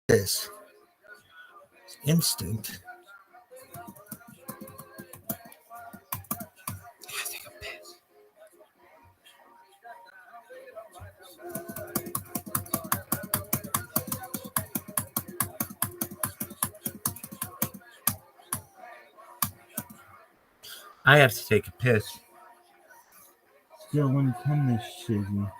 this instinct. I have to take a piss. Still, when it comes this shizzy.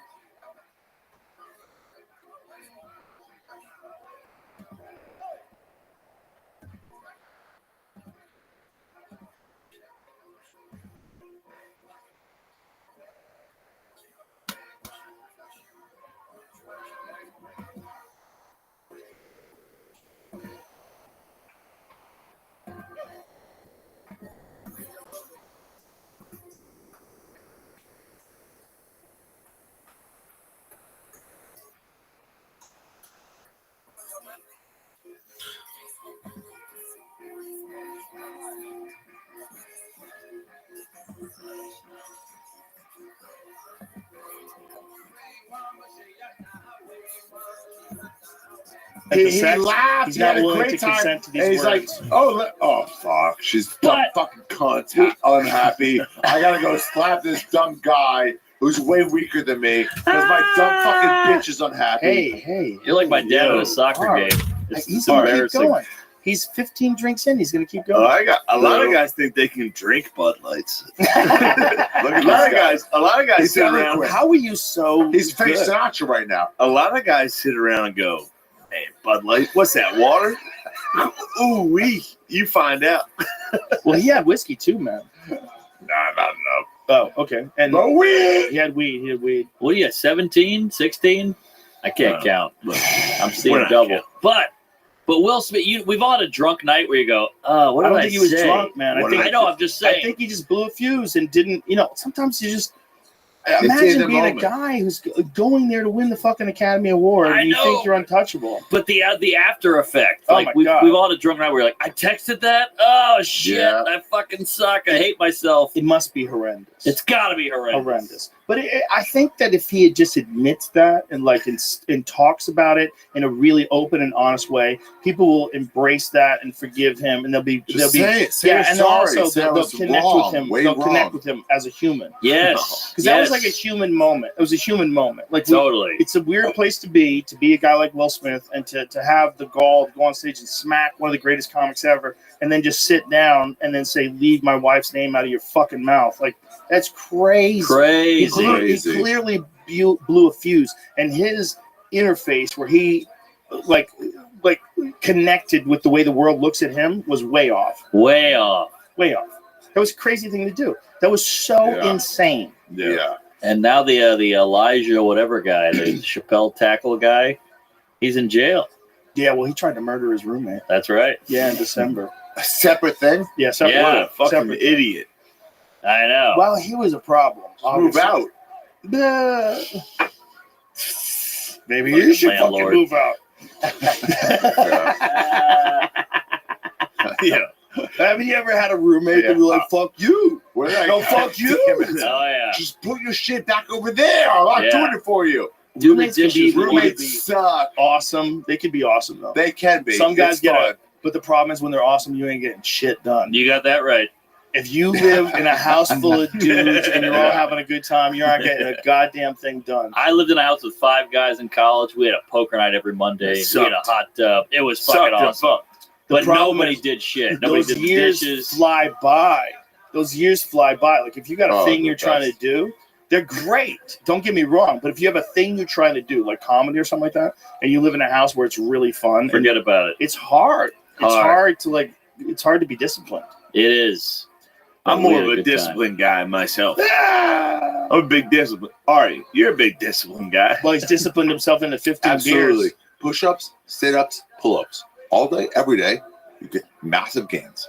He laughed. He had a great time. And he's like, oh, fuck. She's dumb fucking cunt. Unhappy. I gotta go slap this dumb guy who's way weaker than me because my dumb fucking bitch is unhappy. Hey. You're like my dad at a soccer game. He's embarrassing. Keep going. He's 15 drinks in. He's going to keep going. A lot of guys think they can drink Bud Lights. a lot of guys sit around. How are you so? He's Frank Sinatra right now. A lot of guys sit around and go, "Hey, Bud Light, what's that? Water? Ooh wee! You find out." Well, he had whiskey too, man. Nah, not enough. Oh, okay. And weed. He had weed. What are you, 17, 16? I can't count. But I'm seeing double. But Will Smith, we've all had a drunk night where you go, what did I say? don't think he was drunk, man. I know, I'm just saying. I think he just blew a fuse and didn't, sometimes you just imagine being a guy who's going there to win the fucking Academy Award and you think you're untouchable. But the after effect, oh like we've all had a drunk night where you're like, I texted that? Oh, shit, I fucking suck. I hate myself. It must be horrendous. It's got to be horrendous. But I think that if he had just admits that and talks about it in a really open and honest way, people will embrace that and forgive him, and they'll connect with him as a human. Yes, because that was like a human moment. It was a human moment. Like totally, it's a weird place to be a guy like Will Smith and to have the gall to go on stage and smack one of the greatest comics ever, and then just sit down and then say, "Leave my wife's name out of your fucking mouth." Like that's crazy. He clearly blew a fuse, and his interface where he like connected with the way the world looks at him was way off. That was a crazy thing to do. That was so insane. Yeah. And now the Elijah whatever guy, the Chappelle tackle guy, he's in jail. Yeah, well, he tried to murder his roommate. That's right. Yeah, in December. A separate thing? Yeah, separate. Yeah, fucking idiot. I know. Well, he was a problem. Move out. Maybe you should fucking move out. Yeah. Have you ever had a roommate that was like, fuck you? Fuck you. Oh, yeah. Just put your shit back over there. I'm not doing it for you. Roommates suck. Awesome. They can be awesome, though. They can be. Some guys get it. But the problem is when they're awesome, you ain't getting shit done. You got that right. If you live in a house full of dudes and you're all having a good time, you're not getting a goddamn thing done. I lived in a house with 5 guys in college. We had a poker night every Monday. We had a hot tub. It was fucking awesome. But nobody did shit. Nobody did the dishes. Those years fly by. Like if you got a thing you're trying to do, they're great. Don't get me wrong. But if you have a thing you're trying to do, like comedy or something like that, and you live in a house where it's really fun, forget about it. It's hard. It's hard to be disciplined. It is. I'm more of a disciplined guy myself. I'm a big discipline. Ari, you're a big disciplined guy. Well, he's disciplined himself into 15 Absolutely. beers. Push-ups, sit-ups, pull-ups. All day, every day, you get massive gains.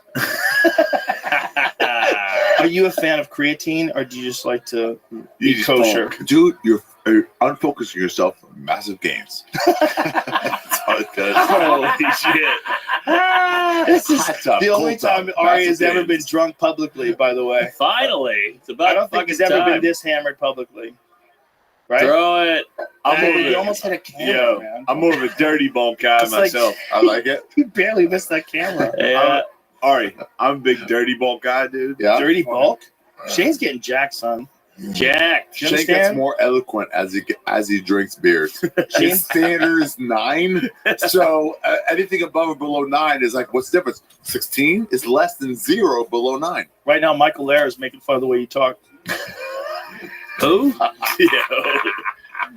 Are you a fan of creatine, or do you just like to be kosher? Dude, you're unfocusing yourself for massive gains. Holy shit. This is the only time Ari has ever been drunk publicly, by the way. Finally. It's about I don't think he's ever been this hammered publicly. right? Throw it. You almost hit a camera, man. I'm more of a dirty ball guy It's like- myself. I like it. You barely missed that camera. Yeah. Ari, I'm a big dirty ball guy, dude. Yeah. Dirty bulk. Shane's getting jacked, son. Jack. You Shane gets understand? more eloquent as he drinks beers. His standard is 9, so anything above or below 9 is like, what's the difference? 16 is less than 0 below 9. Right now, Michael Lair is making fun of the way you talk. Who?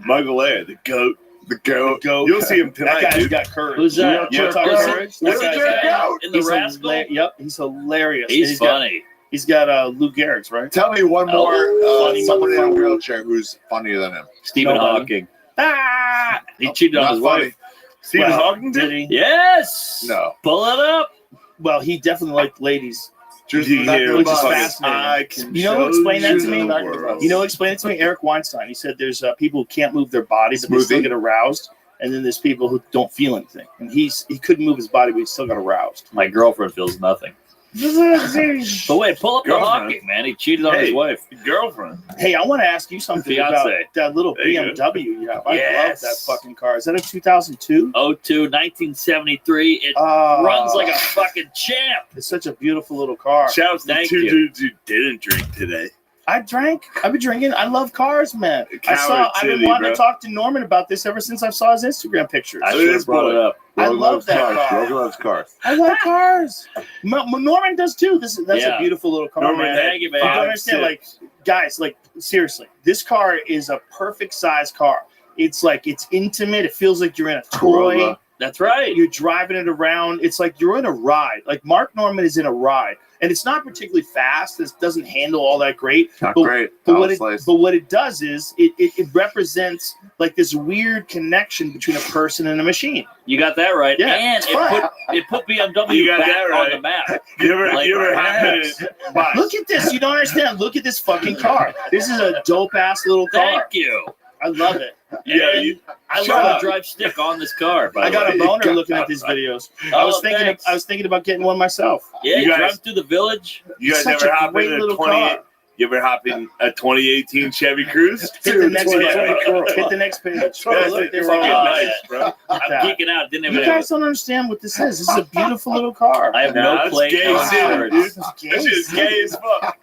Michael Lair, the goat. The goat. You'll see him tonight, That guy's dude. got courage. Who's that? You wanna talk Yeah, courage? Where's That your guy's got- goat? In the He's Rascal? Yep, he's hilarious. And He's funny. He's got Lou Gehrig's, right? Tell me one more funny someone in a motherfucker. wheelchair who's funnier than him. Stephen Nobody. Hawking. Ah! He cheated on Not his funny. wife. Stephen Well, Hawking did did? he? Yes. No. Pull it up. Well, he definitely liked ladies. Just Did you not hear the which is buzz. fascinating. I can You know who show explained that to you me? the world. You know, explain it to me. Eric Weinstein. He said there's people who can't move their body, but they still Smoothie? get aroused, and then there's people who don't feel anything. And he couldn't move his body, but he still got aroused. My girlfriend feels nothing. But wait, pull up the Girlfriend. Hawking, man. He cheated on his Hey. wife. Girlfriend. Hey, I want to ask you something Fiance. about that little There you BMW you have. I love Yes. that fucking car. Is that a 2002? 1973. It Oh, runs like a fucking champ. It's such a beautiful little car. Shouts to Thank 2 you. dudes who didn't drink today. I've been drinking. I love cars, man. Coward I've been City, wanting bro. to talk to Norman about this ever since I saw his Instagram pictures. I Look should at have this brought it boy. up. I Rogan love loves that cars. car. Rogan loves cars. I love cars. Norman does too. That's Yeah. a beautiful little car, Norman, man. Thank you, You don't man. understand, like, guys, like, seriously, this car is a perfect size car. It's like, it's intimate. It feels like you're in a toy. Corolla. That's right. You're driving it around. It's like you're in a ride. Like Mark Norman is in a ride, and it's not particularly fast. It doesn't handle all that great. Not But- great. But I'll what, slice. it does is it represents like this weird connection between a person and a machine. You got that right. Yeah, And it's fun. it put BMW You got back that on right. the map. You ever Like, happened yes. to buy? Look at this. You don't understand. Look at this fucking car. This is a dope ass little car. Thank you. I love it. Yeah, And you, I Shut love up. to drive stick on this car. By I the got way. a boner looking at these videos. I Oh, was thinking. thanks. I was thinking about getting one myself. Yeah, You you guys- drive through the village. you guys Such ever a hop great in a little 20? car. You ever hop in a 2018 Chevy Cruise? Hit the next page. 2020. Hit the next page. That's Oh, look, it. there's You're all fucking that. nice, bro. I'm that. geeking out. Didn't even. You guys don't understand what this is. This is a beautiful little car. I have Nah, no that's plate. gay no shit, insurance. dude. This is gay. That shit is gay as fuck.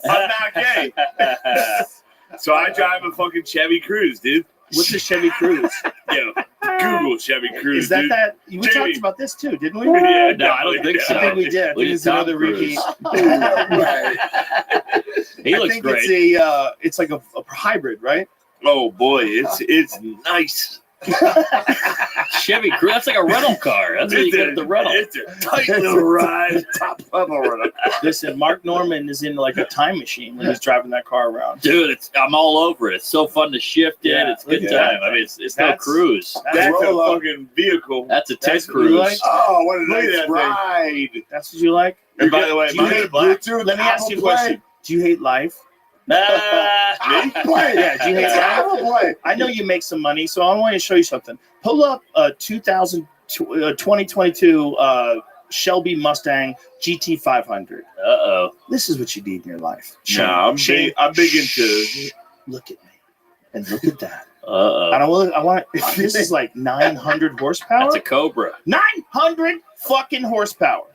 I'm not gay. So I drive a fucking Chevy Cruise, dude. What's a Chevy Cruise? Yo, Google Chevy Cruise, Is that dude. that? We Jamie. talked about this too, didn't we? Yeah, No, I don't think I so. think we did. I We think did it's another Tom Cruise. repeat. He I looks think great. it's like a hybrid, right? Oh boy, it's nice. Chevy Cruise. That's like a rental car. That's what you get at the rental. It's a tight little ride. Top level runner. Listen, Mark Norman is in like a time machine when he's driving that car around. Dude, I'm all over it. It's so fun to shift it. Yeah, It's good look at time. that. I mean, it's no That's- cruise. That's a Roll up. fucking vehicle. That's a Ted That's what you Cruise. like? Oh, what a Look at nice that thing. ride. That's what you like? And by the way, Do you mine's hate black. Bluetooth, Let me ask you a Apple Play. question. Do you hate life? Apple Play. Yeah, do you hate life? Apple Play. I know you make some money, so I want to show you something. Pull up a 2022 Shelby Mustang GT500. Uh-oh. This is what you need in your life. Nah, I'm big into. Look at me and look at that. Uh-oh. I want. This is like 900 horsepower. That's a Cobra. 900 fucking horsepower.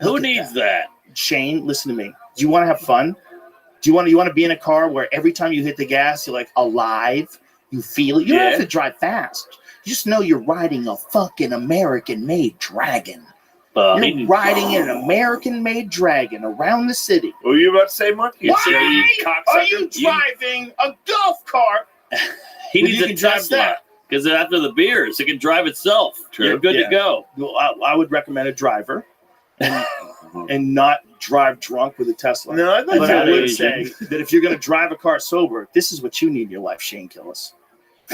Who Look at needs that? Shane, listen to me. Do you want to have fun? Do you want to be in a car where every time you hit the gas, you're like alive? You feel it. You don't Yeah. have to drive fast. You just know you're riding a fucking American-made dragon. You're riding an American-made dragon around the city. What were you about to say, Mark? You Why say you are you driving a golf cart? He Well, needs you a can drive Tesla. that. Because after the beers, it can drive itself. True. You're good Yeah. to go. Well, I would recommend a driver and not drive drunk with a Tesla. No, I But thought I Not would Asian. say that if you're going to drive a car sober, this is what you need in your life, Shane Gillis.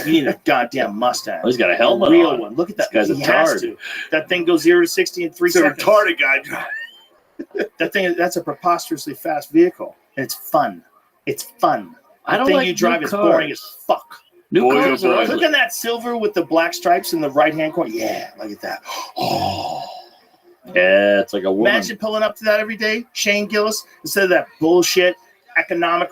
You need a goddamn Mustang. Oh, he's got a helmet A real on. one. Look at that. This guy's He a has tard. to. That thing goes 0 to 60 in 3 it's a seconds. retarded guy driving. That's a preposterously fast vehicle, and it's fun. It's fun. I The don't thing like you drive new is boring cars. as fuck. New Boy, cars oh are boy. ugly. Look at that silver with the black stripes in the right-hand corner. Yeah, look at that. Oh. Yeah, it's like a woman. Imagine pulling up to that every day, Shane Gillis, instead of that bullshit economic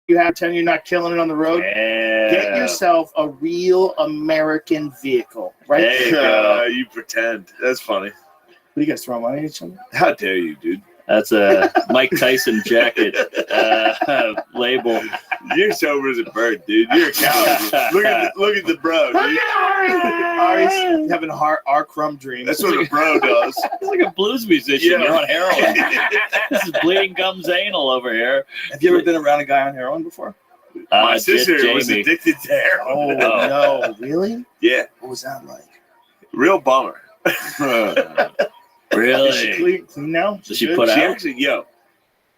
you have 10, you're not killing it on the road. Yeah. Get yourself a real American vehicle, right? There you go. You pretend. That's funny. What do you guys throw money at each other? How dare you, dude? That's a Mike Tyson jacket label. You're sober as a bird, dude. You're a coward. Look at the bro, dude. Ari's having our crumb dreams. That's what a bro does. It's like a blues musician. Yeah. You're on heroin. This is bleeding gums anal over here. Have you ever been around a guy on heroin before? My sister Jamie. was addicted to heroin. Oh, no. Really? Yeah, What was that like? real bummer. Really? Is she clean now? Does she good? put She out? actually,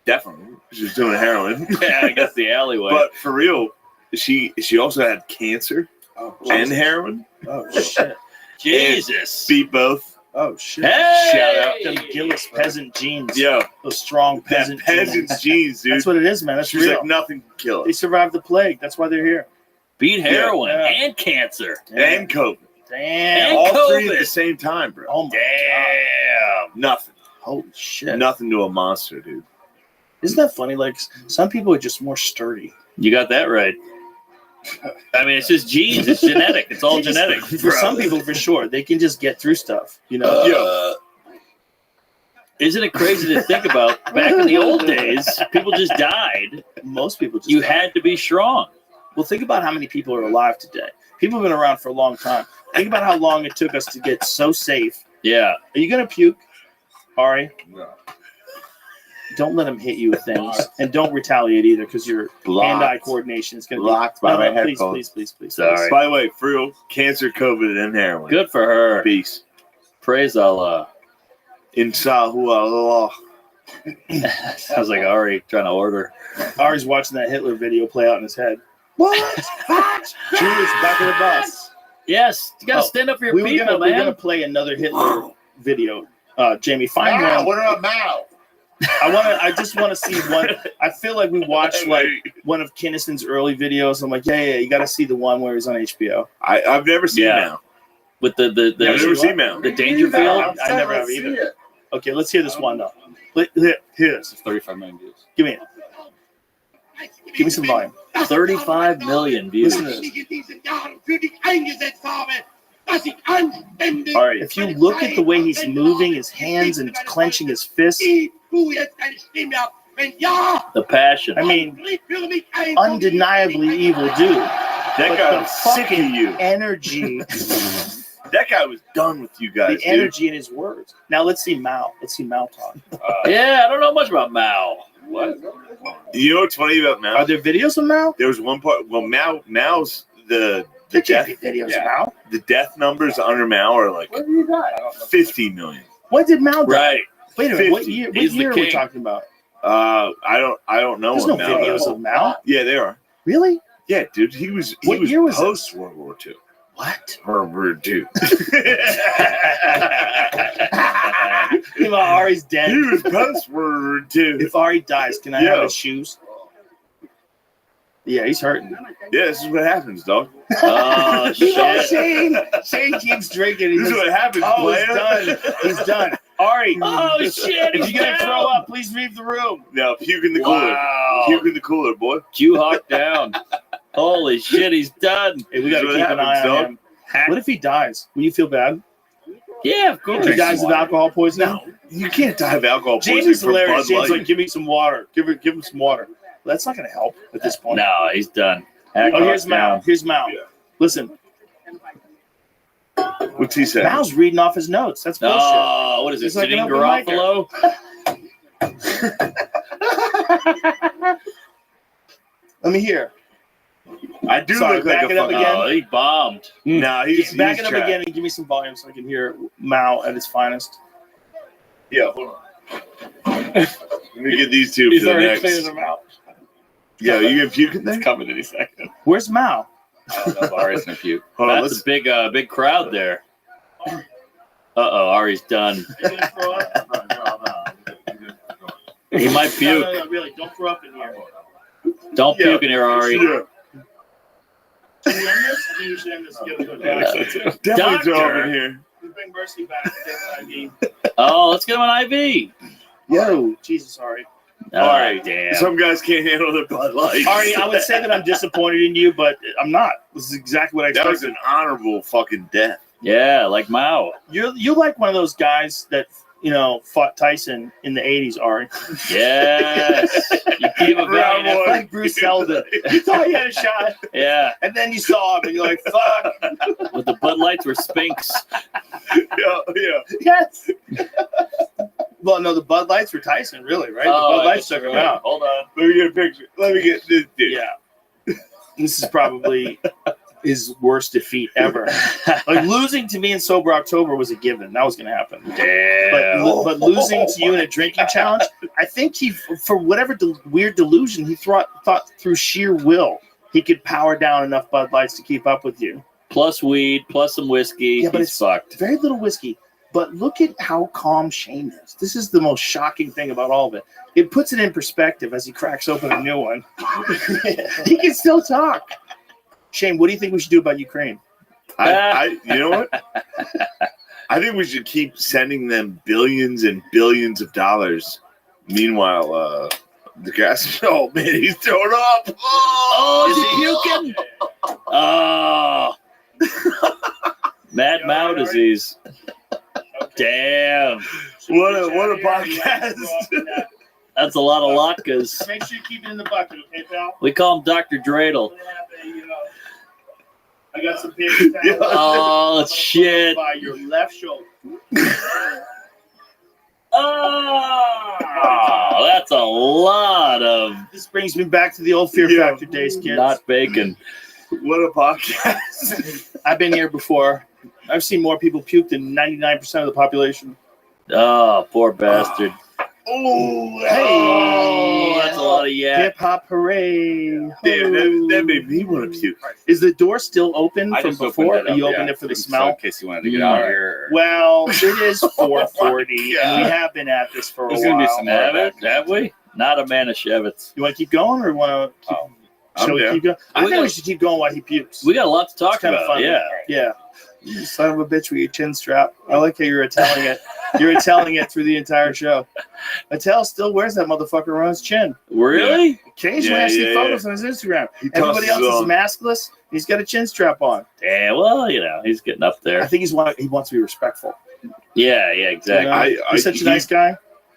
definitely, she was doing heroin. Yeah, I guess the alleyway. But for real, she also had cancer Oh, and heroin. oh, shit. Jesus. Beat both. Oh, shit. Hey! Shout out. Them Gillis peasant jeans. Yo, Those strong that peasant peasant's jeans. jeans, dude. That's what it is, man. That's She's real. like, nothing can kill They us. survived the plague. That's why they're here. Beat heroin Yeah. and cancer. And COVID. Damn. And All three COVID. at the same time, bro. Oh, my God. Damn. Nothing. Holy shit. Nothing to a monster, dude. Isn't that funny? Like, some people are just more sturdy. You got that right. I mean, it's just genes. It's genetic. It's all genetic. For some people, for sure. They can just get through stuff, you know? Yo, Isn't it crazy to think about? Back in the old days, people just died. Most people just You don't. had to be strong. Well, think about how many people are alive today. People have been around for a long time. Think about how long it took us to get so safe. Yeah. Are you going to puke, Ari? Don't let him hit you with things. And don't retaliate either, because your hand-eye coordination is going to be... Blocked by my please, headphones. please. Sorry. by the way, for real, cancer, COVID, and heroin. Good for her. Peace. Praise Allah. Insahu Allah. Sounds like Ari trying to order. Ari's watching that Hitler video play out in his head. What? Julius, back of the bus. Yes. You got to Oh, stand up for your We were people, gonna man. play another Hitler video. Jamie, find Mao, one. what about Mao? I just want to see one. I feel like we watched like one of Kinnison's early videos. I'm like, yeah, you got to see the one where he's on HBO. I've never seen Yeah. now. With the I've never seen now. the Dangerfield. I never have either. Okay, let's hear this one though. Here it is. 35 million views. Give me it. Give me some volume. 35 million views. Listen to this. All right, if you look at the way he's moving his hands and clenching his fists, The passion. I mean, undeniably evil dude. That But guy the was sick of fucking you. energy, That guy was done with you guys, the energy in his words. Now let's see Mao. Let's see Mao talk. Yeah, I don't know much about Mao. What? You know what's funny about Mao? Are there videos of Mao? There was one part. Well, Mao's the There can't death be videos yeah. of Mao. the death numbers under Mao are like When did he die? 50 million. When did Mao die? Right. Wait a minute. What 50. year? What He's the year are we king. talking about? I don't know. There's no what Mao videos does. of Mao. Yeah, there are. Really? Yeah, dude. He was What year was it? post World War II. What? World War II. Meanwhile, Ari's dead. He was post World War II. If Ari dies, can I Yo. have his shoes? Yeah, he's hurting. Yeah, this is what happens, dog. Oh, You know, shit. Shane keeps drinking. This is what happens, Oh, he's player. done. He's done. Ari. Oh, shit. If He's you're going to down. throw up, please leave the room. Now, puke in the cooler. Wow. Puke in the cooler, boy. Q-Hawk down. Holy shit, he's done. Hey, we got to This is keep what an eye happens, on dog. him. What if he dies? Will you feel bad? Yeah, of If course. he dies of alcohol poisoning? No, you can't die of alcohol poisoning Jamie's from hilarious. Bud James Light. like, give me some water. Give him some water. Well, that's not going to help at this point. No, he's done. Oh, here's Mao. Down. Here's Mao. Yeah. Listen. Listen. What's he say? Mao's reading off his notes. That's bullshit. Oh, what is it? He's like Sitting an open micer. Garofalo? Let me hear. I do Sorry, look like back a it up fucking... again. Oh, he bombed. Nah, he's Back it up trash. again and give me some volume so I can hear Mao at his finest. Yeah, hold on. Let me get these two He's for the already next. cleared them out. Yeah, you gonna puke in there? Coming any second. Where's Mao? I don't know if Ari's gonna puke. Hold on, That's a big crowd there. Uh-oh, Ari's done. He might puke. No, really. Don't throw up in here. Don't puke in here, Ari. Yeah. Should we end this? I think we should end this. Get a good guy. Definitely throw Doctor. up in here. We bring Mercy back. I mean, Oh, let's get him an IV. yo, Jesus, sorry. Oh, All right, damn. some guys can't handle their Bud Lights. Ari, I would say that I'm disappointed in you, but I'm not. This is exactly what I That was expected. an honorable fucking death. Yeah, like Mao. You're like one of those guys that fought Tyson in the '80s, Ari. Yes. You gave a Round valiant one. effort. Like Bruce Seldon. You thought you had a shot, Yeah. and then you saw him, and you're like, "Fuck." But the Bud Lights were Spinks. Yeah. Yes. Well, no, the Bud Lights were Tyson, really, right? The Bud Lights took him out. Hold on. Let me get a picture. Let me get this dude. Yeah. This is probably his worst defeat ever. Like losing to me in Sober October was a given. That was going to happen. Damn. But losing to you in a drinking challenge, I think he, for whatever weird delusion, he thought through sheer will he could power down enough Bud Lights to keep up with you. Plus weed, plus some whiskey. Yeah, but He's it's fucked. Very little whiskey. But look at how calm Shane is. This is the most shocking thing about all of it. It puts it in perspective as he cracks open a new one. He can still talk. Shane, what do you think we should do about Ukraine? You know what? I think we should keep sending them billions and billions of dollars. Meanwhile, the guy's, oh man, he's throwing up. Oh, is he puking? Oh. Mad Mao disease. Damn. What a podcast. That's a lot of latkes. Make sure you keep it in the bucket, okay, pal? We call him Dr. Dreidel. I got some paper towels. Oh, shit. By your left shoulder. Oh, that's a lot of This brings me back to the old Fear Factor days, kids. not bacon. What a podcast. I've been here before. I've seen more people puke than 99% of the population. Oh, poor bastard. Oh, Oh, that's a lot of yak. Hip hop hooray. damn, that made me want to puke. Is the door still open I from just before? opened it Or you up, opened yeah, it for the so smell? in case you wanted to get out here. Well, it is 4:40, God. and we have been at this for a There's while. gonna be some more. Have it? Have we? Not a Manischewitz. You want to keep going, or want to? Shall we down. keep going? I think we should keep going while he pukes. We got a lot to talk It's kinda about. fun. Yeah. Yeah. You son of a bitch with your chin strap. I like how you're telling it. You're telling it through the entire show. Attell still wears that motherfucker on his chin. Really? Occasionally I see photos on his Instagram. Everybody else is maskless. He's got a chin strap on. Yeah, well, he's getting up I there. think he wants to be respectful. Yeah, exactly. You know? He's such a nice guy.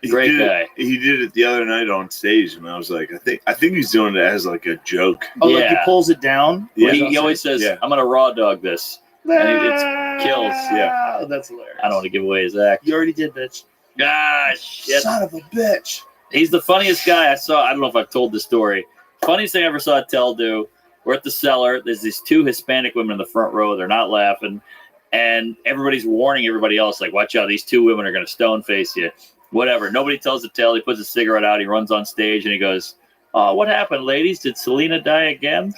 Great did guy. He did it the other night on stage, and I was like, I think he's doing it as like a joke. Oh, like he Yeah. pulls it down. Well, he always says, Yeah. I'm going to raw dog this. And it kills. Yeah. Oh, that's hilarious. I don't want to give away his act. You already did, bitch. Gosh, shit. Son of a bitch. He's the funniest guy I saw. I don't know if I've told the story. Funniest thing I ever saw Tell do. We're at the cellar. There's these two Hispanic women in the front row. They're not laughing. And everybody's warning everybody else, like, watch out. These two women are going to stone face you. Whatever. Nobody tells the Tell. He puts a cigarette out. He runs on stage and he goes, oh, what happened, ladies? Did Selena die again?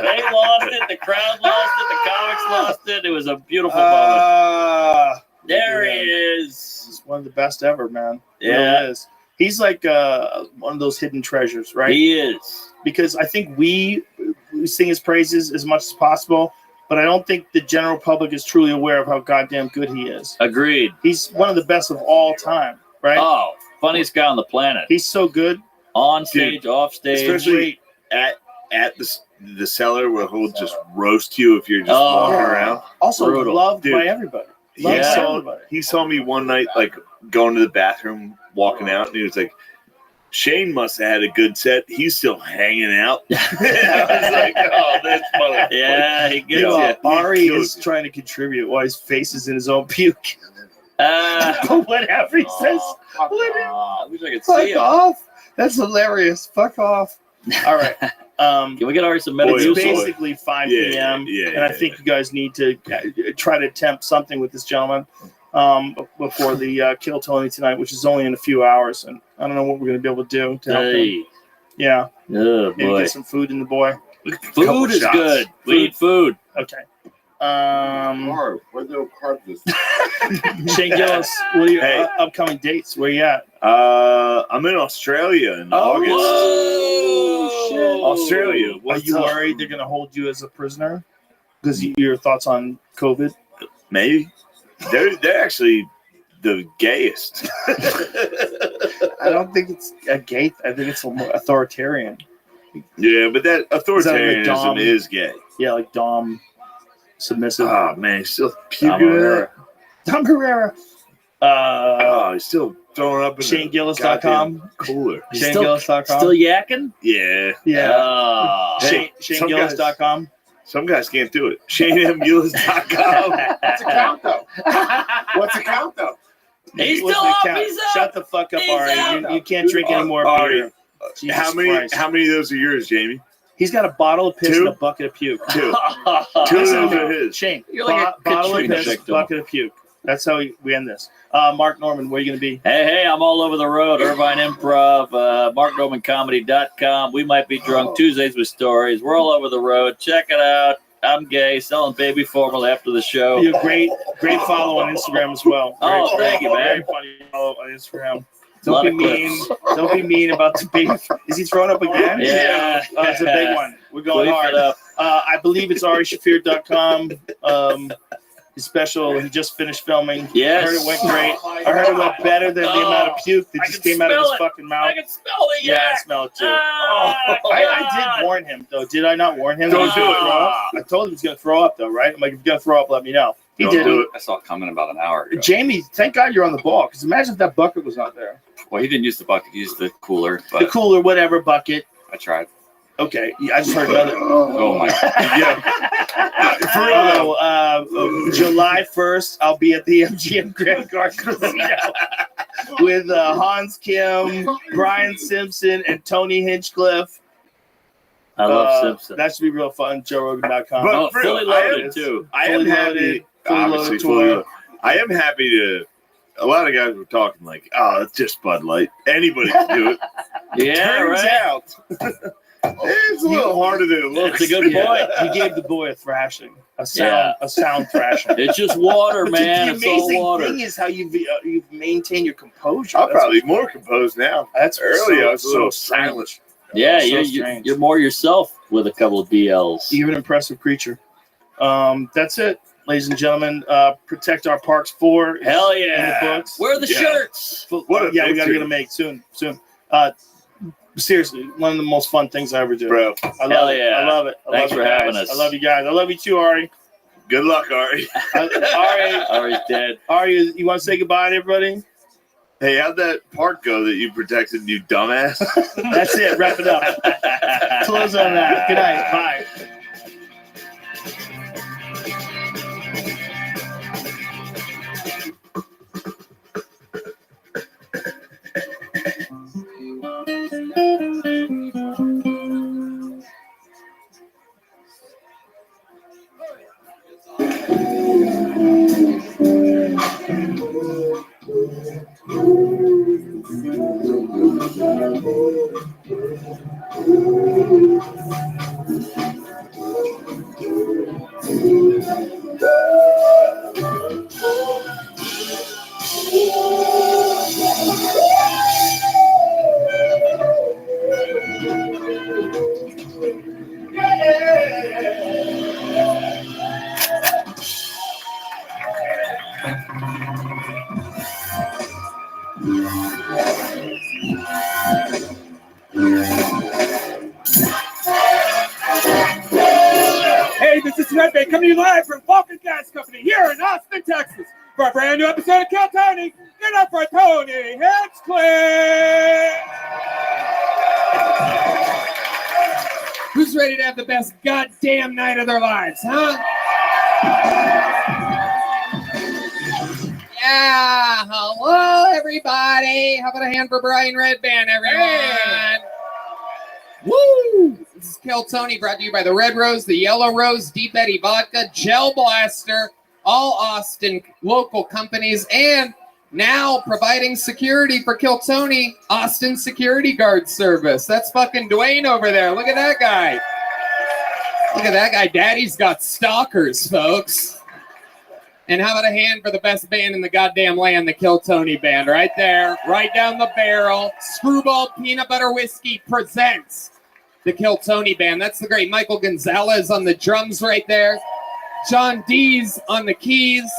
They lost it. The crowd lost it. The comics lost it. It was a beautiful moment. There he is. He's one of the best ever, man. He Yeah. really is. He's like one of those hidden treasures, right? He is. Because I think we sing his praises as much as possible, but I don't think the general public is truly aware of how goddamn good he is. Agreed. He's one of the best of all time, right? Oh, funniest guy on the planet. He's so good. On stage, off stage. Especially at the cellar where he'll just roast you if you're just walking around. Also Brutal. loved Dude. by everybody. Loved Yeah. by everybody. He saw me one night, like going to the bathroom, walking out, and he was like, Shane must have had a good set. He's still hanging out. I was like, oh, this motherfucker. Yeah, he gets You know, you. Ari kills is you. trying to contribute while his face is in his own puke. I But whatever he says, wish I could fuck see him. off. That's hilarious. Fuck off. All right. Can we get Ari some It's Metamucil? basically 5 p.m. and I think you guys need to try to attempt something with this gentleman before the Kill Tony tonight, which is only in a few hours. And I don't know what we're going to be able to do to help him. Hey. Yeah. Oh, Maybe boy. get some food in the boy. Food is shots. good. We need food. Okay. Carb. Where's the carb this? Shane Gillis, what are your Hey. upcoming dates? Where you at? I'm in Australia in August. Whoa, shit. Australia. Are What's you up? worried they're going to hold you as a prisoner? Because your thoughts on COVID? Maybe. They're actually the gayest. I don't think it's a gay. I think it's more authoritarian. Yeah, but that authoritarianism Dom? is gay. Yeah, like Dom, submissive. Oh man, he's still Dom puking at Herrera. it. Dom Herrera. Oh, he's still throwing up in ShaneGillis.com. goddamn cooler. ShaneGillis.com. Still yakking? Yeah. Yeah. Oh. Hey, ShaneGillis.com. Some guys can't do it. ShaneMGillis.com. What's a count though? What's a count though? He's What's still the up. count? He's up. Shut the fuck up, He's Ari. out. You can't drink any more Ari, beer. Jesus How many Christ. of those are yours, Jamie? He's got a bottle of piss Two? and a bucket of puke. Two. Two of Listen those to are me. his. Shane, You're like a bottle of Katrina piss, victim. bucket of puke. That's how we end this. Mark Norman, where are you going to be? Hey, I'm all over the road. Irvine Improv, MarkNormanComedy.com. We might be drunk Tuesdays with stories. We're all over the road. Check it out. I'm gay, selling baby formula after the show. You're great follow on Instagram as well. Oh, thank you, man. Very funny follow on Instagram. Lot Don't of be mean. clips. Don't be mean about the baby. Is he throwing up again? Yeah. Oh, it's a big one. We're going Leave hard. it up. I believe it's AriShafir.com. His special, he just finished filming. Yes. I heard it went great. I heard it went better than the amount of puke that I just can came out of his smell it. fucking mouth. I can smell the Yeah, I yak. smell it too. Ah, I did warn him, though. Did I not warn him? Don't that he was do gonna it. throw up? I told him he was going to throw up, though, right? I'm like, if you're going to throw up, let me know. He Don't didn't. do it. I saw it coming about an hour ago. Jamie, thank God you're on the ball, because imagine if that bucket was not there. Well, he didn't use the bucket; he used the cooler. The But cooler, whatever bucket. I tried. Okay, yeah, I just heard another. Oh my! July 1st, I'll be at the MGM Grand Garden Casino with Hans Kim, Brian Simpson, and Tony Hinchcliffe. I love Simpson. That should be real fun. JoeRogan.com. But Oh, for real, fully loaded, too. I am Fully happy. loaded, Obviously, fully fully loaded loaded. I am happy to. A lot of guys were talking like, "Oh, it's just Bud Light. Anybody can do it." Yeah, Turns right. out, it's a little harder than it looks. That's a good point. He gave the boy a thrashing, a sound thrashing. It's just water, man. The It's all amazing water. thing is how you've maintained your composure. I'm That's- probably more composed now. That's Early, so- I was a little so strange. silent. Yeah, So you're strange. you're more yourself with a couple of BLs. You're an impressive creature. That's it, ladies and gentlemen. Protect Our Parks 4. Hell In the yeah. books. Wear the Yeah. shirts. What a Yeah, we got to picture. get them made soon. Seriously, one of the most fun things I ever do. Bro, I love Hell it. yeah. I love it. I Thanks love for you guys. having us. I love you guys. I love you too, Ari. good luck, Ari. Ari's dead. Ari, you want to say goodbye to everybody? Hey, how'd that park go that you protected, you dumbass? That's it. Wrap it up. Close on that. Good night. Bye. Hey, this is Rabbi coming to you live from Vulcan Gas Company here in Austin, Texas, for a brand new episode of Kill Tony. Get up for Tony Hinchcliffe! Who's ready to have the best goddamn night of their lives, huh? Yeah, hello everybody. How about a hand for Brian Redband, everyone? Woo! This is Kill Tony, brought to you by the Red Rose, the Yellow Rose, Deep Eddy Vodka, Gel Blaster, all Austin local companies, and now providing security for Kill Tony, Austin Security Guard Service. That's fucking Dwayne over there. Look at that guy. Look at that guy. Daddy's got stalkers, folks. And how about a hand for the best band in the goddamn land, the Kill Tony Band, right there, right down the barrel. Screwball Peanut Butter Whiskey presents the Kill Tony Band. That's the great Michael Gonzalez on the drums right there. John Dees on the keys.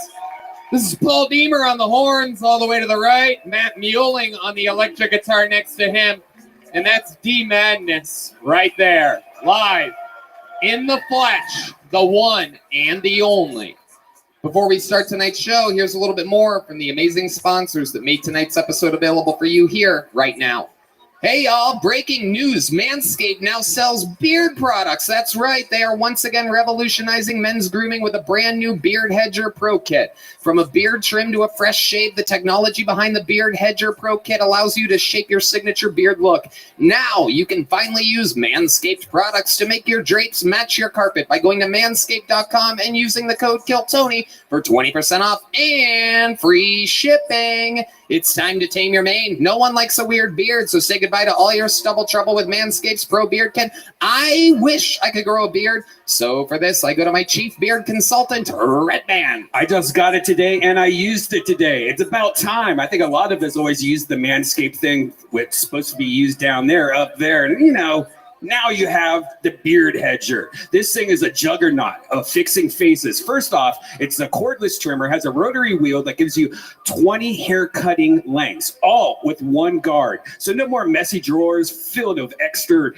This is Paul Deemer on the horns all the way to the right. Matt Mueling on the electric guitar next to him. And that's D Madness right there, live, in the flesh, the one and the only. Before we start tonight's show, here's a little bit more from the amazing sponsors that made tonight's episode available for you here right now. Hey y'all, breaking news. Manscaped now sells beard products. That's right. They are once again revolutionizing men's grooming with a brand new Beard Hedger Pro Kit. From a beard trim to a fresh shave, the technology behind the Beard Hedger Pro Kit allows you to shape your signature beard look. Now you can finally use Manscaped products to make your drapes match your carpet by going to manscaped.com and using the code KILLTONY for 20% off and free shipping. It's time to tame your mane. No one likes a weird beard, so say goodbye to all your stubble trouble with Manscaped's Pro Beard Kit. I wish I could grow a beard, so for this, I go to my chief beard consultant, Redman. I just got it today, and I used it today. It's about time. I think a lot of us always use the Manscaped thing, which is supposed to be used down there, up there, and now you have the Beard Hedger. This thing is a juggernaut of fixing faces. First off, it's a cordless trimmer, has a rotary wheel that gives you 20 hair cutting lengths, all with one guard. So no more messy drawers filled with extra,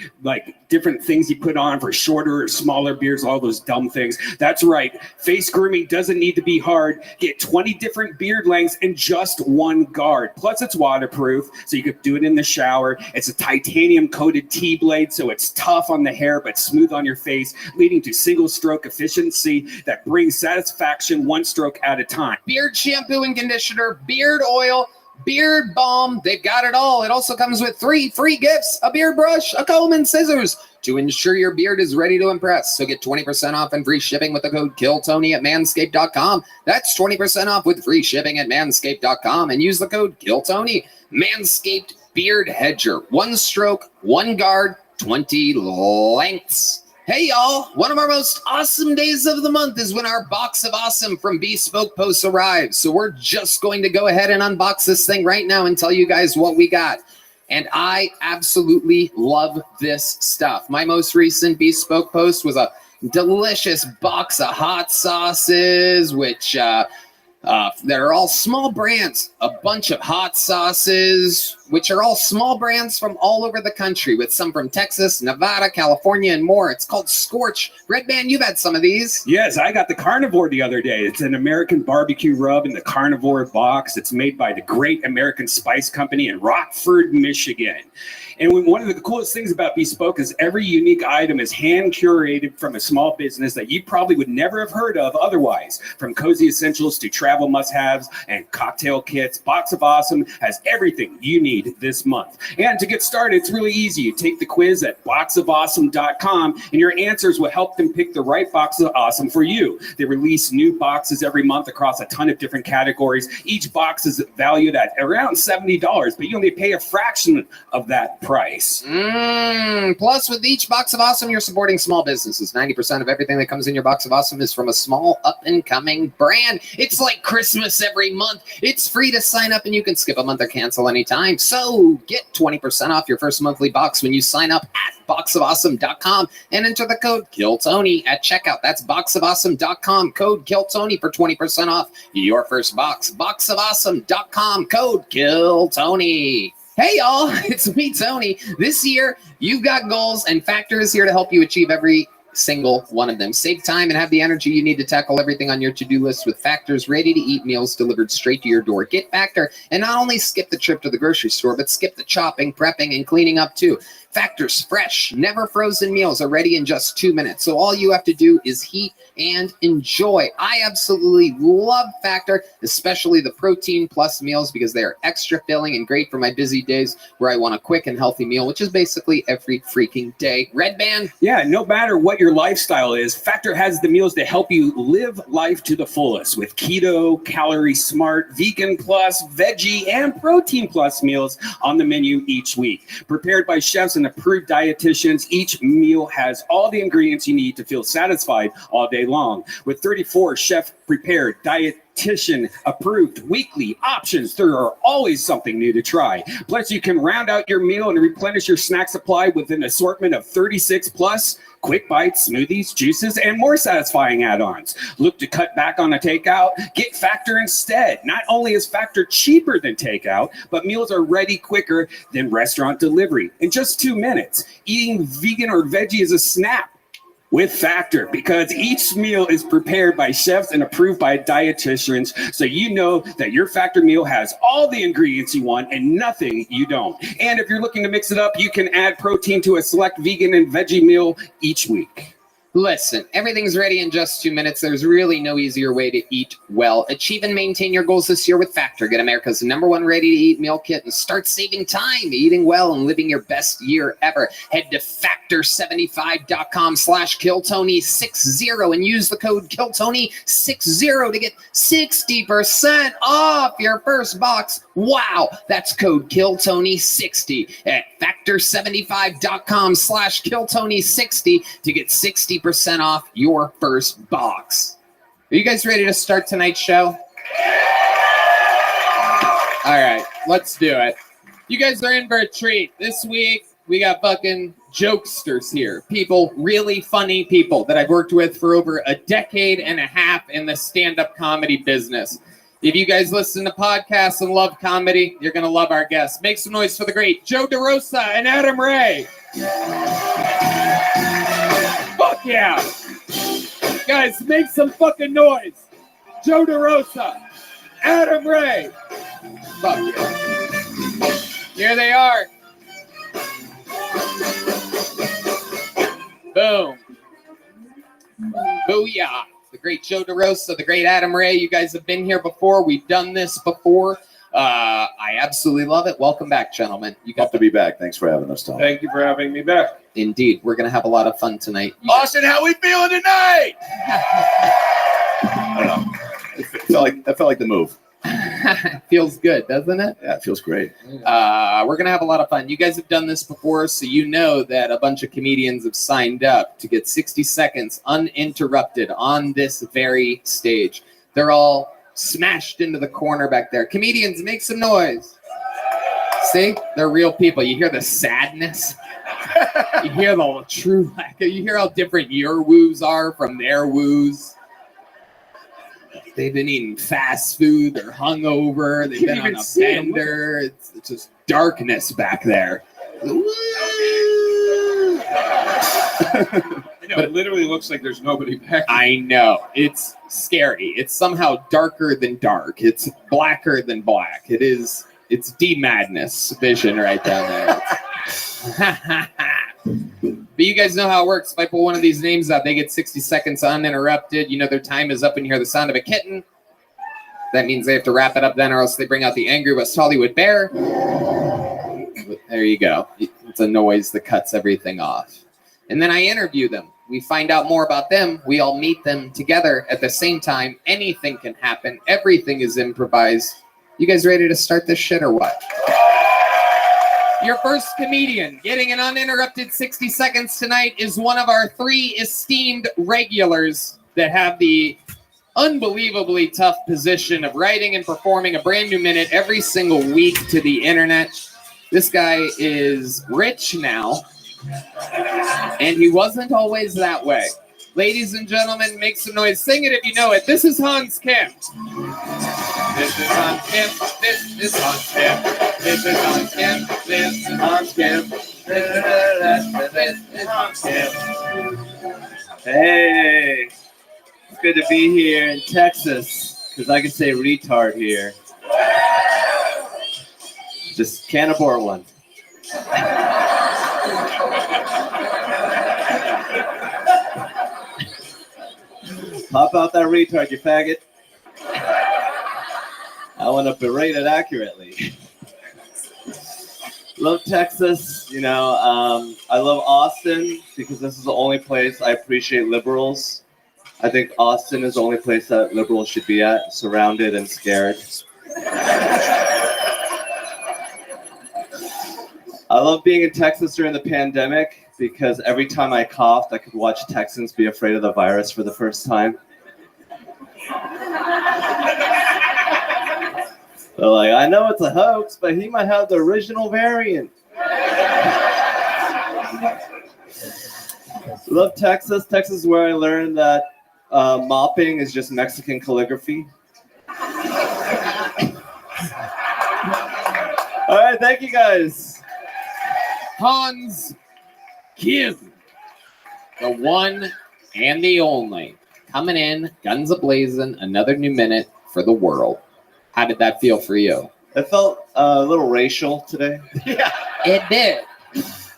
different things you put on for shorter or smaller beards, all those dumb things. That's right. Face grooming doesn't need to be hard. Get 20 different beard lengths in just one guard. Plus, it's waterproof, so you could do it in the shower. It's a titanium-coated T-blade, so it's tough on the hair but smooth on your face, leading to single stroke efficiency that brings satisfaction one stroke at a time. Beard shampoo and conditioner, beard oil, beard balm, they've got it all. It also comes with 3 free gifts: a beard brush, a comb, and scissors to ensure your beard is ready to impress. So get 20% off and free shipping with the code KILLTONY at manscaped.com. That's 20% off with free shipping at manscaped.com and use the code KILLTONY. Manscaped Beard Hedger, one stroke, one guard, 20 lengths. Hey y'all, one of our most awesome days of the month is when our box of awesome from Bespoke Post arrives. So we're just going to go ahead and unbox this thing right now and tell you guys what we got. And I absolutely love this stuff. My most recent Bespoke Post was a delicious box of hot sauces, which they're all small brands, a bunch of hot sauces, which are all small brands from all over the country, with some from Texas, Nevada, California, and more. It's called Scorch. Redman, you've had some of these. Yes, I got the Carnivore the other day. It's an American barbecue rub in the Carnivore box. It's made by the Great American Spice Company in Rockford, Michigan. And one of the coolest things about Bespoke is every unique item is hand curated from a small business that you probably would never have heard of otherwise. From cozy essentials to travel must-haves and cocktail kits, Box of Awesome has everything you need this month. And to get started, it's really easy. You take the quiz at boxofawesome.com, and your answers will help them pick the right Box of Awesome for you. They release new boxes every month across a ton of different categories. Each box is valued at around $70, but you only pay a fraction of that price. Plus, with each Box of Awesome, you're supporting small businesses. 90% of everything that comes in your Box of Awesome is from a small up-and-coming brand. It's like Christmas every month. It's free to sign up, and you can skip a month or cancel anytime. So get 20% off your first monthly box when you sign up at boxofawesome.com and enter the code KILLTONY at checkout. That's boxofawesome.com, code KILLTONY for 20% off your first box. Boxofawesome.com, code KILLTONY. Hey y'all, it's me, Tony. This year, you've got goals, and Factor is here to help you achieve every single one of them. Save time and have the energy you need to tackle everything on your to-do list with Factor's ready-to-eat meals delivered straight to your door. Get Factor and not only skip the trip to the grocery store, but skip the chopping, prepping, and cleaning up too. Factor's fresh, never frozen meals are ready in just 2 minutes. So all you have to do is heat and enjoy. I absolutely love Factor, especially the Protein Plus meals, because they are extra filling and great for my busy days where I want a quick and healthy meal, which is basically every freaking day. Red Band? Yeah, no matter what your lifestyle is, Factor has the meals to help you live life to the fullest with keto, calorie smart, vegan plus, veggie, and protein plus meals on the menu each week. Prepared by chefs and approved dietitians, each meal has all the ingredients you need to feel satisfied all day long. With 34 chef-prepared, dietitian dietitian approved weekly options. There are always something new to try. Plus, you can round out your meal and replenish your snack supply with an assortment of 36 plus quick bites, smoothies, juices, and more satisfying add-ons. Look to cut back on a takeout? Get Factor instead. Not only is Factor cheaper than takeout, but meals are ready quicker than restaurant delivery in just 2 minutes. Eating vegan or veggie is a snap with Factor, because each meal is prepared by chefs and approved by dietitians, so you know that your Factor meal has all the ingredients you want and nothing you don't. And if you're looking to mix it up, you can add protein to a select vegan and veggie meal each week. Listen, everything's ready in just 2 minutes. There's really no easier way to eat well. Achieve and maintain your goals this year with Factor. Get America's #1 ready-to-eat meal kit and start saving time, eating well, and living your best year ever. Head to factor75.com/KillTony60 and use the code KillTony60 to get 60% off your first box. Wow, that's code KillTony60 at factor75.com/KillTony60 to get 60% off your first box. Are you guys ready to start tonight's show? All right, let's do it. You guys are in for a treat. This week, we got fucking jokesters here. People, really funny people that I've worked with for over a decade and a half in the stand-up comedy business. If you guys listen to podcasts and love comedy, you're going to love our guests. Make some noise for the great Joe DeRosa and Adam Ray. Fuck yeah. Guys, make some fucking noise. Joe DeRosa, Adam Ray. Fuck yeah. Here they are. Boom. Booyah. The great Joe DeRosa, the great Adam Ray. You guys have been here before. We've done this before. I absolutely love it. Welcome back, gentlemen. You got to be back. Thanks for having us, Tom. Thank you for having me back. Indeed. We're going to have a lot of fun tonight. Austin, how we feeling tonight? I don't know. That felt like the move. Feels good, doesn't it? Yeah, it feels great. We're going to have a lot of fun. You guys have done this before, so you know that a bunch of comedians have signed up to get 60 seconds uninterrupted on this very stage. They're all smashed into the corner back there. Comedians, make some noise. See? They're real people. You hear the sadness. You hear the true lack. You hear how different your woos are from their woos. They've been eating fast food. They're hungover. They've been on a bender. It's just darkness back there. But it literally looks like there's nobody back. I know. It's scary. It's somehow darker than dark. It's blacker than black. It's D-Madness vision right down there. But you guys know how it works. If I pull one of these names out, they get 60 seconds uninterrupted. You know their time is up, and you hear the sound of a kitten. That means they have to wrap it up then, or else they bring out the Angry West Hollywood Bear. There you go. It's a noise that cuts everything off. And then I interview them. We find out more about them. We all meet them together at the same time. Anything can happen. Everything is improvised. You guys ready to start this shit or what? Your first comedian getting an uninterrupted 60 seconds tonight is one of our 3 esteemed regulars that have the unbelievably tough position of writing and performing a brand new minute every single week to the internet. This guy is rich now, and he wasn't always that way. Ladies and gentlemen, make some noise. Sing it if you know it. This is Hans Kim. This is Hans Kim. This is Hans Kim. This is Hans Kim. This is Hans Kim. This is Hans Kim. Hey, it's good to be here in Texas, because I can say retard here. Just can't abort one. Pop out that retard, you faggot. I want to berate it accurately. Love Texas, you know. I love Austin because this is the only place I appreciate liberals. I think Austin is the only place that liberals should be at, surrounded and scared. I love being in Texas during the pandemic because every time I coughed, I could watch Texans be afraid of the virus for the first time. They're like, I know it's a hoax, but he might have the original variant. Love Texas. Texas is where I learned that mopping is just Mexican calligraphy. All right, thank you guys. Hans Kim, the one and the only, coming in, guns a-blazing, another new minute for the world. How did that feel for you? It felt a little racial today. Yeah, it did.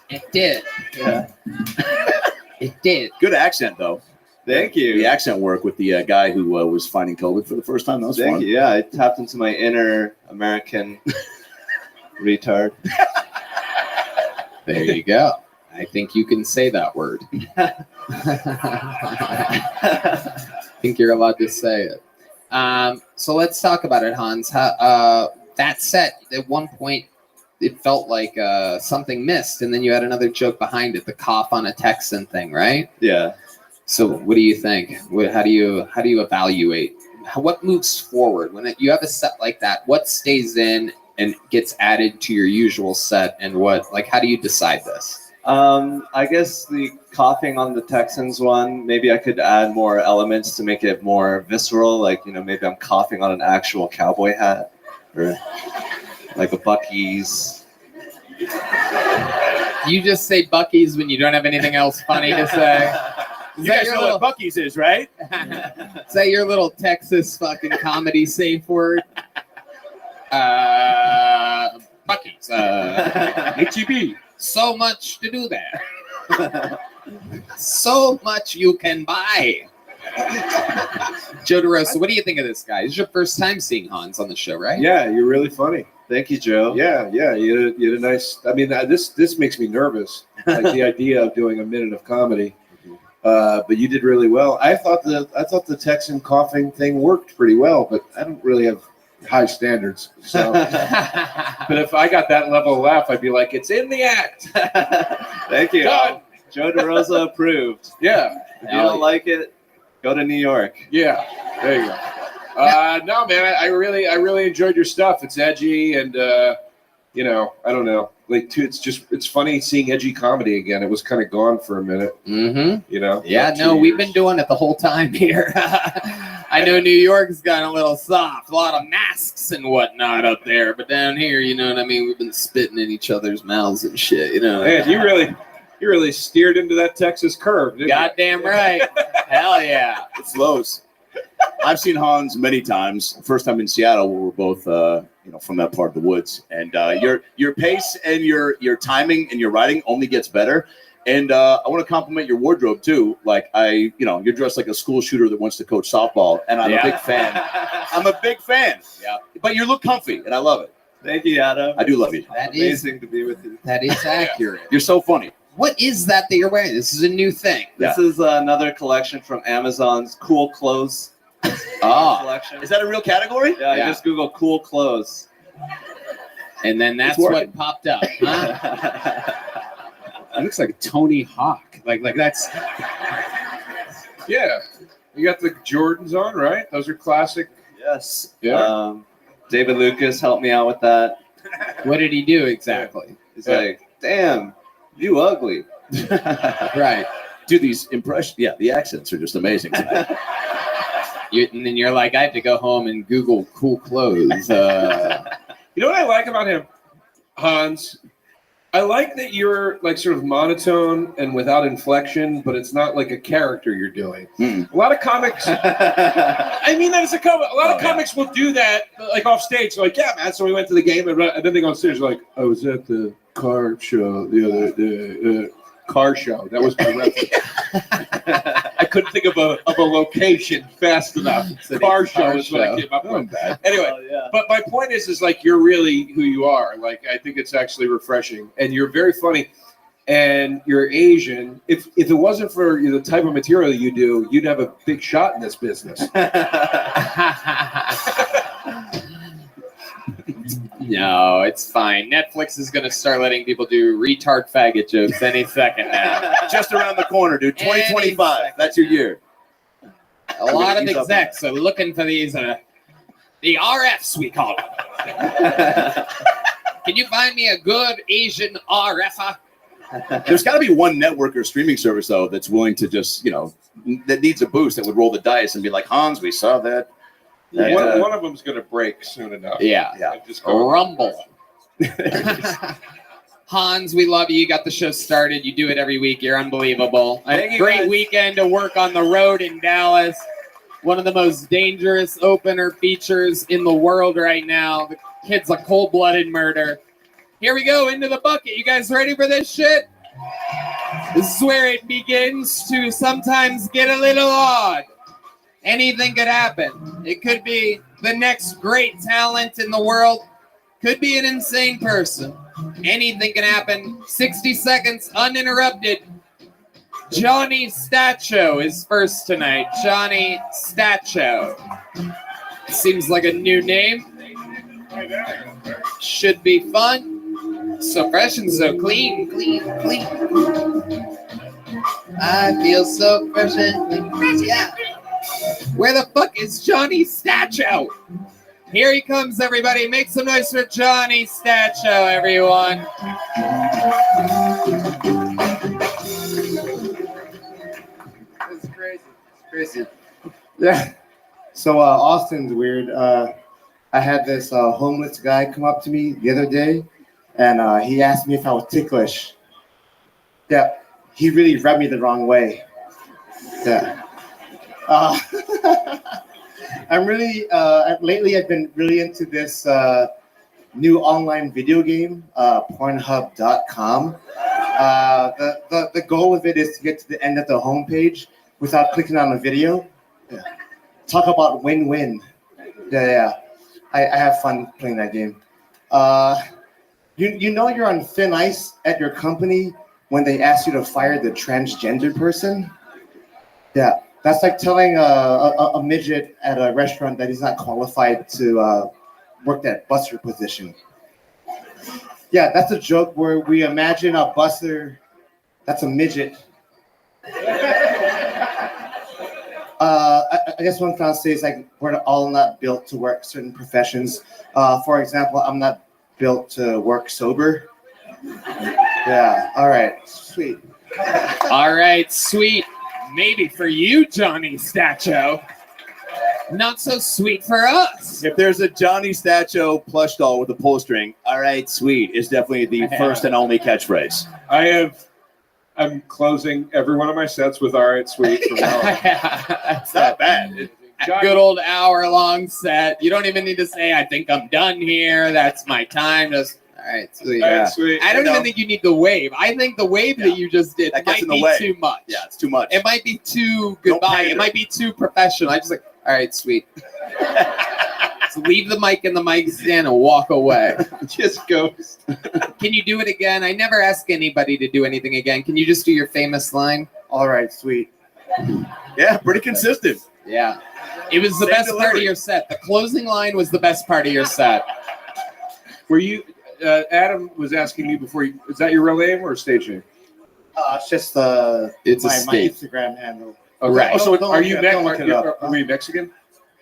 It did. Yeah. It did. Good accent, though. Thank you. The accent work with the guy who was fighting COVID for the first time. That was Thank fun. you. Yeah, I tapped into my inner American retard. There you go. I think you can say that word. I think you're allowed to say it. So let's talk about it, Hans. That set, at one point, it felt like something missed, and then you had another joke behind it, the cough on a Texan thing, right? Yeah. So what do you think? How do you evaluate? What moves forward when you have a set like that? What stays in and gets added to your usual set, and how do you decide this? I guess the coughing on the Texans one, maybe I could add more elements to make it more visceral. Like, maybe I'm coughing on an actual cowboy hat or like a Buc-ee's. You just say Buc-ee's when you don't have anything else funny to say. You guys know what Buc-ee's is, right? Is that your little Texas fucking comedy safe word? Buc-ee's. HEB. So much to do there. So much you can buy. Joe DeRosa, what do you think of this guy? This is your first time seeing Hans on the show, right? Yeah, you're really funny. Thank you, Joe. Yeah. You had a nice. I mean, this makes me nervous. Like the idea of doing a minute of comedy. But you did really well. I thought the Texan coughing thing worked pretty well, but I don't really have high standards. So, but if I got that level of laugh, I'd be like, it's in the act. Thank you. Done. Joe DeRosa approved. Yeah. If you don't like it, go to New York. Yeah. There you go. No, man, I really enjoyed your stuff. It's edgy and I don't know. Like, it's funny seeing edgy comedy again. It was kind of gone for a minute. Mm-hmm. Yeah, no, we've been doing it the whole time here. I know New York's gotten a little soft, a lot of masks and whatnot up there, but down here, you know what I mean? We've been spitting in each other's mouths and shit, Man, you really steered into that Texas curve, didn't Goddamn right. Hell yeah. It flows. I've seen Hans many times. First time in Seattle, where we're both, from that part of the woods, and your pace and your timing and your writing only gets better. And I want to compliment your wardrobe too. Like you're dressed like a school shooter that wants to coach softball, and I'm a big fan. I'm a big fan. Yeah, but you look comfy, and I love it. Thank you, Adam. I do love you. That Amazing to be with you. That is accurate. You're so funny. What is that you're wearing? This is a new thing. This is another collection from Amazon's Cool Clothes collection. Is that a real category? Yeah, I just Googled cool clothes. And then that's what popped up. Huh? It looks like Tony Hawk. Like that's. Yeah. You got the Jordans on, right? Those are classic. Yes. Yeah. David Lucas helped me out with that. What did he do exactly? He's like, damn, you ugly. Right. Dude, these impressions, the accents are just amazing. And then you're like, I have to go home and Google cool clothes. You know what I like about him, Hans? I like that you're like sort of monotone and without inflection, but it's not like a character you're doing. A lot of comics, I mean that as a comment. A lot of comics will do that, like off stage. Like, yeah, man. So we went to the game, and then they go on stage like, I was at the car show the other car show. That was my reference. I couldn't think of a location fast enough. Car show is what I came up with. Anyway, but my point is like you're really who you are. Like I think it's actually refreshing, and you're very funny, and you're Asian. If it wasn't for the type of material you do, you'd have a big shot in this business. No, it's fine. Netflix is going to start letting people do retard faggot jokes any second now. Just around the corner, dude. 2025. That's your year. A lot of execs are looking for these The RFs, we call them. Can you find me a good Asian RFer? There's got to be one network or streaming service though that's willing to just, that needs a boost, that would roll the dice and be like, Hans, we saw that. One of them's going to break soon enough. Yeah. Just go. Rumble. Hans, we love you. You got the show started. You do it every week. You're unbelievable. A great weekend to work on the road in Dallas. One of the most dangerous opener features in the world right now. The kid's a cold-blooded murder. Here we go, into the bucket. You guys ready for this shit? This is where it begins to sometimes get a little odd. Anything could happen. It could be the next great talent in the world. Could be an insane person. Anything can happen. 60 seconds uninterrupted. Johnny Stacho is first tonight. Johnny Stacho. Seems like a new name. Should be fun. So fresh and so clean. I feel so fresh and clean. Yeah. Where the fuck is Johnny Stacho? Here he comes, everybody. Make some noise for Johnny Stacho, everyone. It's crazy. Yeah. So Austin's weird. I had this homeless guy come up to me the other day, and he asked me if I was ticklish. Yeah. He really rubbed me the wrong way. Yeah. I'm really lately I've been really into this new online video game, Pornhub.com. The goal of it is to get to the end of the homepage without clicking on a video. Yeah. Talk about win-win. Yeah. I have fun playing that game. You know you're on thin ice at your company when they ask you to fire the transgender person? Yeah. That's like telling a midget at a restaurant that he's not qualified to work that busser position. Yeah, that's a joke where we imagine a busser that's a midget. I guess what I'm trying to say is like we're all not built to work certain professions. For example, I'm not built to work sober. Yeah, all right, sweet. All right, sweet. Maybe for you, Johnny Stacho. Not so sweet for us. If there's a Johnny Stacho plush doll with a pull string, all right, sweet, is definitely the first and only catchphrase. I'm closing every one of my sets with all right, sweet. From now on. It's not bad. Good old hour-long set. You don't even need to say, I think I'm done here. That's my time. Just, all right, sweet. All right, sweet. I don't even think you need the wave. I think the wave that you just did might be too much. Yeah, it's too much. It might be too goodbye. It might be too professional. I just like, all right, sweet. So leave the mic in the mic stand and walk away. Just ghost. Can you do it again? I never ask anybody to do anything again. Can you just do your famous line? All right, sweet. Yeah, pretty consistent. Yeah. It was the best part of your set. The closing line was the best part of your set. Were you, Adam was asking me before, is that your real name or stage name? It's just It's my state. Instagram handle. Oh, right. Oh, so are you are you Mexican?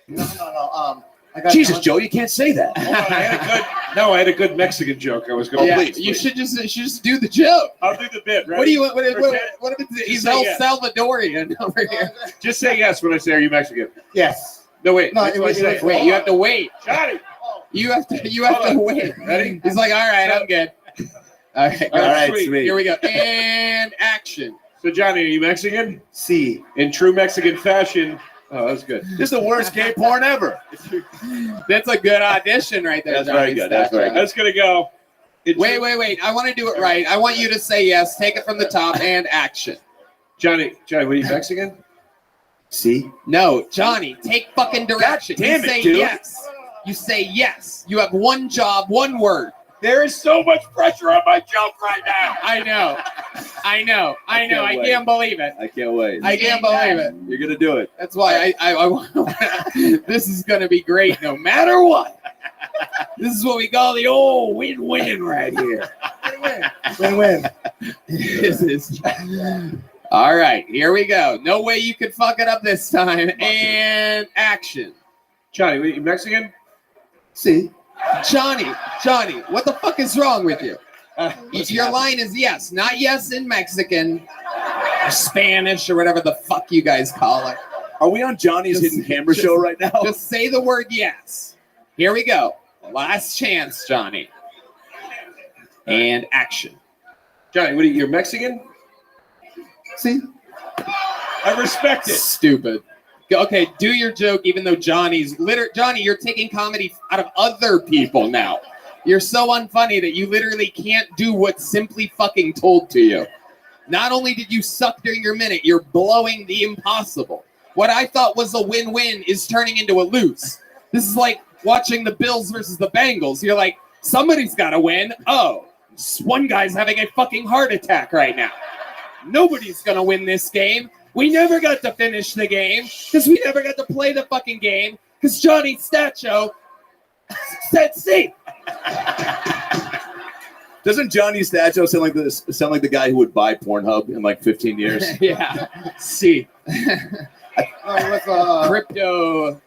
No. I got Jesus, Joe, you can't say that. Hold on, I had a good Mexican joke. I was going. Yeah, please, you should just do the joke. I'll do the bit. Right? What do you want? What if it's he's say El yes. Salvadorian over here? Just say yes when I say, "Are you Mexican?" Yes. No, wait. No, That's what I say. Wait, you have to wait. Johnny. You have to wait. Ready? He's like, all right, I'm good. All right, All right, sweet. sweet. here we go. And action. So, Johnny, are you Mexican? See. In true Mexican fashion. Oh, that's good. This is the worst gay porn ever. That's a good audition right there. That's Johnny very good. That's Stacho. very good. That's gonna go. Wait. I want to do it right. I want you to say yes. Take it from the top and action. Johnny, were you Mexican? See. No, Johnny, take fucking direction. damn You it, say dude. yes. You say yes. You have one job, one word. There is so much pressure on my joke right now. I know. I wait. can't believe it. I can't wait. I can't believe it. You're gonna do it. That's why this is going to be great no matter what. This is what we call the old win-win right here. Win-win. This is all right. Here we go. No way you could fuck it up this time. And action. Johnny, were you Mexican? See, Johnny, what the fuck is wrong with you? Your line is yes, not yes in Mexican or Spanish or whatever the fuck you guys call it. Are we on Johnny's Hidden Camera show right now? Just say the word yes. Here we go. Last chance, Johnny. And action. Johnny, what are you? You're Mexican? see. I respect it. Stupid. Okay, do your joke, even though Johnny, you're taking comedy out of other people now. You're so unfunny that you literally can't do what's simply fucking told to you. Not only did you suck during your minute, you're blowing the impossible. What I thought was a win-win is turning into a lose. This is like watching the Bills versus the Bengals. You're like, somebody's got to win. Oh, one guy's having a fucking heart attack right now. Nobody's going to win this game. We never got to finish the game because we never got to play the fucking game because Johnny Stacho said C. Doesn't Johnny Stacho sound like the guy who would buy Pornhub in like 15 years? Yeah. C. Crypto.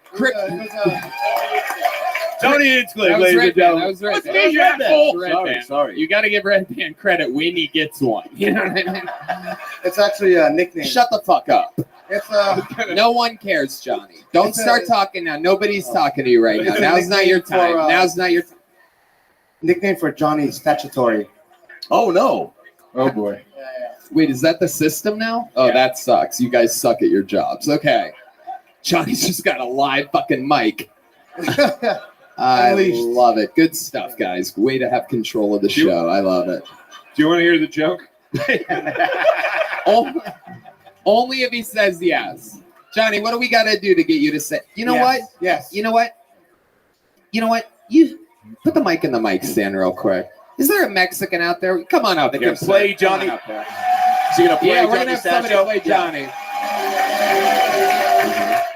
Tony Hinchcliffe, That was ladies Red and Band. gentlemen. That was Red What's Band. Red Band? Red Sorry, Band. sorry. You got to give Red Band credit when he gets one. You know what I mean? It's actually a nickname. Shut the fuck up. It's No one cares, Johnny. Don't It's start talking now. Nobody's talking to you right now. It's a Now's not your nickname time. for, Now's not your time. nickname for Johnny Statutory. Oh, no. Oh, boy. Wait, is that the system now? Oh, that sucks. You guys suck at your jobs. Okay. Johnny's just got a live fucking mic. I Unleashed. love it. Good stuff, guys. Way to have control of the show. I love it. Do you want to hear the joke? Only if he says yes. Johnny, what do we got to do to get you to say, you know Yes. what? Yes. You know what? You know what? You put the mic in the mic stand real quick. Is there a Mexican out there? Come on out They there. can play sir. Come Johnny. on out there. Is he going to play Yeah, we're Johnny gonna have somebody Stacho? play Johnny.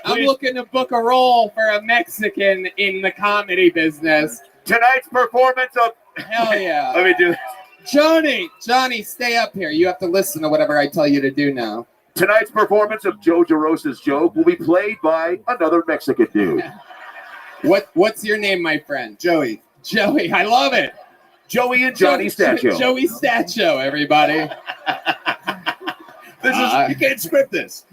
I'm looking to book a role for a Mexican in the comedy business. Tonight's performance of Hell yeah. let me do this. Johnny, stay up here. You have to listen to whatever I tell you to do now. Tonight's performance of Joe DeRosa's joke will be played by another Mexican dude. What's your name, my friend? Joey. Joey, I love it. Joey and Johnny Stacho. Joey Stacho, everybody. This is you can't script this.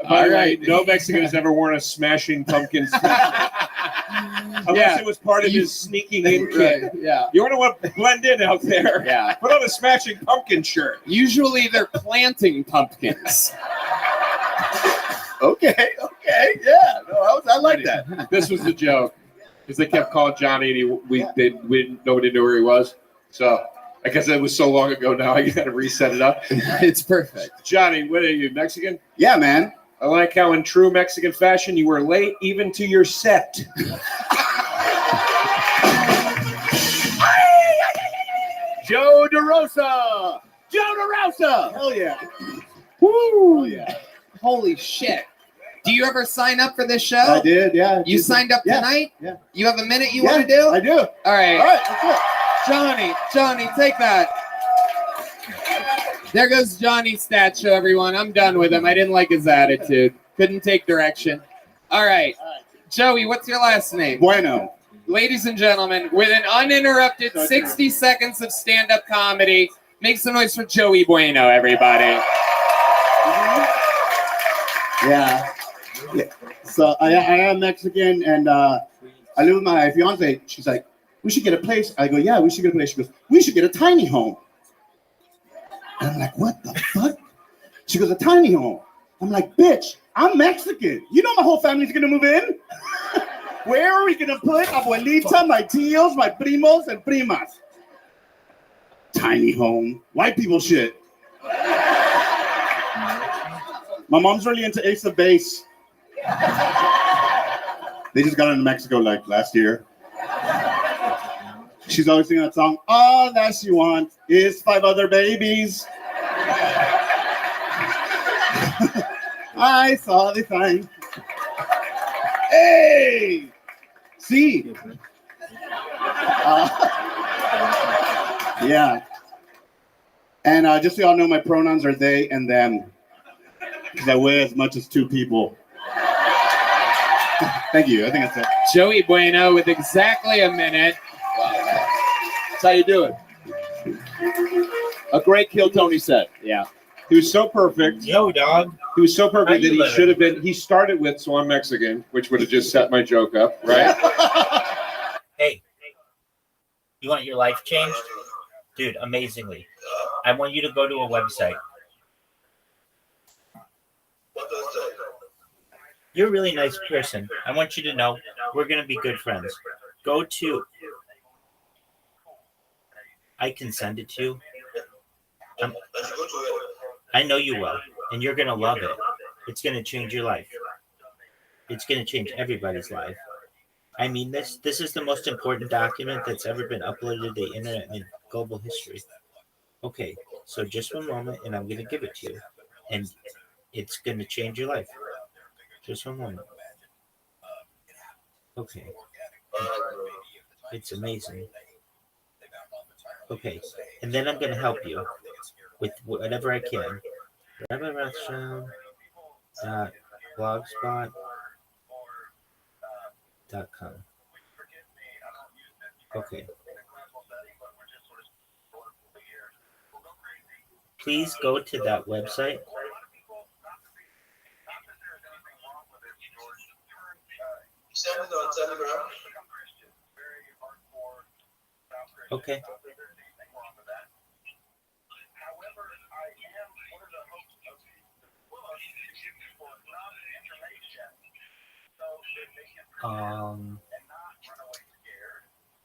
By the way, right. no Mexican has ever worn a Smashing Pumpkins unless Yeah. it was part of his sneaking in kit. Right, yeah. You want to blend in out there? Yeah. Put on a Smashing Pumpkin shirt. Usually they're planting pumpkins. Okay, yeah. No, I like that. This was the joke because they kept calling Johnny and nobody knew where he was. So I guess it was so long ago now. I got to reset it up. It's perfect. Johnny, what are you, Mexican? Yeah, man. I like how in true Mexican fashion you were late even to your set. Joe DeRosa. Hell yeah. Woo! Yeah. Holy shit. Do you ever sign up for this show? I did, yeah. You signed up Yeah, tonight? yeah. You have a minute you Yeah, want to do? I do. All right. All right, let's go. Johnny, take that. There goes Johnny Stacho, everyone. I'm done with him. I didn't like his attitude. Couldn't take direction. All right. Joey, what's your last name? Bueno. Ladies and gentlemen, with an uninterrupted 60 seconds of stand-up comedy, make some noise for Joey Bueno, everybody. Yeah. So I am Mexican, and I live with my fiance. She's like, we should get a place. I go, yeah, we should get a place. She goes, we should get a tiny home. And I'm like, what the fuck? She goes, a tiny home. I'm like, bitch, I'm Mexican. You know my whole family's gonna move in? Where are we gonna put abuelita, my tios, my primos, and primas? Tiny home. White people shit. My mom's really into Ace of Base. They just got into Mexico like last year. She's always singing that song, all that she wants is 5 other babies. I saw the sign. Hey! See? Yeah. And just so y'all know, my pronouns are they and them. Because I weigh as much as 2 people. Thank you. I think that's it. Joey Bueno with exactly a minute. That's how you do it. A great Kill Tony set. Yeah. He was so perfect. Yo, dog. He was so perfect that he living? should have been. He started with "So I'm Mexican," which would have just set my joke up, right? Hey, you want your life changed? Dude, amazingly. I want you to go to a website. You're a really nice person. I want you to know we're going to be good friends. Go to... I can send it to you. I know you will, and you're going to love it. It's going to change your life. It's going to change everybody's life. I mean, this is the most important document that's ever been uploaded to the internet in global history. Okay, so just one moment, and I'm going to give it to you. And it's going to change your life. Just one moment. Okay. It's amazing. Okay, and then I'm going to help you with whatever I can. Rabbi Rothschild. Blogspot.com. Okay. Please go to that website. Okay.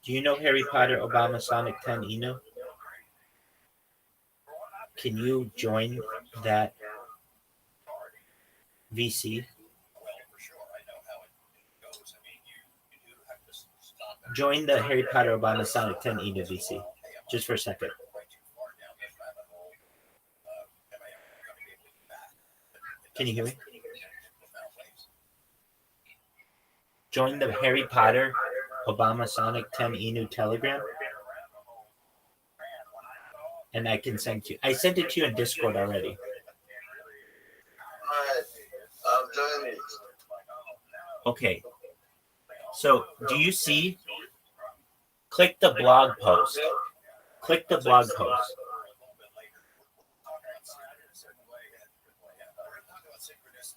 Do you know Harry Potter, Obama, Sonic 10, Inu? Can you join that VC? Join the Harry Potter, Obama, Sonic 10, Inu VC. Just for a second. Can you hear me? Join the Harry Potter, Obama, Sonic 10, Inu Telegram. And I can send you. I sent it to you in Discord already. Okay. So, do you see? Click the blog post. Click the blog post.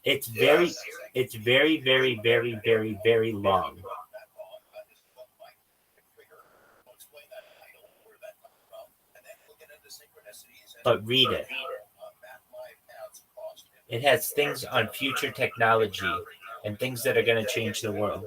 It's very, very, very, very, very long. But read it. It has things on future technology and things that are going to change the world.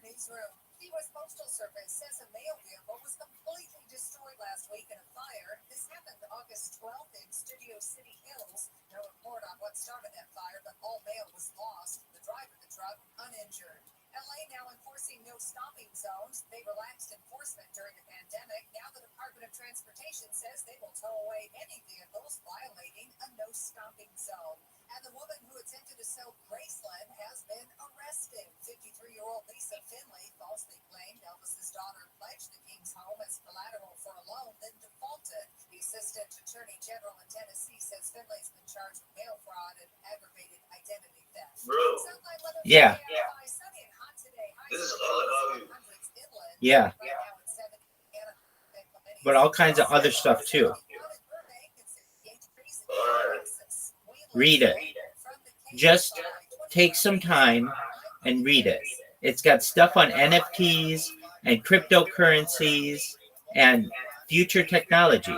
Newsroom. The U.S. Postal Service says a mail vehicle was completely destroyed last week in a fire. This happened August 12th in Studio City Hills. No report on what started that fire, but all mail was lost. The driver of the truck uninjured. LA now enforcing no stopping zones. They relaxed enforcement during the pandemic. Now the Department of Transportation says they will tow away any vehicles violating a no stopping zone. And the woman who attempted to sell Graceland has been arrested. 53-year-old Lisa Finley falsely claimed Elvis's daughter pledged the King's home as collateral for a loan, then defaulted. The Assistant Attorney General in Tennessee says Finley's been charged with mail fraud and aggravated identity theft. Yeah. This is all about you. Yeah. But all kinds of other stuff too. Read it. Just take some time and read it. It's got stuff on NFTs and cryptocurrencies and future technology.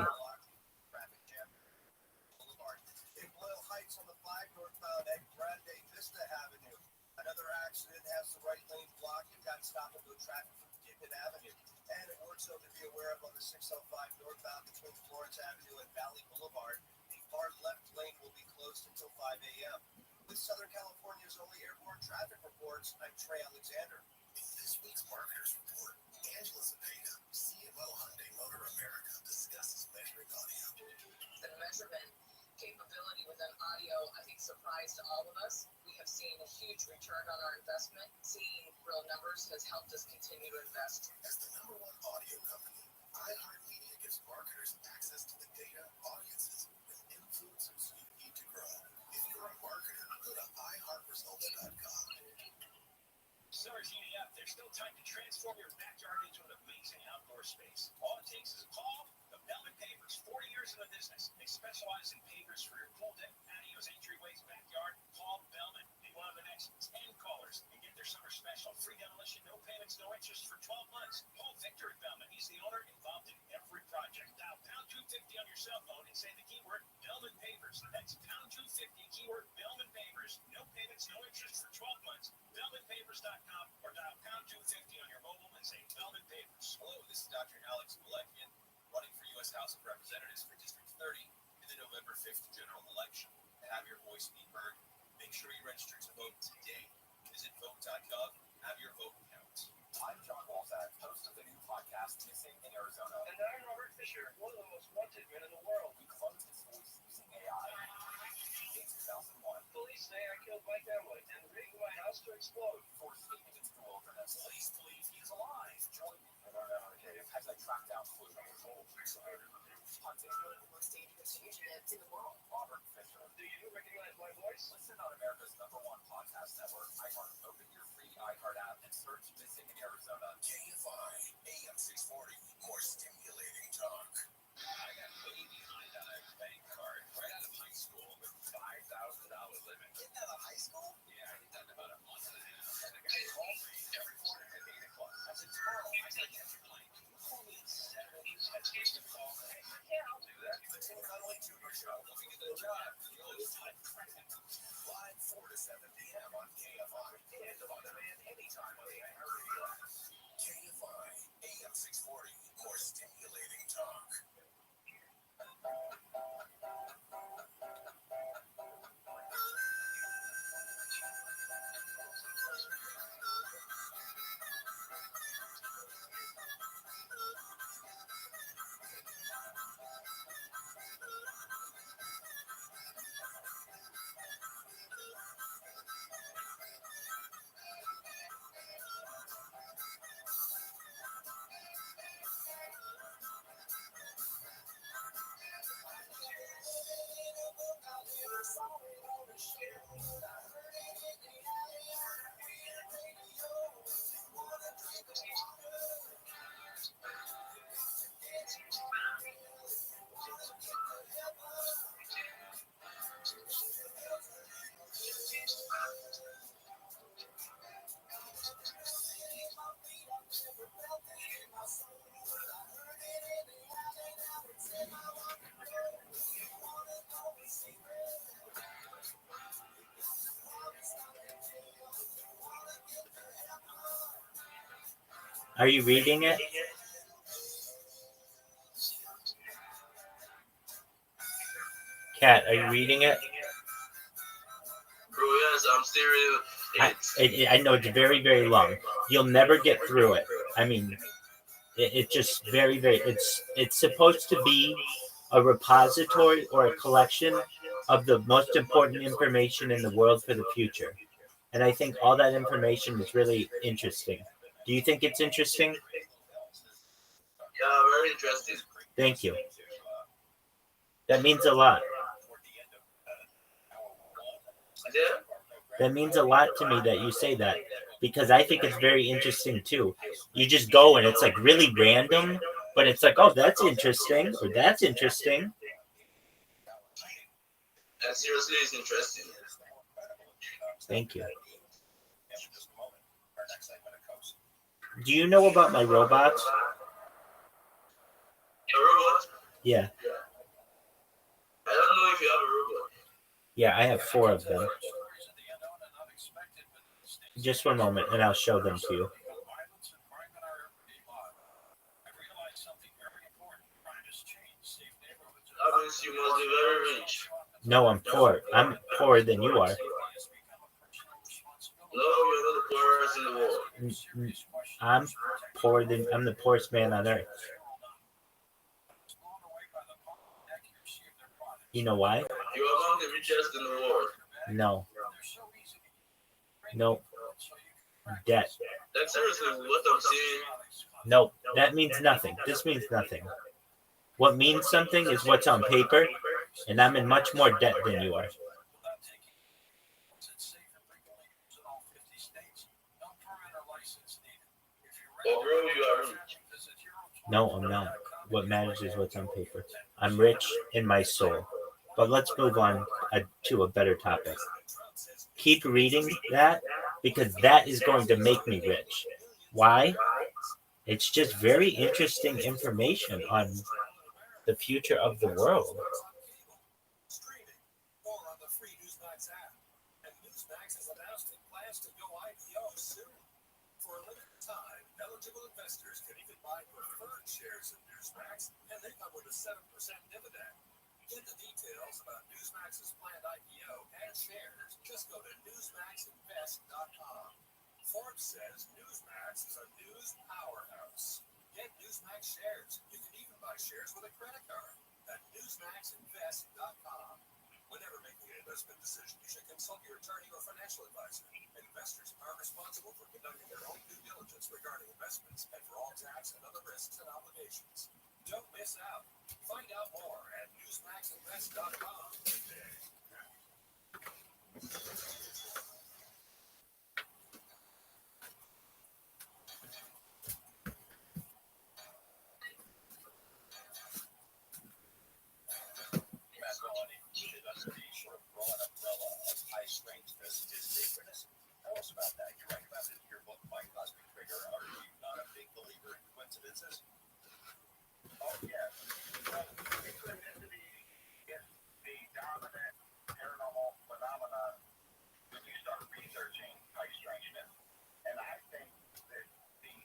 Southern California's only airport traffic reports. I'm Trey Alexander. In this week's Marketers Report, Angela Zepeda, CMO Hyundai Motor America, discusses measuring audio. The measurement capability within audio, I think, surprised all of us. We have seen a huge return on our investment. Seeing real numbers has helped us continue to invest. As the #1 audio company, iHeartMedia gives marketers access to the data, audiences, and influencers you need to grow. If you're a marketer, go to iHeartResults.com. Sorry, GDF, there's still time to transform your backyard into an amazing outdoor space. All it takes is a call. The Bellman Pavers, 40 years in the business. They specialize in pavers for your pool deck, patios, entryways, backyard. Call Bellman. Be one of the next 10 callers and get their summer special. Free demolition, no payments, no interest for 12 months. Call Victor at Bellman. He's the owner involved in every project. Dial pound 250 on your cell phone and say the keyword Bellman Pavers. That's pound 250, keyword Bellman Pavers. No payments, no interest for 12 months. BellmanPavers.com or dial pound 250 on your mobile and say Bellman Pavers. Hello, this is Dr. Alex Malekian, running for U.S. House of Representatives for District 30 in the November 5th general election. To have your voice be heard, make sure you register to vote today. Visit vote.gov. Have your vote count. I'm John Walzak, host of the new podcast, Missing in Arizona. And I'm Robert Fisher, one of the most wanted men in the world. We cloned his voice using AI. In 2001, Police say I killed my family and rigged my house to explode. before escaping into the wilderness, police believe he's alive. Join me in our cave as I track down Flu. Hunting the most dangerous fugitives in the world. Robert Fisher. Do you recognize my voice? Listen on America's #1 podcast network, iHeart. Open your free iHeart app and search Missing in Arizona. KFI, AM 640, more stimulating talk. I got paid behind on a bank card right out of high school with $5,000 limit. Getting out of high school? Yeah, I did that in about a month and a half. And the guy called me every morning at 8 o'clock. I said, tomorrow, I said, catch your plane. Can you call me at 7? I changed the call. Yeah, I'll do that. The Tim Connolly Jr. Show. Looking at the job. Live 4 to 7 p.m. on KFI. And on demand anytime on the iHeartRadio app. KFI, AM 640, more stimulating talk. Are you reading it? Kat, are you reading it? Bro, yes, I'm serious. I know it's very, very long. You'll never get through it. I mean, it just very, very. It's supposed to be a repository or a collection of the most important information in the world for the future. And I think all that information is really interesting. Do you think it's interesting? Yeah, very interesting. Thank you. That means a lot. Yeah? That means a lot to me that you say that, because I think it's very interesting too. You just go and it's like really random, but it's like, oh, that's interesting, or that's interesting. And seriously, it's interesting. Thank you. Do you know about my robots? A robot? Yeah. I don't know if you have a robot. Yeah, I have 4 of them. Just one moment, and I'll show them to you. That means you must be very rich. No, I'm poor. I'm poorer than you are. No, you're not the poorest in the world. I'm the poorest man on earth. You know why? You're among the richest in the world. No. No. Debt. Like seriously, what I'm saying. No, that means nothing. This means nothing. What means something is what's on paper, and I'm in much more debt than you are. Oh, bro, you are rich. No, I'm not. What matters is what's on paper. I'm rich in my soul. But let's move on to a better topic. Keep reading that, because that is going to make me rich. Why? It's just very interesting information on the future of the world. Eligible investors can even buy preferred shares of Newsmax, and they come with a 7% dividend. Get the details about Newsmax's planned IPO and shares. Just go to newsmaxinvest.com. Forbes says Newsmax is a news powerhouse. Get Newsmax shares. You can even buy shares with a credit card at newsmaxinvest.com. Whenever making an investment decision, you should consult your attorney or financial advisor. Investors are responsible for conducting their own due diligence regarding investments and for all tax and other risks and obligations. Don't miss out. Find out more at newsmaxinvest.com today. Tell us about that. You write about it in your book, My Cosmic Trigger. Are you not a big believer in coincidences? Oh, yes. Well, synchronicity is the dominant paranormal phenomenon when you start researching high strangeness. And I think that the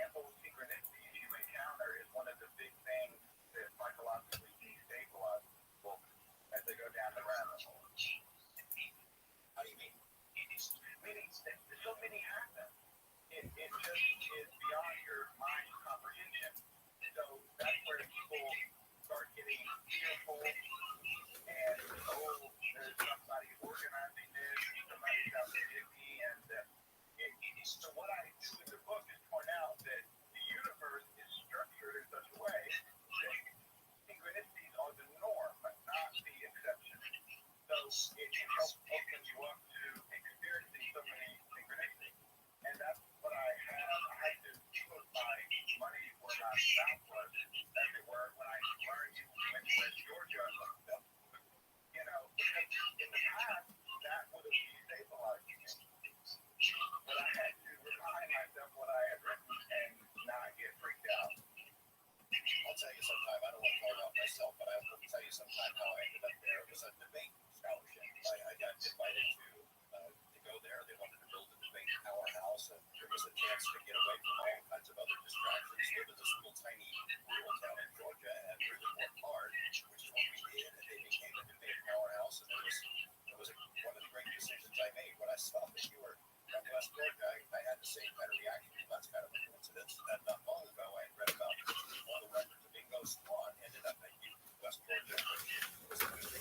ample synchronicities you encounter is one of the big things that psychologically destabilize people as they go down the rabbit hole. How do you mean? Meaning that so many happen. It just is beyond your mind's comprehension. So that's where people start getting fearful and, oh, there's somebody organizing this, somebody's out to get me. And so what I do in the book is point out that the universe is structured in such a way that synchronicities are the norm, but not the exception. So it helps open you up to experiencing so many synchronicities. And that's what I had. I had to put my money where my mouth was, as it were, when I learned you went to Georgia. You know, because in the past, that would have destabilized me. But I had to remind myself what I had written and not get freaked out. I'll tell you sometime, I don't want to call out myself, but I will tell you sometime how I ended up there. It was a debate scholarship. I got invited to go there. They wanted to build a debate powerhouse, and there was a chance to get away from all kinds of other distractions. Live in this little tiny rural town in Georgia and really work hard, which is what we did, and they became a debate powerhouse. And it was one of the great decisions I made when I saw that you were from West Georgia. I had the same kind of reaction. That's kind of a coincidence. And not long ago, I had read about one of the records of Bingo Swan ended up at West Georgia. It was a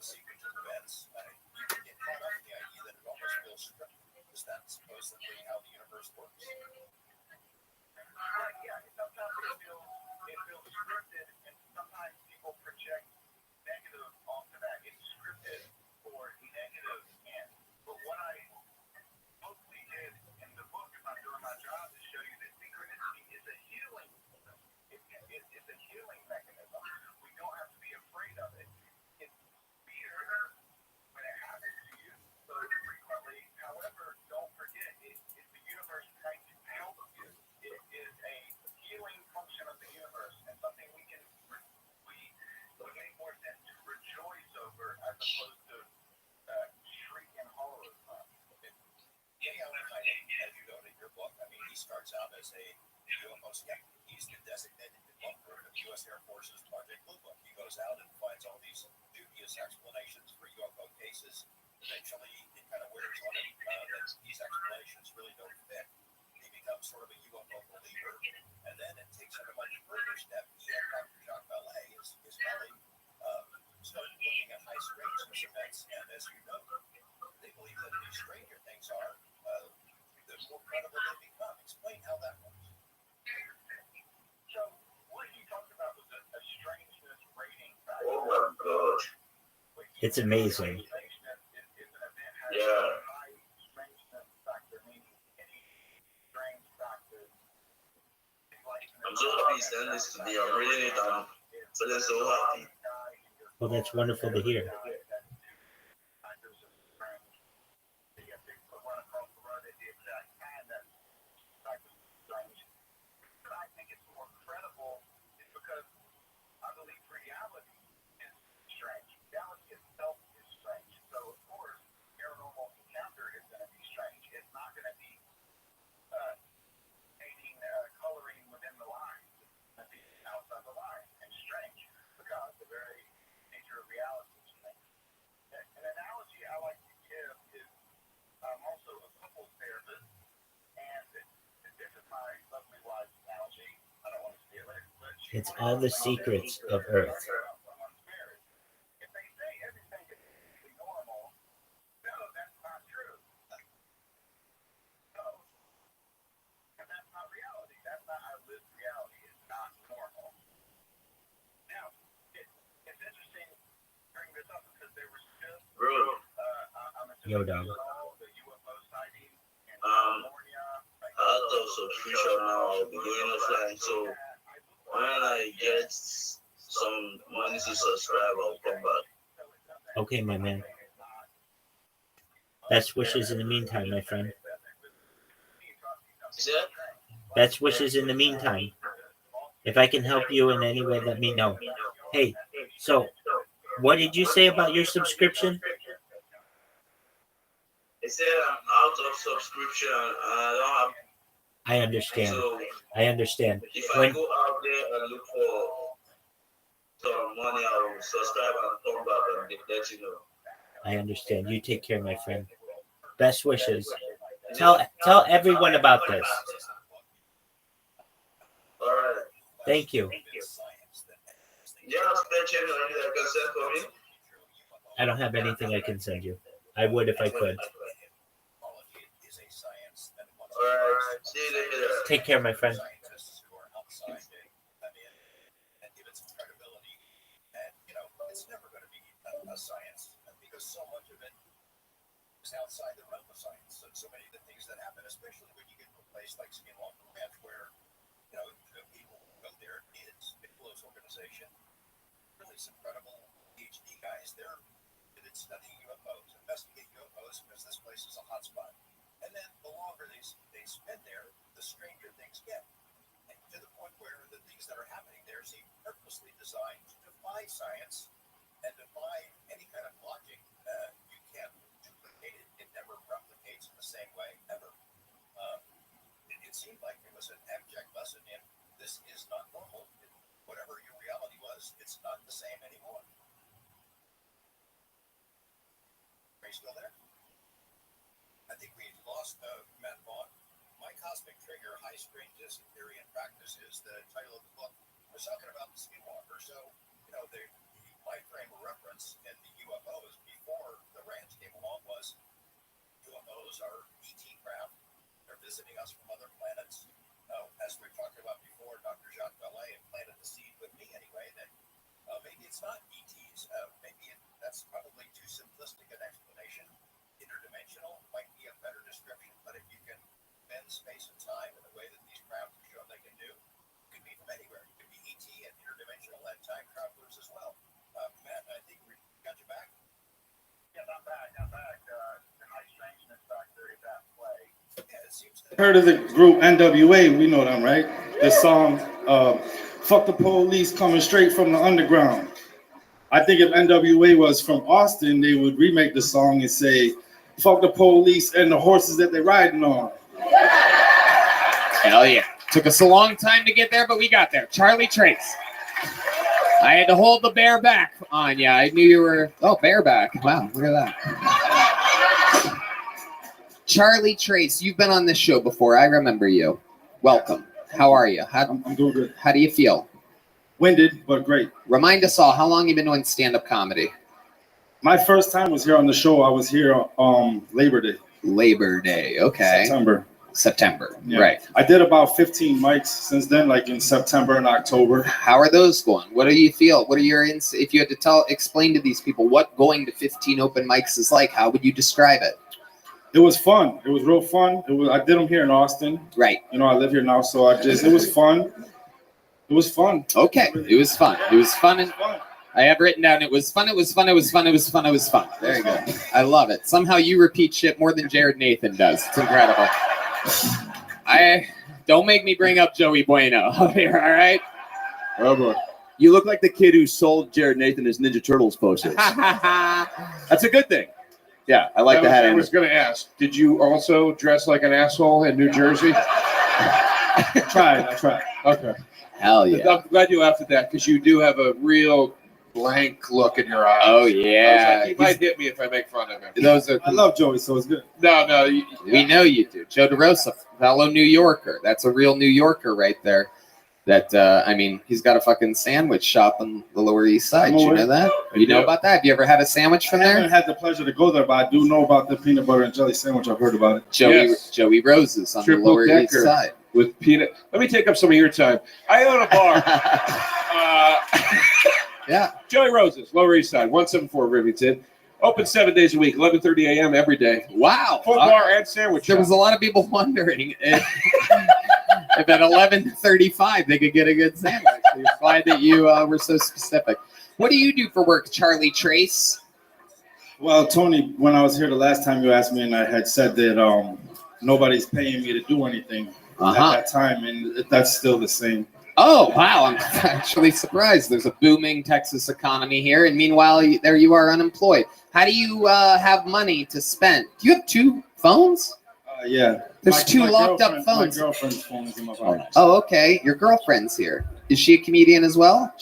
the sequence of events, you can get caught up in the idea that it almost feels scripted. Is that supposedly how the universe works? Yeah, sometimes it feels scripted, and sometimes people project negative onto that. It's scripted for negative ends. But what I mostly did in the book, if I'm doing my job, is show you that synchronicity is a healing. It's a healing mechanism. We don't have to be afraid of it. It's weird when it happens to you so frequently. However, don't forget, it's the universe trying to help you. It is a healing function of the universe, and something we make more sense to rejoice over as opposed to shriek in horror from. As you noted in your book, I mean, he starts out as a UFO skeptic. He's been designated debunker of the U.S. Air Force's Project Blue Book. He goes out and finds all these dubious explanations for UFO cases. Eventually, it kind of wears on him that these explanations really don't fit. He becomes sort of a UFO believer, and then it takes him a much further step. He and Dr. Jacques Vallée, his colleague, started looking at high strangeness events, and as you know, they believe that the stranger things are, the more credible they become. Explain how that works. So, what you talked about was a strangeness rating factor. Oh my God. It's amazing. Yeah. I'm so happy you sent this to me. I'm reading it and I'm feeling so happy. Well, that's wonderful to hear. It's all the secrets of Earth. Yo, dog. I have the subscription now. I'll be going offline. So when I get some money to subscribe, I'll come back. Okay, my man. Best wishes in the meantime, my friend. Best wishes in the meantime. If I can help you in any way, let me know. Hey, so what did you say about your subscription? They said I'm out of subscription and I don't have. I understand. I understand. If I go out there and look for some money, I'll subscribe and come back and let you know. I understand. You take care, my friend. Best wishes. Tell everyone about this. All right. Thank you. You have spare change or anything I can send for me? I don't have anything I can send you. I would if I could. All right. See you later. Take care, my friend. It's never going to be a science because so much of it is outside the realm of science. So many of the things that happen, especially when you get to a place like Skinwalker Ranch, where the people who go there, it's Bigelow's organization, really some credible PhD guys. They're good at studying UFOs, investigate UFOs because this place is a hot spot. And then the longer they spend there, the stranger things get. And to the point where the things that are happening there seem purposely designed to defy science and defy any kind of logic. You can't duplicate it. It never replicates in the same way, ever. It seemed like it was an abject lesson in this is not normal. Whatever your reality was, it's not the same anymore. Are you still there? I think we lost Matt Vaughn. My Cosmic Trigger, High Strangeness in Theory and Practice is the title of the book. We're talking about the Skinwalker. So, my my frame of reference in the UFOs before the ranch came along was UFOs are ET craft. They're visiting us from other planets. As we've talked about before, Dr. Jacques Vallée planted the seed with me anyway that maybe it's not ETs. That's probably too simplistic an explanation. Interdimensional might be a better description, but if you can bend space and time in the way that these craft have shown they can do, it could be from anywhere. It could be ET and interdimensional and time travelers as well. Matt, I think we got you back. Yeah, not bad. The high strangeness factor is at play. Yeah, it seems that. Heard of the group NWA? We know them, right? The song, "Fuck the Police," coming straight from the underground. I think if NWA was from Austin, they would remake the song and say, "Fuck the police and the horses that they're riding on." Hell yeah. Took us a long time to get there, but we got there. Charlie Trace. I had to hold the bear back on you. I knew you were, bareback. Wow, look at that. Charlie Trace, you've been on this show before. I remember you. Welcome. How are you? I'm doing good. How do you feel? Winded, but great. Remind us all, how long you been doing stand-up comedy? My first time was here on the show. I was here Labor Day. Labor Day, okay. September, yeah. Right. I did about 15 mics since then, like in September and October. How are those going? What do you feel? What are your if you had to explain to these people what going to 15 open mics is like, how would you describe it? It was fun. It was real fun. I did them here in Austin. Right. You know, I live here now, so it was fun. It was fun. Okay, it was fun. It was fun. And I have written down, it was fun, it was fun, it was fun, it was fun, it was fun. There you go. I love it. Somehow you repeat shit more than Jared Nathan does. It's incredible. Don't make me bring up Joey Bueno here, all right? Oh, boy. You look like the kid who sold Jared Nathan his Ninja Turtles posters. That's a good thing. Yeah, I like the hat. I was going to ask, did you also dress like an asshole in New Jersey? I tried. Okay. Hell yeah. I'm glad you laughed at that because you do have a real blank look in your eyes. Oh, yeah. Like, he might hit me if I make fun of him. I love Joey, so it's good. No. We know you do. Joe DeRosa, fellow New Yorker. That's a real New Yorker right there. He's got a fucking sandwich shop on the Lower East Side. You know that? You know about that? Have you ever had a sandwich from there? I haven't had the pleasure to go there, but I do know about the peanut butter and jelly sandwich. I've heard about it. Joey Rose's on the Lower East Side. With peanut. Let me take up some of your time. I own a bar. Yeah. Joey Rose's, Lower East Side, 174 Rivington. Open 7 days a week, 11:30 a.m. every day. Wow. Full bar and sandwich There shop. was a lot of people wondering if at 11:35 they could get a good sandwich. We're glad that you were so specific. What do you do for work, Charlie Trace? Well, Tony, when I was here the last time you asked me, and I had said that nobody's paying me to do anything at that time, and that's still the same. Oh, wow. I'm actually surprised. There's a booming Texas economy here, and meanwhile, there you are unemployed. How do you have money to spend? Do you have two phones? Yeah. There's two locked up phones. My girlfriend's phone is in my pocket. Oh, okay. Your girlfriend's here. Is she a comedian as well?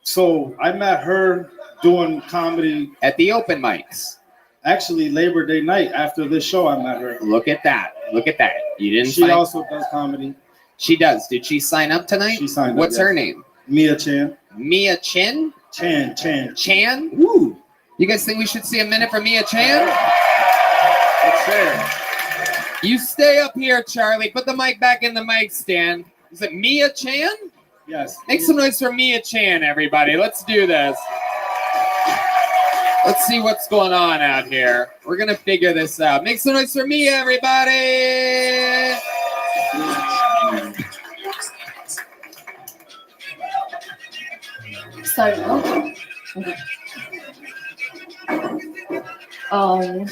So I met her doing comedy. At the open mics. Actually, Labor Day night after this show, I met her. Look at that. You didn't She also does comedy. She does. Did she sign up tonight? She signed up. What's her name? Mia Chan. Mia Chin? Chan. Woo. You guys think we should see a minute from Mia Chan? Let's see her. You stay up here, Charlie. Put the mic back in the mic stand. Is it Mia Chan? Yes. Make some noise for Mia Chan, everybody. Let's do this. Let's see what's going on out here. We're going to figure this out. Make some noise for Mia, everybody. Sorry. Okay.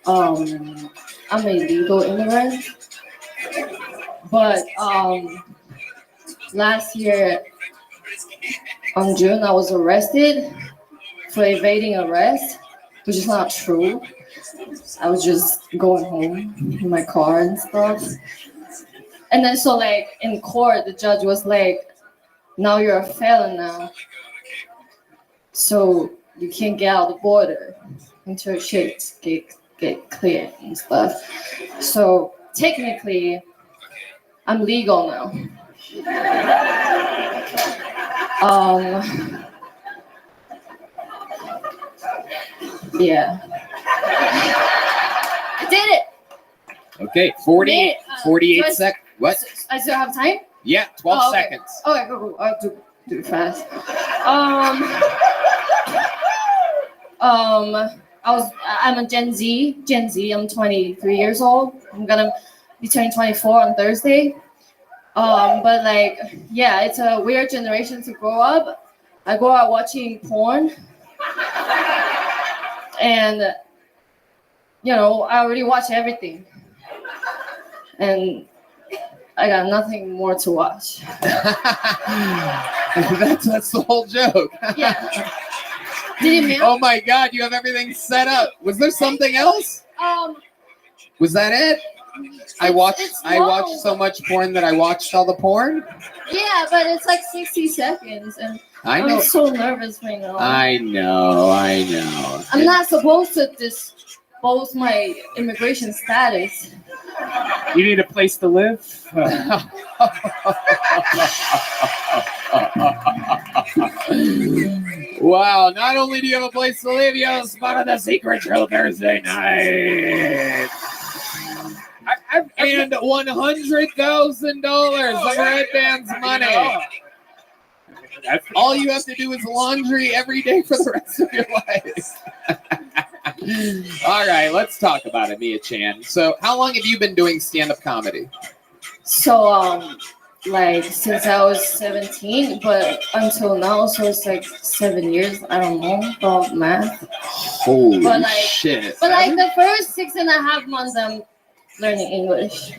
I'm a legal immigrant, but last year on June I was arrested for evading arrest, which is not true. I was just going home in my car and stuff. And then so like in court, the judge was like, now you're a felon now. So you can't get out the border until shit get clear and stuff. So technically, I'm legal now. Yeah. I did it. Okay, 48 do I- seconds. What? I still have time? Yeah, 12 okay. seconds. Okay, go. I'll do it fast. I'm a Gen Z. I'm 23 years old. I'm gonna be turning 24 on Thursday. But like, yeah, it's a weird generation to grow up. I grew up watching porn, and I already watch everything, and I got nothing more to watch. That's the whole joke. Yeah. Did it mail? Oh my God, you have everything set up. Was there something else? Was that it? I watched so much porn that I watched all the porn. Yeah, but it's like 60 seconds, and I know. I'm so nervous right now. I know. I'm not supposed to disclose my immigration status. You need a place to live? Wow, not only do you have a place to live, you have a spot on the secret show Thursday night. And $100,000 of Red Band's money. All you have to do is laundry every day for the rest of your life. All right, let's talk about it, Mia Chan. So, how long have you been doing stand-up comedy? So, like since I was 17, but until now, so it's like 7 years. I don't know about math. Holy But, like, shit! But like the first 6.5 months, I'm learning English.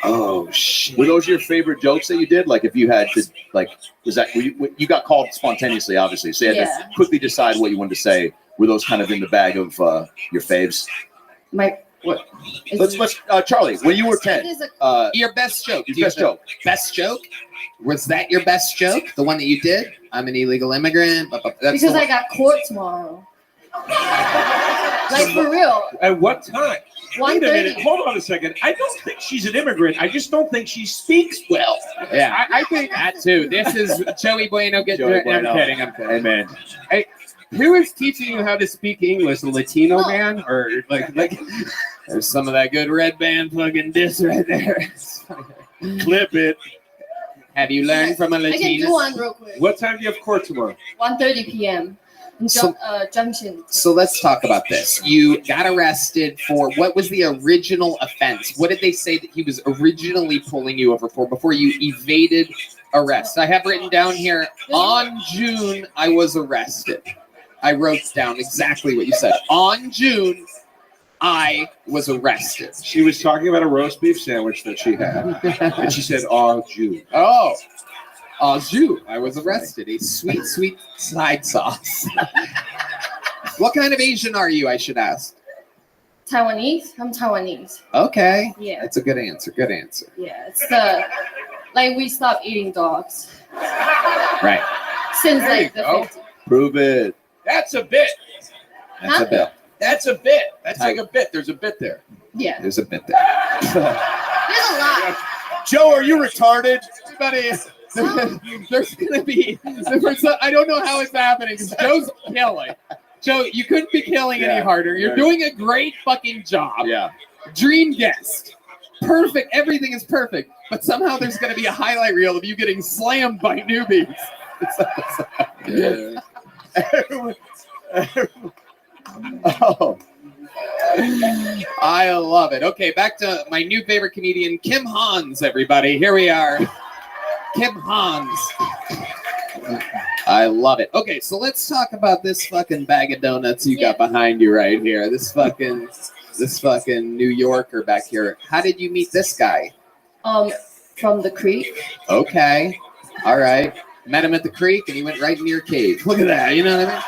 Oh shit! Were those your favorite jokes that you did? Like, if you had to, like, was that you got called spontaneously? Obviously, so you had to quickly decide what you wanted to say. Were those kind of in the bag of your faves? What? Let's Charlie. When you were 10, your best joke. Your best joke. Best joke? Was that your best joke? The one that you did? I'm an illegal immigrant. Because I got court tomorrow. Like for real. At what time? Wait a 1:30. minute. Hold on a second. I don't think she's an immigrant. I just don't think she speaks well. Yeah, I think that too. This is Joey Bueno. I'm kidding. Hey man. Hey, who is teaching you how to speak English? A Latino man, or like? There's some of that good Red Band fucking diss right there. Clip it. Have you learned from a I can Latino? do one real quick. What time do you have court tomorrow? 1:30 p.m. in Junction. So let's talk about this. You got arrested for what was the original offense? What did they say that he was originally pulling you over for before you evaded arrest? I have written down here, on June, I was arrested. I wrote down exactly what you said. On June, I was arrested. She was talking about a roast beef sandwich that she had, and she said, "Oh, June." Oh, June, I was arrested. A sweet, sweet side sauce. What kind of Asian are you, I should ask? Taiwanese? I'm Taiwanese. Okay. Yeah. That's a good answer. Good answer. Yeah, it's we stopped eating dogs. Right. Since like the 50s. Prove it. That's a bit. That's a bit. That's a bit. That's like a bit. There's a bit there. Yeah. There's a bit there. There's a lot. Joe, are you retarded? Everybody, there's gonna be. I don't know how it's happening because Joe's killing. Joe, you couldn't be killing any harder. You're doing a great fucking job. Yeah. Dream guest. Perfect. Everything is perfect. But somehow there's gonna be a highlight reel of you getting slammed by newbies. Oh. I love it. Okay, back to my new favorite comedian, Kim Hans, everybody. Here we are. Kim Hans. I love it. Okay, so let's talk about this fucking bag of donuts you got behind you right here. This fucking New Yorker back here. How did you meet this guy? From the creek. Okay. All right. Met him at the creek and he went right into your cave. Look at that. You know what I mean?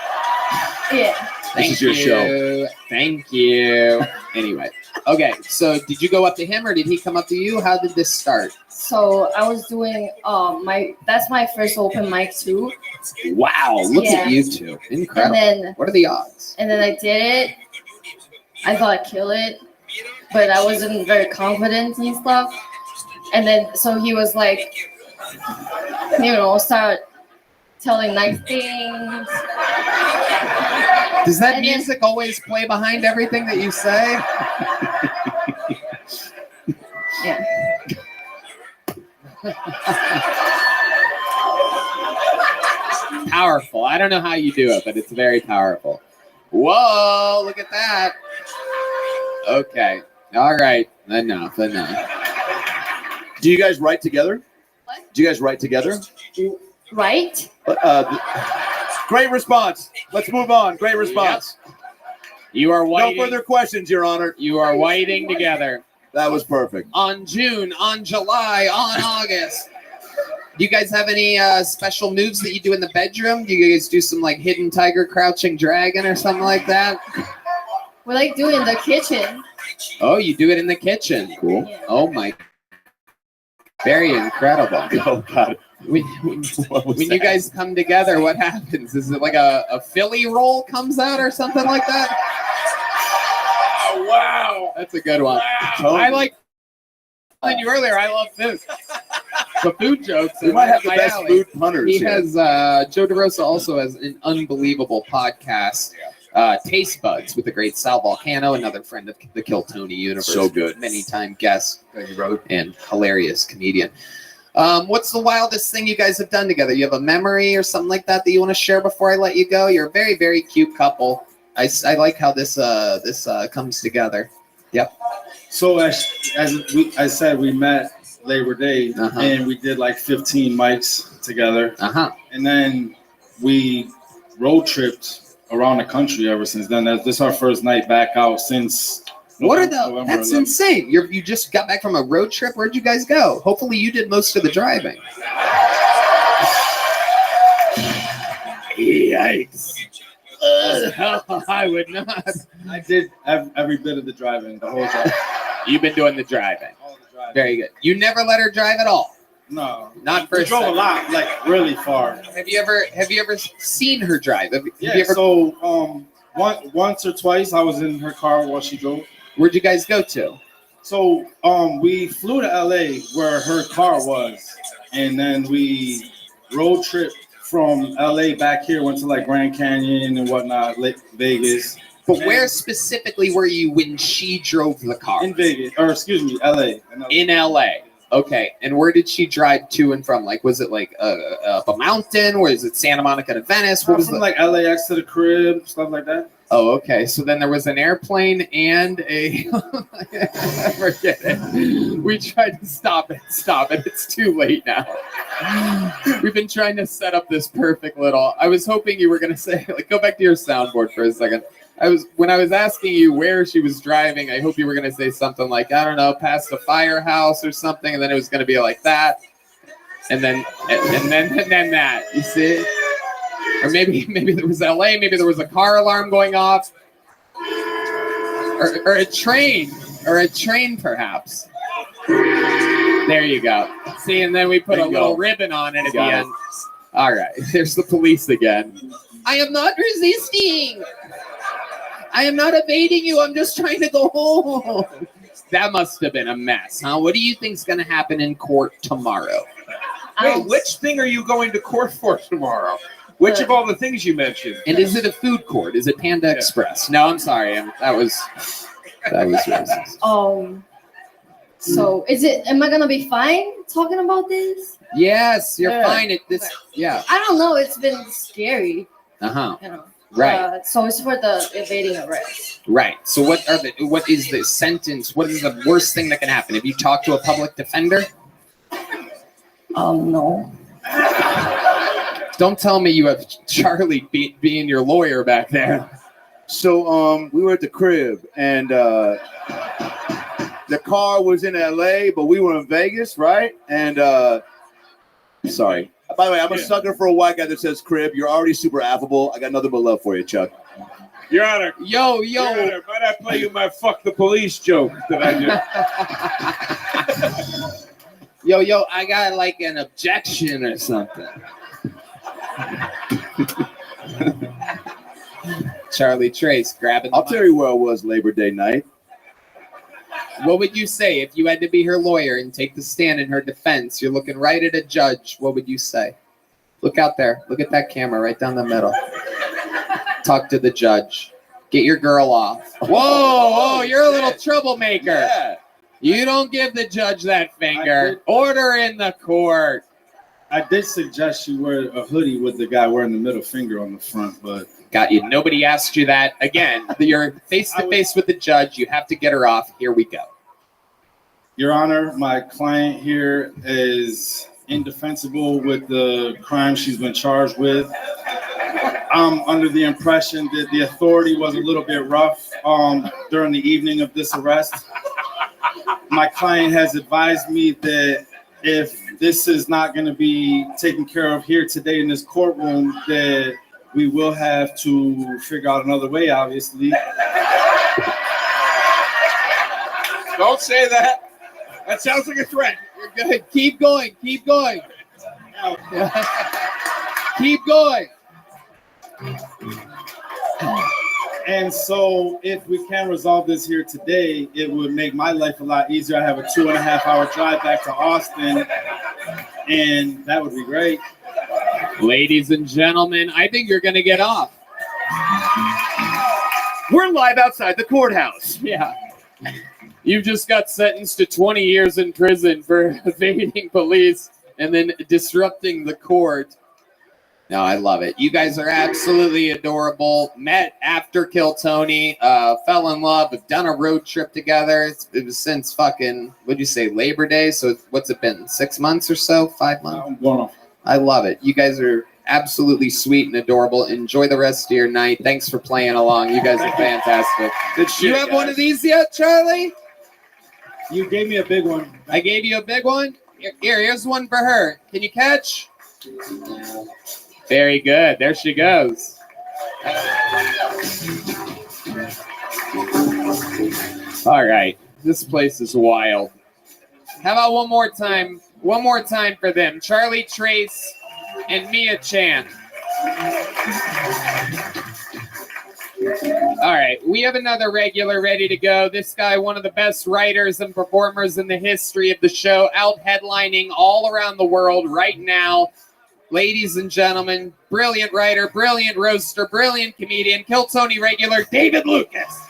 Yeah. Thank This is your show. Thank you. Anyway. Okay. So did you go up to him or did he come up to you? How did this start? So I was doing that's my first open mic too. Wow. Look at you two. Incredible. And then, what are the odds? And then I did it. I thought I'd kill it, but I wasn't very confident and stuff. And then so he was like, start telling nice things. Does that And then- music always play behind everything that you say? Yeah. Powerful. I don't know how you do it, but it's very powerful. Whoa, look at that. Okay. All right. Enough. Do you guys write together? What? Do you guys write together? Right? Great response. Let's move on. Great response. You are whiting. No further questions, Your Honor. You are whiting together. That was perfect. On June, on July, on August. Do you guys have any special moves that you do in the bedroom? Do you guys do some like hidden tiger, crouching dragon or something like that? We like doing in the kitchen. Oh, you do it in the kitchen. Cool. Yeah. Oh my. Very incredible. Oh God. When you guys come together, what happens? Is it like a Philly roll comes out or something like that? Oh, wow. That's a good one. Wow. I like telling you earlier, I love food. The food jokes. We might have the my best alley. food punters He here. has Joe DeRosa also has an unbelievable podcast, Taste Buds, with the great Sal Volcano, another friend of the Kill Tony universe. So good. Many-time guest and hilarious comedian. What's the wildest thing you guys have done together? You have a memory or something like that you want to share before I let you go? You're a very, very cute couple. I like how this comes together. Yep. So as I said, we met Labor Day and we did like 15 mics together. And then we road tripped around the country ever since then. This is our first night back out since November That's 11th. insane. You just got back from a road trip. Where'd you guys go? Hopefully you did most of the driving. Yikes. I would not. I did every bit of the driving, the whole drive. You've been doing the driving. Very good. You never let her drive at all? No. Not for We a drove a second. lot, like really far. Have you ever seen her drive? Have Yeah, you ever, so once or twice I was in her car while she drove. Where'd you guys go to? So we flew to LA where her car was, and then we road tripped from LA back here, went to like Grand Canyon and whatnot, Vegas. But where specifically were you when she drove the car? In Vegas, or excuse me, LA. In LA. Okay. And where did she drive to and from? Like, was it like up a mountain? Or is it Santa Monica to Venice? What was From the... like LAX to the crib, stuff like that. Oh, okay. So then there was an airplane and a. Forget it. We tried to stop it. It's too late now. We've been trying to set up this perfect little. I was hoping you were going to say, like, go back to your soundboard for a second. When I was asking you where she was driving, I hope you were going to say something like, I don't know, past a firehouse or something, and then it was going to be like that, and then that. You see? Or maybe there was LA, maybe there was a car alarm going off, or a train perhaps. There you go. See, and then we put a little ribbon on it at the end. All right, there's the police again. I am not resisting. I am not evading you. I'm just trying to go home. That must have been a mess, huh? What do you think's going to happen in court tomorrow? Wait, which thing are you going to court for tomorrow? Which of all the things you mentioned? And is it a food court? Is it Panda Express? No, I'm sorry. That was racist. So am I gonna be fine talking about this? Yes, you're fine at this. Yeah. I don't know. It's been scary. Uh-huh. You know. Right. So it's for the evading arrest. Right. So what is the sentence? What is the worst thing that can happen? Have you talked to a public defender? No. Don't tell me you have Charlie being your lawyer back there. So we were at the crib and the car was in LA, but we were in Vegas, right? And sorry. By the way, I'm a sucker for a white guy that says crib. You're already super affable. I got nothing but love for you, Chuck. Your Honor. Yo. Your Honor, might I play you my fuck the police joke that I did? Yo, I got like an objection or something. Charlie Trace grabbing. I'll tell you where I was Labor Day night. What would you say if you had to be her lawyer and take the stand in her defense? You're looking right at a judge. What would you say? Look out there. Look at that camera right down the middle. Talk to the judge. Get your girl off. Whoa, you're a little troublemaker. Yeah. You don't give the judge that finger. Order in the court. I did suggest you wear a hoodie with the guy wearing the middle finger on the front, but got you. Nobody asked you that. Again, you're face to face with the judge. You have to get her off. Here we go. Your Honor, my client here is indefensible with the crime she's been charged with. I'm under the impression that the authority was a little bit rough during the evening of this arrest. My client has advised me that if this is not going to be taken care of here today in this courtroom, that we will have to figure out another way, obviously. Don't say that. That sounds like a threat. You're good. Keep going. Keep going. Keep going. And so if we can resolve this here today, it would make my life a lot easier. I have a 2.5-hour drive back to Austin, and that would be great. Ladies and gentlemen, I think you're going to get off. We're live outside the courthouse. Yeah. You just got sentenced to 20 years in prison for evading police and then disrupting the court. No, I love it. You guys are absolutely adorable. Met after Kill Tony, fell in love, have done a road trip together. It was since fucking, what'd you say, Labor Day? So what's it been, 6 months or so, 5 months? I love it. You guys are absolutely sweet and adorable. Enjoy the rest of your night. Thanks for playing along. You guys are fantastic. Good shit, You have guys. one of these yet, Charlie? You gave me a big one. I gave you a big one? Here's one for her. Can you catch? Very good. There she goes. All right. This place is wild. How about one more time? One more time for them. Charlie Trace and Mia Chan. All right. We have another regular ready to go. This guy, one of the best writers and performers in the history of the show, out headlining all around the world right now. Ladies and gentlemen, brilliant writer, brilliant roaster, brilliant comedian, Kill Tony regular, David Lucas.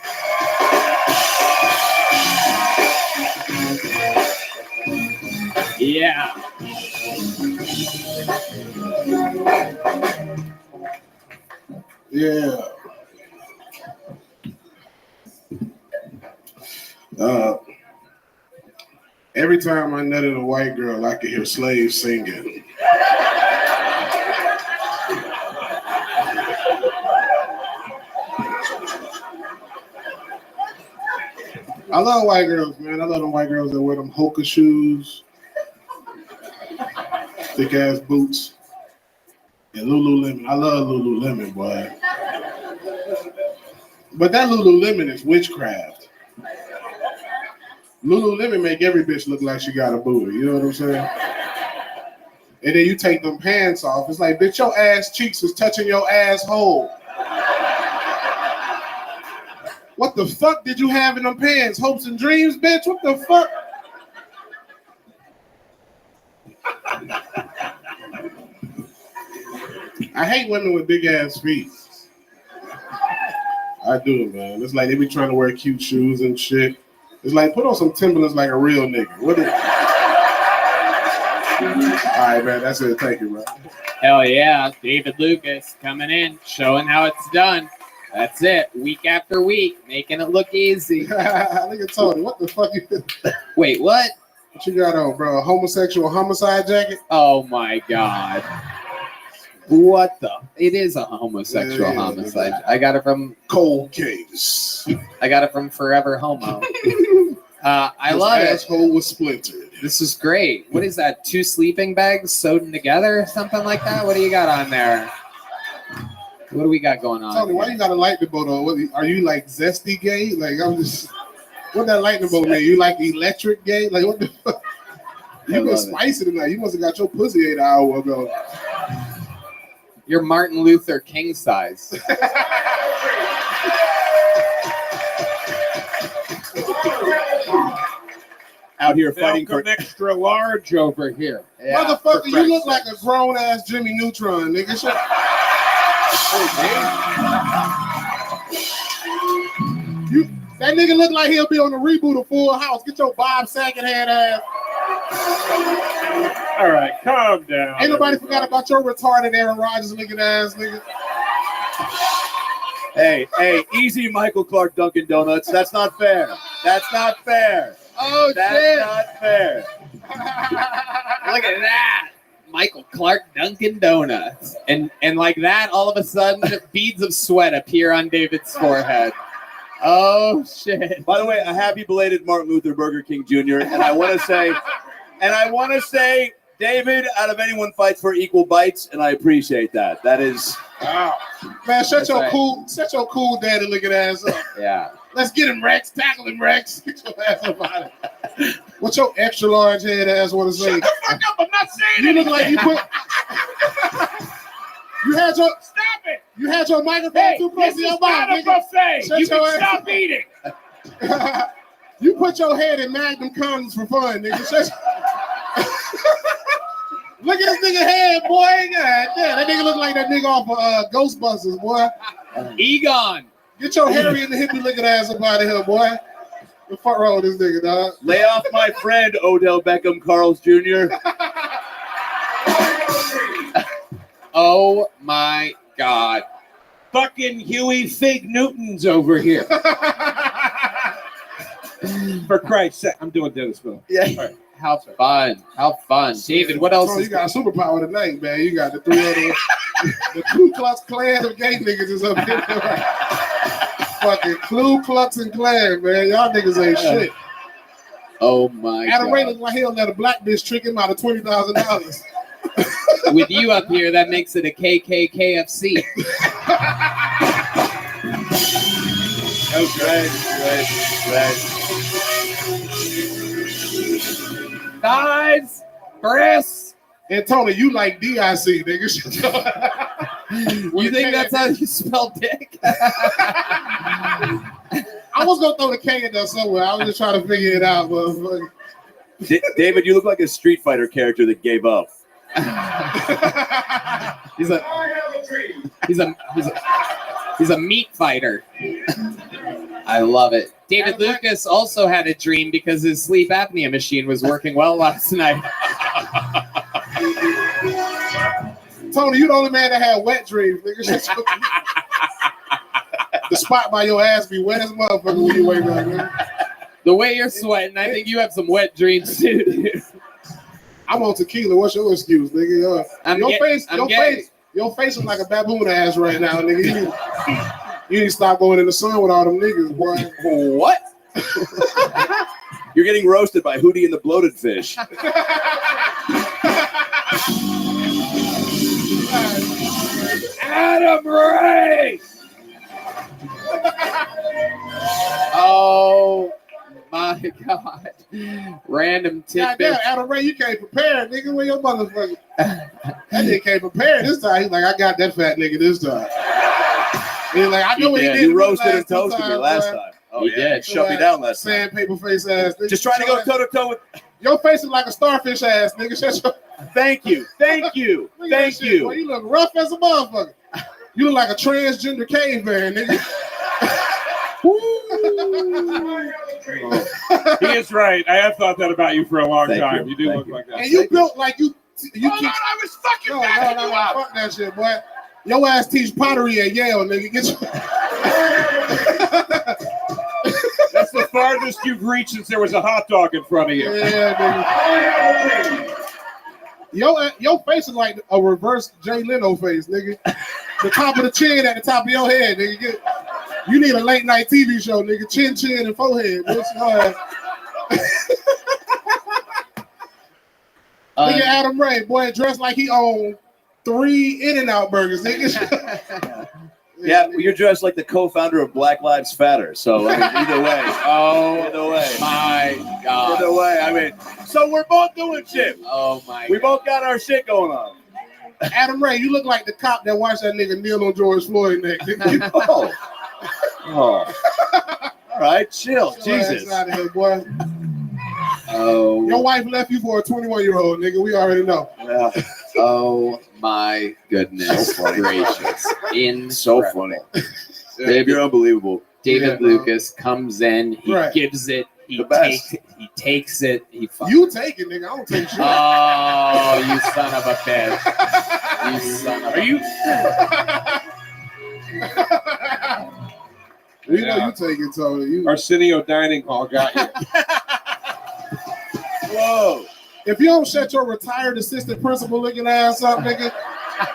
Yeah. Yeah. Every time I nutted a white girl, I could hear slaves singing. I love white girls, man. I love them white girls that wear them Hoka shoes, thick ass boots, and Lululemon. I love Lululemon, boy. But that Lululemon is witchcraft. Lululemon make every bitch look like she got a booty. You know what I'm saying? And then you take them pants off. It's like, bitch, your ass cheeks is touching your asshole. What the fuck did you have in them pants? Hopes and dreams, bitch? What the fuck? I hate women with big ass feet. I do, man. It's like they be trying to wear cute shoes and shit. It's like, put on some Timberlands like a real nigga. What is... All right, man. That's it. Thank you, bro. Hell yeah. David Lucas coming in, showing how it's done. That's it. Week after week, making it look easy. Look at Tony. What the fuck you Wait, what? What you got on, bro? A homosexual homicide jacket? Oh my God. What the? It is a homosexual homicide. I got it from Cold Case. I got it from Forever Homo. I love it. Asshole was splintered. This is great. What is that? 2 sleeping bags sewed together? Something like that? What do you got on there? What do we got going on? Tony, why you got a lightning bolt on? What, are you like zesty gay? Like, I'm just... What that lightning bolt mean? You like electric gay? Like, what the fuck? You been spicy tonight. You must have got your pussy 8 hours ago. You're Martin Luther King size. Out here fighting for extra large over here. Yeah, motherfucker, you look like a grown ass Jimmy Neutron, nigga. Shut That nigga look like he'll be on the reboot of Full House. Get your Bob Saget head ass. All right, calm down. Ain't nobody forgot about your retarded Aaron Rodgers looking ass nigga. Hey, easy, Michael Clark Dunkin' Donuts. That's not fair. That's not fair. Oh, That's shit. not fair. Look at that. Michael Clark Dunkin' Donuts. And like that, all of a sudden, beads of sweat appear on David's forehead. Oh, shit. By the way, a happy belated Martin Luther Burger King Jr. And I want to say, David, out of anyone fights for equal bites, and I appreciate that. That is. Wow. Man, shut your cool daddy looking ass up. Yeah. Let's get him, Rex. Tackle him, Rex. Get your ass up out of it. What your extra large head ass want to say? Shut the fuck up! I'm not saying You look anything. like you put. You had your. Stop it! You had your microphone too close This to your is mouth, not a buffet. Shut You your can ass stop up. eating. You put your head in Magnum condoms for fun, nigga. Look at this nigga head, boy. God damn, that nigga look like that nigga off of Ghostbusters, boy. Egon. Get your hairy and the hippie looking ass up out of here, boy. The fuck wrong with this nigga, dog? Lay off my friend, Odell Beckham Carls Jr. Oh, my God. Fucking Huey Fig Newton's over here. For Christ's sake, I'm doing Dennisville. Yeah. Right. How fun. How fun. David, what else? Oh, you got a superpower tonight, man. You got the three other, the Ku Klux Klan of gay niggas is up here. Fucking Ku Klux and Klan, man. Y'all niggas ain't shit. Oh, my Adam God. Ray look like he'll let a black bitch trick him out of $20,000. With you up here, that makes it a KKKFC. Oh, great. Guys, Chris. And Tony, you like DIC, nigga. You think that's how you spell dick? I was gonna throw the K in there somewhere. I was just trying to figure it out, motherfucker. David, you look like a Street Fighter character that gave up. He's a meat fighter. I love it. David Lucas also had a dream because his sleep apnea machine was working well last night. Tony, you the only man that had wet dreams, nigga. The spot by your ass be wet as a motherfucker when you wake up, man. The way you're sweating, I think you have some wet dreams too, dude. I'm on tequila. What's your excuse, nigga? Your face is like a baboon ass right now, nigga. You need to stop going in the sun with all them niggas, boy. What? You're getting roasted by Hootie and the Bloated Fish. Adam Ray! Oh my God. Random Goddamn, tidbit. Adam Ray, you can't prepare, nigga. Where your motherfucker? That nigga can't prepare this time. He's like, I got that fat nigga this time. He's like, I know what he did. You roasted and toasted me last time. Oh, He did. Shut me down last time. Sandpaper face ass nigga. Just trying to go toe to toe with. Your face is like a starfish ass nigga. Shut your... Thank you. Look at that shit, boy. You look rough as a motherfucker. You look like a transgender caveman, nigga. He is right. I have thought that about you for a long Thank time. you. You do Thank look you. like that. And you built like you Hold on, I was fucking backing you up. Fuck that shit, boy. Your ass teach pottery at Yale, nigga. Get your... That's the farthest you've reached since there was a hot dog in front of you. Yeah, nigga. Your face is like a reverse Jay Leno face, nigga. The top of the chin at the top of your head, nigga. You need a late night TV show, nigga. Chin, and forehead, bitch. Look at Adam Ray, boy, dressed like he owned 3 In-N-Out burgers, nigga. Yeah, you're dressed like the co-founder of Black Lives Matter. So I mean, either way. Either way. My God. Either way, I mean, so we're both doing shit. Oh my We both got our shit going on. Adam Ray, you look like the cop that watched that nigga kneel on George Floyd neck. Oh. All right, chill. Jesus. Out of here, boy. Oh. Your wife left you for a 21-year-old, nigga. We already know. Yeah. Oh my goodness gracious. So funny. You're unbelievable. David Lucas comes in, he Right. gives it, he The best. takes it, he fucking. You take it, nigga. I don't take shit. Oh, you son of a bitch. You son of a You know you take it, Tony. You... Arsenio Dining Hall got you. Whoa. If you don't shut your retired assistant principal looking ass up, nigga,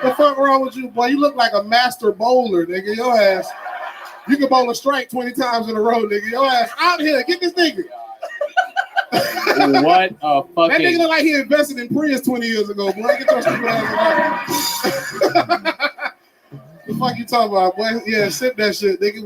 the fuck wrong with you, boy? You look like a master bowler, nigga. Your ass. You can bowl a strike 20 times in a row, nigga. Your ass out here. Get this nigga. What a fucking... That nigga look like he invested in Prius 20 years ago, boy. Get your stupid ass out. The fuck you talking about, boy? Yeah, sip that shit, nigga.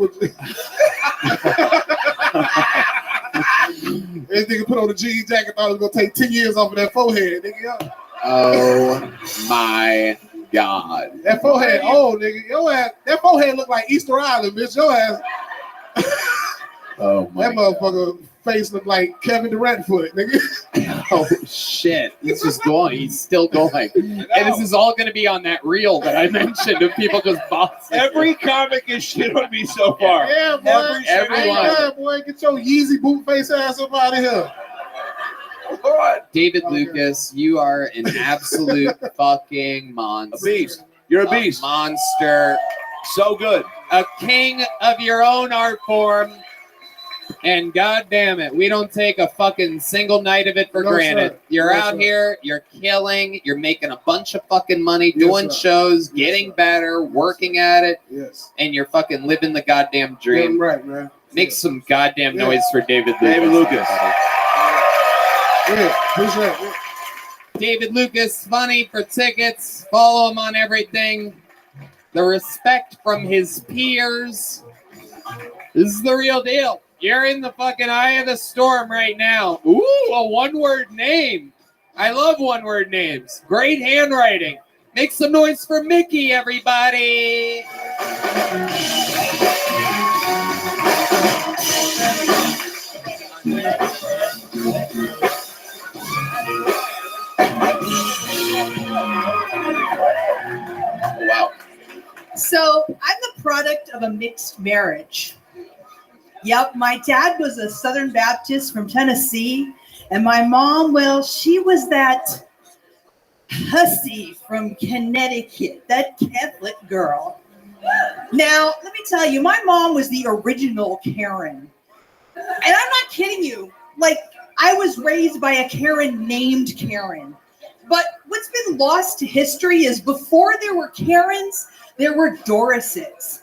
This nigga put on the jean jacket, thought it was gonna take 10 years off of that forehead, nigga. Oh my God. That forehead, nigga. Your ass, that forehead look like Easter Island, bitch. Your ass. Oh my That motherfucker face look like Kevin Durant foot, nigga. Oh shit. He's just going. He's still going. And this is all going to be on that reel that I mentioned of people just boxing. Every comic is shit on me so far. Yeah, boy. Everyone. Boy. Get your Yeezy boot face ass up out of here. David Lucas, you are an absolute fucking monster. A beast. You're a beast. Monster. So good. A king of your own art form. And god damn it, we don't take a fucking single night of it for granted. Sir. You're No, out sir. here, you're killing, you're making a bunch of fucking money, doing sir. shows, getting better, working at it, Yes. and you're fucking living the goddamn dream. Yeah, right, man. Make some goddamn noise for David Lucas. David Lucas. Yeah, appreciate it. David Lucas, funny for tickets. Follow him on everything. The respect from his peers. This is the real deal. You're in the fucking eye of the storm right now. Ooh, a one-word name. I love one-word names. Great handwriting. Make some noise for Mickey, everybody. Wow. So I'm the product of a mixed marriage. Yep, my dad was a Southern Baptist from Tennessee, and my mom, well, she was that hussy from Connecticut, that Catholic girl. Now, let me tell you, my mom was the original Karen. And I'm not kidding you. Like, I was raised by a Karen named Karen. But what's been lost to history is before there were Karens, there were Dorises.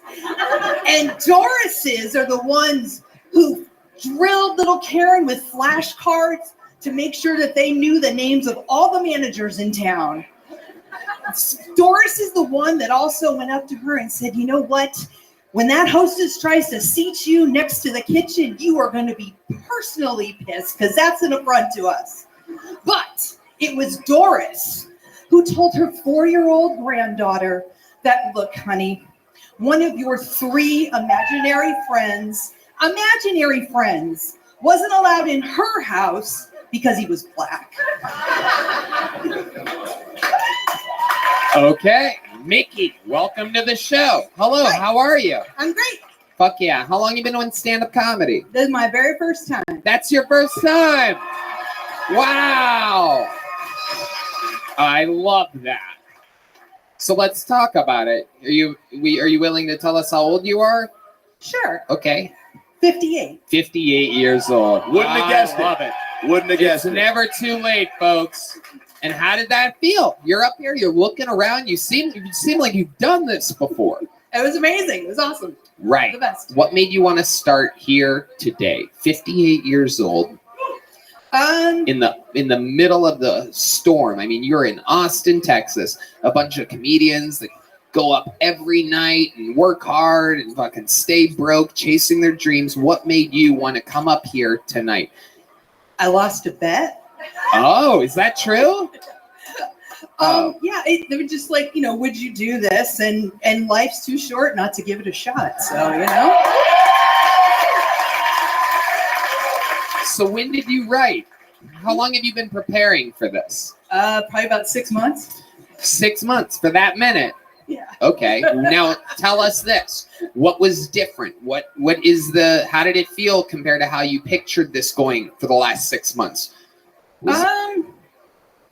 And Dorises are the ones who drilled little Karen with flashcards to make sure that they knew the names of all the managers in town. Doris is the one that also went up to her and said, you know what? When that hostess tries to seat you next to the kitchen, you are going to be personally pissed because that's an affront to us. But it was Doris who told her 4-year-old granddaughter that, look, honey, one of your 3 imaginary friends wasn't allowed in her house because he was black. Okay, Mickey, welcome to the show. Hello, Hi. How are you? I'm great. Fuck yeah. How long you been doing stand-up comedy? This is my very first time. That's your first time. Wow. I love that. So let's talk about it. Are you willing to tell us how old you are? Sure. Okay. 58. 58 years old. Wouldn't have guessed it. Love it. Wouldn't have guessed It's it. never too late, folks. And how did that feel? You're up here, you're looking around, you seem like you've done this before. It was amazing. It was awesome. Right. The best. What made you want to start here today? 58 years old. In the middle of the storm. I mean, you're in Austin, Texas. A bunch of comedians that go up every night and work hard and fucking stay broke, chasing their dreams. What made you want to come up here tonight? I lost a bet. Oh, is that true? Yeah, they were just like, would you do this? And life's too short not to give it a shot. So, So when did you write? How long have you been preparing for this? Probably about 6 months. 6 months for that minute. Yeah. Okay. Now tell us this. What was different? How did it feel compared to how you pictured this going for the last 6 months?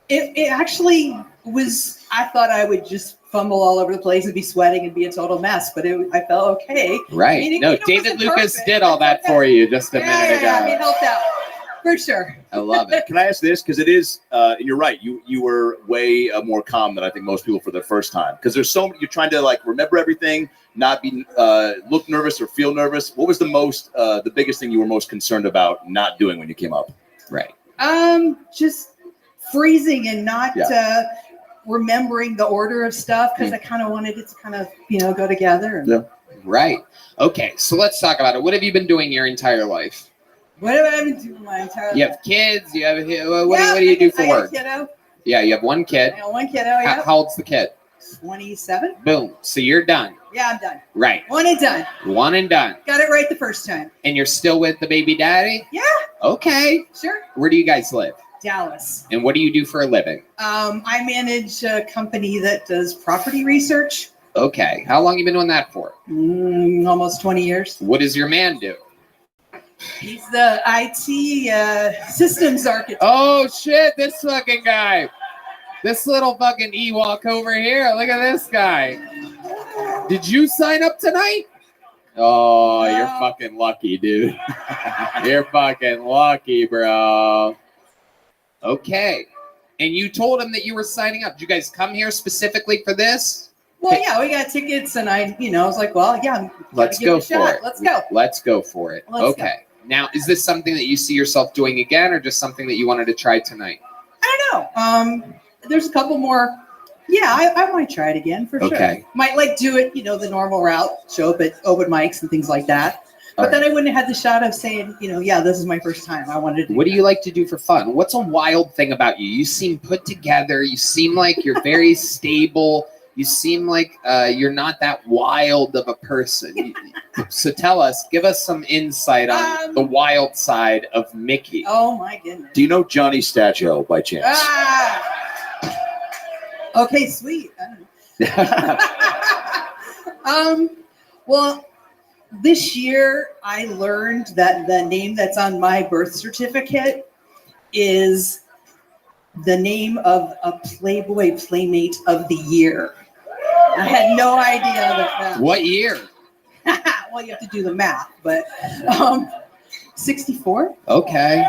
It actually was, I thought I would just fumble all over the place and be sweating and be a total mess, but I felt okay. Right. I mean, No, it David wasn't Lucas perfect. did all that for you just a minute ago. Yeah, it helped out. For sure. I love it. Can I ask this? Because it is, and you're right. You were way more calm than I think most people for their first time. Because there's so you're trying to like remember everything, not be look nervous or feel nervous. What was the biggest thing you were most concerned about not doing when you came up? Right. Just freezing and not remembering the order of stuff because I kind of wanted it to kind of go together. Yeah. Right. Okay. So let's talk about it. What have you been doing your entire life? What have I been doing my entire life? You have kids. You have what do you do for work? I got a kiddo. Yeah, you have one kid. I got one kiddo. Yeah. How old's the kid? 27. Boom. So you're done. Yeah, I'm done. Right. One and done. One and done. Got it right the first time. And you're still with the baby daddy? Yeah. Okay. Sure. Where do you guys live? Dallas. And what do you do for a living? I manage a company that does property research. Okay. How long you been doing that for? Almost 20 years. What does your man do? He's the IT systems architect. Oh shit! This fucking guy. This little fucking Ewok over here. Look at this guy. Did you sign up tonight? Oh, No. You're fucking lucky, dude. You're fucking lucky, bro. Okay. And you told him that you were signing up. Did you guys come here specifically for this? Well, yeah, we got tickets, and I was like, well, yeah, Let's go for it. Let's go. Let's go for it. Let's okay. Now, is this something that you see yourself doing again, or just something that you wanted to try tonight? I don't know. There's a couple more. Yeah, I might try it again for sure. Okay. Might like do it, the normal route, show up at open mics and things like that. But then I wouldn't have had the shot of saying, yeah, this is my first time. I wanted to do What do you like to do for fun? What's a wild thing about you? You seem put together. You seem like you're very stable. You seem like you're not that wild of a person. So tell us, give us some insight on the wild side of Mickey. Oh, my goodness. Do you know Johnny Stachio by chance? Okay, sweet. Well, this year I learned that the name that's on my birth certificate is the name of a Playboy Playmate of the Year. I had no idea that. What year? Well, you have to do the math, but 64. Okay.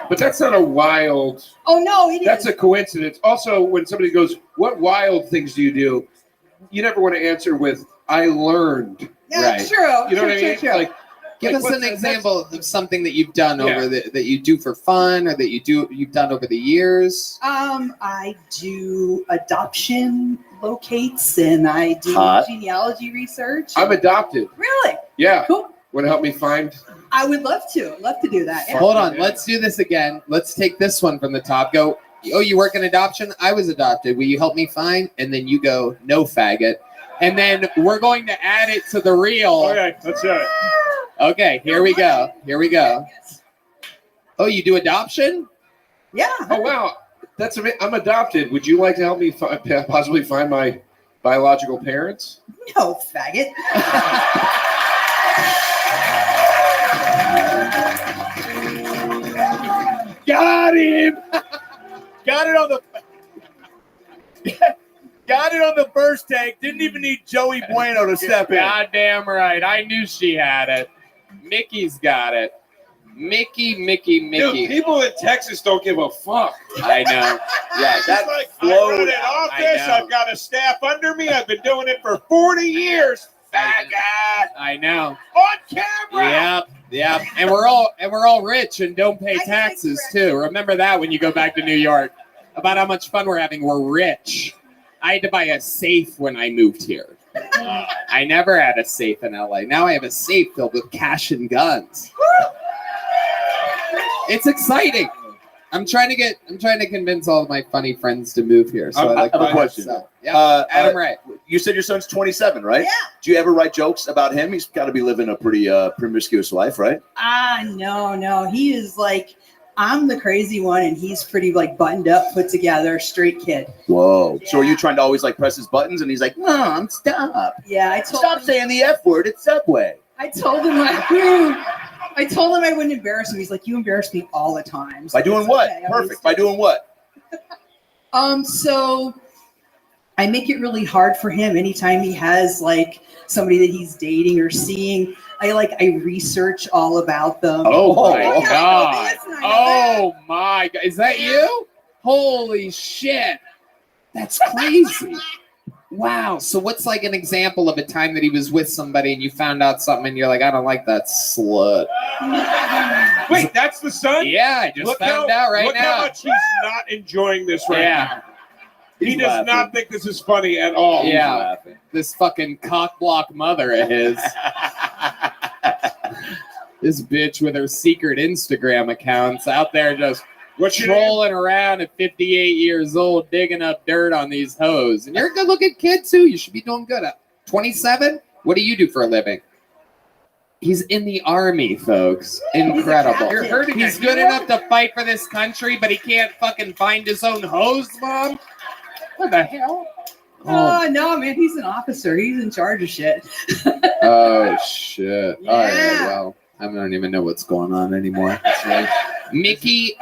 But that's not a wild. Oh no, That's a coincidence. Also, when somebody goes, "What wild things do you do?" You never want to answer with, "I learned." Yeah, Right. true. You know what I mean? True. Give us an example of something that you've done over that you do for fun, or that you've done over the years. I do adoption locates and I do genealogy research. I'm adopted. Really? Yeah. Cool. Want to help me find? I would love to. Love to do that. Yeah. Hold on, let's do this again. Let's take this one from the top. Go. Oh, you work in adoption? I was adopted. Will you help me find? And then you go, no, faggot. And then we're going to add it to the reel. Okay, let's do it. Okay, here we go. Here we go. Oh, you do adoption? Yeah. Oh wow, that's amazing. I'm adopted. Would you like to help me possibly find my biological parents? No, faggot. Got him. Got it on the. Got it on the first take. Didn't even need Joey Bueno to step in. Goddamn right. I knew she had it. Mickey's got it. Mickey. Dude, people in Texas don't give a fuck. I know. Yeah, That's like, I run an office. I've got a staff under me. I've been doing it for 40 years. Faggot. I know. On camera. Yep. And we're all rich and don't pay taxes too. Remember that when you go back to New York. About how much fun we're having. We're rich. I had to buy a safe when I moved here. I never had a safe in LA. Now I have a safe filled with cash and guns. It's exciting. I'm trying to convince all of my funny friends to move here. So I have a question. Adam Ray. You said your son's 27, right? Yeah. Do you ever write jokes about him? He's got to be living a pretty promiscuous life, right? No. He is like, I'm the crazy one, and he's pretty like buttoned up, put together, straight kid. Whoa. So are you trying to always like press his buttons and he's like, Mom, stop. Yeah, Stop saying the F word. It's Subway. I told him I wouldn't embarrass him. He's like, you embarrass me all the time. By doing what? Perfect. By doing what? So I make it really hard for him anytime he has like somebody that he's dating or seeing. I research all about them. Oh my God. Oh my God. Is that you? Holy shit. That's crazy. Wow. So what's like an example of a time that he was with somebody and you found out something and you're like, I don't like that slut. Wait, that's the son? Yeah, I just found out right look now. How much he's not enjoying this right Yeah. now. He does not think this is funny at all. Yeah. This fucking cock block mother of his. This bitch with her secret Instagram accounts out there just trolling around at 58 years old, digging up dirt on these hoes. And you're a good-looking kid, too. You should be doing good. 27? What do you do for a living? He's in the army, folks. Incredible. You're hurting He's it. good enough to fight for this country, but he can't fucking find his own hose, Mom? What the hell? Oh, no, man. He's an officer. He's in charge of shit. Oh, shit. Yeah. All right, well, I don't even know what's going on anymore. Mickey,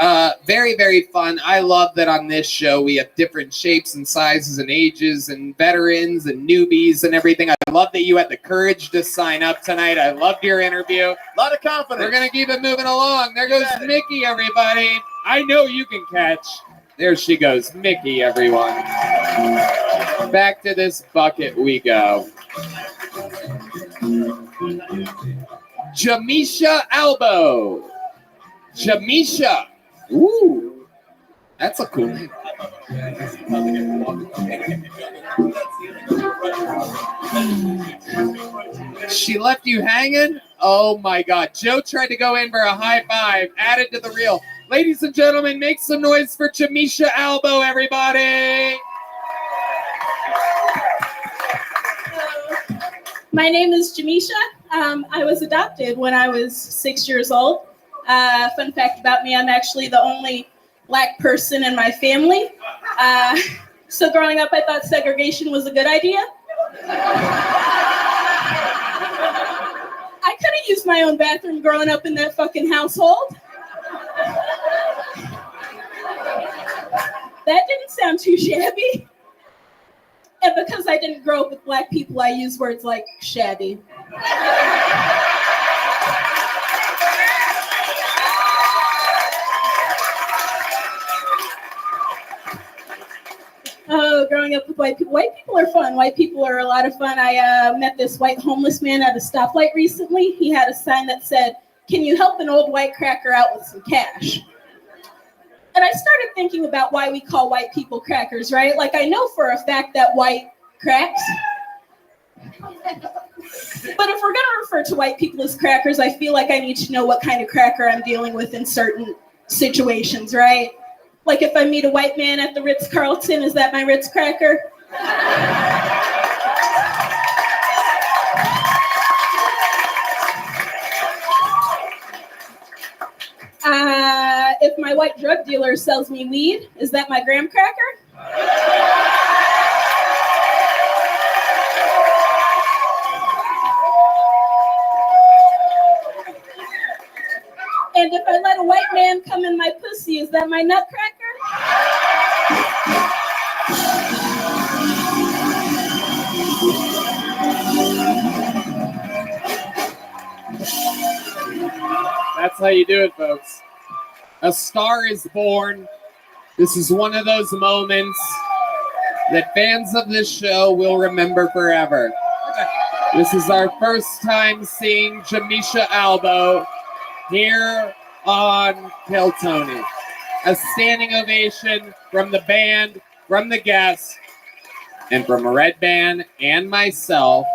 very, very fun. I love that on this show we have different shapes and sizes and ages and veterans and newbies and everything. I love that you had the courage to sign up tonight. I loved your interview. A lot of confidence. We're going to keep it moving along. There goes Mickey, everybody. I know you can catch. There she goes. Mickey, everyone. Back to this bucket we go. Jamisha Albo. Jamisha. Ooh. That's a cool name. She left you hanging? Oh my God. Joe tried to go in for a high five. Added to the reel. Ladies and gentlemen, make some noise for Jamisha Albo, everybody. My name is Jamisha. I was adopted when I was 6 years old. Fun fact about me, I'm actually the only Black person in my family. So growing up, I thought segregation was a good idea. I couldn't use my own bathroom growing up in that fucking household. That didn't sound too shabby. And because I didn't grow up with Black people, I use words like shabby. Oh, growing up with white people. White people are fun. White people are a lot of fun. I met this white homeless man at a stoplight recently. He had a sign that said, "Can you help an old white cracker out with some cash?" And I started thinking about why we call white people crackers, right? Like, I know for a fact that white cracks. But if we're going to refer to white people as crackers, I feel like I need to know what kind of cracker I'm dealing with in certain situations, right? Like if I meet a white man at the Ritz-Carlton, is that my Ritz cracker? If my white drug dealer sells me weed, is that my graham cracker? And if I let a white man come in my pussy, is that my nutcracker? That's how you do it, folks. A star is born. This is one of those moments that fans of this show will remember forever. This is our first time seeing Jamisha Albo here on Kill Tony. A standing ovation from the band, from the guests, and from Red Band and myself.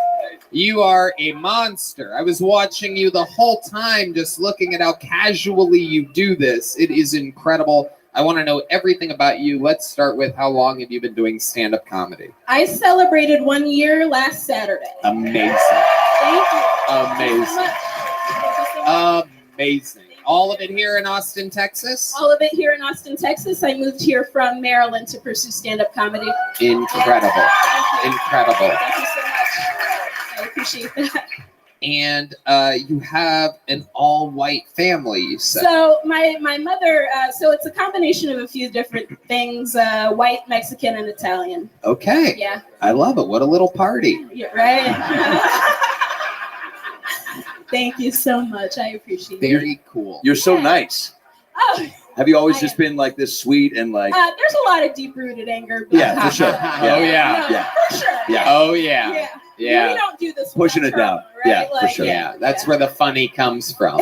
You are a monster. I was watching you the whole time, just looking at how casually you do this. It is incredible. I want to know everything about you. Let's start with how long have you been doing stand-up comedy? I celebrated 1 year last Saturday. Amazing. Thank you. Amazing. Thank you so much. Amazing. All of it here in Austin, Texas? All of it here in Austin, Texas. I moved here from Maryland to pursue stand-up comedy. Incredible. Incredible. Thank you so much. I appreciate that. And you have an all-white family, you said. So my mother, so it's a combination of a few different things, white, Mexican, and Italian. Okay. Yeah. I love it. What a little party. Yeah, right? Thank you so much. I appreciate it. Very cool. You're so nice. Oh, Have you always just been like this sweet and like? there's a lot of deep-rooted anger. But Yeah, for sure. Yeah. Oh, yeah. Yeah. For sure. Yeah. Oh, yeah. Yeah. Yeah. We don't do this Pushing it without down. trauma, Yeah, right? for Like, sure. Yeah, that's where the funny comes from.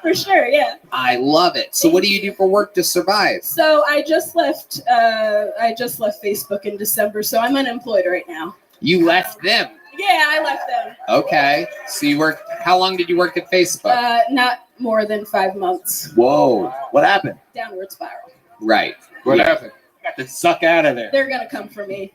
For sure, yeah. I love it. So what do you do for work to survive? So I just left Facebook in December, so I'm unemployed right now. You left them. Yeah, I left them. Okay. So you worked, how long did you work at Facebook? Not more than 5 months. Whoa! What happened? Downward spiral. Right. What Yeah. happened? Got to suck out of there. They're gonna come for me.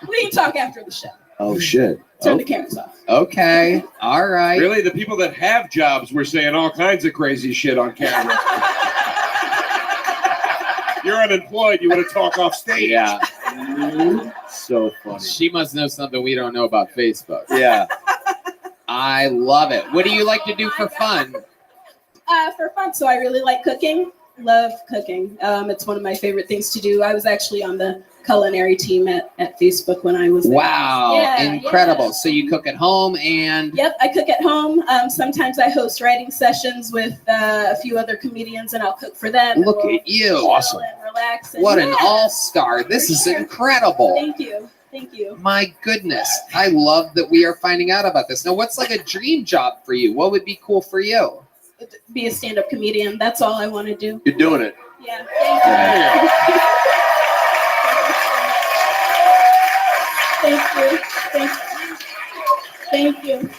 We can talk after the show. Oh shit! Turn Oh. the cameras off. Okay. All right. Really, the people that have jobs were saying all kinds of crazy shit on camera. You're unemployed. You want to talk off stage? Yeah. So funny. She must know something we don't know about Facebook. Yeah. I love it. What do you like to do for fun? For fun, so I really like cooking. Love cooking. It's one of my favorite things to do. I was actually on the culinary team at Facebook when I was there. Wow. Yeah, Incredible. yeah. So you cook at home and Yep, I cook at home. Sometimes I host writing sessions with a few other comedians, and I'll cook for them. look and we'll at you. chill and relax. And What an yeah. all-star. This is sure. incredible. Thank you. Thank you. My goodness. I love that we are finding out about this. Now, what's like a dream job for you? What would be cool for you? Be a stand-up comedian. That's all I want to do. You're doing it. Yeah. Thank you. Thank you. Thank you.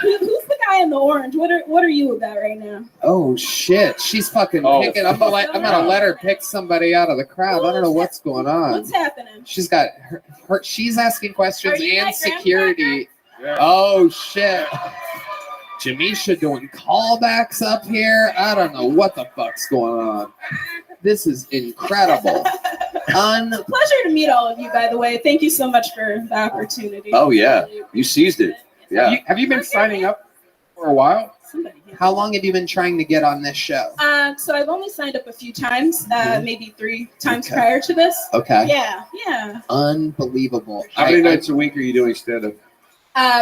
Who's the guy in the orange? What are you about right now? Oh shit, she's fucking picking. I'm gonna let her pick somebody out of the crowd. I don't know what's going on. What's happening? She's got her she's asking questions Are you and my security. Oh shit. Jamisha doing callbacks up here. I don't know what the fuck's going on. This is incredible. It's a pleasure to meet all of you, by the way. Thank you so much for the opportunity. Oh yeah, you seized it. Yeah. Have you been signing up for a while? How long have you been trying to get on this show? So I've only signed up a few times, maybe 3 times prior to this. Okay. Yeah. Unbelievable. How many nights a week are you doing stand-up?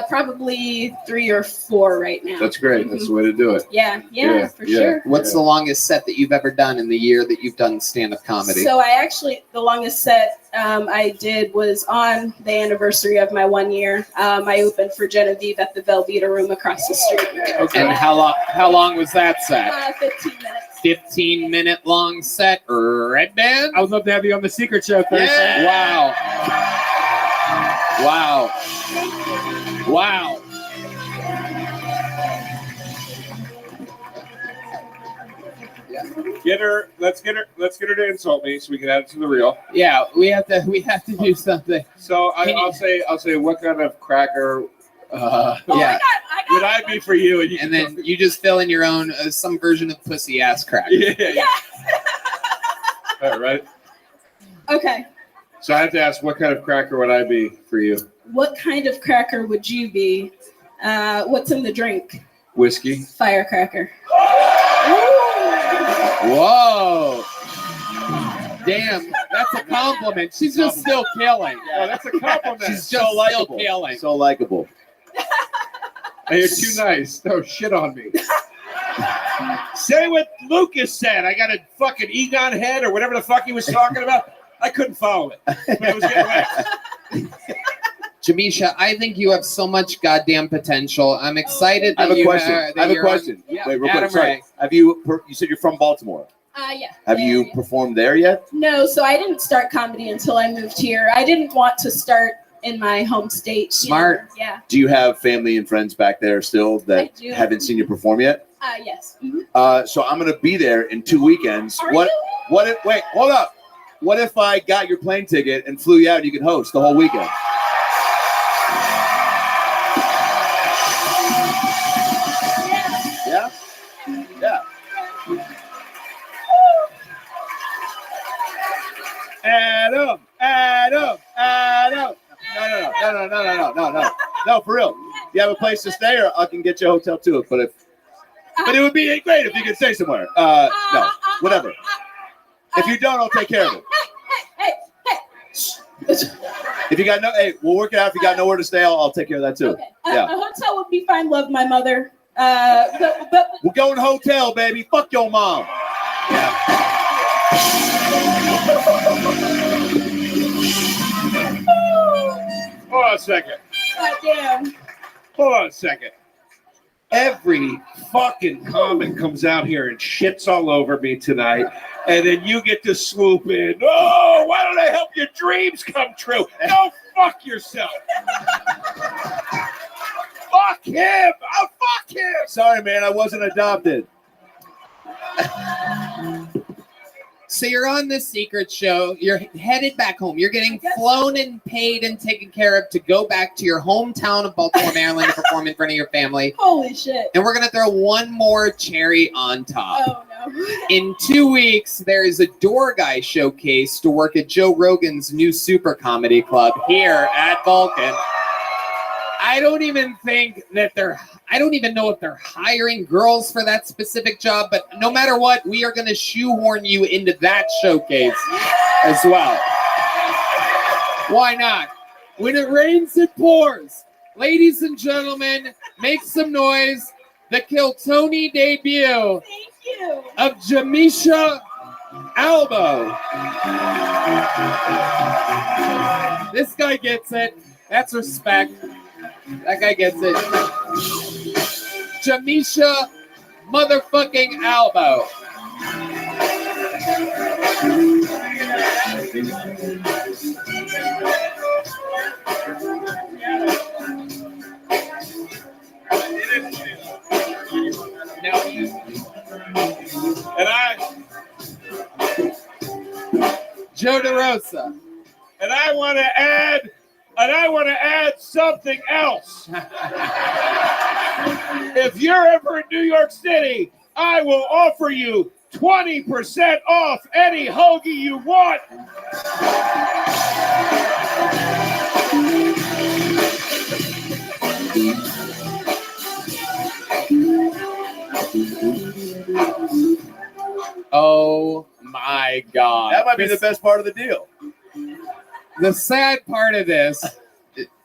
Probably 3 or 4 right now. That's great. That's the way to do it. Yeah, for sure. What's the longest set that you've ever done in the year that you've done stand-up comedy? So the longest set I did was on the anniversary of my 1 year. I opened for Genevieve at the Velveeta Room across the street. Okay. And how long was that set? 15 minutes. 15-minute long set. Red Band? I would love to have you on the Secret Show Thursday. Yeah. Wow. Wow. Let's get her to insult me so we can add it to the reel. Yeah, we have to do something. So I'll say what kind of cracker yeah. would I be for you? And then you just fill in your own some version of pussy ass crack. Yeah. All right, right. Okay. So I have to ask, what kind of cracker would I be for you? What kind of cracker would you be? What's in the drink? Whiskey. Firecracker. Whoa. Damn, that's a compliment. She's just still killing. Oh, that's a compliment. She's just still killing. So likable. Hey, you're too nice. No, shit on me. Say what Lucas said. I got a fucking Egon head or whatever the fuck he was talking about. I couldn't follow it. It was getting wet. Jamisha, I think you have so much goddamn potential. I'm excited I that have a question. I I have a question. Yeah. Wait, real Adam quick. Sorry. Ray. Have you said you're from Baltimore? Yeah. Have you performed there yet? No, so I didn't start comedy until I moved here. I didn't want to start in my home state. Smart. Yeah. Do you have family and friends back there still I that do. haven't seen you perform yet? Yes. Mhm. So I'm gonna be there in 2 weekends. Are What? you? What if? Wait, hold up. What if I got your plane ticket and flew you out? And you could host the whole weekend. Yeah. No, for real. You have a place to stay, or I can get you a hotel too. But it would be great if you could stay somewhere. No, whatever. If you don't, I'll take care of it. If you got we'll work it out. If you got nowhere to stay, I'll take care of that too. Okay. Yeah. A hotel would be fine. Love my mother. But We're going hotel, baby. Fuck your mom. Hold on a second. Goddamn. Hold on a second. Every fucking comic comes out here and shits all over me tonight, and then you get to swoop in. Oh, why don't I help your dreams come true? Go fuck yourself. Fuck him. Oh, fuck him. Sorry, man. I wasn't adopted. So you're on this secret show. You're headed back home. You're getting flown and paid and taken care of to go back to your hometown of Baltimore, Maryland to perform in front of your family. Holy shit. And we're going to throw one more cherry on top. Oh, no. In 2 weeks, there is a door guy showcase to work at Joe Rogan's new super comedy club here at Vulcan. I don't even know if they're hiring girls for that specific job, but no matter what, we are going to shoehorn you into that showcase as well. Why not? When it rains, it pours. Ladies and gentlemen, make some noise. The Kiltony debut of Jamisha Albo. This guy gets it. That's respect. That guy gets it. Jamisha motherfucking Albo. Joe DeRosa. And I want to add something else. If you're ever in New York City, I will offer you 20% off any hoagie you want. Oh my God. That might be the best part of the deal. The sad part of this,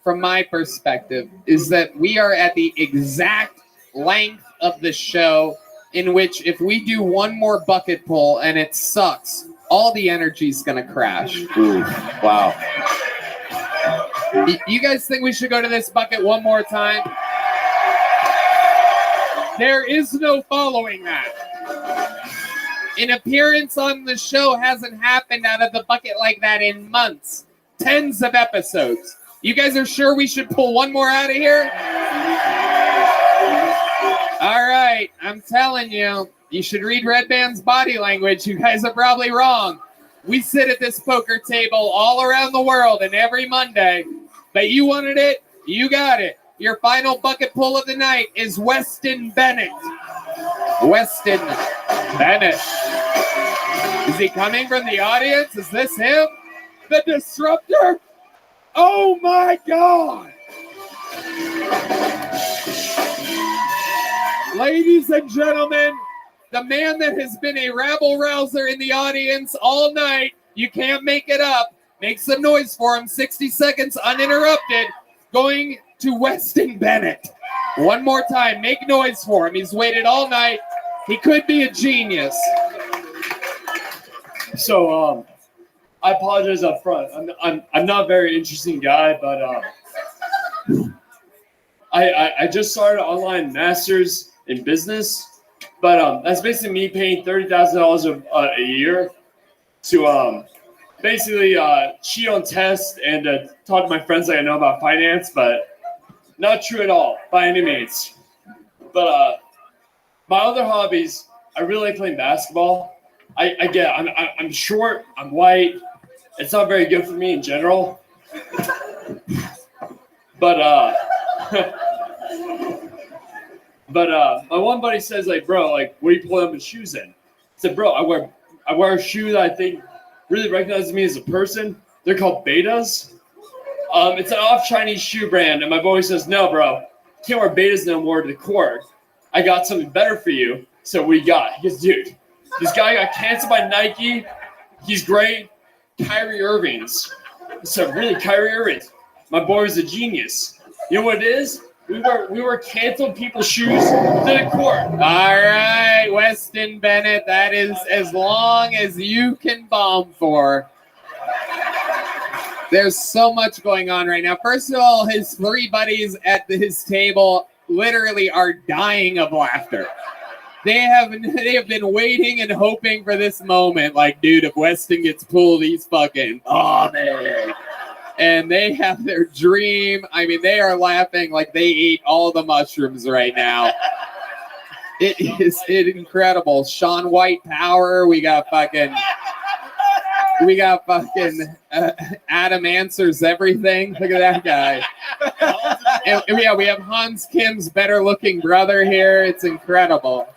from my perspective, is that we are at the exact length of the show in which if we do one more bucket pull and it sucks, all the energy's going to crash. Ooh, wow. You guys think we should go to this bucket one more time? There is no following that. An appearance on the show hasn't happened out of the bucket like that in months. Tens of episodes. You guys are sure we should pull one more out of here? All right, I'm telling you, you should read Red Band's body language. You guys are probably wrong. We sit at this poker table all around the world and every Monday. But you wanted it, you got it. Your final bucket pull of the night is Weston Bennett. Weston Bennett. Is he coming from the audience? Is this him? The disruptor? Oh my God! Ladies and gentlemen, the man that has been a rabble-rouser in the audience all night, you can't make it up. Make some noise for him, 60 seconds uninterrupted, going to Weston Bennett. One more time, make noise for him. He's waited all night. He could be a genius. So, I apologize up front. I'm not a very interesting guy, but I just started an online master's in business, but that's basically me paying $30,000 a year to basically cheat on tests and talk to my friends like I know about finance, but not true at all by any means. But my other hobbies, I really like playing basketball. I'm short, I'm white. It's not very good for me in general. But my one buddy says, like, bro, like, what do you pull up his shoes in? I said, bro, I wear shoes that I think really recognizes me as a person. They're called betas. It's an off Chinese shoe brand, and my boy says, no, bro, can't wear betas no more to the court. I got something better for you. So what do you got? He goes, dude, this guy got canceled by Nike. He's great. Kyrie Irving's. So really, Kyrie Irving's. My boy was a genius. You know what it is? We were canceled people's shoes to the court. All right, Weston Bennett, that is as long as you can bomb for. There's so much going on right now. First of all, his three buddies at his table literally are dying of laughter. They have been waiting and hoping for this moment. Like, dude, if Weston gets pulled, he's fucking man. And they have their dream. I mean, they are laughing like they ate all the mushrooms right now. It's incredible. Shaun White power. We got fucking Adam answers everything. Look at that guy. And yeah, we have Hans Kim's better looking brother here. It's incredible.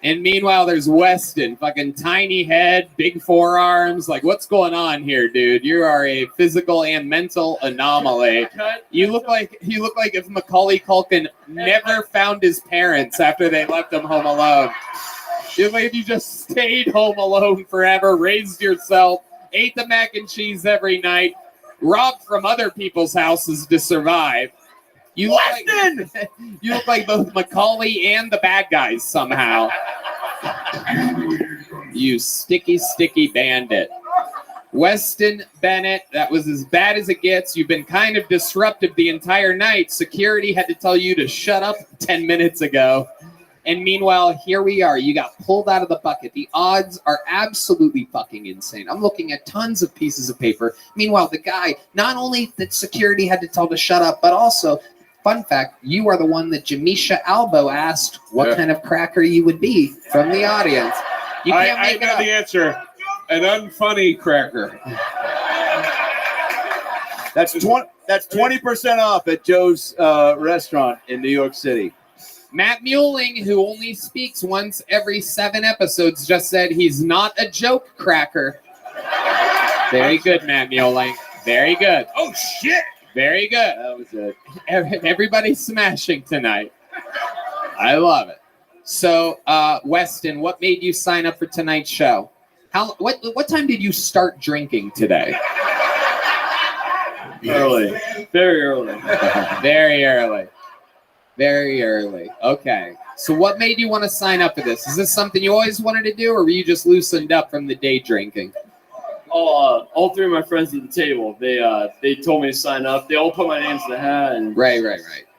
And meanwhile, there's Weston, fucking tiny head, big forearms. Like, what's going on here, dude? You are a physical and mental anomaly. You look like if Macaulay Culkin never found his parents after they left him home alone. You look like if you just stayed home alone forever, raised yourself, ate the mac and cheese every night, robbed from other people's houses to survive. You look like both Macaulay and the bad guys somehow. You sticky, sticky bandit. Weston Bennett, that was as bad as it gets. You've been kind of disruptive the entire night. Security had to tell you to shut up 10 minutes ago. And meanwhile, here we are. You got pulled out of the bucket. The odds are absolutely fucking insane. I'm looking at tons of pieces of paper. Meanwhile, the guy, not only that security had to tell to shut up, but also, fun fact, you are the one that Jamisha Albo asked what kind of cracker you would be from the audience. You can't I know the answer. An unfunny cracker. That's 20% off at Joe's restaurant in New York City. Matt Muehling, who only speaks once every 7 episodes, just said he's not a joke cracker. Very good, Matt Muehling. Very good. Oh, shit. Very good. That was it. Everybody's smashing tonight. I love it. So, Weston, what made you sign up for tonight's show? What time did you start drinking today? Early. Very early. Very early. Very early. Okay. So what made you want to sign up for this? Is this something you always wanted to do, or were you just loosened up from the day drinking? All three of my friends at the table, they told me to sign up. They all put my names in the hat. And Right.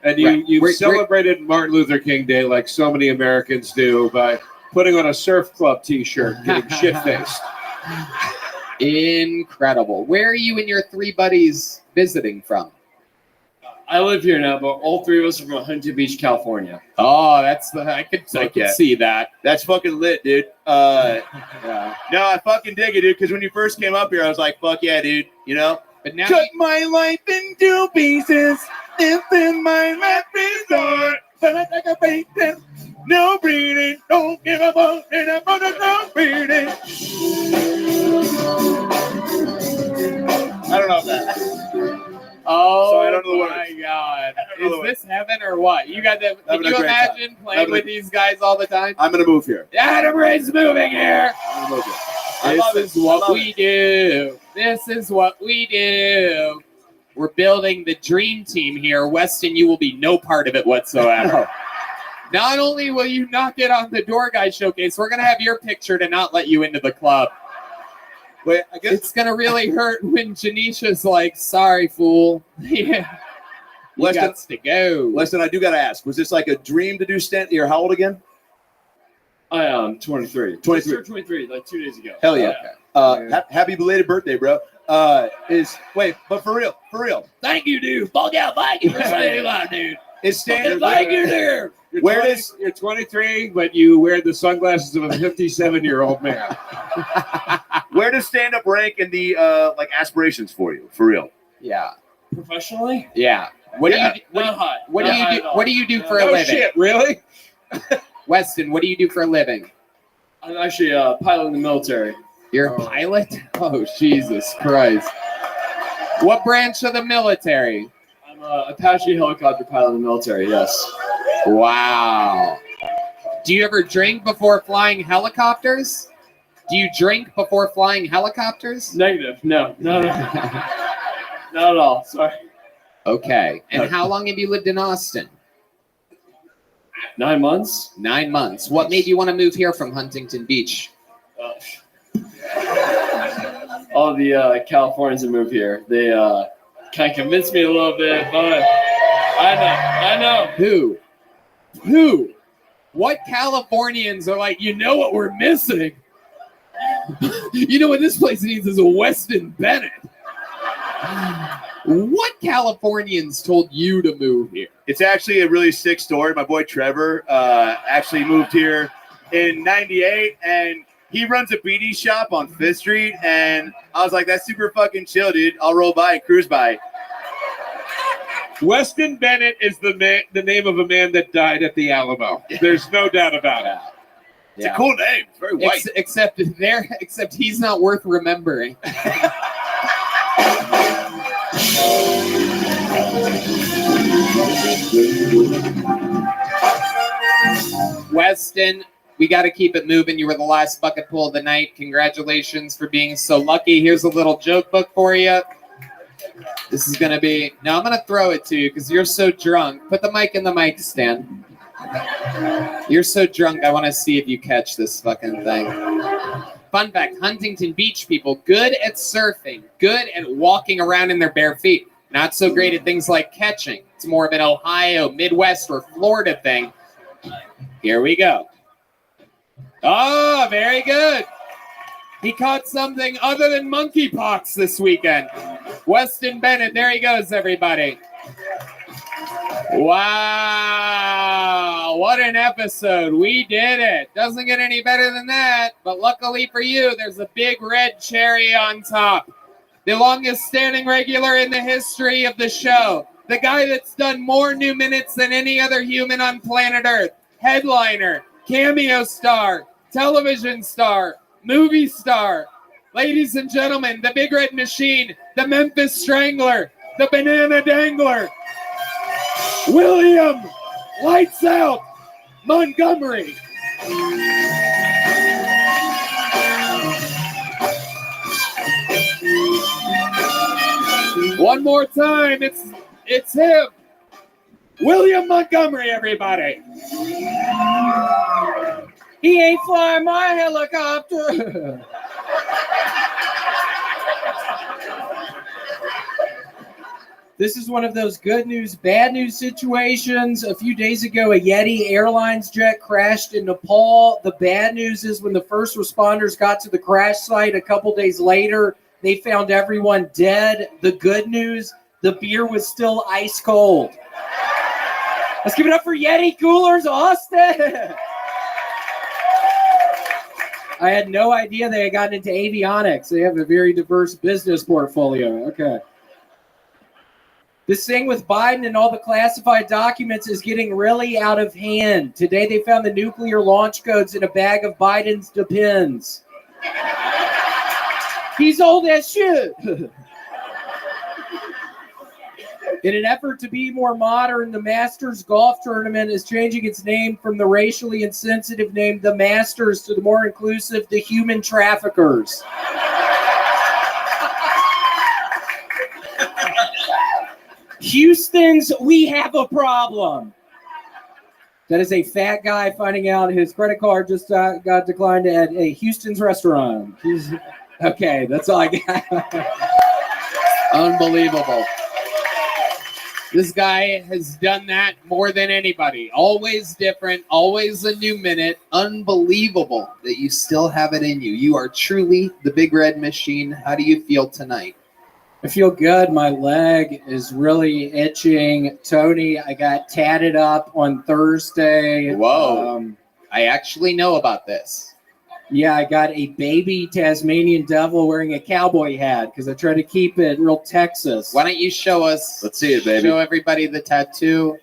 And you celebrated Martin Luther King Day like so many Americans do by putting on a surf club T-shirt, getting shit-faced. Incredible. Where are you and your 3 buddies visiting from? I live here now, but all 3 of us are from Huntington Beach, California. Oh, I could see that. That's fucking lit, dude. Yeah. No, I fucking dig it, dude, because when you first came up here, I was like, fuck yeah, dude, you know? But now cut my life into pieces, live in my last resort, but I take a breathing, no breathing, don't give a fuck, and I'm gonna no breathing. I don't know that. Oh, so I don't know the my words. God. Is this heaven or what? You got them. Can you imagine playing with these guys all the time? I'm going to move here. Adam Ray's moving here. I'm going to move here. This is what we do. This is what we do. We're building the dream team here. Weston, you will be no part of it whatsoever. Not only will you not get on the Door Guy Showcase, we're going to have your picture to not let you into the club. Wait, I guess it's gonna really hurt when Janisha's like, "Sorry, fool." Yeah, you got to go. Listen, I do gotta ask: was this like a dream to do stand? You're how old again? I am 23. 23, like 2 days ago. Hell yeah! Happy belated birthday, bro. But for real. Thank you, dude. Ball down, thank you. Dude. Is stand? Thank you, there. You're 23, but you wear the sunglasses of a 57-year-old man. Where does stand-up rank in the aspirations for you? For real? Yeah. Professionally? Yeah. What do you do for a living? Shit, really? Weston, what do you do for a living? I'm actually a pilot in the military. You're a pilot? Oh, Jesus Christ. What branch of the military? I'm a Apache helicopter pilot in the military, yes. Wow. Do you ever drink before flying helicopters? Do you drink before flying helicopters? Negative. No. Not at all. Sorry. Okay. And how long have you lived in Austin? 9 months. 9 months. What made you want to move here from Huntington Beach? All the Californians that move here, they kind of convinced me a little bit, but I know. Who? What Californians are like, you know what we're missing? You know what this place needs is a Weston Bennett. What Californians told you to move here? It's actually a really sick story. My boy Trevor actually moved here in '98, and he runs a BD shop on 5th Street. And I was like, that's super fucking chill, dude. I'll roll by, cruise by. Weston Bennett is the name of a man that died at the Alamo. There's no doubt about it. It's a cool name. It's very white. Except he's not worth remembering. Weston, we got to keep it moving. You were the last bucket pull of the night. Congratulations for being so lucky. Here's a little joke book for you. This is going to be... No, I'm going to throw it to you because you're so drunk. Put the mic in the mic stand. You're so drunk, I want to see if you catch this fucking thing. Fun fact, Huntington Beach people, good at surfing, good at walking around in their bare feet. Not so great at things like catching. It's more of an Ohio, Midwest, or Florida thing. Here we go. Oh, very good. He caught something other than monkeypox this weekend. Weston Bennett, there he goes, everybody. Wow, what an episode. We did it. Doesn't get any better than that, but luckily for you, there's a big red cherry on top. The longest standing regular in the history of the show. The guy that's done more new minutes than any other human on planet Earth. Headliner, cameo star, television star, movie star. Ladies and gentlemen, the Big Red Machine, the Memphis Strangler, the Banana Dangler, William Lights Out Montgomery. One more time, it's him. William Montgomery, everybody. He ain't flying my helicopter. This is one of those good news, bad news situations. A few days ago, a Yeti Airlines jet crashed in Nepal. The bad news is when the first responders got to the crash site a couple days later, they found everyone dead. The good news, the beer was still ice cold. Let's give it up for Yeti Coolers, Austin. I had no idea they had gotten into avionics. They have a very diverse business portfolio. Okay. This thing with Biden and all the classified documents is getting really out of hand. Today they found the nuclear launch codes in a bag of Biden's Depends. He's old as shit. In an effort to be more modern, the Masters Golf Tournament is changing its name from the racially insensitive name The Masters to the more inclusive The Human Traffickers. Houston's, we have a problem. That is a fat guy finding out his credit card just got declined at a Houston's restaurant. Okay, that's all I got. Unbelievable. This guy has done that more than anybody. Always different, always a new minute. Unbelievable that you still have it in you. You are truly the Big Red Machine. How do you feel tonight? I feel good. My leg is really itching. Tony, I got tatted up on Thursday. Whoa. I actually know about this. Yeah, I got a baby Tasmanian devil wearing a cowboy hat because I try to keep it real Texas. Why don't you show us? Let's see it, baby. Show everybody the tattoo.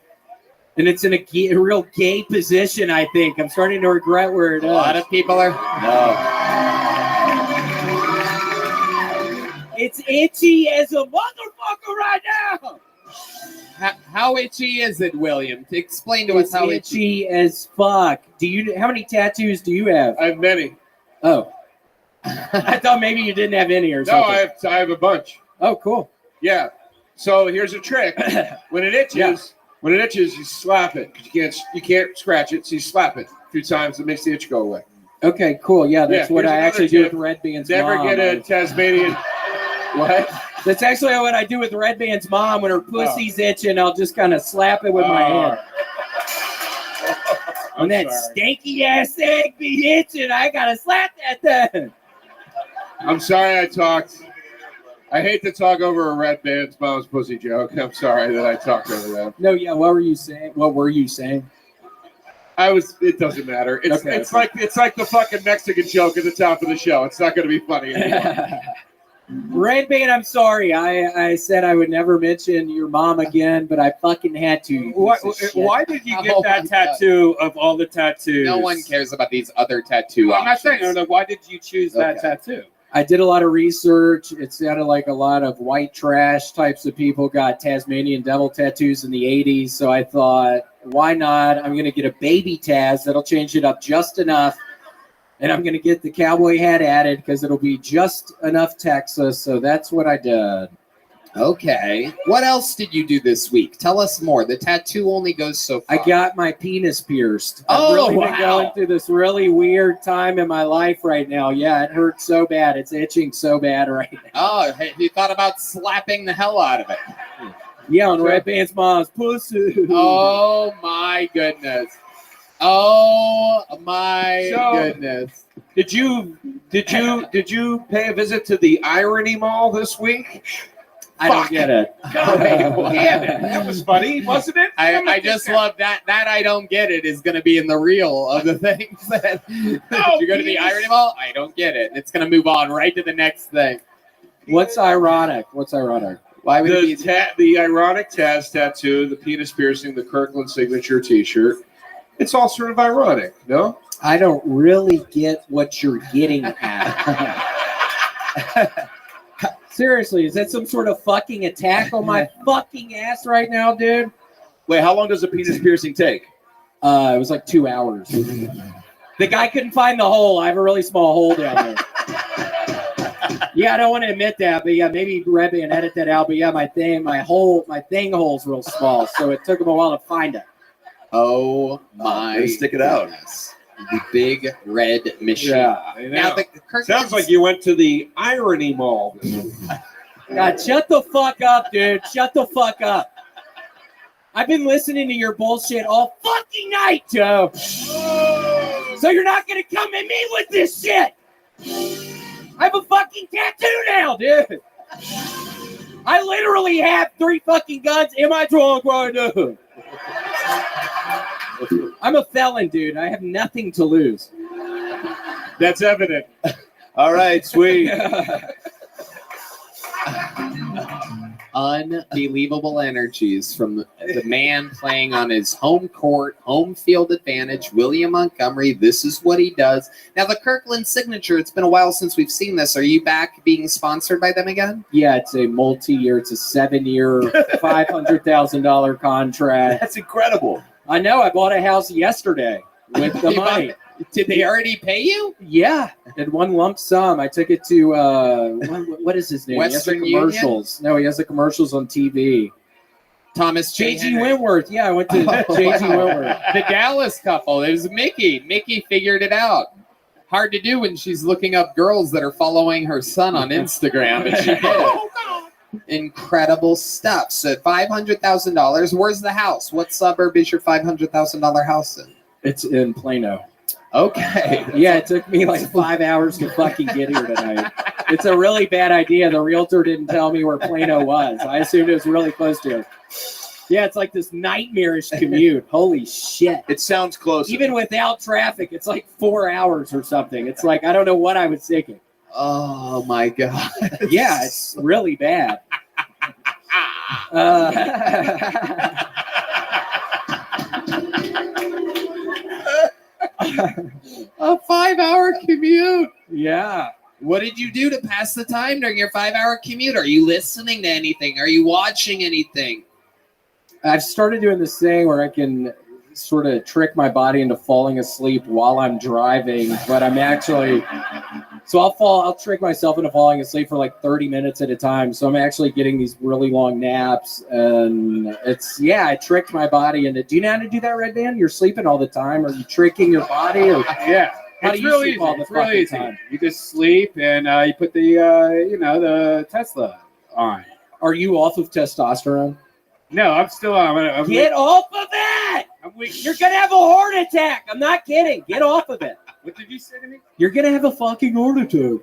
And it's in a real gay position, I think. I'm starting to regret where it is. A lot of people are. No. It's itchy as a motherfucker right now. How itchy is it, William? Explain to It's us how itchy. itchy as fuck. How many tattoos do you have? I have many. Oh. I thought maybe you didn't have any or No, something. I have a bunch. Oh, cool. Yeah. So here's a trick. When it itches, you slap it because you can't scratch it. So you slap it a few times. It makes the itch go away. Okay, cool. Yeah, that's what here's I another actually do tip. with Red Band's Never mom. get a Tasmanian. What? That's actually what I do with Red Band's mom. When her pussy's itching, I'll just kind of slap it with my hand. When that stanky ass egg be itching, I gotta slap that thing. I'm sorry I talked. I hate to talk over a Red Band's mom's pussy joke. I'm sorry that I talked over that. No, yeah. What were you saying? It doesn't matter. It's like the fucking Mexican joke at the top of the show. It's not going to be funny anymore. Red Band, I'm sorry. I said I would never mention your mom again, but I fucking had to. you Why piece of shit. why did you get Oh that my God. tattoo of all the tattoos? No one cares about these other tattoo I'm not options. saying. Why did you choose that Okay. tattoo? I did a lot of research. It sounded like a lot of white trash types of people got Tasmanian devil tattoos in the 80s. So I thought, why not? I'm going to get a baby Taz. That'll change it up just enough. And I'm going to get the cowboy hat added because it'll be just enough Texas. So that's what I did. Okay. What else did you do this week? Tell us more. The tattoo only goes so far. I got my penis pierced. Oh, I've really wow. been going through this really weird time in my life right now. Yeah, it hurts so bad. It's itching so bad right now. Oh, have you thought about slapping the hell out of it? Yeah, on Red Band's mom's pussy. Oh my goodness. Oh my goodness. Did you pay a visit to the Irony Mall this week? I don't get it. God, damn it. That was funny, wasn't it? I just love that. That I don't get it is going to be in the reel of the things that you go to the Irony Mall. I don't get it. It's going to move on right to the next thing. What's ironic? Why would it be the ironic Taz tattoo, the penis piercing, the Kirkland signature T-shirt? It's all sort of ironic, no? I don't really get what you're getting at. Seriously, is that some sort of fucking attack on my fucking ass right now, dude? Wait, how long does a penis piercing take? It was like 2 hours. The guy couldn't find the hole. I have a really small hole down there. Yeah, I don't want to admit that, but yeah, maybe Red Band edit that out. But yeah, my thing hole's real small, so it took him a while to find it. Oh my! Stick it out. Goodness. The big red machine. Yeah. Now the Sounds like you went to the Irony Mall. God, shut the fuck up, dude. Shut the fuck up. I've been listening to your bullshit all fucking night, Joe. So you're not gonna come at me with this shit. I have a fucking tattoo now, dude. I literally have 3 fucking guns. Am I drunk right now? I'm a felon, dude. I have nothing to lose. That's evident. All right, sweet. Unbelievable energies from the man playing on his home court, home field advantage, William Montgomery. This is what he does. Now, the Kirkland signature, it's been a while since we've seen this. Are you back being sponsored by them again? Yeah, it's a multi-year, it's a 7-year, $500,000 contract. That's incredible. I know, I bought a house yesterday with the money. Did they already pay you? Yeah, in one lump sum. I took it to, what is his name? Western he has the commercials. No, he has the commercials on TV. Thomas J. J.G. Wentworth. Yeah, I went to J.G. Wentworth. The Dallas couple. It was Mickey. Mickey figured it out. Hard to do when she's looking up girls that are following her son on Instagram. And she did it. Incredible stuff. So $500,000. Where's the house? What suburb is your $500,000 house in? It's in Plano. Okay. Yeah, it took me like 5 hours to fucking get here tonight. It's a really bad idea. The realtor didn't tell me where Plano was. I assumed it was really close to it. Yeah, it's like this nightmarish commute. Holy shit. It sounds close. Even without traffic, it's like 4 hours or something. It's like, I don't know what I was thinking. Oh my God. Yeah, it's really bad. A 5-hour commute. Yeah. What did you do to pass the time during your 5-hour commute? Are you listening to anything? Are you watching anything? I've started doing this thing where I can sort of trick my body into falling asleep while I'm driving, but I'm actually, so I'll trick myself into falling asleep for like 30 minutes at a time. So I'm actually getting these really long naps, and I tricked my body into, do you know how to do that, Red Band? You're sleeping all the time. Are you tricking your body? Or Yeah. how It's do you real sleep easy. all the It's real fucking easy. time? You just sleep and you put the the Tesla on. Are you off of testosterone? No, I'm still on. Get off of it! You're gonna have a heart attack. I'm not kidding. Get off of it. What did you say to me? You're gonna have a fucking heart attack.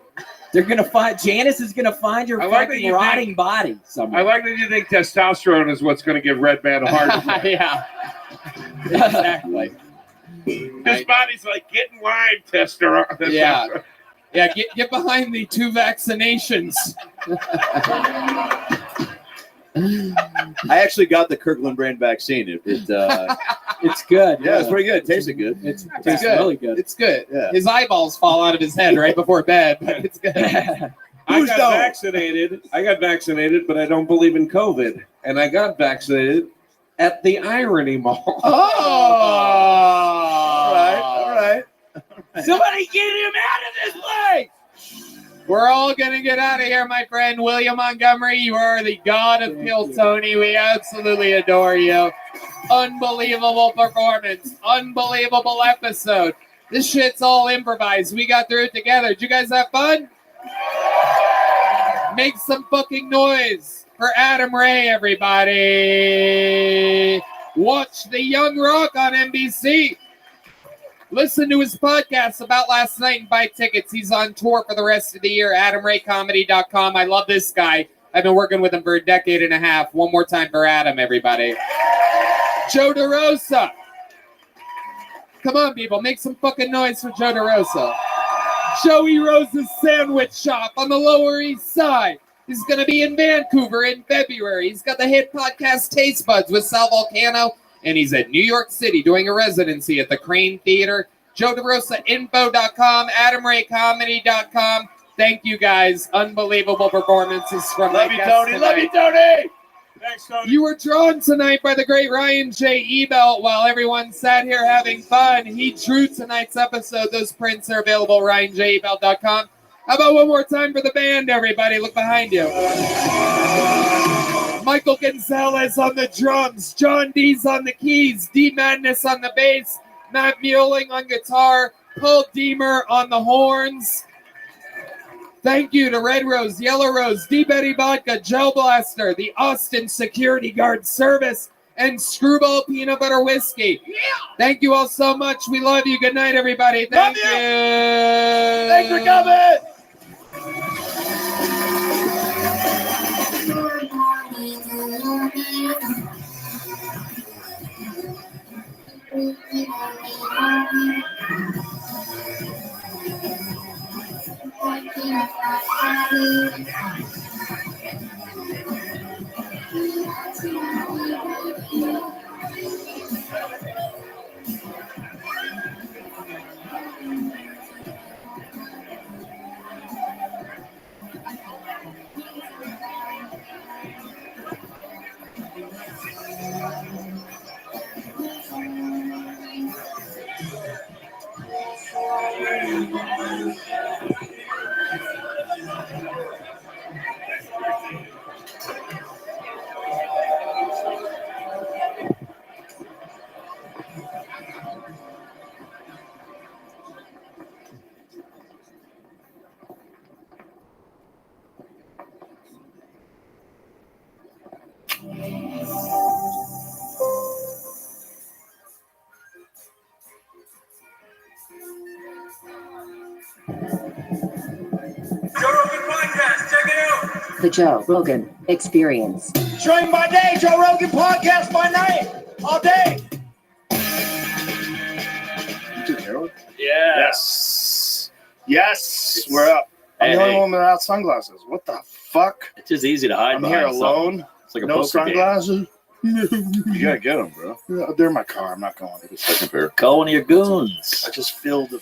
They're gonna find Janice is gonna find your I like that fucking you rotting think- body somewhere. I like that you think testosterone is what's going to give Red Band a heart attack. Yeah. Exactly. His body's like, get in line, testosterone. Yeah. Yeah, get behind the 2 vaccinations. I actually got the Kirkland brand vaccine. It's good. Yeah, it's pretty good. It tasted good. It's It's good. really good. It's good. Yeah. His eyeballs fall out of his head right before bed, but it's good. I got vaccinated, but I don't believe in COVID. And I got vaccinated at the Irony Mall. All right. Somebody get him out of this place! We're all going to get out of here, my friend. William Montgomery, you are the god of Kill Tony. We absolutely adore you. Unbelievable performance. Unbelievable episode. This shit's all improvised. We got through it together. Did you guys have fun? Make some fucking noise for Adam Ray, everybody. Watch The Young Rock on NBC. Listen to his podcast about last night and buy tickets. He's on tour for the rest of the year. AdamRayComedy.com. I love this guy. I've been working with him for a decade and a half. One more time for Adam, everybody. Joe DeRosa. Come on, people. Make some fucking noise for Joe DeRosa. Joey Rose's Sandwich Shop on the Lower East Side. He's going to be in Vancouver in February. He's got the hit podcast Taste Buds with Sal Volcano. And he's at New York City doing a residency at the Crane Theater. JoeDeRosaInfo.com, AdamRayComedy.com. Thank you, guys. Unbelievable performances from Love my you, guests Tony. tonight. Love you, Tony. Thanks, Tony. You were drawn tonight by the great Ryan J. Ebelt while everyone sat here having fun. He drew tonight's episode. Those prints are available at RyanJEbelt.com. How about one more time for the band, everybody? Look behind you. Michael Gonzalez on the drums, John D's on the keys, D Madness on the bass, Matt Mueling on guitar, Paul Deemer on the horns. Thank you to Red Rose, Yellow Rose, D Betty Vodka, Gel Blaster, the Austin Security Guard Service, and Screwball Peanut Butter Whiskey. Yeah. Thank you all so much. We love you. Good night, everybody. Thank you. Thanks for coming. The Joe Rogan Experience. Train by day, Joe Rogan podcast by night, all day. Yes. Yes. We're up. I'm Hey, the only hey. one without sunglasses. What the fuck? It's just easy to hide I'm behind here something. alone. It's like a no poker game. sunglasses. You gotta get them, bro. They're in my car. I'm not going. The second pair. Call one of your goons. I just feel the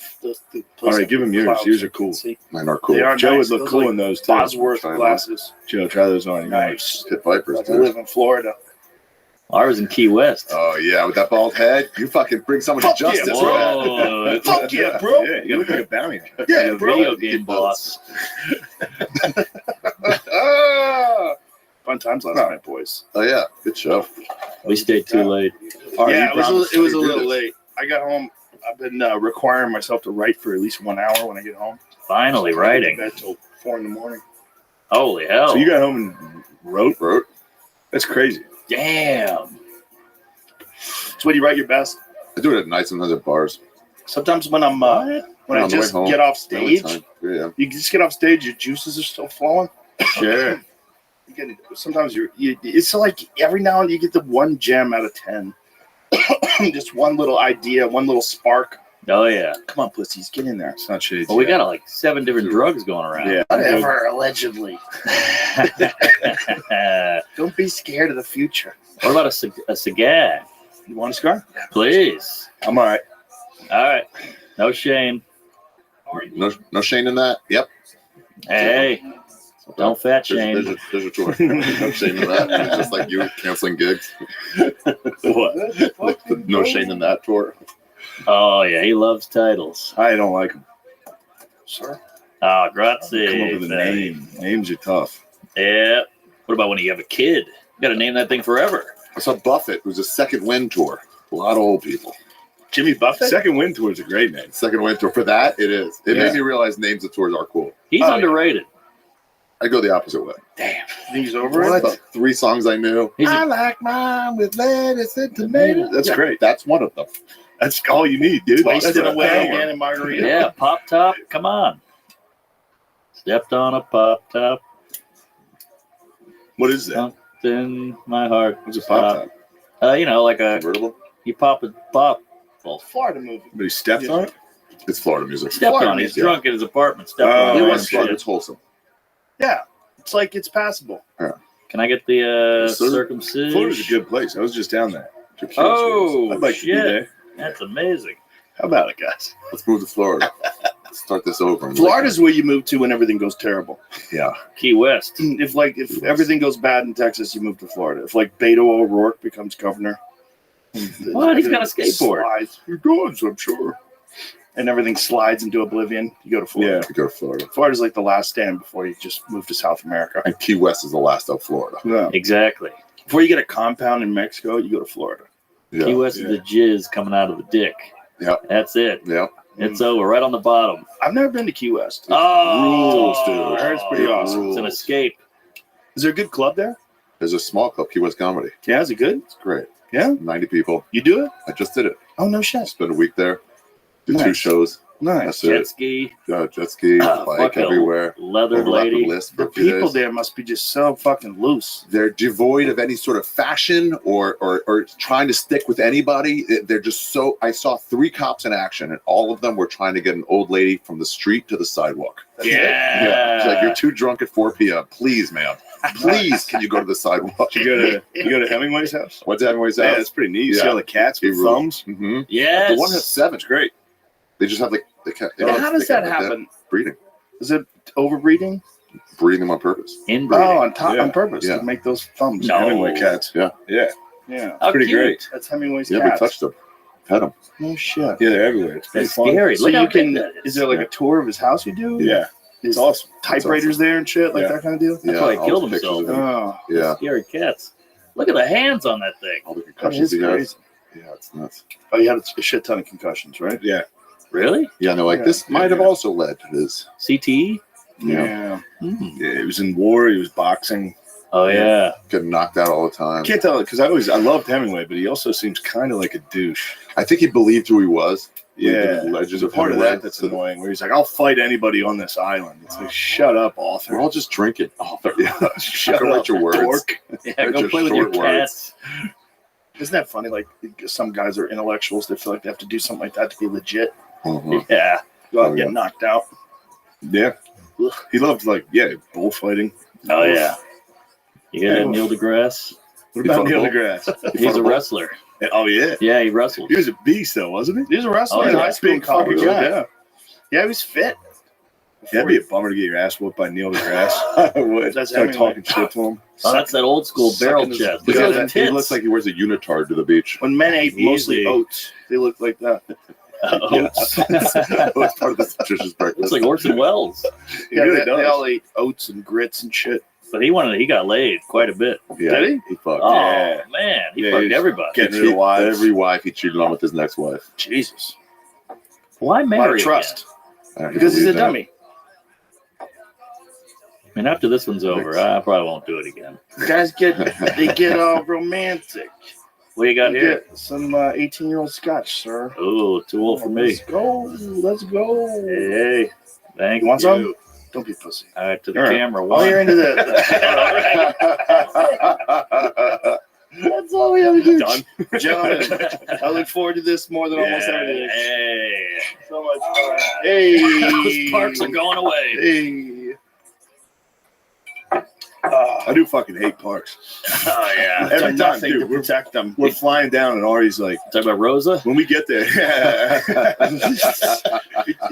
All right, give him yours. Yours are cool. Mine are cool. They are Joe nice. would look Those cool like in those too. Bosworth glasses. Joe, try those on. Nice. Hit Vipers. I live in Florida. I was in Key West. Oh yeah, with that bald head, you fucking bring someone to justice. Yeah, bro. Whoa. Fuck yeah, bro. Yeah, you gotta pick a bounty. Yeah, Like a bro. video game boss. Fun times last night, boys. Oh yeah, good show. We stayed too late. Yeah, it was a little late. I got home. I've been requiring myself to write for at least 1 hour when I get home. Finally writing. I get to bed till 4 in the morning. Holy hell. So you got home and wrote? That's crazy. Damn. So when you write your best? I do it at night, sometimes at bars. Sometimes when I'm when I just get off stage, you just get off stage, your juices are still flowing. Sure. Sometimes it's like every now and then you get the one gem out of 10. Just one little idea, one little spark. Oh yeah. Come on, pussies, get in there. It's not shades. Well, we got like 7 different drugs going around. Yeah. Whatever, allegedly. Don't be scared of the future. What about a cigar? You want a cigar? Please. I'm all right. All right. No shame. No shame in that. Yep. Hey. Don't fat shame. There's a tour. No shame in that. It's just like you canceling gigs. What? No shame in that tour. Oh yeah, he loves titles. I don't like them. Sir? Oh, grazie. Come up with a name. Names are tough. Yeah. What about when you have a kid? You got to name that thing forever. I saw Buffett. It was a second wind tour. A lot of old people. Jimmy Buffett? Second Wind Tour is a great name. Second wind tour. For that, it is. It made me realize names of tours are cool. He's underrated. I go the opposite way. Damn. He's over What? it? About 3 songs I knew. I like mine with lettuce and tomato. That's Yeah, great. That's one of them. That's all you need, dude. Wasted That's away a again in Margarita. Yeah, Pop Top. Come on. Stepped on a Pop Top. What is that? In my heart. What's a Pop Top? You know, like a convertible. You pop a pop. Well, Florida movie. But he stepped on it? It's Florida music. Stepped Florida on it. He's music. drunk in his apartment. Stepped Oh, on It it. was fun. It's wholesome. Yeah. It's like it's passable. Can I get the Yes, sir. circumcision? Florida's a good place. I was just down there. Oh, I'd like to be shit. there. That's amazing. How about it, guys? Let's move to Florida. Let's start this over. Florida's where you move to when everything goes terrible. Yeah. Key West. If everything goes bad in Texas, you move to Florida. If like Beto O'Rourke becomes governor. What? He's got a skateboard. Slides. He does, I'm sure. And everything slides into oblivion. You go to Florida. Yeah. You go to Florida. Florida's like the last stand before you just move to South America. And Key West is the last of Florida. Yeah. Exactly. Before you get a compound in Mexico, you go to Florida. Yeah. Key West is the jizz coming out of the dick. Yep. That's it. Yep. It's over. Right on the bottom. I've never been to Key West. Oh, Rules, dude. I heard it's pretty awesome. It's an escape. Is there a good club there? There's a small club, Key West Comedy. Yeah, is it good? It's great. Yeah? 90 people. You do it? I just did it. Oh, no shit. Spent a week there. Did 2 Nice. shows. Nice. That's Jet it. ski. Jet ski, bike Fuck a everywhere. leather Overlap the lady. list for The a few people days. there must be just so fucking loose. They're devoid of any sort of fashion or trying to stick with anybody. They're just so. I saw 3 cops in action, and all of them were trying to get an old lady from the street to the sidewalk. Yeah. It's like, you're too drunk at 4 p.m. Please, ma'am. Please, can you go to the sidewalk? You go to Hemingway's house? What's Hemingway's Yeah, house? it's pretty neat. You see all the cats with thumbs? Mm-hmm. Yes. The one has 7. It's great. They just have like How does that happen? Breeding. Is it overbreeding? Breeding them on purpose. Inbreeding. Oh, on purpose Yeah. to make those thumbs. No. Hemingway cats. Yeah. Yeah. Yeah. How Pretty cute. great. That's Hemingway's Yeah, we cats. touched them. Pet them. No shit. Yeah, they're everywhere. It's pretty That's fun. scary. So Look how you big can. that Is there like a tour of his house you do? Yeah. It's awesome. Typewriters there and shit, like Yeah. that kind of deal. That's why he all killed the pictures himself. of him. Oh, Yeah. Scary cats. Look at the hands on that thing. All the that concussions is he has. crazy. Yeah, it's nuts. Oh, you had a shit ton of concussions, right? Yeah. Really? Yeah, no, like Yeah. this might have also led to this. CTE? Yeah. Yeah, he was in war. He was boxing. Oh yeah. Getting knocked out all the I time. can't tell it because I loved Hemingway, but he also seems kind of like a douche. I think he believed who he was. Yeah, Legends there's a of part of Hemingway. that that's annoying. Where he's like, "I'll fight anybody on this island." It's like, shut up, author. We're all just drinking. Yeah. Shut Go up, write your words. dork. Yeah, Write go your play with your short words. cats. Isn't that funny? Like some guys are intellectuals. They feel like they have to do something like that to be legit. Mhm. Yeah. Go out Oh, and get yeah. knocked out. Yeah, he loved bullfighting. Oh yeah. You get Neil deGrasse? What about Neil deGrasse? He's a wrestler. Oh yeah. Yeah, he wrestled. He was a beast though, wasn't he? He was a wrestler Oh, in yeah. high school and Big college. fucking guy. Yeah. Yeah, he was fit. Yeah, it'd be a bummer to get your ass whooped by Neil deGrasse. I would. That's Start Hemingway. talking shit to him. Oh, that's that old school barrel Sucking his- chest. Look Look at at that. the He tits. looks like he wears a unitard to the beach. When men ate mostly Easy. oats, they looked like that. Oats. That was part of the nutritious breakfast. Looks like Orson Welles. Yeah, really they does. all ate oats and grits and shit. But he got laid quite a bit. Yeah, Did he? He fucked. Oh Yeah. man, he Yeah, fucked he's everybody. getting rid of wives. Every wife he cheated on with his next wife. Jesus. Why A lot marry of trust. I can Because he's a believe that. dummy. again? I mean, after this one's over, I probably won't do it again. Guys get all romantic. What you got You here? get some 18-year-old scotch, sir. Oh, too old for me. Let's go. Let's go. Hey, thank You want you. some? Don't be a pussy. All right, to the All right. camera. Oh, One. you're into that. That's all we have to do. Done. Gentlemen, I look forward to this more than almost everything. Hey, So much fun. Hey. those parks are going away. Hey. I do fucking hate parks. Oh yeah. Every Every time, nothing dude, to we're protect them. We're flying down, and Ari's like, Talk about Rosa. when we get there,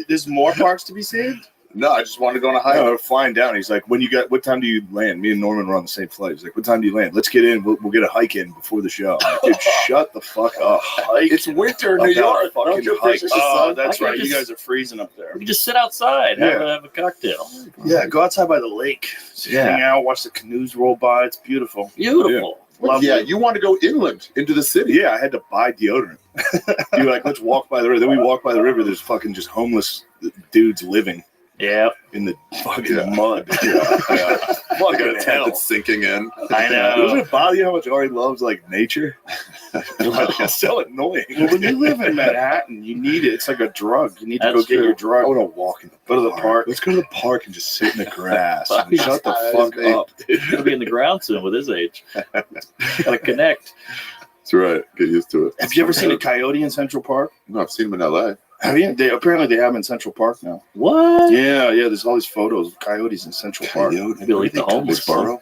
There's more parks to be seen? No, I just wanted to go on a hike. we're flying down. He's like, what time do you land? Me and Norman were on the same flight. He's like, what time do you land? Let's get in. We'll get a hike in before the show. I'm like, dude, shut the fuck up. Hike? It's winter in New York. Fucking Don't hike. Oh, that's I right. can You just- guys are freezing up there. We can just sit outside, have a cocktail. Yeah, go outside by the lake. Just hang out, watch the canoes roll by. It's beautiful. Beautiful. Lovely. Yeah, you want to go inland into the city. Yeah, I had to buy deodorant. You're like, let's walk by the river. Then we walk by the river. There's fucking just homeless dudes living Yeah. in the fucking mud. Fucking Got a tent hell. that's sinking in. I know. Doesn't it bother you how much Ari loves like nature? It's so annoying. Well, when you live in Manhattan, you need it. It's like a drug. You need to That's go get true. your drug. I want to walk in the Go to the park. Let's go to the park and just sit in the grass. And shut the fuck up. He'll be in the ground soon with his age. Gotta connect. That's right. Get used to it. Have you ever seen a coyote in Central Park? No, I've seen him in L.A. Have you? Apparently they have them in Central Park now. What? Yeah. There's all these photos of coyotes in Central Park. Maybe like the homeless Burrow.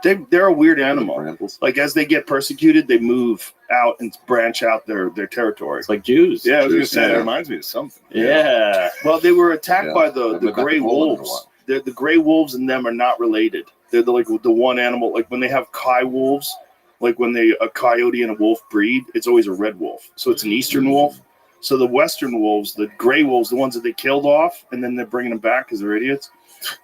They're a weird animal. Brambles. Like as they get persecuted, they move out and branch out their territory. It's like Jews. Yeah, I was gonna Jews, say yeah. that reminds me of something. Yeah. Well, they were attacked Yeah. by I've the been back gray in Poland in a wolves. while. The gray wolves and them are not related. They're like the one animal. Like when they have coy wolves, like when a coyote and a wolf breed, it's always a red wolf. So it's an eastern wolf. So the western wolves, the gray wolves, the ones that they killed off, and then they're bringing them back because they're idiots.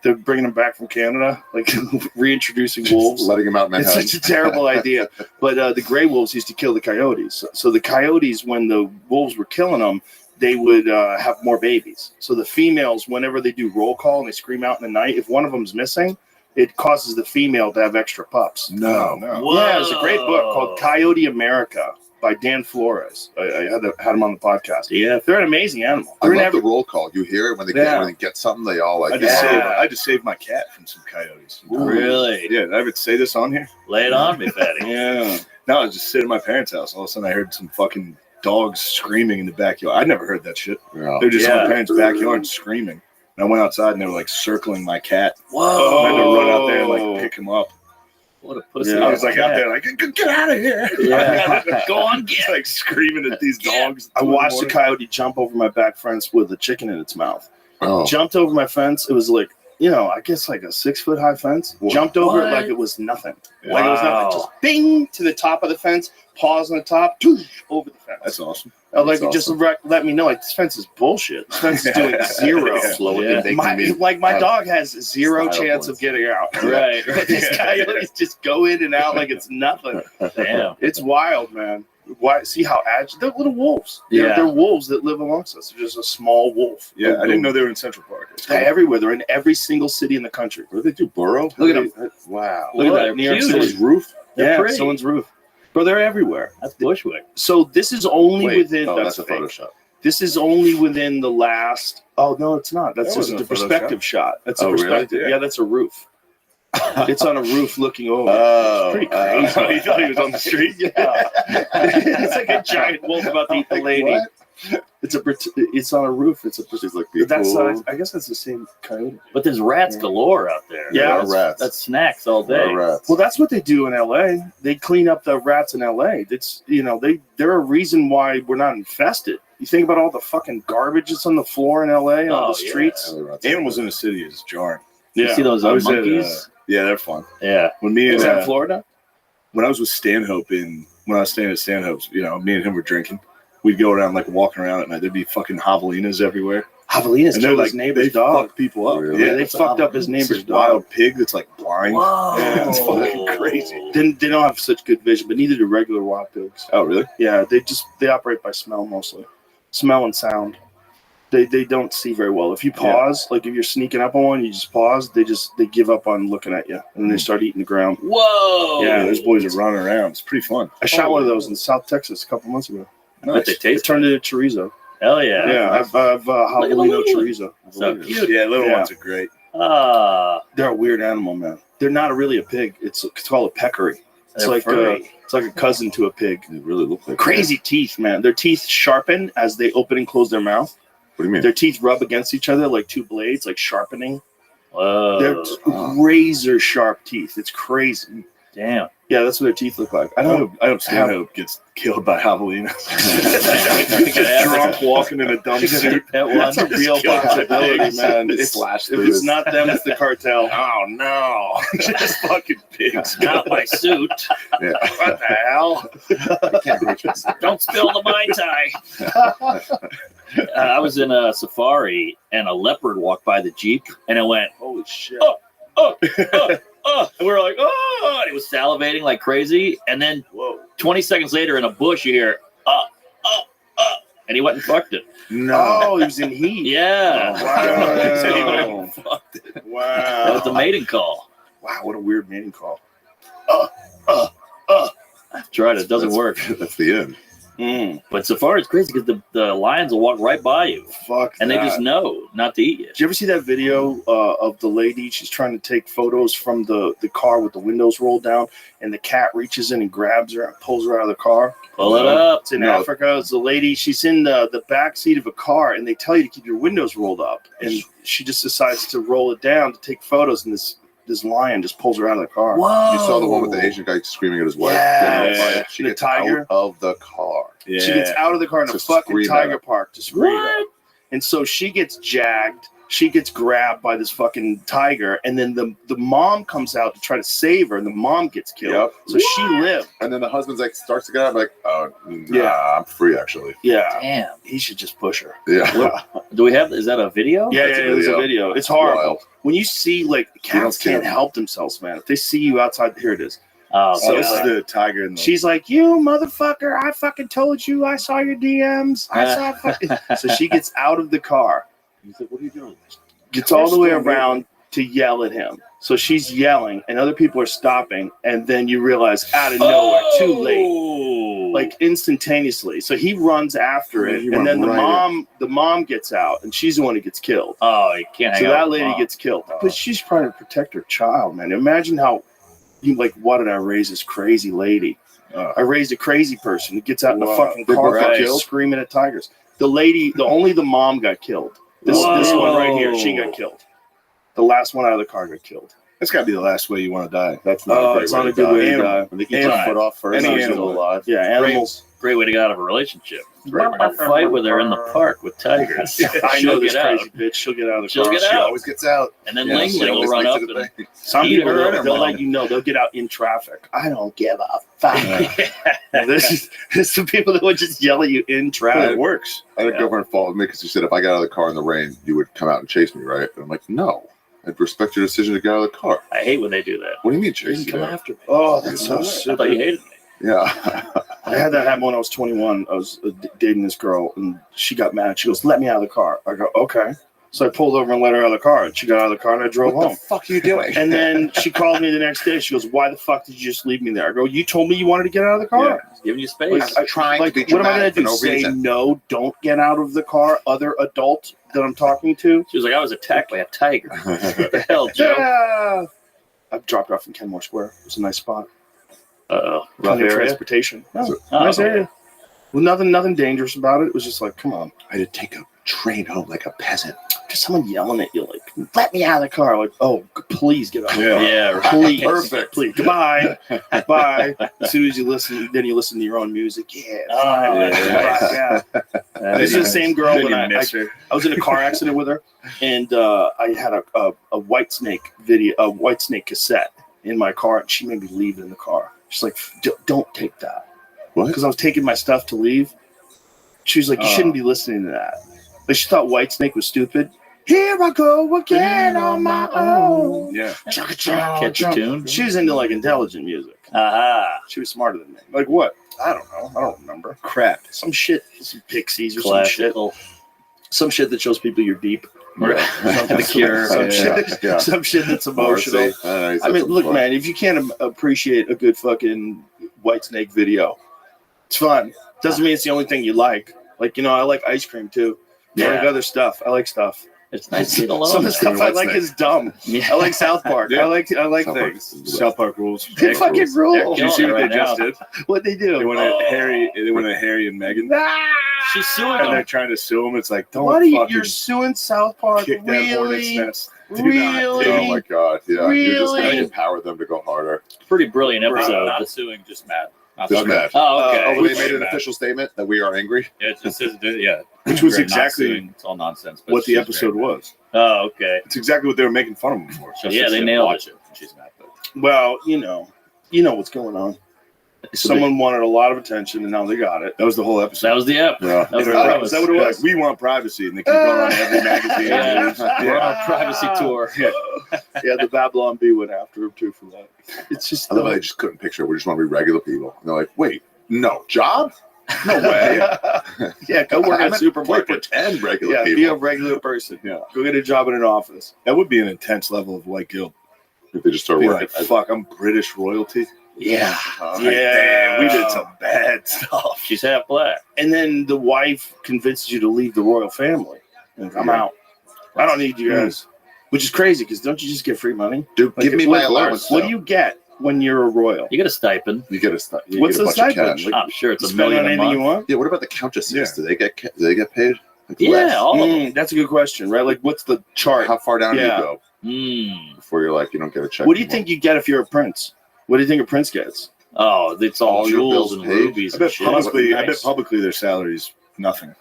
They're bringing them back from Canada, like reintroducing wolves. Letting him out in It's Manhattan. such a terrible idea. But the gray wolves used to kill the coyotes. So the coyotes, when the wolves were killing them, they would have more babies. So the females, whenever they do roll call and they scream out in the night, if one of them's missing, it causes the female to have extra pups. No. Yeah, it's a great book called Coyote America by Dan Flores. I had him on the podcast. Yeah. They're an amazing animal. I They're love in the every- roll call. You hear it when they get something. They all like. I just saved my cat from some coyotes. Really? Yeah, did I ever say this on here? Lay it on me, Fatty. Yeah. No, I was just sitting at my parents' house. All of a sudden, I heard some fucking dogs screaming in the backyard. I never heard that shit. Yeah. They're just in Yeah. my parents' backyard screaming. And I went outside and they were like circling my cat. Whoa. I had to run out there and like pick him up. What a pussy. Yeah, I was like out there like, get out of here. Yeah. Go on, get. Like screaming at these dogs. I watched a coyote jump over my back fence with a chicken in its mouth. Oh. Jumped over my fence. It was like, I guess like a 6-foot high fence. Jumped over it like it was nothing. Like it was nothing. Just bing to the top of the fence, paws on the top, over the fence. That's awesome. Like That's just awesome. let me know, like this fence is bullshit. This fence is doing zero. My dog has zero chance of getting out. Right. These coyotes just go in and out like it's nothing. Damn. It's wild, man. Why? See how agile? They're little wolves. Yeah. They're wolves that live amongst us. They're just a small wolf. Yeah, I didn't know they were in Central Park. They're everywhere. They're in every single city in the country. What do they do? Burrow? Look at them. Wow. Look at They're that. New York cute. City's roof? Yeah, pretty. someone's roof. Bro, they're everywhere. That's Bushwick. So this is only within. Oh, that's a fake. Photoshop. This is only within the last. Oh no, it's not. That's That just wasn't a a Photoshop. perspective shot. That's a Oh, really? perspective. Yeah, that's a roof. It's on a roof looking over. Oh, It's pretty crazy. He thought he was on the street. Yeah. It's like a giant wolf about to eat the lady. What? It's on a roof. It's like that size. I guess that's the same coyote. But there's rats galore out there. Yeah, that's snacks all day. Well, that's what they do in LA. They clean up the rats in LA. It's they're a reason why we're not infested. You think about all the fucking garbage that's on the floor in LA, on the streets. Animals in the city is jarring. You see those monkeys? Yeah, they're fun. Yeah. When me and Is that in Florida? When I was with Stanhope when I was staying at Stanhope's, me and him were drinking. We'd go around walking around at night. There'd be fucking javelinas everywhere. Javelinas and they're killed like his neighbor's they dog. Fuck people up. Really? Yeah, they fucked up his neighbor's dog. Wild pig that's blind. Whoa. Yeah, it's fucking crazy. They don't have such good vision, but neither do regular wild pigs. Oh, really? Yeah, they operate by smell mostly, smell and sound. They don't see very well. If you pause, if you're sneaking up on one, you just pause. They give up on looking at you, and they start eating the ground. Whoa! Yeah, those boys are running around. It's pretty fun. I shot one of those in South Texas a couple months ago. Nice. They taste. It turned into chorizo. Hell yeah! Yeah, I've javelino chorizo. So cute. Yeah, little ones are great. They're a weird animal, man. They're not really a pig. It's called a peccary. It's They're like furry. it's like a cousin to a pig. They really look like crazy teeth, man. Their teeth sharpen as they open and close their mouth. What do you mean? Their teeth rub against each other like two blades, like sharpening. Whoa. They're razor sharp teeth. It's crazy. Damn. Yeah, that's what their teeth look like. I hope Stanhope gets killed by javelinas. Just drunk walking in a dumb suit. That's a real possibility, man. If it's not them, it's the cartel. Oh no! Just fucking pigs. Not my suit. Yeah. What the hell? I can't reach this. Don't spill the Mai Tai. I was in a safari and a leopard walked by the Jeep and it went, holy shit. And we were like, oh, and he was salivating like crazy. And then 20 seconds later in a bush, you hear, and he went and fucked it. No, he was in heat. Yeah. Wow. Fucked it. Wow. That was the mating call. Wow, what a weird mating call. I've tried it. It doesn't work. That's the end. But safari is crazy because the lions will walk right by you. Fuck and that. they just know not to eat you. Did you ever see that video of the lady? She's trying to take photos from the car with the windows rolled down, and the cat reaches in and grabs her and pulls her out of the car. Pull it up. It's in Africa. It's a lady. She's in the back seat of a car, and they tell you to keep your windows rolled up. And she just decides to roll it down to take photos, and this lion just pulls her out of the car. You saw the one with the Asian guy screaming at his wife. Yeah. She The gets tiger. out of the car. She gets out of the car in a To fucking scream at tiger her. park to scream at her. And so she gets jagged. She gets grabbed by this fucking tiger. And then the mom comes out to try to save her. And the mom gets killed. So she lived. And then the husband's starts to get out. I'm like, oh, nah, Yeah. I'm free actually. Yeah. Damn. He should just push her. Yeah. Do we have, is that a video? Yeah, That's a there's a video. video. It's horrible. Wild. When you see, cats can't help themselves, man. If they see you outside, here it is. Oh, So this is the tiger. And she's like, you motherfucker, I fucking told you. I saw your DMs. I saw fucking. So she gets out of the car. He's like, what are you doing? Gets all the way around to yell at him. So she's yelling, and other people are stopping, and then you realize out of nowhere, too late, instantaneously. So he runs after it, and then the mom gets out, and she's the one who gets killed. Oh, you can't. So that lady gets killed, but she's trying to protect her child, man. Imagine how you why did I raise this crazy lady? I raised a crazy person who gets out in a fucking car screaming at tigers. The lady, only the mom got killed. This one right here, she got killed. The last one out of the car got killed. That's got to be the last way you want to die. That's not It's not a good way to die. They eat your foot off first. Any Any animal. animal alive. Yeah, animals. Great way to get out of a relationship. I'll fight with her in the park with tigers. I know She'll this get out. crazy bitch. She'll get out of the She'll car. get She out. always gets out. And then Yeah, Ling she Ling will always run makes up it a and thing. Some eat people, her and her they'll mom. let you know. They'll get out in traffic. I don't give a fuck. This is the people that would just yell at you in traffic. It works. I had a girlfriend fall with me because she said, if I got out of the car in the rain, you would come out and chase me, right? And I'm like, no. I'd respect your decision to get out of the car. I hate when they do that. What do you mean You chase didn't you? come down? after me. Oh, that's so I thought you stupid. hated me. Yeah. I had that happen when I was 21. I was dating this girl, and she got mad. She goes, "Let me out of the car." I go, "Okay." So I pulled over and let her out of the car. And she got out of the car, and I drove What home. the fuck are you doing? And then she called me the next day. She goes, "Why the fuck did you just leave me there?" I go, "You told me you wanted to get out of the car." Just giving you space. I'm trying to be what am I dramatic going to for do? no Say reason. no, don't get out of the car, other adult that I'm talking to? She was like, I was attacked by a tiger. What the hell, Joe? Yeah. I dropped her off in Kenmore Square. It was a nice spot. Uh-oh. Rough Plenty of area? transportation. No, Oh, nice okay. area. Well, nothing dangerous about it. It was just like, come on. I had to take a train home like a peasant. Just someone yelling at you, like, let me out of the car. Like, oh, please get out. Yeah, right. Please. Perfect. Please. Goodbye. Bye. As soon as you listen, then you listen to your own music. Yeah. This is the same girl when I was in a car accident with her, and I had a White Snake video, a White Snake cassette in my car, and she made me leave it in the car. She's like, don't take that. What? Because I was taking my stuff to leave. She was like, you shouldn't be listening to that. Like, she thought White Snake was stupid. Here I go again on my own. Yeah. Catch a tune. She was into like intelligent music. She was smarter than me. Like what? I don't know. I don't remember. Crap. Some shit. Some Pixies or Classical. some shit that shows people you're deep. The Cure. Some shit that's emotional. I mean, look, man, if you can't appreciate a good fucking White Snake video, it's fun. Doesn't mean it's the only thing you like. Like, you know, I like ice cream too. I like other stuff. I like stuff. It's nice to get alone. Some of the stuff I like is dumb. Yeah. I like South Park. I like things. South Park rules. They fucking rule. Did you see what they just did? What'd they do? They went at Harry. They went at Harry and Meghan. She's suing And them. they're trying to sue him. It's like, don't What are you? fucking You're suing South Park? kick that hornet's Really? nest. Oh my god! Yeah, you're just Really? gonna empower them to go harder. Pretty brilliant episode. Not suing, just mad. Not Just suing. mad. Oh, okay. They made an official statement that we are angry. Yeah, it just says, yeah. Which was We're not exactly suing. It's all nonsense. But what the she's episode very was. Oh, okay. It's exactly what they were making fun of him for. Just Yeah, so they she nailed watch it. She's mad, but Well, you know what's going on. Someone wanted a lot of attention, and now they got it. That was the whole episode. That was the ep. Yeah. That was the Is premise. that what it was? We want privacy, and they keep going on every magazine. Yeah. Yeah. We're on a privacy tour. Yeah, the Babylon Bee went after him too for that. It's just I love how they just couldn't picture it. We just want to be regular people. And they're like, wait, no, job? No way. yeah, go work I at a meant supermarket. pretend regular Yeah, people. be a regular person. Yeah. Go get a job in an office. That would be an intense level of white guilt. If they just start Be working. like, fuck, I'm British royalty. Yeah. Yeah. Damn, we did some bad stuff. She's half black. And then the wife convinces you to leave the royal family. And I'm out. I don't need you guys. Which is crazy because don't you just get free money? Dude, give me my allowance. What do you get when you're a royal? You get a stipend. You get a stipend. What's the stipend? I'm sure it's a Spend million on a anything month. you want? Yeah, what about the countesses? Do they get paid? Like Yeah, less? all of them. That's a good question, right? Like, what's the chart? How far down Yeah. do you go before you're like, you don't get a check? What do you anymore? think you get if you're a prince? What do you think a prince gets? Oh, it's all All your jewels bills and paid? rubies I and bet shit. publicly, I bet Nice. publicly their salary's nothing.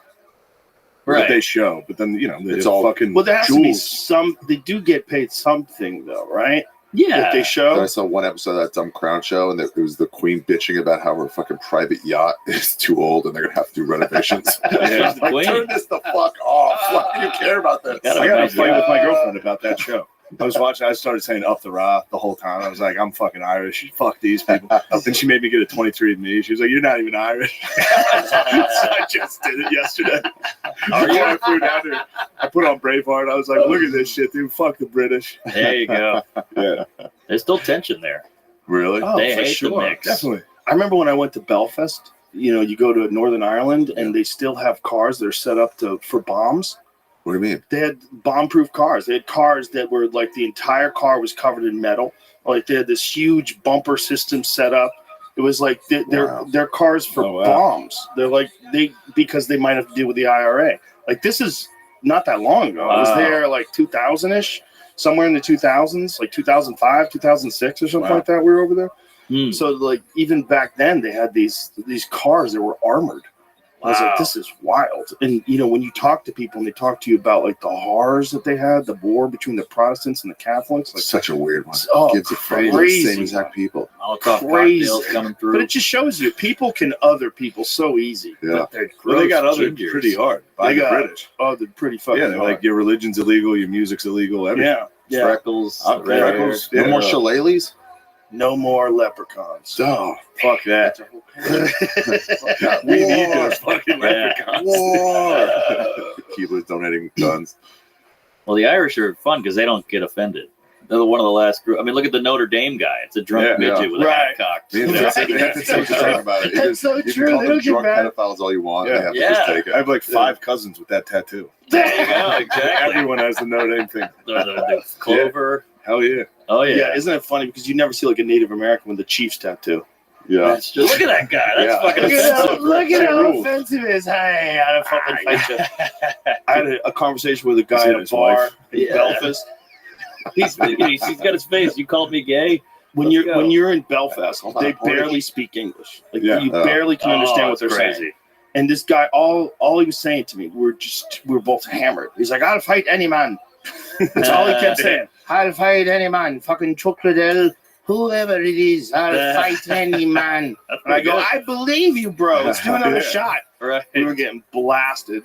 Right. What they show, but then they It's have all- fucking Well, there has to be jewels. some. They do get paid something, though, right? Yeah. If they I show. saw one episode of that dumb Crown show, and it was the Queen bitching about how her fucking private yacht is too old, and they're gonna have to do renovations. She's the Like, queen. turn this the fuck off. Why do you care about this? Gotta I got in a nice fight yacht. with my girlfriend about that show. I was watching. I started saying "up the Ra" the whole time. I was like, "I'm fucking Irish. Fuck these people." Then she made me get a 23andMe. She was like, "You're not even Irish." So I just did it yesterday. I flew down there. I put on Braveheart. I was like, "Look at this shit, dude. Fuck the British." There you go. Yeah, There's still tension there. Really? Oh, They for hate sure. the mix. definitely. I remember when I went to Belfast. You go to Northern Ireland, and they still have cars that are set up for bombs. What do you mean? They had bomb-proof cars. They had cars that were like the entire car was covered in metal. Like they had this huge bumper system set up. It was like they're cars for bombs. They're like because they might have to deal with the IRA. Like this is not that long ago. I was there like 2000-ish, somewhere in the 2000s, like 2005, 2006 or something like that. We were over there. So like even back then they had these cars that were armored. I was like, this is wild. And when you talk to people and they talk to you about like the horrors that they had, the war between the Protestants and the Catholics, like Such a weird one. Oh, Gives it from the crazy. same exact people. Molotov Crazy. cocktails coming through. But it just shows you people can other people so easy. Yeah. But they're Well, they got gross other gingers. pretty hard. They By the got British. they're pretty fucking Yeah, they're hard. like your religion's illegal, your music's illegal, everything. Yeah. Freckles. Okay. red hair. Freckles. No Yeah. more shillelaghs? No more leprechauns. Oh, fuck that. We need those fucking leprechauns. Keep donating guns. Well, the Irish are fun because they don't get offended. They're one of the last group. I mean, look at the Notre Dame guy. It's a drunk midget with a hat cocked. Yeah, that's the same thing about it. That's so You can true. call They them don't get drunk mad. pedophiles all you want. Yeah. They have to just take it. I have like 5 cousins with that tattoo. There you go. Exactly. Everyone has the Notre Dame thing. The clover. Hell yeah. Oh yeah. Yeah, isn't it funny because you never see like a Native American with the Chiefs tattoo? Yeah. That's just, look at that guy. That's fucking offensive. Look at how True. offensive it is. Hey, I fucking fight you. I had a conversation with a guy at a his bar wife. in Yeah. Belfast. He's got his face. You called me gay. When you're in Belfast, they barely speak English. Like you barely can understand what they're saying. And this guy, all he was saying to me, we're both hammered. He's like, I'll fight any man. That's all he kept saying. I'll fight any man. Fucking Chocolate, whoever it is, I'll fight any man. And I go, I believe you, bro. Let's do another shot. Right. We were getting blasted.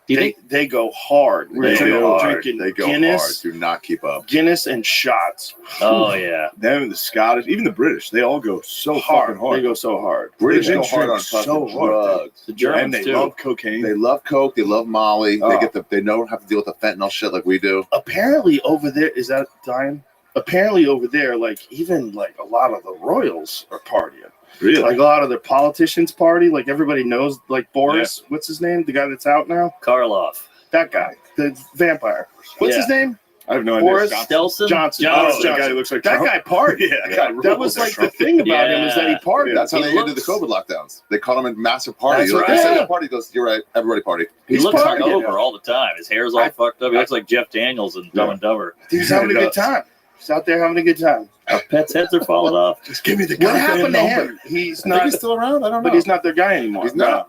Do you think They go hard. We're drinking They go Guinness, hard. Do not keep up. Guinness and shots. Oh yeah. Them and the Scottish, even the British, they all go so Hard. fucking hard. They go so hard. British They go hard drink on so fucking hard. drugs. The Germans and they too. love cocaine. They love coke. They love Molly. Oh. They don't have to deal with the fentanyl shit like we do. Apparently over there, is that dying? Apparently over there, like even like a lot of the royals are partying. Really? Like a lot of their politicians party. Like everybody knows, like Boris, what's his name? The guy that's out now? Karloff. That guy, the vampire. What's his name? I have no Boris idea. Stelson? Johnson. Oh, that guy who looks like that Trump? guy partied. That was like the thing about him is that he partied. That's how He they ended the looks- COVID lockdowns. They caught him in massive party. That's Like, right. they said, party. He goes, you're right. Everybody party. He He's looks partying. hungover all the time. His hair's all fucked up. He looks like Jeff Daniels in Dumb and Dumber. He's having a good time. He's out there having a good time. Our pets' heads are falling off. Just give me the What goddamn happened to number. him? He's I think not. he's still around. I don't know. But he's not their guy anymore. He's not.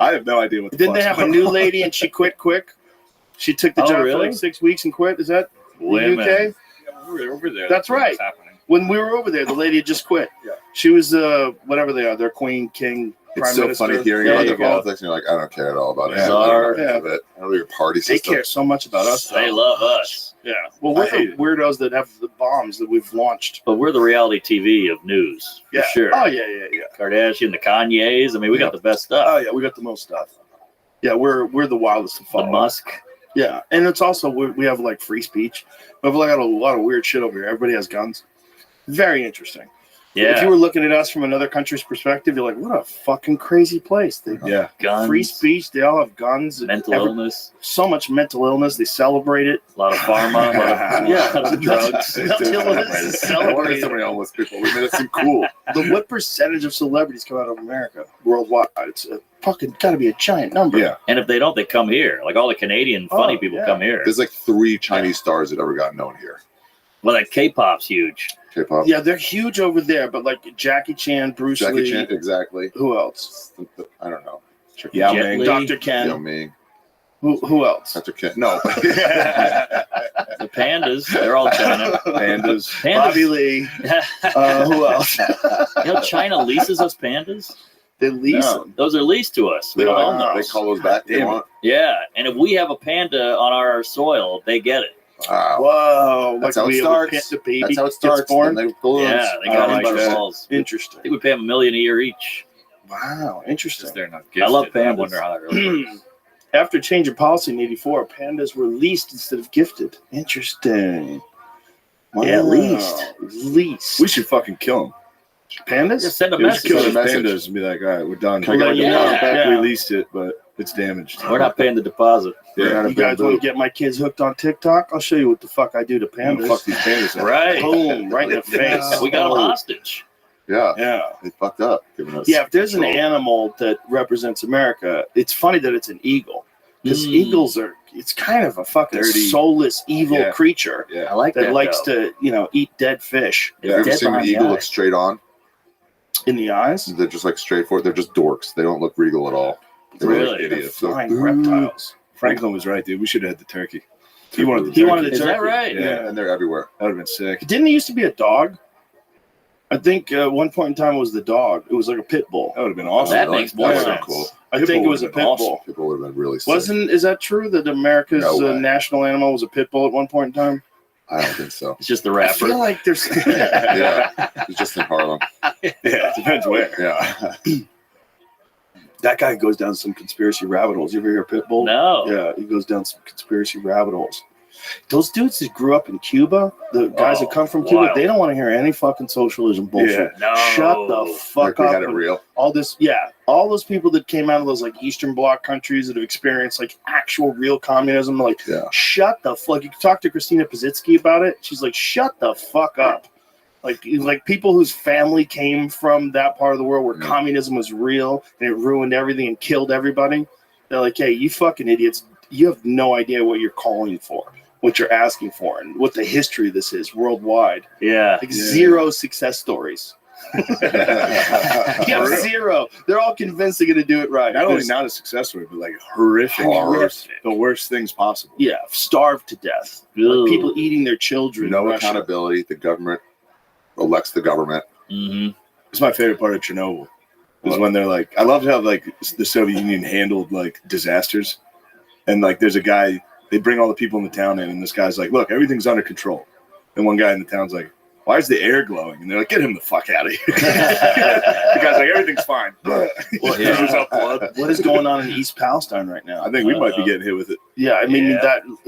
I have no idea what the Didn't they fuck's have a new lady and she quit quick? She took the Oh, job for really? like 6 weeks and quit. Is that Women. the UK? Yeah, we were over there. That's right. What's happening. When we were over there, the lady had just quit. Yeah. She was whatever they are, their queen, king, prime It's so minister. funny hearing There about you their go. politics, and you're like, I don't care at all about it. Yeah. I don't know Yeah. of it. I don't know your party They system. care so much about us. They though. love us. Yeah. Well, we're the weirdos that have the bombs that we've launched. But we're the reality TV of news. For Yeah. sure. Oh yeah. Kardashian, the Kanyes. I mean, we got the best stuff. Oh yeah, we got the most stuff. Yeah, we're the wildest to The follow. Musk. Yeah, and it's also we have like free speech. We have like a lot of weird shit over here. Everybody has guns. Very interesting. Yeah. If you were looking at us from another country's perspective, you're like, what a fucking crazy place. They Guns. free speech. They all have guns. Mental illness. So much mental illness. They celebrate it. A lot of pharma. Yeah. A lot of drugs. Mental illness is I wanted celebrated. so many homeless people. We made it seem cool. What percentage of celebrities come out of America worldwide? It's a fucking got to be a giant number. Yeah. And if they don't, they come here. Like all the Canadian funny people yeah. come here. There's like 3 Chinese stars that ever got known here. Well, like K-pop's huge. K-pop. Yeah, they're huge over there, but like Jackie Chan, Bruce Lee. Jackie Chan, exactly. Who else? I don't know. Yao Jet Ming, Li. Dr. Ken. Yao Ming. Who else? Dr. Ken. No. The pandas, they're all China. Pandas. Pandas. Bobby Lee. Who else? You know, China leases us pandas. They lease them. Those are leased to us. We They don't own are. They those. call those back. They Damn want. Yeah, and if we have a panda on our soil, they get it. Wow. Whoa. That's like how it we have starts. the baby That's how it gets starts. born. And they balloons. Yeah, they got I it like by that. the balls. I Interesting. think we pay them $1 million a year each. Wow. Interesting. They're not I love gifted. pandas. wonder how that really works. After change of policy in '84, pandas were leased instead of gifted. Interesting. Yeah, leased. Leased. We should fucking kill him. Pandas? Just send a We should message. kill Send the a message. pandas and be like, all right, we're done. Can I get We yeah. leased it, but it's damaged. We're not paying the deposit. Yeah. You guys want to get my kids hooked on TikTok? I'll show you what the fuck I do to pandas. Fuck these pandas. Right. Boom, right in the face. We got them hostage. Yeah. Yeah. They fucked up. Giving us Yeah, if there's an control. animal that represents America, it's funny that it's an eagle. Because eagles are, it's kind of a fucking Dirty. soulless, evil Yeah. creature Yeah. I like that. that likes though. to, eat dead fish Have you ever Dead seen an behind the eagle eye. look straight on? in the eyes. They're just like straightforward. They're just dorks. They don't look regal at all. They're Really? like idiots. So, Flying reptiles. Franklin was right, dude. We should have had the turkey. He wanted the He turkey. wanted the Is that turkey. right? yeah, and they're everywhere. That would have been sick. Didn't it used to be a dog? I think one point in time it was the dog. It was like a pit bull. That would have been awesome. That makes more That would've sense. been cool. I think it was a pit bull. People would have been really sick. Is that true that America's No way. national animal was a pit bull at one point in time? I don't think so. It's just the I rapper. feel like there's. Yeah, it's just in Harlem. Yeah, it depends where. Yeah, That guy goes down some conspiracy rabbit holes. You ever hear Pitbull? No. Yeah, he goes down some conspiracy rabbit holes. Those dudes that grew up in Cuba, the guys that come from Cuba, wild. they don't want to hear any fucking socialism bullshit. No. Shut the fuck like we up. had it real. All those people that came out of those like Eastern Bloc countries that have experienced like actual real communism, shut the fuck. You can talk to Christina Pazitsky about it. She's like, shut the fuck up. Like people whose family came from that part of the world where communism was real and it ruined everything and killed everybody. They're like, hey, you fucking idiots. You have no idea what you're calling for, what you're asking for, and what the history of this is worldwide. Yeah. Zero success stories. Zero. They're all convinced they're going to do it right. Not only not a success story, but like horrific. The worst things possible. Yeah, starved to death. Like people eating their children. No accountability. The government elects the government. Mm-hmm. It's my favorite part of Chernobyl. Is when they're like, I loved how like the Soviet Union handled like disasters, and like there's a guy, they bring all the people in the town in, and this guy's like, look, everything's under control, and one guy in the town's like, why is the air glowing? And they're like, get him the fuck out of here. The guy's like, everything's fine. What is going on in East Palestine right now? I think we might be getting hit with it. Yeah, I mean,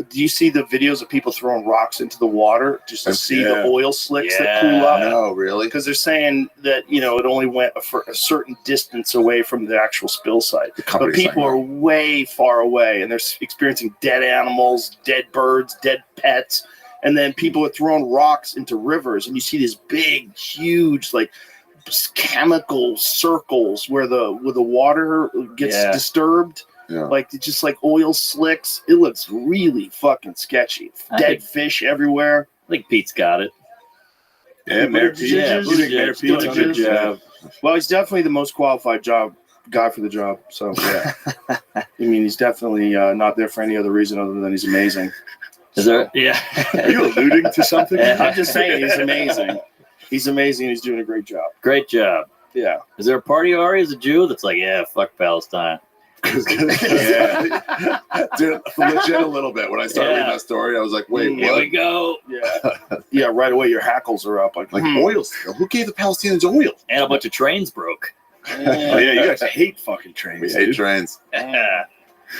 do you see the videos of people throwing rocks into the water just to see the oil slicks that cool up? No, really? Because they're saying that, it only went for a certain distance away from the actual spill site. But people are way far away, and they're experiencing dead animals, dead birds, dead pets. And then people are throwing rocks into rivers, and you see these big, huge, like chemical circles where the water gets disturbed. Yeah. Like it's just like oil slicks. It looks really fucking sketchy. Dead fish everywhere. I think Pete's got it. Yeah, Mayor Pete. Mayor Pete's doing a good job. Well, he's definitely the most qualified guy for the job. So yeah, I mean, he's definitely not there for any other reason other than he's amazing. Is there? Yeah. Are you alluding to something? I'm just saying he's amazing. He's amazing. He's doing a great job. Great job. Yeah. Is there a part of you, Ari, as a Jew that's like, yeah, fuck Palestine? Yeah. Dude, legit a little bit. When I started reading that story, I was like, wait, Here what? we go. Yeah. Yeah, right away your hackles are up. Like oil spill? Who gave the Palestinians oil? And a bunch of trains broke. Oh, yeah, you guys hate fucking trains. We hate trains. Yeah.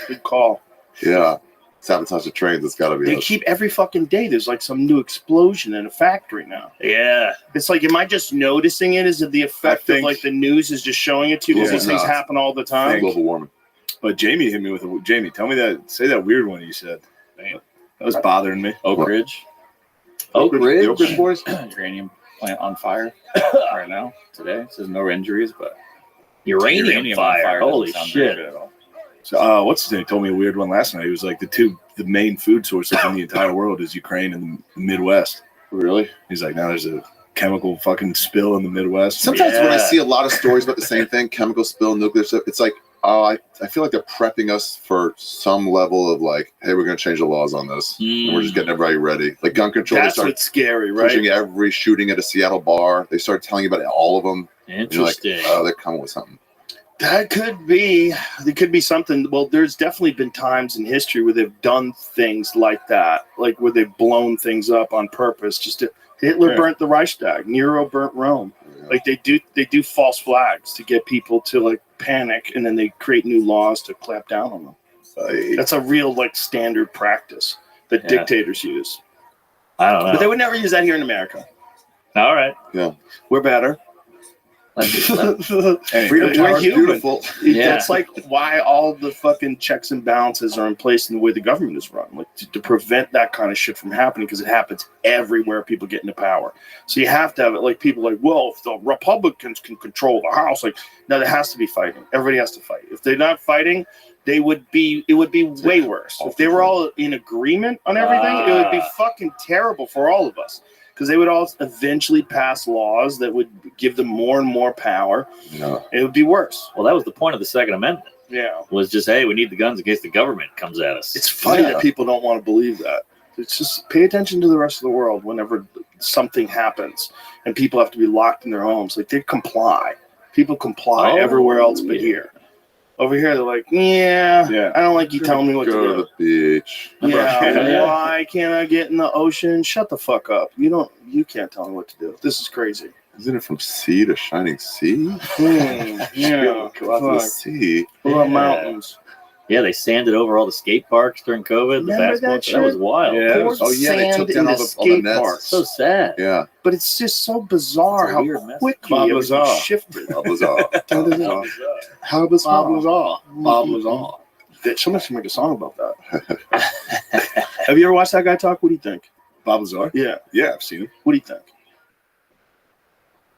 Good call. Yeah. Sabotage the trains. It's got to be. They keep every fucking day. There's like some new explosion in a factory now. Yeah. It's like, am I just noticing it? Is it the effect of like the news is just showing it to you? Because these things happen all the time. Global warming. But Jamie hit me with Jamie, tell me that. Say that weird one you said. Damn. That was bothering me. Oak Ridge. Oak Ridge. The Oak Ridge boys. Uranium plant on fire right now today. Says no injuries, but uranium fire. Holy shit. So, what's his name? Told me a weird one last night. He was like, the main food sources in the entire world is Ukraine and the Midwest. Really? He's like, now there's a chemical fucking spill in the Midwest. Sometimes when I see a lot of stories about the same thing, chemical spill, nuclear stuff, it's like, I feel like they're prepping us for some level of like, hey, we're going to change the laws on this. And we're just getting everybody ready. Like gun control. That's what's scary, right? Pushing every shooting at a Seattle bar. They started telling you about all of them. Interesting. You're like, oh, they're coming with something. That could be. There could be something. Well, there's definitely been times in history where they've done things like that, like where they've blown things up on purpose. Hitler burnt the Reichstag. Nero burnt Rome. Yeah. Like they do false flags to get people to like panic, and then they create new laws to clamp down on them. That's a real like standard practice that dictators use. I don't know, but they would never use that here in America. All right. Yeah, we're better. Freedom is beautiful. That's like why all the fucking checks and balances are in place in the way the government is run, like to prevent that kind of shit from happening, because it happens everywhere people get into power. So you have to have it like people like, well, if the Republicans can control the House, like, no, there has to be fighting. Everybody has to fight. If they're not fighting, it would be way worse. If they were all in agreement on everything, it would be fucking terrible for all of us. Because they would all eventually pass laws that would give them more and more power. No. It would be worse. Well, that was the point of the Second Amendment. Yeah. Was just, hey, we need the guns in case the government comes at us. It's funny that people don't want to believe that. It's just pay attention to the rest of the world whenever something happens and people have to be locked in their homes. Like, they comply. People comply everywhere else but here. Over here, they're like, I don't like you telling me what to do. Go to the beach. Yeah, why can't I get in the ocean? Shut the fuck up. You can't tell me what to do. This is crazy. Isn't it from sea to shining sea? Yeah. Go out to the sea. What about mountains? Yeah, they sanded over all the skate parks during COVID. Remember that shit? That was wild. Yeah. They took down all the skate parks. So sad. Yeah. But it's just so bizarre how quickly everything shifted. Bob Lazar. How bizarre. Bob Lazar. Somebody should make a song about that. Have you ever watched that guy talk? What do you think? Bob Lazar? Yeah. Yeah, I've seen him. What do you think?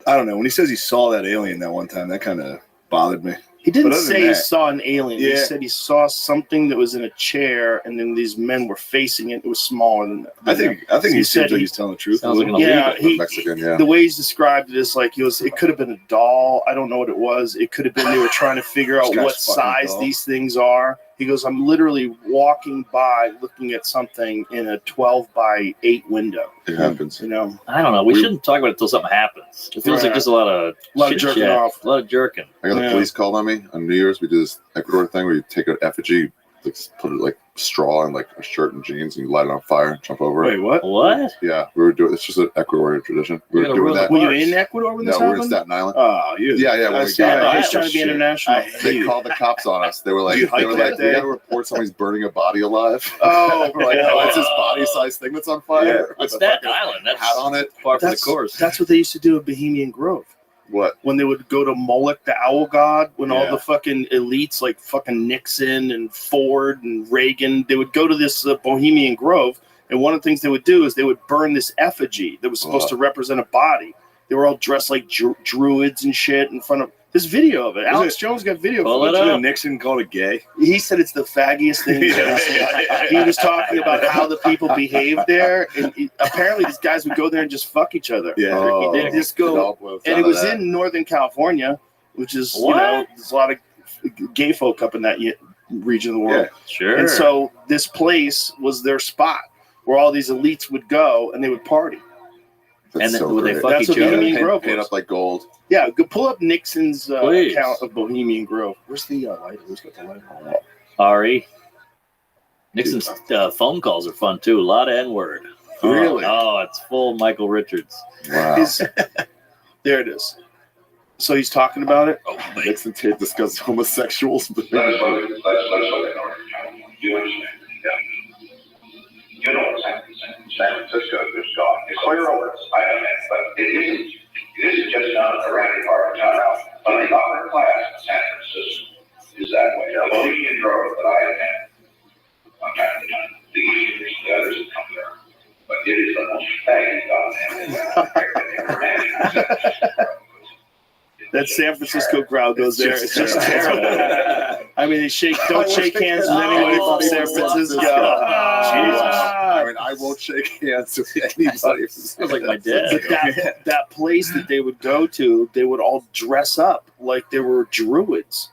I don't know. When he says he saw that alien that one time, that kind of bothered me. He didn't But other say than he that- saw an alien. He Yeah. said he saw something that was in a chair, and then these men were facing it. It was smaller than that. I think he seems like he's telling the truth. Sounds like an Yeah, illegal. Mexican, yeah. the way he's described it is like it could have been a doll. I don't know what it was. It could have been they were trying to figure out This guy's what fucking size doll. these things are. He goes, I'm literally walking by looking at something in a 12 by 8 window. It happens. You know, I don't know. We shouldn't talk about it until something happens. It feels like just a lot of jerking shit. off. A lot of jerking. I got the police called on me on New Year's. We do this Ecuador thing where you take an effigy, like, put it like straw in like a shirt and jeans, and you light it on fire and jump over it. Wait, what? What? Yeah, we were doing. It's just an Ecuadorian tradition. We were doing that. Were you in Ecuador when this No, we were in happened? Staten Island. Oh, you. Yeah. When I we see got that. out, He's trying to be international. They called the cops on us. They were like, You hiked that we day? got to report somebody's burning a body alive. Oh, We're like, oh, it's this body-sized thing that's on fire. It's With a Staten fucking Island. That's hat on it. par for the course. That's what they used to do at Bohemian Grove. What? When they would go to Moloch, the owl god, when all Yeah. the fucking elites like fucking Nixon and Ford and Reagan, they would go to this Bohemian Grove, and one of the things they would do is they would burn this effigy that was supposed to represent a body. They were all dressed like druids and shit in front of this video of it. Alex Jones got video Pull of it it. up. Nixon called it gay. He said it's the faggiest thing. he's ever seen. He was talking about how the people behaved there, and apparently these guys would go there and just fuck each other. Yeah. Oh, They just go, and it was in Northern California, which is there's a lot of gay folk up in that region of the world. Sure. And so this place was their spot where all these elites would go and they would party. That's And then so would they great. fuck That's each what other? Bohemian Grove Paint was. up like gold. Yeah, go pull up Nixon's Please. account of Bohemian Grove. Where's the light? Who's got the light on? Ari. Nixon's phone calls are fun too. A lot of N-word. Really? Oh, it's full Michael Richards. Wow. There it is. So he's talking about it. Oh, Nixon tape discusses homosexuals. You know, San Francisco is gone. It's clear over. I know that, but it isn't just not a random part of town now. But the upper class in San Francisco is that way. The Bohemian Grove that I attend, from time to time, the Easterners, the others that come there. But it is the most faggy goddamn. That San Francisco crowd goes there. It's just terrible. I mean, they don't shake hands with anybody from San Francisco. I mean, I won't shake hands with anybody. Sounds like my dad. But that place that they would go to, they would all dress up like they were druids.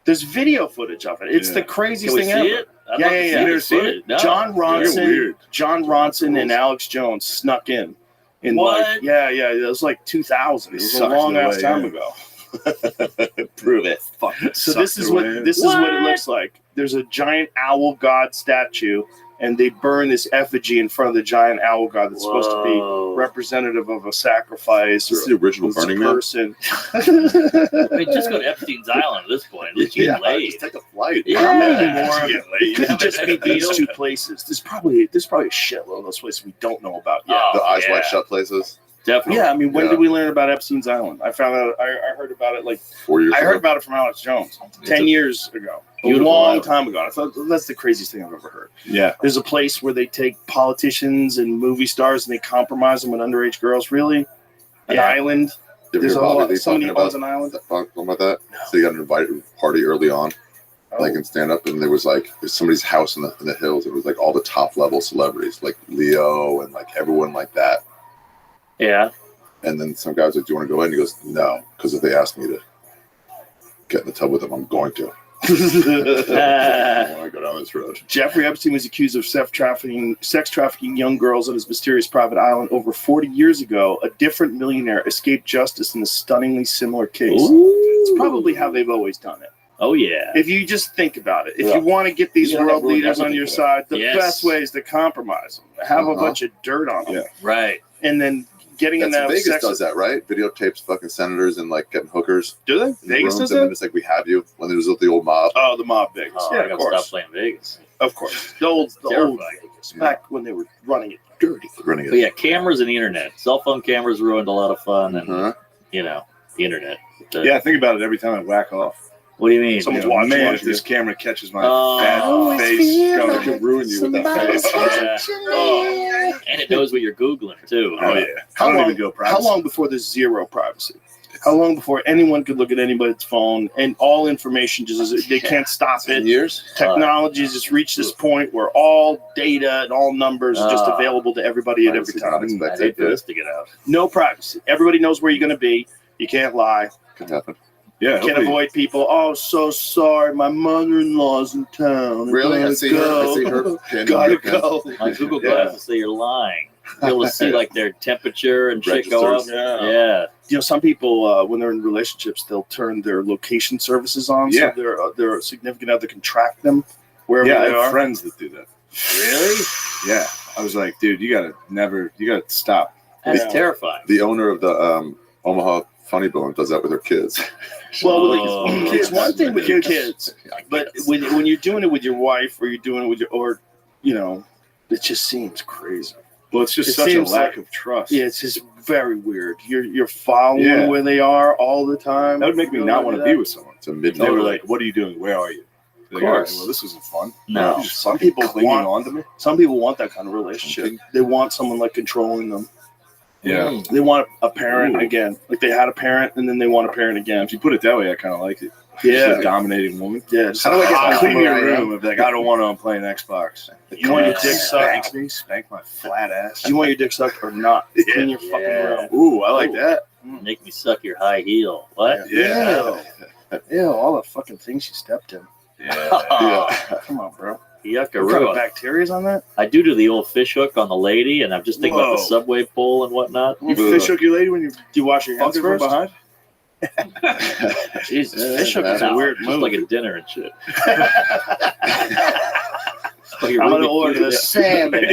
There's video footage of it. It's the craziest Can we thing see ever. it? I'd love to see Yeah. the footage. No. John weird. Ronson and Alex Jones snuck in. What? It was like 2000. It was a Sucks long in a ass way, time yeah. ago. Prove it. So this is what it looks like. There's a giant owl god statue, and they burn this effigy in front of the giant owl god that's supposed to be representative of a sacrifice This is or the original a Burning Man. person. I mean, just go to Epstein's Island at this point. Let's get laid. Just take a flight. Yeah. It couldn't just be these two places. There's probably a shitload of those places we don't know about yet. Oh, The eyes yeah. wide shut places. Definitely. Yeah, I mean, when Yeah. did we learn about Epstein's Island? I found out. I heard about it like 4 years I heard ago. about it from Alex Jones 10 years ago. A Beautiful long island. time ago. I thought that's the craziest thing I've ever heard. Yeah. There's a place where they take politicians and movie stars and they compromise them with underage girls. Really? An Yeah. island? You ever There's hear a Bobby lot. Lee Somebody talking owns an island. Talking about that? So he got invited to a party early on, like in stand up, and there was like somebody's house in the hills. It was like all the top level celebrities, like Leo and like everyone like that. Yeah. And then some guy was like, "Do you want to go in?" He goes, "No, because if they ask me to get in the tub with them, I'm going to. I don't want to go down this road." Jeffrey Epstein was accused of sex trafficking young girls on his mysterious private island over 40 years ago. A different millionaire escaped justice in a stunningly similar case. It's probably how they've always done it. Oh, yeah. If you just think about it, if Yeah. you want to get these You gotta world ruin leaders on everything your for side, the Yes. best way is to compromise them. Have a bunch of dirt on them. Yeah. Right. And then getting in That's that Vegas sex. does that, right? Videotapes fucking senators and like getting hookers. Do they? in the Vegas rooms, does and then that? it's like we have you when there was the old mob. Oh, the mob Vegas. Oh, Yeah, I of gotta stop course. playing Vegas. Of course. The old Terrifying. Vegas. Back when they were running it dirty. Running it. But yeah, cameras and the internet. Cell phone cameras ruined a lot of fun, and Uh-huh. the internet. Yeah, I think about it every time I whack off. What do you mean? Someone's You know, watching. man, if watching this you. camera catches my Oh. fat face, I could ruin you with that face. And it knows what you're Googling, too. Oh yeah. I don't even go How long before there's zero privacy? How long before anyone could look at anybody's phone and all information just they can't stop it? Years. Technology has just reached this point where all data and all numbers are just available to everybody at every time. I hate for this to get out. No privacy. Everybody knows where you're going to be. You can't lie. Could happen. Yeah. You can't avoid people. Oh, so sorry. My mother-in-law's in town. Really? I see her pin. Gotta go. My Google glasses say you're lying. Be able to see like their temperature and shit go up. Registers. Yeah. You know, some people when they're in relationships, they'll turn their location services on, Yeah. so their significant other can track them wherever Yeah, I they have are. friends that do that. Really? Yeah. I was like, dude, you gotta stop. That's terrifying. The owner of the Omaha Funny Bone does that with her kids. Well, Oh. it's one thing with your kids, but when you're doing it with your wife or you're doing it with it just seems crazy. Well, it's just It such a seems lack like- of trust. Yeah, it's just very weird. You're following Yeah. where they are all the time. That would make me not want to be with someone. It's a They midnight. were like, "What are you doing? Where are you?" Like, course. "All right, well, this isn't fun. No. You're just Some fucking people clinging want- on to me. Some people want that kind of relationship. They want someone like controlling them. Yeah. They want a parent again. Like they had a parent and then they want a parent again. If you put it that way, I kind of like it. Yeah. Just a dominating woman. Yeah. Just How do I hot get clean your woman. room? If like I don't want to, I'm playing Xbox. You want your dick Spank sucked? me, spank my flat ass. Do you want your dick sucked or not? Yeah. Clean your fucking room. Ooh, I like that. Make me suck your high heel. What? Yeah. Ew, all the fucking things you stepped in. Yeah. Come on, bro. Yucca What kind of root. bacteria's on that? I do the old fish hook on the lady, and I'm just thinking about the Whoa. subway pole and whatnot. You fish hook your lady when you do you wash your Fuck hands her from first? behind. Jesus, Fish hook is a No, weird just move. like a dinner and shit. I'm gonna order the salmon.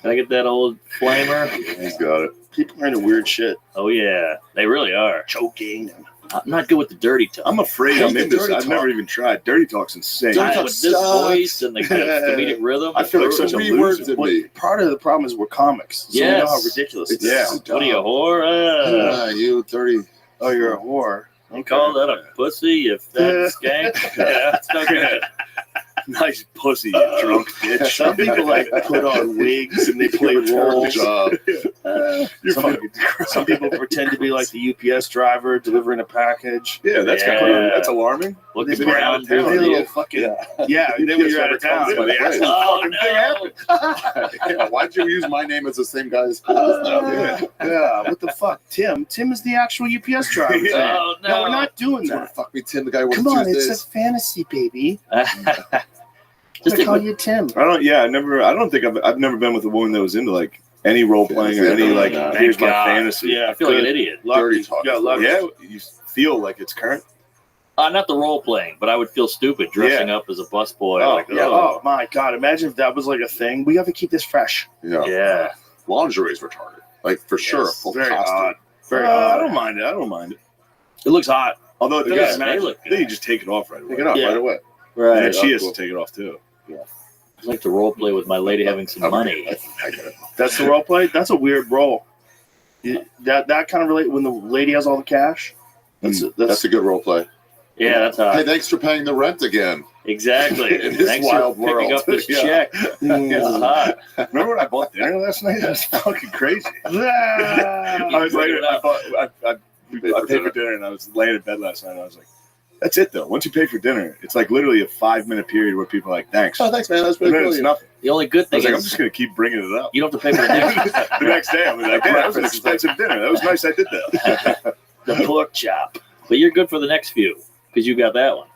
Can I get that old flamer? He's got it. People are into weird shit. Oh yeah, they really are. Choking. I'm not good with the dirty talk. I'm afraid I'm in this. Dirty I've talk. never even tried. Dirty talk's insane. Dirty I- talk with this sucks. voice and the comedic rhythm. I feel like such a Three words loser. in me. Part of the problem is we're comics, so we know how Yes. ridiculous it Yeah. is. What are you, a whore? You dirty. Oh, you're a whore. You call that a pussy, you fat skank? Yeah, that's no good. Nice pussy, you drunk bitch. Some people like put on wigs and they play roles. Job. You're Some fucking Some people pretend to be like the UPS driver delivering a package. Yeah, that's kind Yeah. of that's alarming. Looking They for put out on their little fucking yeah. Then when you're out of town, Comes in they place. actually Oh fucking no! Yeah, why'd you use my name as the same guy's? yeah. What the fuck, Tim? Tim is the actual UPS driver. Oh no! No, we're not doing Wanna that. fuck me, Tim, the guy who works Come on, Tuesdays. it's a fantasy, baby. Just I think call with- you Tim. I don't. Yeah, I don't think I've never been with a woman that was into like any role playing or any like. Thank Here's my God. fantasy. Yeah, I feel like an good. idiot. Lucky. Dirty talk. You got lucky. Yeah, you feel like it's current. Not the role playing, but I would feel stupid dressing up as a busboy. Oh, Like, Yeah. Oh my God! Imagine if that was like a thing. We have to keep this fresh. Yeah. yeah. Lingerie's retarded. Like, for sure. Yes, Full very costume. hot. Very I hot. don't mind it. I don't mind it. It looks hot. Although it Yeah, doesn't they matter. look Then you just take it off right away. Take it off Yeah. right away. And Right. then she has cool. to take it off too. I'd like to role play with my lady having some money. I get it. That's the role play. That's a weird role. That kind of relate when the lady has all the cash. That's a good role play. Yeah, that's hot. Hey, thanks for paying the rent again. Exactly. In this Thanks wild for picking world. up this Yeah. check. This is hot. Remember when I bought dinner last night? That's fucking crazy. I was like, I paid for dinner and I was laying in bed last night and I was like, that's it though. Once you pay for dinner, it's like literally a 5-minute period where people are like, thanks. Oh, thanks, man. That's And pretty then cool. it's nothing. The only good I thing was like, I'm is just gonna keep bringing it up. you don't have to pay for the next. The next day, I'm like, man, that was an expensive dinner. That was nice. I did that. The pork chop. But you're good for the next few because you got that one.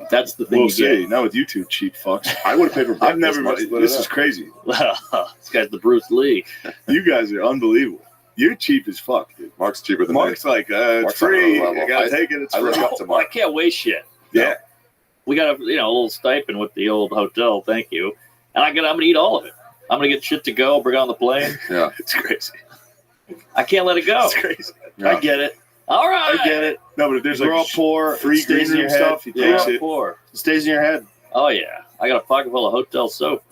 That's the thing We'll you see. get. Not with you two cheap fucks. I would have paid for breakfast. I've never. much split This it is up. crazy. This guy's the Bruce Lee. You guys are unbelievable. You're cheap as fuck, dude. Mark's cheaper than Mark's like, it's Mark's on free. another level. I gotta take it. It's I free. look up to Well, I Mark. can't waste shit. Yeah. We got a little stipend with the old hotel. Thank you. And I'm gonna eat all of it. I'm gonna get shit to go. Bring on the plane. Yeah. It's crazy. I can't let it go. It's crazy. I get it. All right. I get it. No, but if there's We're all like poor. free It stays green in your room head. stuff, he Yeah. takes it. Poor. It stays in your head. Oh yeah. I got a pocket full of hotel soap.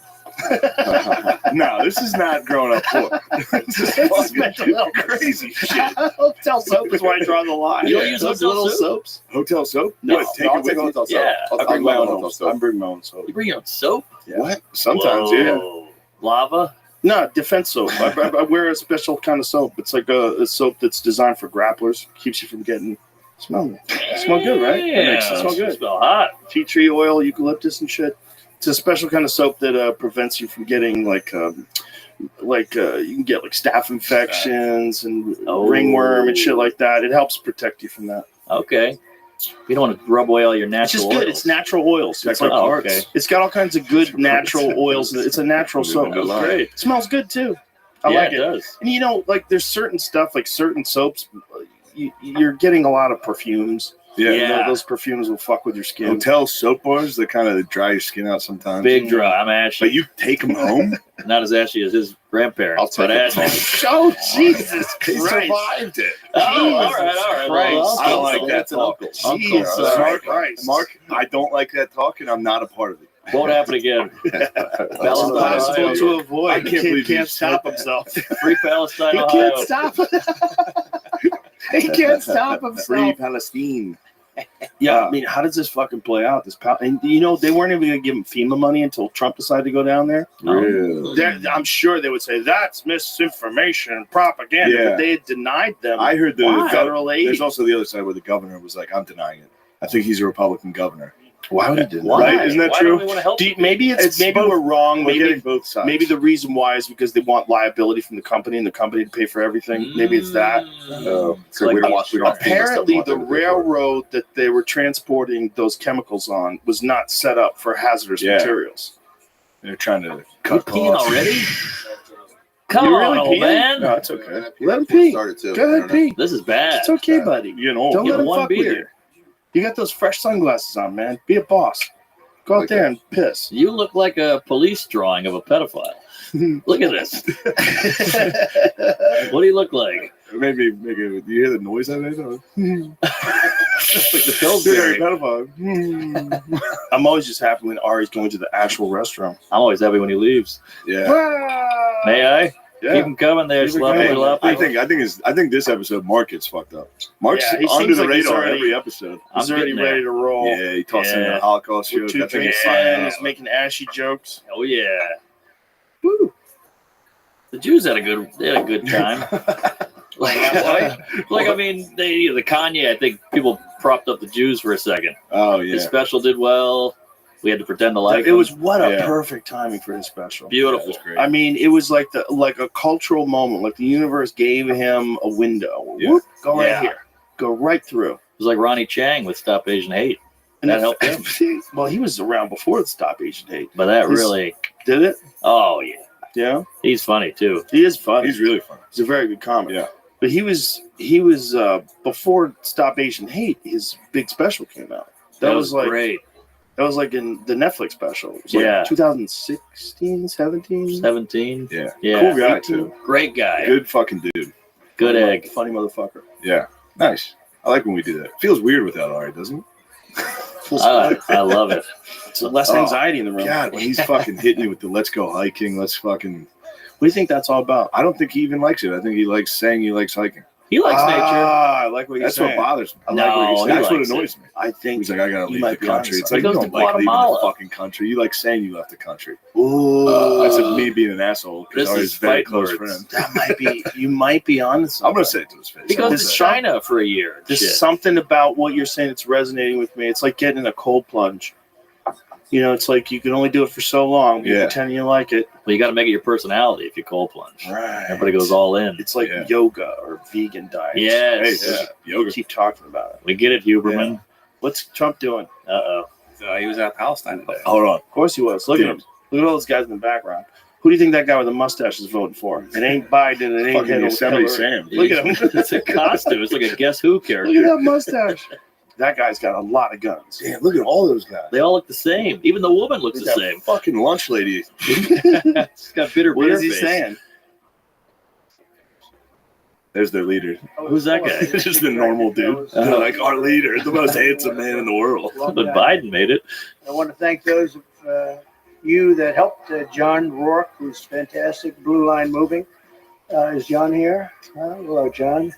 No, this is not grown up book. This is fucking crazy shit. Hotel soap is why I draw the line. You don't use those hotel little soap? soaps. Hotel soap? No, What, take I'll it with you? hotel soap. Yeah. I bring my own soap. I bring my own soap. You bring your own soap? What? Sometimes, yeah. Whoa. Lava? No, defense soap. I wear a special kind of soap. It's like a soap that's designed for grapplers. Keeps you from getting smell good, right? Yeah. That makes it smell good. Smell hot. Tea tree oil, eucalyptus, and shit. It's a special kind of soap that prevents you from getting you can get like staph infections and ringworm and shit like that. It helps protect you from that. Okay. You don't want to rub away all your natural It's just good. oils. It's natural oils. It's like okay. It's got all kinds of good natural oils. It's a natural soap. Great. It smells good too. I Yeah, like it does. And you know, like there's certain stuff, like certain soaps, you're getting a lot of perfumes. Yeah. You know, those perfumes will fuck with your skin. Hotel soap bars, they kind of dry your skin out sometimes. Big dry. I'm ashy. But you take them home? Not as ashy as his grandparents, but ashy. Oh, Jesus He Christ. survived it. Oh, all right. Christ. I don't like that talk. Uncle. Jesus Sorry. Christ. Mark, I don't like that talk, and I'm not a part of it. Won't happen again. That's impossible to avoid. I can't believe can't stop himself. Free Palestine, He Ohio. can't stop. He can't stop himself. Free Palestine. Yeah, I mean, how does this fucking play out? And you know, they weren't even going to give him FEMA money until Trump decided to go down there. Really? I'm sure they would say that's misinformation and propaganda, Yeah. but they had denied them. I heard federal aid. There's also the other side where the governor was like, I'm denying it. I think he's a Republican governor. Why would he do that? Right? Isn't that true? Maybe we're wrong. We're Maybe getting both sides. Maybe the reason why is because they want liability from the company and the company to pay for everything. Maybe it's that. So we don't want Apparently, the railroad that they were transporting those chemicals on was not set up for hazardous materials. They're trying to You cut peeing costs. already? Come You're on, really old peeing? man. No, it's okay. Let him pee. Go ahead, pee. This is bad. It's okay, buddy. You know, Don't Get let him one fuck with beer. you. You got those fresh sunglasses on, man. Be a boss. Go out there and piss. You look like a police drawing of a pedophile. Look at this. What do you look like? Maybe do you hear the noise I made? It's like the Pillsbury. I'm always just happy when Ari's going to the actual restaurant. I'm always happy when he leaves. Yeah. May I? Yeah. Keep him coming there, sloppy. I think this episode Mark gets fucked up. Mark's Yeah, he under seems the like he's radar already- every episode. He's already ready to roll. Yeah, he tossed in Yeah. a Holocaust joke. With I 2 think drinks it's in, he's making ashy jokes. Oh yeah. Woo. The Jews had a good time. I mean, the Kanye. I think people propped up the Jews for a second. Oh yeah. His special did well. We had to pretend to like It him. was what a perfect timing for his special. Beautiful. I mean, it was like a cultural moment. Like the universe gave him a window. Yeah. Whoop, go right Yeah. here. Go right through. It was like Ronnie Chang with Stop Asian Hate. And That helped him. Well, he was around before the Stop Asian Hate. But that His- really, Did it? oh yeah, Yeah. he's funny too. He is funny. He's really funny. He's a very good comic. Yeah. But he was before Stop Asian Hate, his big special came out. That was like great. That was like in the Netflix special. It was like Yeah. 2016, 17. 17. Yeah. Yeah. Cool guy too. Great guy. Good fucking dude. Good egg. Funny motherfucker. Yeah. Nice. I like when we do that. Feels weird without Ari, doesn't it? I love it. It's less anxiety in the room. God, when he's fucking hitting you with the let's go hiking, let's fucking. What do you think that's all about? I don't think he even likes it. I think he likes saying he likes hiking. He likes nature. I like what you're That's saying. what bothers me. I like what you're saying. That's what likes annoys me. I think He's like, I gotta you leave might the be onto country. It's something. like, He you goes don't to like leaving the Guatemala. fucking country. You like saying you left the country. Ooh, That's me being an asshole because This Ari's is a very fight close words. friend. that might be. You might be on to something. I'm gonna say it to his face. He goes This to is China for a year. There's Shit. something about what you're saying that's resonating with me. It's like getting a cold plunge. You know, it's like you can only do it for so long. But you Yeah. pretend you like it. Well, you got to make it your personality if you cold plunge. Right. Everybody goes all in. It's like Yeah. yoga or vegan diet. Yes. Hey, yoga. Keep talking about it. We get it, Huberman. What's Trump doing? Uh-oh. He was at Palestine today. Hold on. Of course he was. Look at him. Look at all those guys in the background. Who do you think that guy with the mustache is voting for? It ain't Biden. It ain't Fucking Yosemite Hillary. Sam. Look at him. It's a costume. It's like a Guess Who character. Look at that mustache. That guy's got a lot of guns. Damn, look at all those guys. They all look the same. Even the woman looks Look the at that same. fucking lunch lady. She's got bitter What beer is he face. saying? There's their leader. Who's that guy? It's just a normal dude. They're like our leader, the most handsome man in the world. But Biden made it. I want to thank those you that helped John Rourke, who's fantastic. Blue Line Moving. Is John here? Hello, John.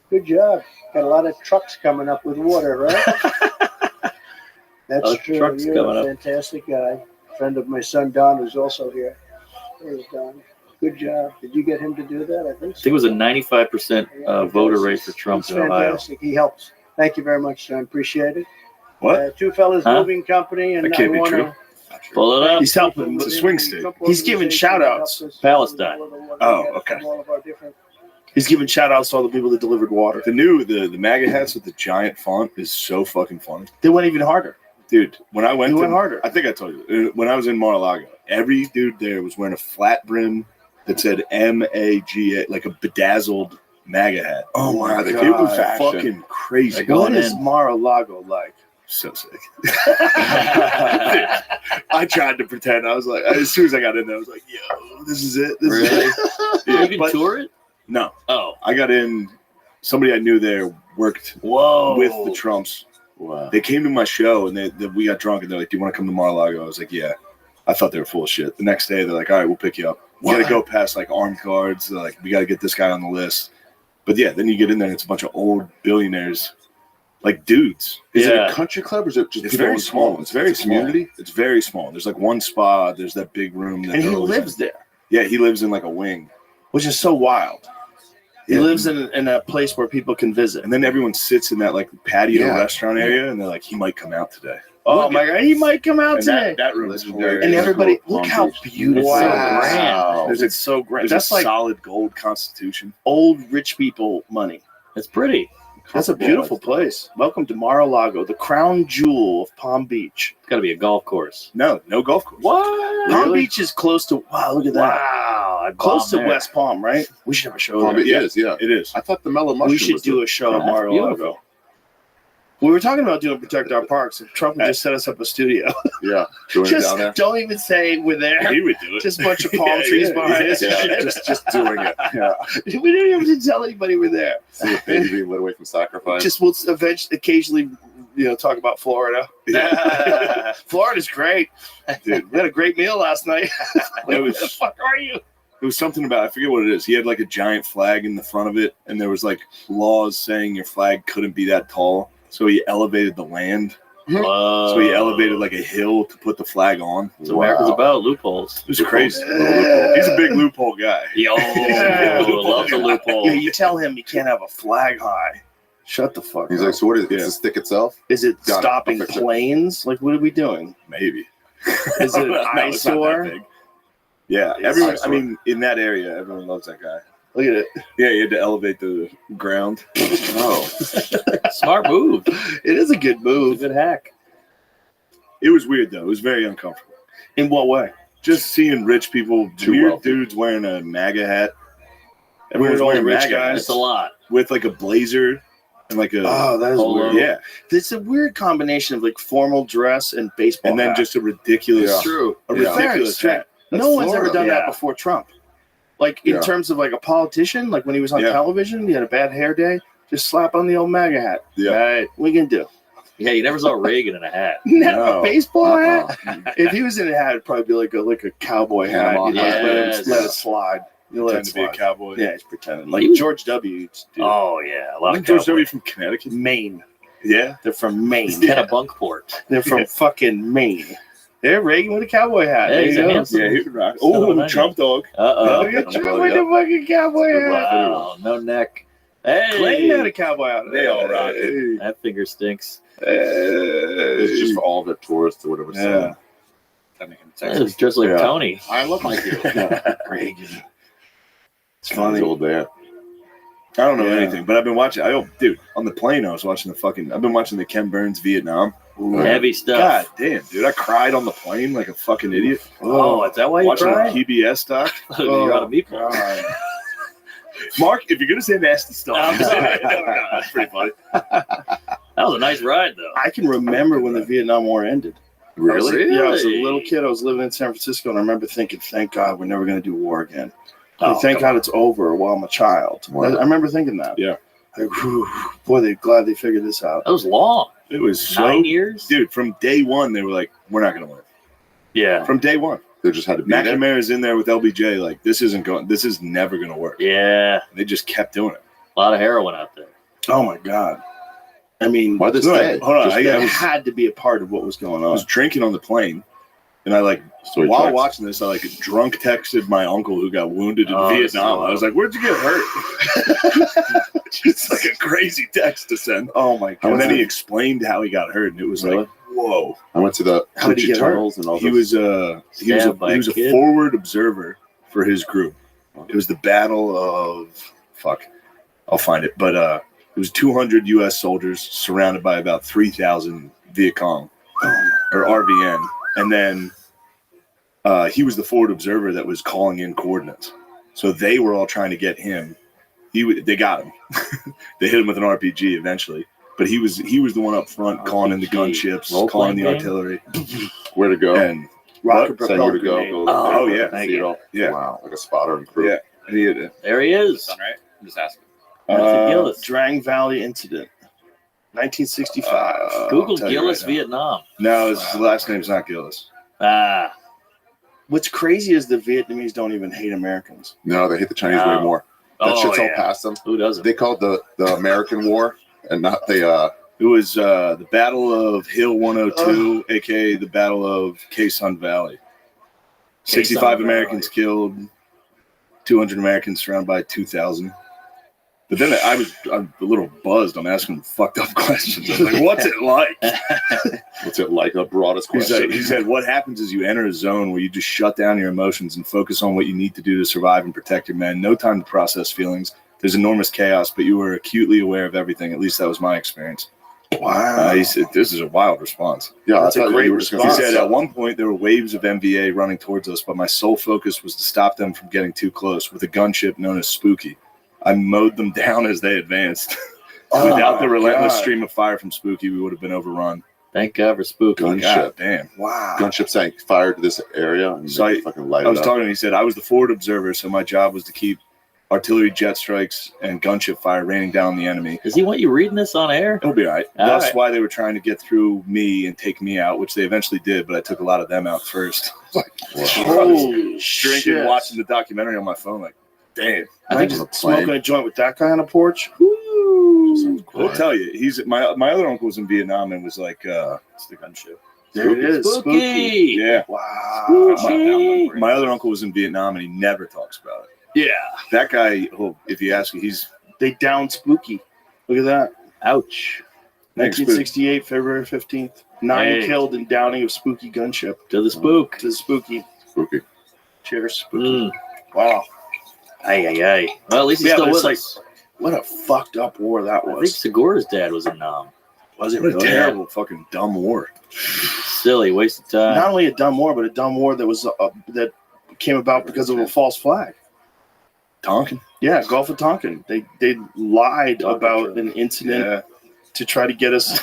Good job. Got a lot of trucks coming up with water, right? That's true. Trucks You're coming a up. fantastic guy. Friend of my son Don, who's also here. There's Don. Good job. Did you get him to do that? I think so. I think it was a 95% voter rate for Trump He's in Ohio. fantastic. He helps. Thank you very much, John. Appreciate it. What? Two Fellas Huh? Moving Company, and That can't I be want true. to. Pull it up. He's helping. It's a swing state. He's giving shout outs. Palestine. Oh, okay. He's giving shout outs to all the people that delivered water. The MAGA hats with the giant font is so fucking funny. They went even harder. Dude, when I went They went harder. I think I told you, when I was in Mar-a-Lago, every dude there was wearing a flat brim that said MAGA, like a bedazzled MAGA hat. Oh my It God. was fucking crazy. Like What going is in. Mar-a-Lago like? So sick. I tried to pretend. I was like, as soon as I got in there, I was like, yo, this is it. This is Really? it. You Yeah, can but tour it? no, Oh. I got in. Somebody I knew there worked Whoa. with the Trumps. Wow. They came to my show and we got drunk and they're like, "Do you want to come to Mar-a-Lago?" I was like, "Yeah." I thought they were full of shit. The next day, they're like, "All right, we'll pick you up. We got to go past like armed guards. They're like, we got to get this guy on the list." But yeah, then you get in there and it's a bunch of old billionaires, like dudes. Is it Yeah. a country club or is it just It's people very in small. small? It's very It's a community? small. It's very small. There's like one spa. There's that big room. That And he they're always lives in. there, Yeah, he lives in like a wing. which is so wild. He Yeah. lives in a place where people can visit. And then everyone sits in that like patio Yeah. restaurant area and they're like, he might come out today. Oh my God, he might come out And today. that room is very And everybody, Cool. look how Palm beautiful. It's so Wow. There's It's so grand. There's That's a like solid gold constitution. old rich people money. It's pretty. That's a beautiful place. Welcome to Mar-a-Lago, the crown jewel of Palm Beach. It's got to be a golf course. No golf course. What? Palm Really? Beach is close to, wow, look at that. Wow. I Close to bombed there. West Palm, right? We should have a show Palm there. Beach, Yeah. it is, yeah. It is. I thought the mellow mushroom We should was do the- a show at That's Mar-a-Lago. beautiful. We were talking about doing Protect Our Parks, and Trump would just set us up a studio. Yeah, doing it Just down there. don't even say we're there. He would do it. Just a bunch of palm trees behind us. Yeah, just doing it. Yeah. We didn't even have to tell anybody we're there. See a baby being led away from sacrifice. Just we'll eventually, occasionally, talk about Florida. Florida's great, dude. We had a great meal last night. It was- Where the fuck are you? It was something about, I forget what it is. He had like a giant flag in the front of it, and there was like laws saying your flag couldn't be that tall. So he elevated the land. Whoa. So he elevated like a hill to put the flag on. That's what America's about, loopholes. It was crazy. He's a big loophole guy. Yo, love the loophole. Yeah, you tell him you can't have a flag high. Shut the fuck He's up. like, so what is it? It's the stick itself? Is it Got it. stopping I'll fix it. planes? Like, what are we doing? Maybe. Is it an No, it's not that eyesore? big. Yeah, It's everyone. I eyesore. mean, in that area, everyone loves that guy. Look at it. Yeah, he had to elevate the ground. Oh. Smart move. It is a good move. Good hack. It was weird though. It was very uncomfortable. In what way? Just seeing rich people, Too weird wealthy. dudes wearing a MAGA hat. Everyone's Weird wearing old rich MAGA guys. hats It's a lot. with like a blazer and like a Oh, that is Polo. weird. yeah, It's a weird combination of like formal dress and baseball. and then hat. just a ridiculous, Yeah. true. a Yeah. ridiculous Very hat. No one's ever Florida. done that Yeah. before Trump. Like in Yeah. terms of like a politician, like when he was on Yeah. television, he had a bad hair day. Just slap on the old MAGA hat. Yeah. Right. We can do. Yeah, you never saw Reagan in a hat. Never No. a baseball Uh-uh. hat. If he was in a hat, it'd probably be like a cowboy hat. Panama You know, hat. let Yes. it slide. You let Pretend it to be a slide. cowboy. Yeah, he's pretending. Like He was- George W. used to do. Oh, yeah. A lot Wasn't of George cowboy. W. from Connecticut? Maine. Yeah. They're from Maine. Kind of Bunkport. They're from fucking Maine. There, Reagan with a cowboy hat. Yeah, There he's you a go. handsome. Yeah, he could rock. Son of Oh, an Trump dog. Uh-oh. Look at Trump with the fucking cowboy hat. Wow. No neck. Hey. Clayton had a cowboy hat. They all rock it. Hey. That finger stinks. It's just for all the tourists or whatever. Yeah. It was just like Yeah. Tony. I love my kid. Reagan. It's He's funny. old there. I don't know Yeah. anything, but I've been watching. Dude, on the plane, I was watching I've been watching the Ken Burns Vietnam. Heavy stuff. God damn, dude, I cried on the plane like a fucking idiot. Oh, is that why you Watching cried? the PBS doc. You're out of meatballs. God. Mark, if you're gonna say nasty stuff, I'm sorry. that's pretty funny. That was a nice ride, though. I can remember when the Vietnam War ended. Really? Yeah, I was a little kid. I was living in San Francisco, and I remember thinking, "Thank God we're never going to do war again. Oh, Thank come God it's over while I'm a child." Wow. I remember thinking that. Yeah. Like, whew, boy, they're glad they figured this out. That was long. It was so, 9 years? dude. From day one, they were like, "We're not gonna win." Yeah. From day one. They just had to be there. McNamara's in there with LBJ. Like, this is never going to work. Yeah. They just kept doing it. A lot of heroin out there. Oh, my God. I mean, Why this day? hold on. Just I had to be a part of what was going on. I was drinking on the plane. And I while watching this, I drunk texted my uncle who got wounded in Vietnam. I was like, "Where'd you get hurt?" It's like a crazy text to send. Oh my God! And then he explained how he got hurt, and it was like, "Whoa!" I went to the How did he get tunnels hurt? and all He was a forward observer for his group. It was the Battle of I'll find it, but it was 200 U.S. soldiers surrounded by about 3,000 Viet Cong or RVN. And then he was the forward observer that was calling in coordinates. So they were all trying to get him. They got him. They hit him with an RPG eventually. But he was the one up front calling in the gunships, calling the artillery. Where to go? And rocket propelled where to go. Oh yeah. Thank you. Yeah. Wow, like a spotter and crew. Yeah. There he is. Right? I'm just asking. Drang Valley Incident. 1965. Google Gillis, Vietnam. No, his last name's not Gillis. What's crazy is the Vietnamese don't even hate Americans. No, they hate the Chinese way more. That shit's all past them. Who doesn't? They called the American War and not the. It was the Battle of Hill 102, aka the Battle of Khe Sanh Valley. 65 Americans killed, 200 Americans surrounded by 2,000. But then I'm a little buzzed. I'm asking fucked up questions. I was like, what's it like? What's it like? The broadest question. He said, what happens is you enter a zone where you just shut down your emotions and focus on what you need to do to survive and protect your men. No time to process feelings. There's enormous chaos, but you are acutely aware of everything. At least that was my experience. Wow. He said, this is a wild response. Yeah, that's a great response. He said, at one point, there were waves of MVA running towards us, but my sole focus was to stop them from getting too close with a gunship known as Spooky. I mowed them down as they advanced. Without the relentless stream of fire from Spooky, we would have been overrun. Thank God for Spooky. Gunship. God damn. Wow. Gunship saying fired to this area. And so I fucking light I was it up. talking to him. He said, I was the forward observer, so my job was to keep artillery jet strikes and gunship fire raining down on the enemy. Does he want you reading this on air? It'll be all right. All That's right. why they were trying to get through me and take me out, which they eventually did, but I took a lot of them out first. Holy shit. Drinking, watching the documentary on my phone, like, damn. I think it's Smoking a joint with that guy on a porch. I'll tell you, he's my other uncle was in Vietnam and was like, it's the gunship. There it is. Spooky. Yeah. Wow. Spooky. My other uncle was in Vietnam and he never talks about it. Yeah. That guy, if you ask me, they downed Spooky. Look at that. Ouch. 1968, February 15th. 9 killed in downing of Spooky gunship. To the spook. To the Spooky. Spooky. Cheers, Spooky. Wow. Ay. Well, at least he's still with us. What a fucked up war that was. I think Segura's dad was in Nam. Was it really? Terrible fucking dumb war. Silly, waste of time. Not only a dumb war, but a dumb war that was that came about because of a false flag. Tonkin. Yeah, Gulf of Tonkin. They lied about an incident to try to get us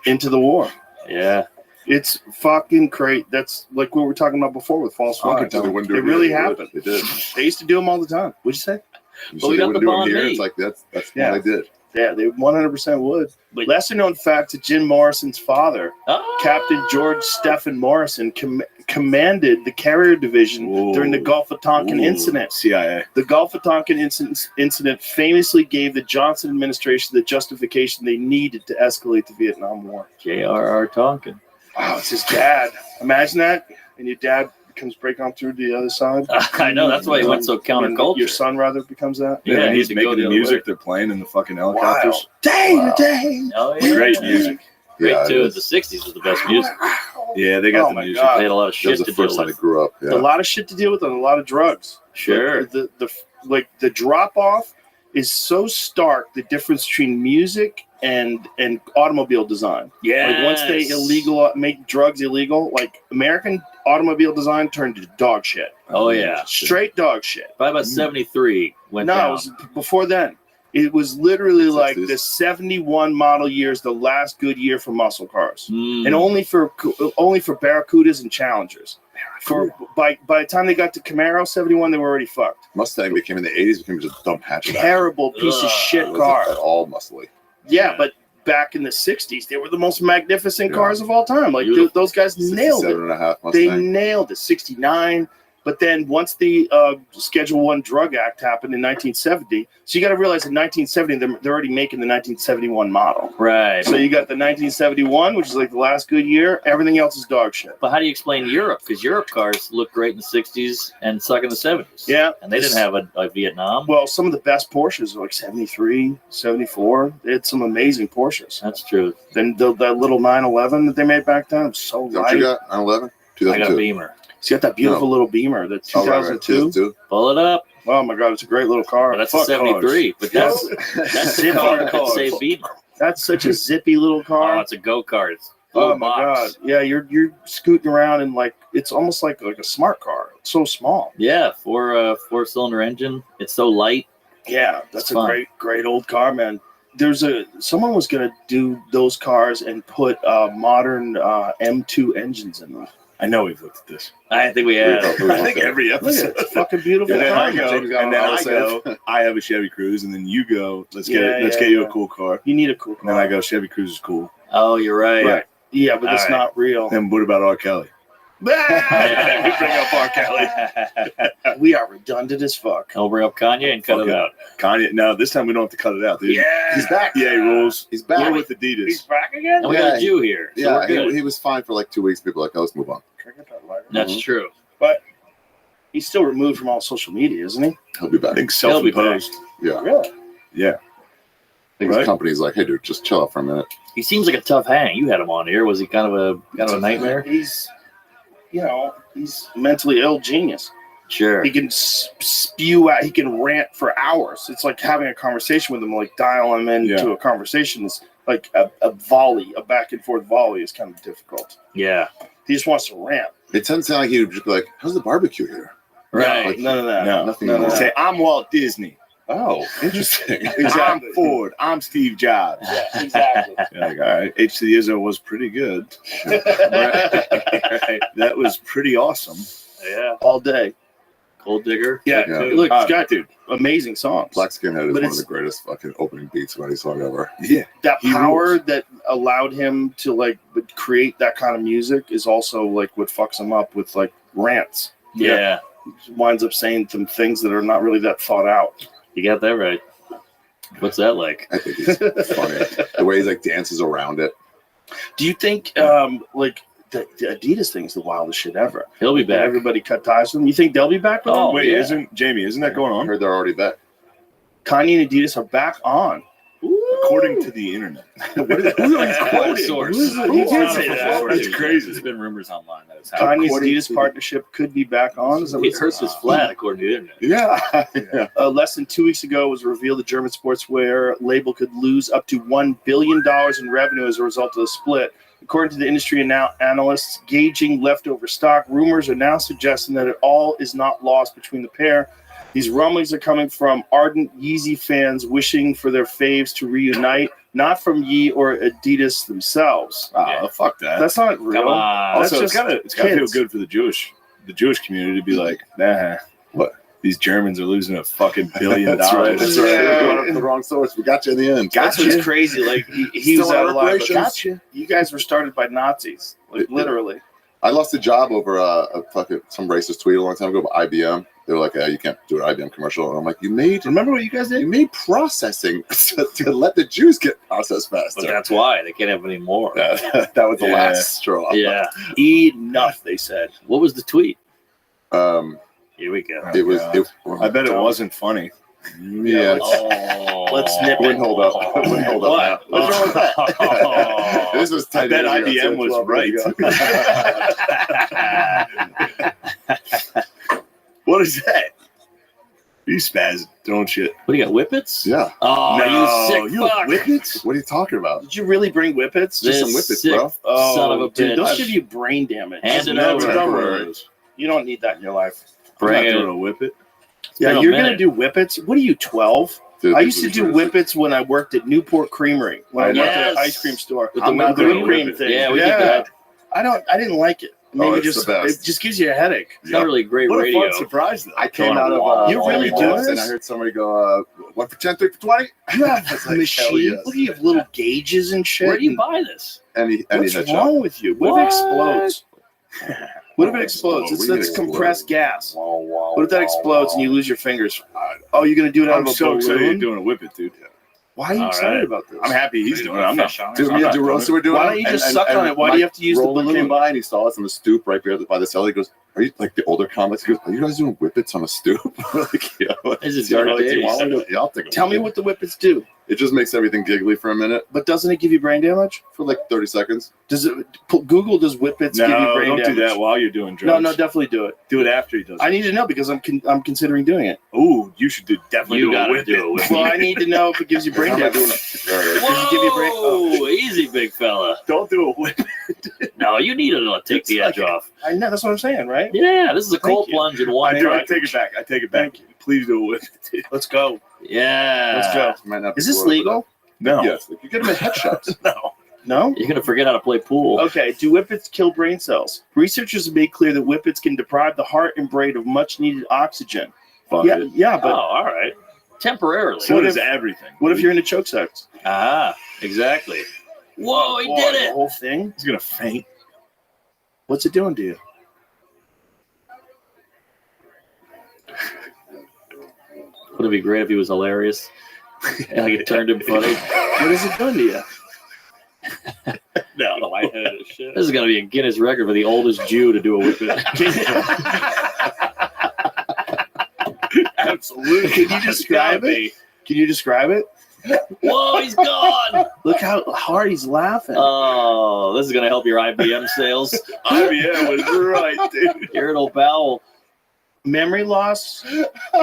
into the war. Yeah. It's fucking crazy. That's like what we were talking about before with false flags. It really happened. They did. They used to do them all the time. What'd you say? So they wouldn't do them here. It's like that's what they did. Yeah, they 100% would. Lesser known fact to Jim Morrison's father, Captain George Stephen Morrison, commanded the carrier division during the Gulf of Tonkin incident. CIA. The Gulf of Tonkin incident famously gave the Johnson administration the justification they needed to escalate the Vietnam War. J.R.R. Tonkin. Wow, it's his dad. Imagine that. And your dad comes breaking on through the other side. I know, that's why he went so counterculture. Your son rather becomes that. Yeah, and he's he had to go making the the other music way. they're playing in the fucking helicopters. Wow. Dang. Oh, yeah. Great music. Great Yeah, too. it The 60s was the best music. Yeah, they got the my music. God. They had a lot of That shit was to the deal first time I with. grew up. Yeah. A lot of shit to deal with and a lot of drugs. Sure. The drop off is so stark, the difference between music and automobile design. Yes. Like once they make drugs illegal, like American automobile design turned to dog shit. Oh, yeah. Straight dog shit. Probably about 73 went No, down. it was before then. It was literally like the 71 model year is the last good year for muscle cars, and only for Barracudas and Challengers. By the time they got to Camaro 71, they were already fucked. Mustang became in the 80s became just a dumb hatchback. Terrible piece of shit It car. wasn't at all muscly. Yeah, but back in the 60s, they were the most magnificent cars of all time. Like those guys nailed it. 67.5 They Mustang. nailed it. 69. But then once the Schedule I Drug Act happened in 1970, so you got to realize in 1970 they're already making the 1971 model. Right. So you got the 1971, which is like the last good year. Everything else is dog shit. But how do you explain Europe? Because Europe cars looked great in the 60s and suck in the 70s. Yeah. And they didn't have a Vietnam. Well, some of the best Porsches are like 73, 74. They had some amazing Porsches. That's true. Then that little 911 that they made back then was so Is that light. what you got? 911? I got a Beamer. So you got that beautiful little Beamer, the 2002. 2002. Pull it up. Oh my God, it's a great little car. Well, that's a 73, but that's the car that could say Beamer. That's such a zippy little car. Oh, it's a go-kart. It's Oh my God! Yeah, you're scooting around and like it's almost like a smart car. It's so small. Yeah, four-cylinder engine. It's so light. Yeah, that's It's a fun. great old car, man. Someone was gonna do those cars and put modern M2 engines in them. I know we've looked at this. I think we have. I think every Look at episode. it, it's fucking beautiful. And then car. I go, I have a Chevy Cruze, and then you go, let's get you a cool car. You need a cool car. And then I go, Chevy Cruze is cool. Oh, you're right. Right. Yeah, but it's not real. And what about R. Kelly? We bring up R. Kelly. We are redundant as fuck. I'll bring up Kanye and cut it out. Kanye. No, this time we don't have to cut it out, dude. Yeah. He's back. Yeah, he rules. He's back. We're with Adidas. He's back again? And we got a Jew here. So Yeah, we're good. he was fine for like 2 weeks. People were like, oh, let's move on. That's true. But he's still removed from all social media, isn't he? He'll be back. I think He'll be back. self-imposed. Yeah. Really? Yeah. I think his company's like, hey, dude, just chill out for a minute. He seems like a tough hang. You had him on here. Was he kind of a nightmare? He's mentally ill genius. Sure. He can spew out. He can rant for hours. It's like having a conversation with him, like dial him into a conversation. It's like a volley, a back and forth volley is kind of difficult. Yeah. He just wants to rant. It doesn't sound like he would just be like, how's the barbecue here? Right. Like, None of that. No. nothing. No, no, no. Say, I'm Walt Disney. Oh, interesting. I'm Ford. I'm Steve Jobs. Yeah, exactly. You're like, all right, H to the Izzo was pretty good. Right. That was pretty awesome. Yeah. All day. Gold Digger. Yeah. Yeah. Look, it's got amazing songs. Black Skinhead is But one of it's- the greatest fucking opening beats of any song ever. Yeah. That He power rules. that allowed him to like create that kind of music is also like what fucks him up with like rants. Yeah. He winds up saying some things that are not really that thought out. You got that right. What's that like? I think he's funny. The way he's like dances around it. Do you think like the Adidas thing is the wildest shit ever? He'll be back. Everybody cut ties with him. You think they'll be back with him? Oh, Wait, yeah. isn't that going I on? heard they're already back. Kanye and Adidas are back on. According to the internet. What is What source? He did say that. That's crazy. There's been rumors online that it's happening. Kanye's According Adidas to- partnership could be back on. Is that what He it hurts says? is flat, according to the internet. Yeah. Less than 2 weeks ago, it was revealed the German sportswear label could lose up to $1 billion in revenue as a result of the split. According to the industry analysts gauging leftover stock, rumors are now suggesting that it all is not lost between the pair. These rumblings are coming from ardent Yeezy fans wishing for their faves to reunite, not from Yee or Adidas themselves. Fuck that. That's not real. Come on. That's Also, it's just gotta feel kids. good for the Jewish community to be like, nah, What? these Germans are losing $1 billion. That's right. That's right. Yeah. We brought up the wrong source. We got you in the end. That's what's crazy. Like he was Still out on alive. reparations. Gotcha. You guys were started by Nazis, like literally. I lost a job over a fucking some racist tweet a long time ago about IBM. They were like, you can't do an IBM commercial. And I'm like, Remember what you guys did? you made processing to let the Jews get processed faster. But that's why they can't have any more. That was the Yeah. last straw. Yeah. Enough, they said. What was the tweet? It Here we go. was. I bet it wasn't funny. Yeah. Oh. Let's nip Wouldn't it. hold up. Wouldn't hold up now. What's wrong with that? This was 10 I bet years ago, IBM 10, was 12 right. years ago. What is that? You spaz, don't you? What do you got? Whippets? Yeah. Oh, No, you sick fuck. Whippets? What are you talking about? Did you really bring whippets? Just some This whippets, sick bro. son of a Dude, bitch. those give you brain damage. Hand it That's over. temporary. You don't need that in your life. I'm not Bring doing it. a whippet. Yeah, been a you're gonna minute. do whippets. What are you, 12? Dude, I this used to is do crazy. whippets when I worked at Newport Creamery. When I worked at Yes. an ice cream store. With the I'm not whipped doing cream. cream thing. Yeah, we did that. I didn't like it. Maybe it's the best. it just gives you a headache. It's not really great What radio. a fun surprise, though. I Going came out wall. of You're really doing and this? I heard somebody go, 1 for 10, 3 for 20. You have It's like, machines. hell yes. Look, you have little gauges and shit. Where do you and- buy this? Any What's headshot. wrong with you? What if it explodes? What if it Oh, explodes? we can That's explode. compressed gas. Wow, wow, What if that wow, explodes and you lose your fingers? Oh, you're gonna do it out I'm of a so balloon? excited you're doing a whip it, dude. Why are you All excited right. about this? I'm happy he's doing it. I'm not. Dude, me and DeRosa were doing it. Why don't you just suck on it? Why do you have to use the Roland balloon? came by and he saw us on the stoop right there by the cellar. He goes, "Are you like the older comics?" He goes, "Are you guys doing whippets on a stoop?" We're like, yeah. This is Yeah, dark like, days. yeah, I'll take a Tell me whippet. what the whippets do. It just makes everything giggly for a minute But doesn't it give you brain damage? for like 30 seconds. Does it? Google does whippets give you No, brain don't damage? do that while you're doing drugs. No, no, definitely do it. Do it after he does it. I need to know because I'm considering doing it. Ooh, you should definitely You do a gotta whip do it. a whip Well, I need to know if it gives you brain How am I damage. doing it? All right. Does it give you brain? Whoa, easy, big fella. Don't do a whip. No, you need to take the edge off. I know that's what I'm saying, right? Yeah, this is a cold you. plunge in one. I do. I take it back. I take it back. Please do a whip it. Let's go. Yeah. Let's go. Might not be Is this blown up, legal? No. Yes, you get them in headshots. No. No? You're gonna forget how to play pool. Okay, do whippets kill brain cells? Researchers have made clear that whippets can deprive the heart and brain of much needed oxygen. Fuck Yeah, it. yeah, Oh, but all right. Temporarily. So What does if- everything. what if you're into choke sex? Ah, exactly. Whoa, he Boy, did The it. whole thing? He's gonna faint. What's it doing to you? Would it be great if he was hilarious? And like it turned him funny. What is it doing to you? No, lightheaded shit. This is gonna be a Guinness record for the oldest Jew to do a whip it. Absolutely. Can you describe it? Can you describe it? Whoa, he's gone! Look how hard he's laughing. Oh, this is gonna help your IBM sales. IBM was right, dude. Irritable bowel. Memory loss,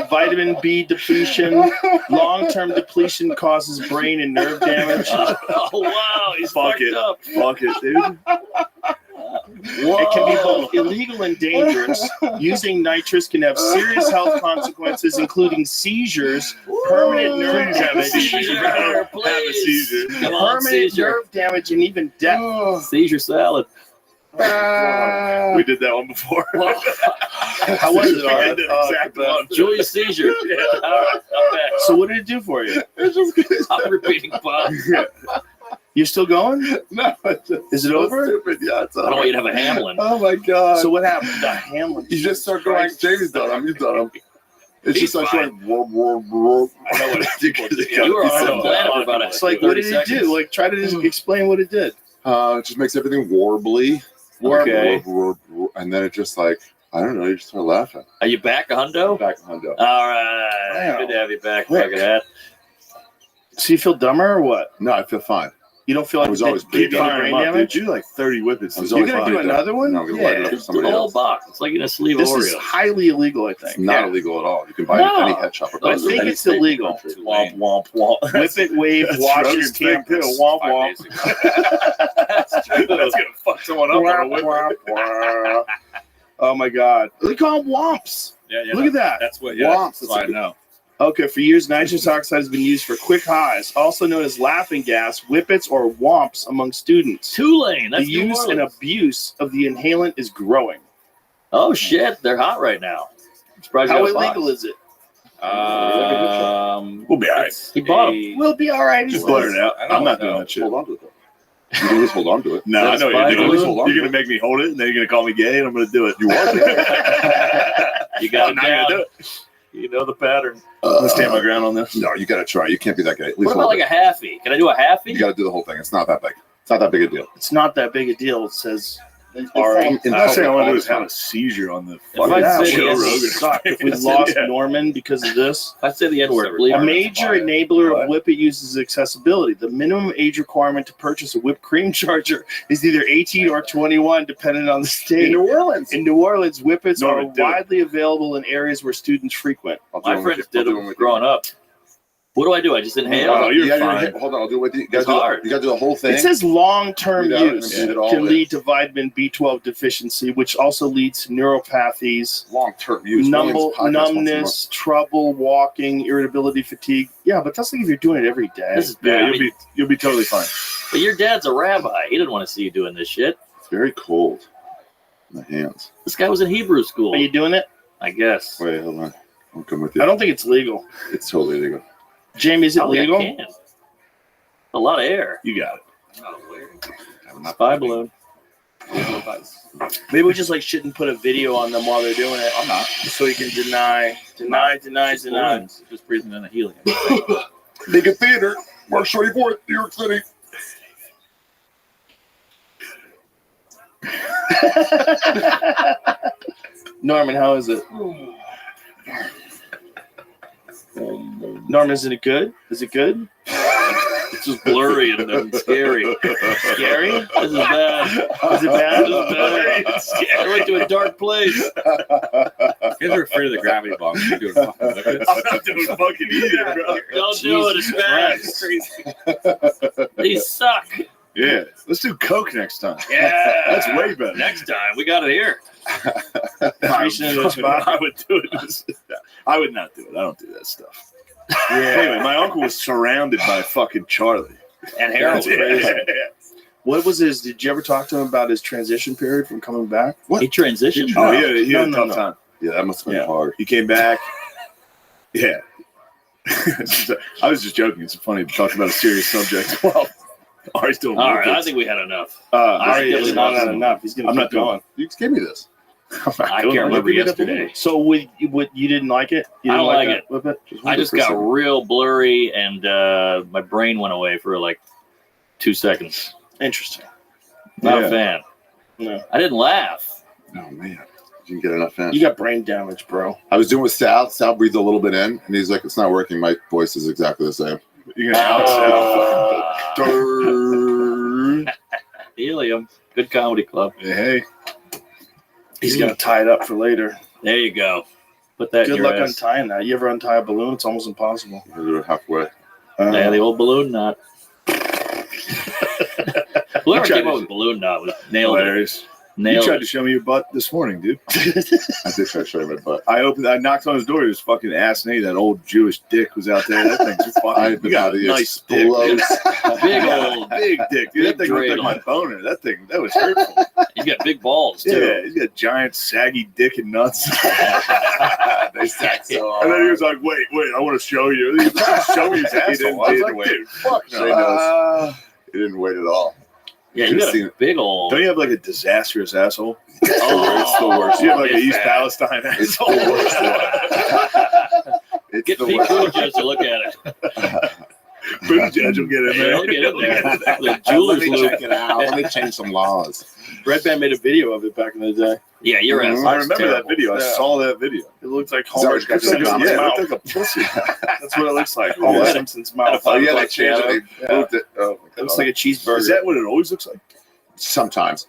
vitamin B depletion, long-term depletion causes brain and nerve damage. Oh wow, he's Fuck fucked it. up. Fuck it, dude. It can be both illegal and dangerous. Using nitrous can have serious health consequences, including seizures, permanent nerve Please have a damage, seizure. Have a seizure. Come on, permanent seizure. nerve damage, and even death. Seizure salad. We did that one before. How was it, We Art? ended exactly on- Julius seizure. Yeah. All right, not bad. So what did it do for you? Stop repeating Bob. You're still going? No, it's just Is it so over? Stupid. Yeah, it's I don't over. want you to have a Hamlin. Oh my god! So what happened? The Hamlin. You just start going. Jamie's done him. You've done him. It's He's just like fine. going. Whoa, whoa, whoa. I know what people do. You were on the planet for about It's like, what did it do? Like, try to just explain what it did. It just makes everything warbly. Okay. And then it just like I don't know. You just start laughing. Are you back, Hundo? Back to Hundo. All right. Wow. Good to have you back. Quick. Fucking hat. So you feel dumber or what? No, I feel fine. You don't feel like I was it always did pretty give you dumb. brain Dude, damage? you do like 30 whippets. I was You're always gonna do fine. another one? No, I'm gonna light it up for Just do somebody the whole else. box. It's like in a sleeve This of is Oreos. highly illegal, I It's think. not illegal at all. You can buy No. any head shop. I think it's illegal. Womp, womp, womp. Whip it, wave, That's watches, Rogan's thing, too. campus. Womp, womp. That's true. That's gonna fuck someone up on a whip. Oh my God! They call them womps. Yeah, yeah. Look at that. That's what. Womps. That's what I know. Okay, for years, nitrous oxide has been used for quick highs, also known as laughing gas, whippets, or womps among students. Tulane. That's The New use and Orleans. abuse of the inhalant is growing. Oh shit, they're hot right now. I'm surprised you How got a illegal box. is it? We'll be all right. He bought them. We'll be all right. Just blur it out. I'm not doing that shit. Hold on to it. though. You can just hold on to it. No, I That's know what fine. you're At least doing. hold on You're to gonna make me hold it, and then you're gonna call me gay, and I'm gonna do it. You are. You got I'm it not gonna down. do it. You know the pattern. I'm gonna stand my ground on this. No, you got to try. You can't be that guy. At least What about hold like it. a halfie? Can I do a halfie? You got to do the whole thing. It's not that big. It's not that big a deal. It's not that big a deal. It says. Alright. I'm not saying I want to do is have a seizure on the If I That say Joe the would N- Rogan. suck if we experience. lost Yeah. Norman because of this. if I say the N word, believe A me. major enabler of whippet use is accessibility. The minimum age requirement to purchase a whipped cream charger is either 18 or 21, depending on the state. In New Orleans. In New Orleans, whippets Norman, are do it. widely available in areas where students frequent. I'll do My one with friends you. I'll did do one them with you. growing up. What do? I just inhale? Oh, you're Yeah, fine. Hold on. I'll do it with you. You It's got hard. to do the whole thing. It says long-term Breathe out and use breathe it all can in. lead to vitamin B12 deficiency, which also leads to neuropathies, long-term use. Williams podcast once a numbness, trouble walking, irritability, fatigue. Yeah, but that's like if you're doing it every day. This is Yeah, bad. you'll be totally fine. But your dad's a rabbi. He didn't want to see you doing this shit. month. It's very cold. My hands. This guy was in Hebrew school. Are you doing it? I guess. Wait, hold on. I'll come with you. I don't think it's legal. It's totally legal. Jamie, is it Probably I legal? can. A lot of air. You got it. Spy balloon. Maybe we just like shouldn't put a video on them while they're doing it. I'm not. So you can deny. Just breathing in the helium. Mega Theater, March 24th, New York City. Norman, how is it? Norman, is it good? Is it good? It's just blurry and scary. Scary? This is bad. Is it bad? This is bad. It's scary. I went to a dark place. You guys are afraid of the gravity bomb. You're doing fucking liquids. I'm not doing fucking either, bro. Don't do it. It's bad. These suck. Yeah, let's do Coke next time. Yeah. That's way better. Next time. We got it here. I would do it. I would not do it. I don't do that stuff. Yeah. Anyway, my uncle was surrounded by fucking Charlie. And Harold. Yeah. What was his? Did you ever talk to him about his transition period from coming back? What? He transitioned? Oh, he had a No. tough time. Yeah, that must have been hard. He came back. Yeah. I was just joking. It's funny to talk about a serious subject. Well, Ari's doing All right, I think we had enough. Ari is not enough. He's going to I'm not keep going. You just gave me this. I can't remember yesterday. So you didn't like it? You I didn't don't like it. With it? I just got real blurry and my brain went away for like 2 seconds. Interesting. Not a fan. No. I didn't laugh. Oh, man. You didn't get enough in. You got brain damage, bro. I was doing with Sal. Sal breathed a little bit in, and he's like, it's not working. My voice is exactly the same. You're going to out Helium. Good comedy club. Hey. He's going to tie it up for later. There you go. Put that in Good your luck ass. untying that. You ever untie a balloon? It's almost impossible. We'll do it halfway. Yeah, the old balloon knot. Whoever tried came up to- with balloon knot was nailed it. Hilarious. You Nailed tried it. to show me your butt this morning, dude. I did try to show you my butt. I knocked on his door. He was fucking ass naked. That old Jewish dick was out there. That thing's fucking. You got a nice dick. Big old big dick. Dude, that big thing looked like my dreidel. boner. That was hurtful. He's got big balls too. Yeah, he's got giant saggy dick and nuts. They stacked so And then he hard. was like, "Wait, I want to show you." He was trying to show me his asshole. I was like, wait. "Dude, fuck Shane no." knows. He didn't wait at all. Yeah, you Should've got seen a big old. Don't you have like a disastrous asshole? It's the worst. You have like a It's East bad. Palestine It's asshole. the worst. It's Get the Pete worst. Buttigieg to look at it. Buttigieg will get in Yeah, there. he'll get in there. The Let jeweler's me loop. check it out. Let me change some laws. Red Band made a video of it back in the day. Yeah, your ass. I remember that terrible. video. I Yeah. saw that video. It looks like that Homer what you Simpson's got to do? mouth. Yeah, it looked like a pussy. That's what it looks like. Homer Yeah. Simpson's mouth. Oh, yeah, they changed it. They Yeah. moved it. Oh, It looks like a cheeseburger. Is that what it always looks like? sometimes.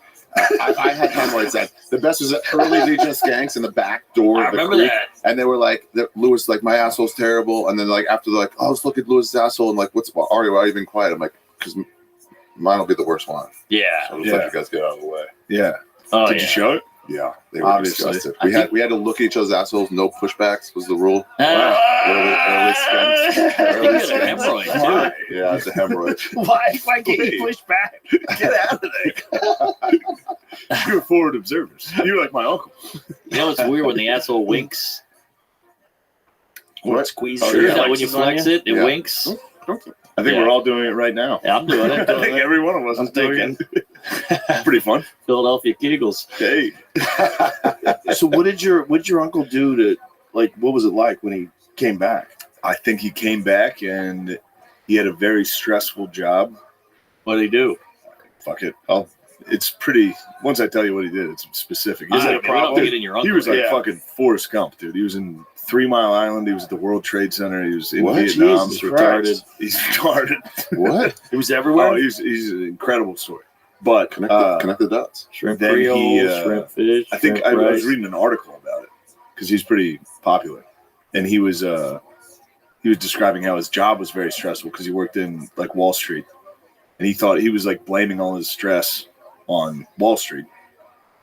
I had hemorrhoids then. The best was the early Legion of Skanks in the back door. I of the remember creek, that. And they were like, Lewis, like, my asshole's terrible. And then, like, after they're like, oh, let's look at Lewis's asshole. And, like, Ari, why are you being quiet? I'm like, because mine will be the worst one. Yeah. So let's let you guys get out of the way. Yeah. Oh, Did you show it? Yeah, they were Obviously. disgusted. We had to look at each other's assholes. No pushbacks was the rule. Wow. Early skanks. Early You got a hemorrhoid, too. skanks. Yeah, it's a hemorrhoid. Why can't you push back? Get out of there. You were forward observers. You're like my uncle. You know, it's weird when the asshole winks. What? Squeeze Oh, your you know, when you flexes on flex you? it, it Yeah. winks. I think Yeah. we're all doing it right now. Yeah, I'm doing it. I think every one of us I'm is doing thinking. it. Pretty fun. Philadelphia Kegels. Hey. So what did your uncle do to, like, what was it like when he came back? I think he came back and he had a very stressful job. What did he do? Fuck it. It's pretty. Once I tell you what he did, it's specific. Is He's it like, a problem? Get in your he uncle. was like Yeah. fucking Forrest Gump, dude. He was in 3 Mile Island. He was at the World Trade Center. He was in What? Vietnam. Jesus retarded. Christ. He's retarded. What? It was everywhere. Oh, he's an incredible story. But Connect the dots. Shrimp then Creole, he, shrimp fish. I think shrimp I was rice. reading an article about it because he's pretty popular, and he was describing how his job was very stressful because he worked in like Wall Street, and he thought he was like blaming all his stress on Wall Street,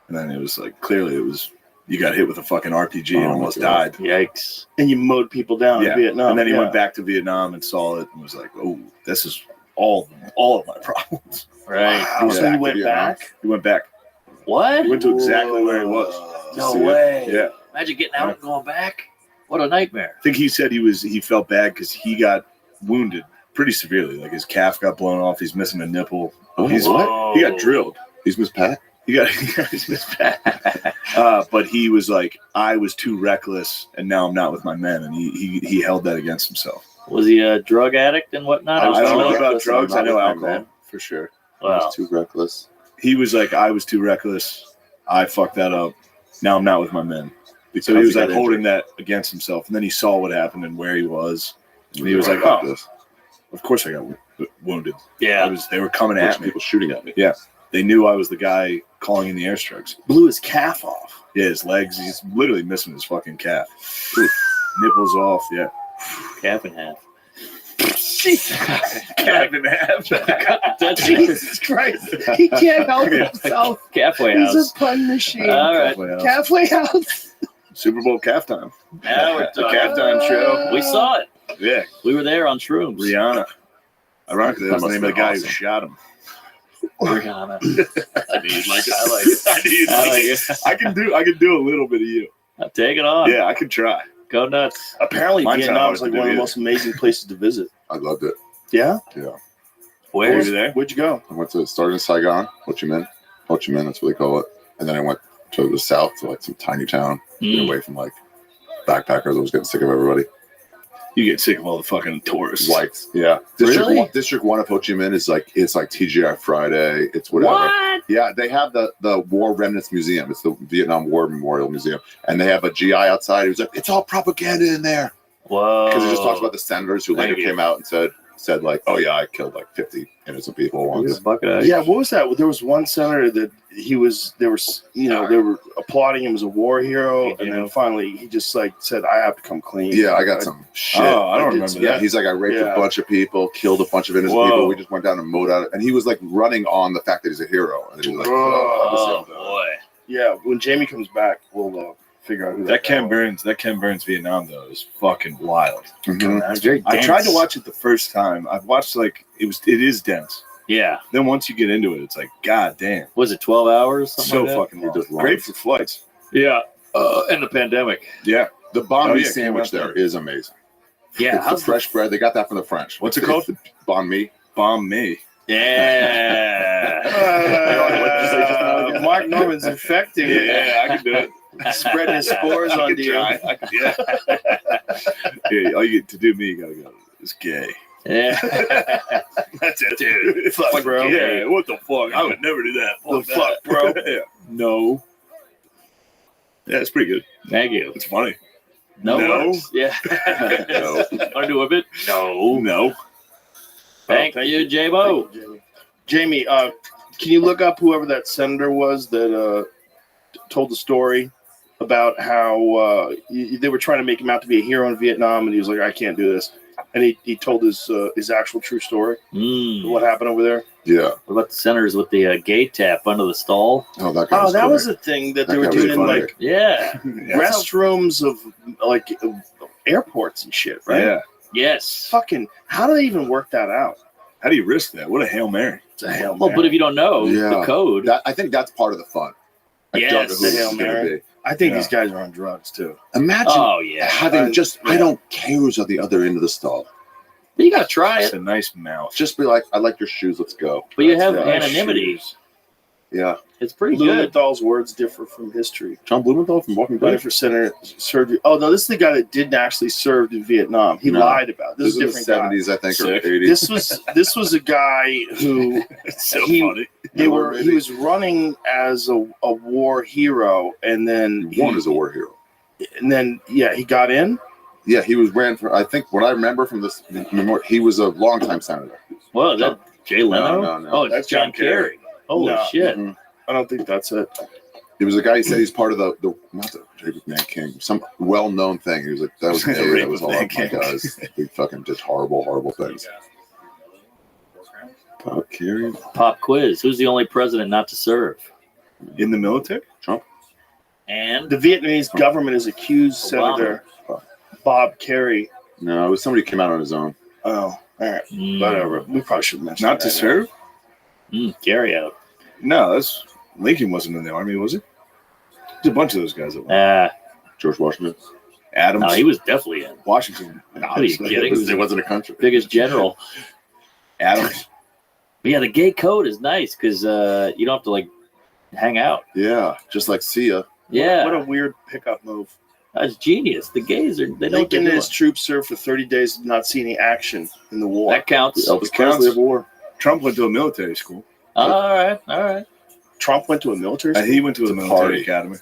and then it was like clearly it was you got hit with a fucking RPG and Oh, almost my died. Yikes. And you mowed people down Yeah, in Vietnam. and then he Yeah. went back to Vietnam and saw it and was like, "Oh, this is all of my problems." Right. Wow. So Back he to went Vietnam. back. He went back. What? He went to exactly where he was. No See it? way. Yeah. Imagine getting out and going back. What a nightmare. I think he said he felt bad because he got wounded pretty severely. Like his calf got blown off. He's missing a nipple. Oh, He got drilled. He's Miss Pat. He's Miss Pat. But he was like, I was too reckless, and now I'm not with my men, and he held that against himself. Was he a drug addict and whatnot? I don't know about reckless, drugs. I'm I know not with my alcohol men. for sure. He was too reckless. He was like, I was too reckless. I fucked that up. Now I'm not with my men. So he was like holding that against himself, and then he saw what happened and where he was, and he was like, "Oh, of course I got wounded. Yeah, they were coming at me, people shooting at me. Yeah, they knew I was the guy calling in the airstrikes. Blew his calf off. Yeah, his legs. He's literally missing his fucking calf. Nipples off. Yeah, calf in half. Calf in half. Jesus Christ. He can't help himself. Calfway He's house. a pun machine. All right. Halfway house. Super Bowl calf time. Now we're The talking. calf time show. We saw it. Yeah, we were there on shrooms. Rihanna. Ironically, that was the name of the guy who shot him. Rihanna. I like it. I can do a little bit of you. Take it on. Yeah, I can try. Go nuts. Apparently, Mine's not Vietnam hard is to like do one of the either. most amazing places to visit. I loved it. Yeah? Yeah. Where? Were you there? Where'd you go? I went to start in Saigon, Ho Chi Minh, that's what they call it. And then I went to the south to like some tiny town, get away from like backpackers. I was getting sick of everybody. You get sick of all the fucking tourists. Whites, yeah. District 1 of Ho Chi Minh is like TGI Friday. It's whatever. What? Yeah, they have the War Remnants Museum. It's the Vietnam War Memorial Museum, and they have a GI outside who's like, "It's all propaganda in there." Whoa. Because it just talks about the senators who later Thank you. came out and said like, "Oh yeah, I killed like 50 innocent people once." Yeah, what was that? There was one senator that they were applauding him as a war hero, and then finally he just like said, "I have to come clean." Yeah, I got some shit. Oh, I don't remember Yeah, that. he's like, I raped a bunch of people, killed a bunch of innocent Whoa. people. We just went down and mowed out, and he was like running on the fact that he's a hero. And he was like, Oh, boy. Yeah, when Jamie comes back, we'll figure out who That Ken Burns Vietnam though is fucking wild. That's very I dense. tried to watch it the first time. I've watched it is dense. Yeah. Then once you get into it, it's like, god damn. Was it 12 hours? Something So like that? fucking long. Great for flights. Yeah. And the pandemic. Yeah. The banh mi came sandwich out there is amazing. Yeah. It's the fresh bread. They got that from the French. What's it called? The banh mi. Banh mi. Yeah. Mark Norman's infecting it. Yeah, I can do it. Spreading his spores I onto can you. try. I can, yeah, all you get to do me, you gotta go. It's gay. Yeah. That's it, dude. Fuck, bro. Yeah, what the fuck? I would never do that. The fuck, bro. Yeah. No. Yeah, it's pretty good. Thank you. It's funny. No. No. Works. Yeah. No. Want to do a bit? No. No. Thank you, J-Bo. Jamie, can you look up whoever that senator was that told the story about how they were trying to make him out to be a hero in Vietnam, and he was like, "I can't do this," and he told his actual true story. What happened over there? Yeah. What about the centers with the gate tap under the stall? Oh, that guy Oh, was that great. was a thing that they That were guy was doing in funny. like Yeah. restrooms of like airports and shit, right? Yeah. Yes. Fucking, how do they even work that out? How do you risk that? What a Hail Mary. It's a Hail Well, Mary. but if you don't know the code. I think that's part of the fun. I don't know Yes. who The this Hail is going Mary. to be. I think Yeah. these guys are on drugs too. Imagine Oh, yeah. having I don't care who's at the other end of the stall. You got to try It's it. a nice mouth. Just be like, I like your shoes, let's go. But you have Nice anonymity. shoes. Yeah. It's pretty good. Blumenthal's words differ from history. John Blumenthal from Walking Running Dead. for senator served. Oh no, this is the guy that didn't actually serve in Vietnam. He No. lied about it. This is a in different the guy. 70s, I think, or Sick. 80s. This was a guy who It's so He- funny. he was running as a war hero, and then He won as a war hero. he got in. Yeah, he ran for, I think, what I remember from this memorial, he was a longtime senator. Well, is that Jay Leno? No. Oh, That's it's John John Kerry. Kerry. Holy No. shit. Mhm. I don't think that's it. He was a guy, he said he's part of the not the Rape of Man King, some well-known thing. He was like, that was me, Rape that was of all Man my King. guys. We fucking did horrible things. Bob Kerry. Pop quiz. Who's the only president not to serve? In the military? Trump. And The Vietnamese government has accused Obama. Senator Bob Kerry. No, it was somebody who came out on his own. Oh, all right, Mm. whatever. We probably should mention Not to that. serve? Kerry out. No, that's Lincoln wasn't in the army, was he? There's a bunch of those guys that went. George Washington. Adams. No, he was definitely in. Washington. No, are you kidding? It wasn't a country. Biggest general. Adams. But yeah, the gay code is nice because you don't have to like hang out. Yeah, just like see ya. Yeah. What a weird pickup move. That's genius. The gays are they don't Lincoln and his troops served for 30 days, not see any action in the war. That counts. Elvis Presley of war. Trump went to a military school. All right. Trump went to a military school? He went to a military military academy.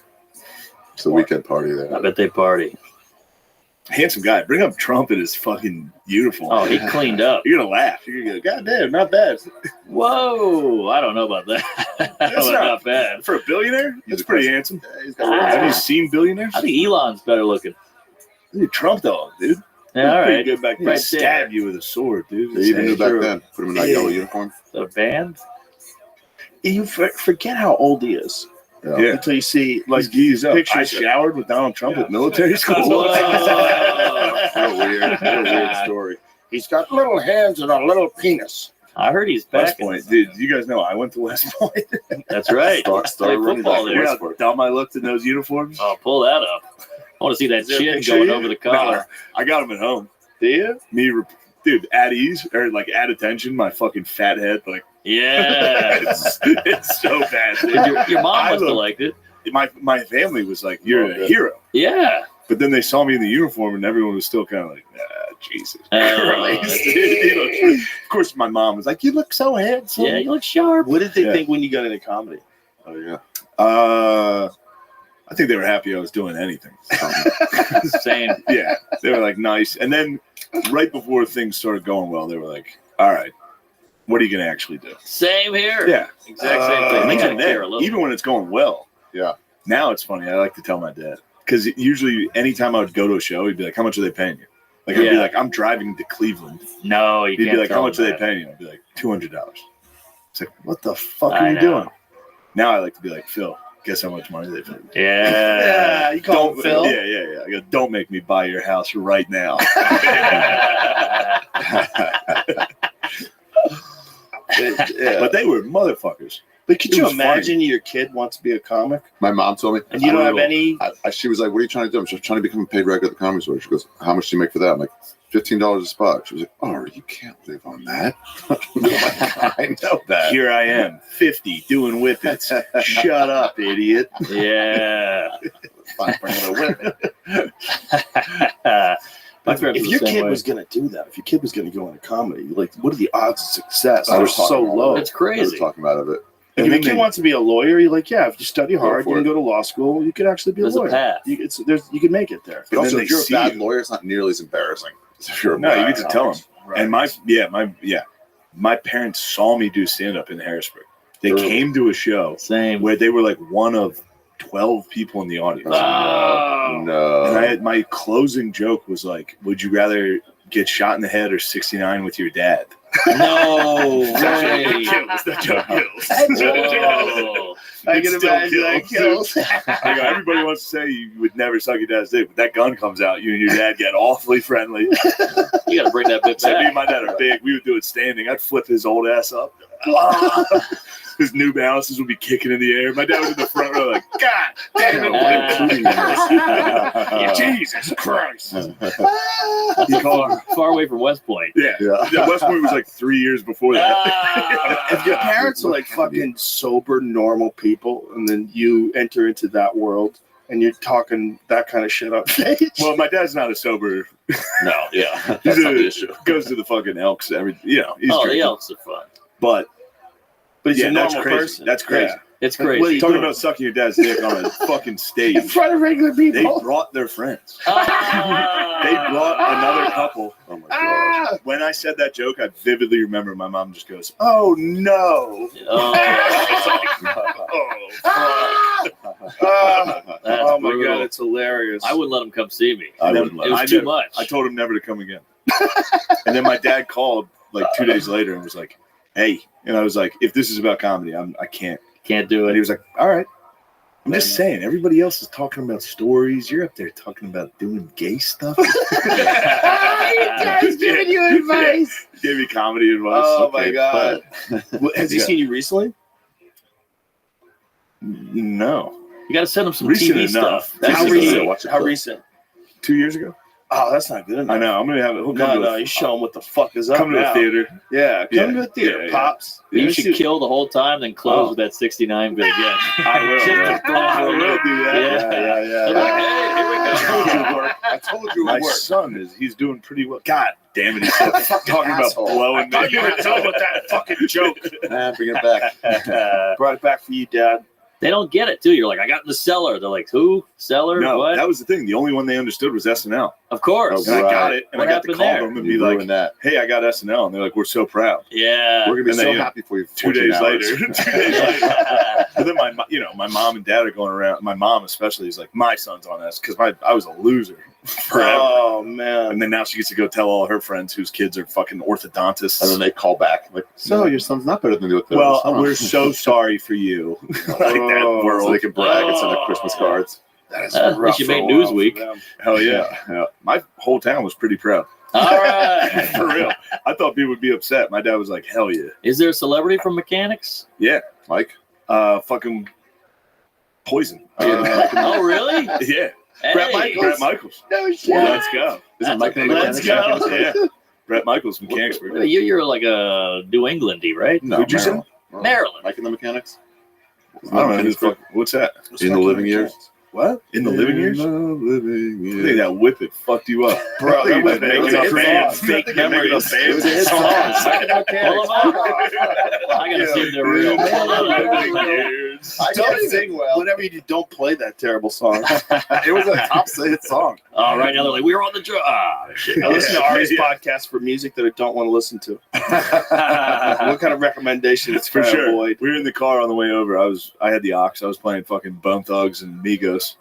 It's the weekend party there. I bet they party. Handsome guy. Bring up Trump in his fucking uniform. Oh, he cleaned up. You're going to laugh. You're going to go, God damn, not bad. Whoa. I don't know about that. That's not bad. For a billionaire, he's pretty handsome. Ah. Have you seen billionaires? I think Elon's better looking. Dude, Trump, though, dude. Yeah, all Pretty right. good back then. Right Stab you with a sword, dude. They even knew back then. Put him in that yellow uniform. The band? You forget how old he is. Yeah. Until you see like He's up. I pictures. showered with Donald Trump at military school. What a weird story. He's got little hands and a little penis. I heard he's West back. Point. Dude, you guys know I went to West Point. That's right. Started running football back there. to You know how dumb I looked in those uniforms? Oh, pull that up. I want to see that Is there a chin picture going of you? over the collar. No, I got them at home. Do you? Dude, at ease or like at attention, my fucking fat head, like Yeah. it's so bad. Dude. Your mom I must have look- liked it. My family was like, "You're a hero," Yeah. but then they saw me in the uniform, and everyone was still kind of like, Jesus Christ. You know, of course, my mom was like, "You look so handsome." Yeah, you look sharp. What did they Yeah. think when you got into comedy? Oh yeah. I think they were happy I was doing anything. Same. Yeah, they were like nice, and then right before things started going well, they were like, "All right, what are you going to actually do?" Same here. Yeah, Exact same thing. They even gotta care a then, little. even when it's going well. Yeah. Now it's funny. I like to tell my dad because usually anytime I would go to a show, he'd be like, "How much are they paying you?" Like I'd be Yeah. like, "I'm driving to Cleveland." No, you He'd can't be like, tell "How much are them they that. paying you?" I'd be like, $200. It's like, what the fuck I are you know. doing? Now I like to be like, Phil, guess how much money they paid me? Yeah. You call him Phil? Yeah. I go, don't make me buy your house right now. But they were motherfuckers. But could It you was imagine your kid wants to be a comic My mom told me. and you don't have any? She was like, "What are you trying to do?" I'm just trying to become a paid regular at the Comedy Store. She goes, "How much do you make for that?" I'm like, $15 a spot. She was like, "Oh, you can't live on that." I know that. Here I am, 50, doing whippets. Shut up, idiot. Yeah. Fine for another whip. My friends If were your the same kid way. was going to do that, if your kid was going to go into comedy, like, what are the odds of success? I They're was talking so about low. it. It's I was crazy. talking about it. If your kid wants to be a lawyer, you're like, yeah, if you study hard, for you can it. go to law school, you could actually be There's a a lawyer. path. You can make it there. But And also, then if you're a they bad see lawyer, it's not nearly as embarrassing as if you're a No, bad you get to tell them. comic. And my parents saw me do stand up in Harrisburg. They Really? came to a show Same. where they were like one of 12 people in the audience. Oh. No. And my closing joke was like, would you rather get shot in the head or 69 with your dad? No That way. joke kills. Whoa. I It can still imagine that kills. I go, everybody wants to say you would never suck your dad's dick, but that gun comes out, you and your dad get awfully friendly. You got to bring that bit So me and back. my dad are big. We would do it standing. I'd flip his old ass up. His New Balances would be kicking in the air. My dad was in the front row, like, God damn it! Jesus Christ! He called far away from West Point. Yeah. West Point was like 3 years before that. If your parents are like fucking sober, normal people, and then you enter into that world and you're talking that kind of shit up stage. Well, my dad's not a sober. No, yeah. He's That's not the issue. Goes to the fucking Elks. He's Oh, the drinking. Elks are fun. But he's a that's normal crazy. person. That's crazy. Yeah. It's What are crazy. you Talking doing? about sucking your dad's dick on a fucking stage. in front of regular They people. brought their friends. Ah. They brought another couple. Oh my god. When I said that joke, I vividly remember my mom just goes, "Oh no!" Oh, that's Oh my brutal. god, it's hilarious. I wouldn't let him come see me. I It wouldn't let was him. too never- much. I told him never to come again. And then my dad called like 2 days later and was like, "Hey," and I was like, "If this is about comedy, I can't." Can't do And he it. was like, "All right." I'm just saying, everybody else is talking about stories. You're up there talking about doing gay stuff. He's giving you advice. Gave me comedy advice. Oh Okay, my god. but- Has he seen you recently? No. You got to send him some Recent TV enough. stuff. That's How the recent? key. How recent? 2 years ago. Oh, that's not good enough. I know. I'm gonna have it. He'll come No, you show him what the fuck is up. come to the now. theater. Yeah, come to the theater, yeah. pops. You Let me should see- kill the whole time, then close with that 69 bit again. I will. Just to throw I for a will loop. do that. Yeah. They're like, hey, here we I told you go. it worked. I told you My it worked. son He's doing pretty well. God damn it! He's talking about asshole. blowing I thought you were me. done with that fucking joke. Bring it back. Brought it back for you, Dad. They don't get it, too. You're like, I got in the cellar. They're like, who? Cellar? No, What? that was the thing. The only one they understood was SNL. Of course. And I got it, and What I got to happened call there? them and You be like, ruined that. "Hey, I got SNL," and they're like, "We're so proud." Yeah. We're gonna be And so then, happy for you. 2 days later, 2 days later. But then my mom and dad are going around. My mom especially is like, "My son's on this," because I was a loser forever. Oh man! And then now she gets to go tell all her friends whose kids are fucking orthodontists. And then they call back like, "So your son's not better than the other." Well, we're so sorry for you. Like that world. So they can brag and send the Christmas cards. That is At rough least you for a made while for Newsweek. them. Hell yeah. My whole town was pretty proud. All right. For real. I thought people would be upset. My dad was like, "Hell yeah." Is there a celebrity from Mechanics? Yeah. Mike. Fucking Poison. Oh, really? Yeah. Hey. Brett Michaels. No shit. Let's go. Isn't Mike in the Let's Mechanics? go. Yeah. Brett Michaels from Mechanicsburg. You're like a New Englandy, right? No, Who'd you say? Maryland. Maryland. Mike in the Mechanics. I don't know who the fuck. What's that? In the living years. What? In the living years? In the living I think years. that whip it fucked you up. Bro, that was making making up a bands. song. Fake memories. It was a hit song. Mike in the Mechanics. I gotta see if they're real. I can't sing well. Whenever you do, don't play that terrible song. It was a top hit song. All right, now they're like, we were on the draw. Ah, shit. I listen to Ari's Yeah. podcast for music that I don't want to listen to. What kind of recommendations For can I sure. avoid? We were in the car on the way over. I had the aux. I was playing fucking Bone Thugs and Migos,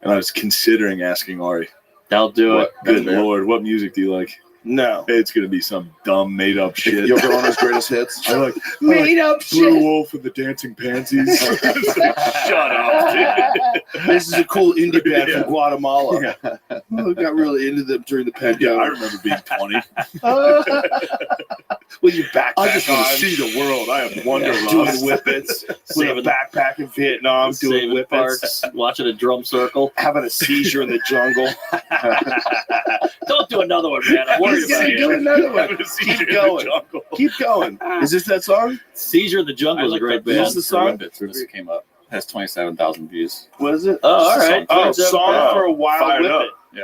and I was considering asking Ari, They'll do it. "Good lord, what music do you like?" No. It's gonna be some dumb made up shit. You'll go on his greatest hits. I like Made up Blue shit. Wolf and the Dancing Pansies. Shut up, dude. This is a cool indie band Yeah. from Guatemala. Yeah. Oh, I got really into them during the Yeah, I pandemic. remember being 20. With your backpack I just want to on, see the world. I have wanderlust. doing whippets, with a Saving- backpack in Vietnam, doing Saving whippets, parks, watching a drum circle. having a seizure in the jungle. Don't do another one, man. I'm worried He's about gonna do you. another one. Having a seizure in Keep the going. jungle. Keep going. Is this that song? Seizure in the Jungle is a great band. What's the song? This came up. It has 27,000 views. What is it? Oh, all right. Oh, 27,000. song for a wild Fire it whippet. up. Yeah.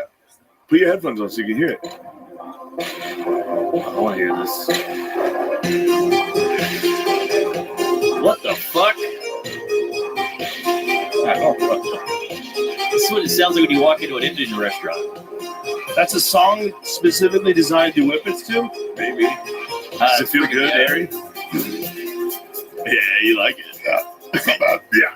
Put your headphones on so you can hear it. I want to hear this. What the fuck? This is what it sounds like when you walk into an Indian restaurant. That's a song specifically designed to do whippets to? Maybe. Does it feel good, Harry? Yeah, you like it. Yeah. It's not bad. Yeah.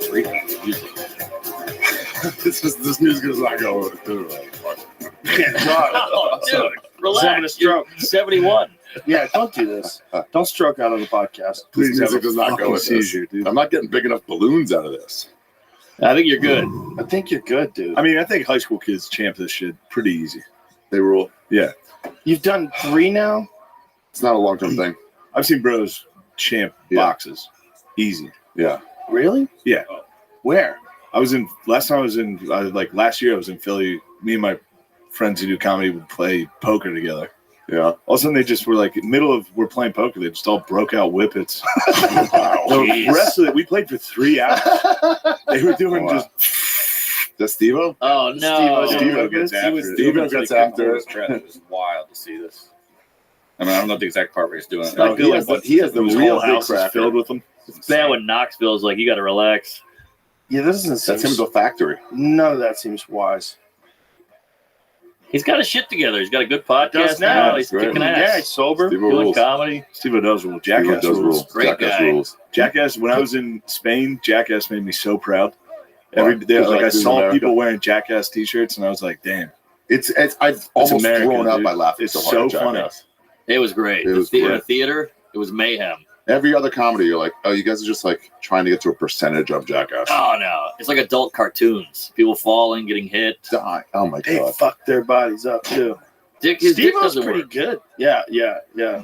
Freaky music. This music is not going to Can't talk. Oh, dude, He's having a relax. stroke. You're 71. Yeah, don't do this. Don't stroke out on the podcast. Please, Please have music a does not go fucking with seizure, this. dude. I'm not getting big enough balloons out of this. I think you're good. I think you're good, dude. I mean, I think high school kids champ this shit pretty easy. They rule. Yeah. You've done 3 now? It's not a long-term thing. I've seen bros champ boxes. Easy. Yeah. Really? Yeah. Where? Last year I was in Philly. Me and my friends who do comedy would play poker together. Yeah. All of a sudden they just were like, we're playing poker. They just all broke out whippets. Wow. The rest of it, we played for 3 hours. They were doing just. That's Steve-O? Oh, no. Steve-O gets after it. Steve-O gets after it. It was wild to see this. I mean, I don't know the exact part where he's doing it. not good. He has the His real whole house is cracker. filled with them. It's bad when Knoxville's like, you got to relax. Yeah, this doesn't seem... That's him to a factory. None of that seems wise. He's got his shit together. He's got a good podcast Does now. now. He's Great. kicking Yeah, ass. he's sober. Steve-O Doing rules. comedy. Steve-O does rule. Steve-O Jackass does rules. rule. Great Jackass guy. rules. Jackass, when I was in Spain, Jackass made me so proud. Why? Every day, Because like I like this is saw America. people wearing Jackass t-shirts, and I was like, damn. I've almost America, thrown up dude. by laughing It's so so hard at funny. Jackass. It was great. It was the great. theater, it was mayhem. Every other comedy, you're like, oh, you guys are just like trying to get to a percentage of Jackass. Oh, no. It's like adult cartoons. People falling, getting hit. Die. Oh my They god. fuck their bodies up, too. His dick Steve-O's doesn't pretty work. good. Yeah.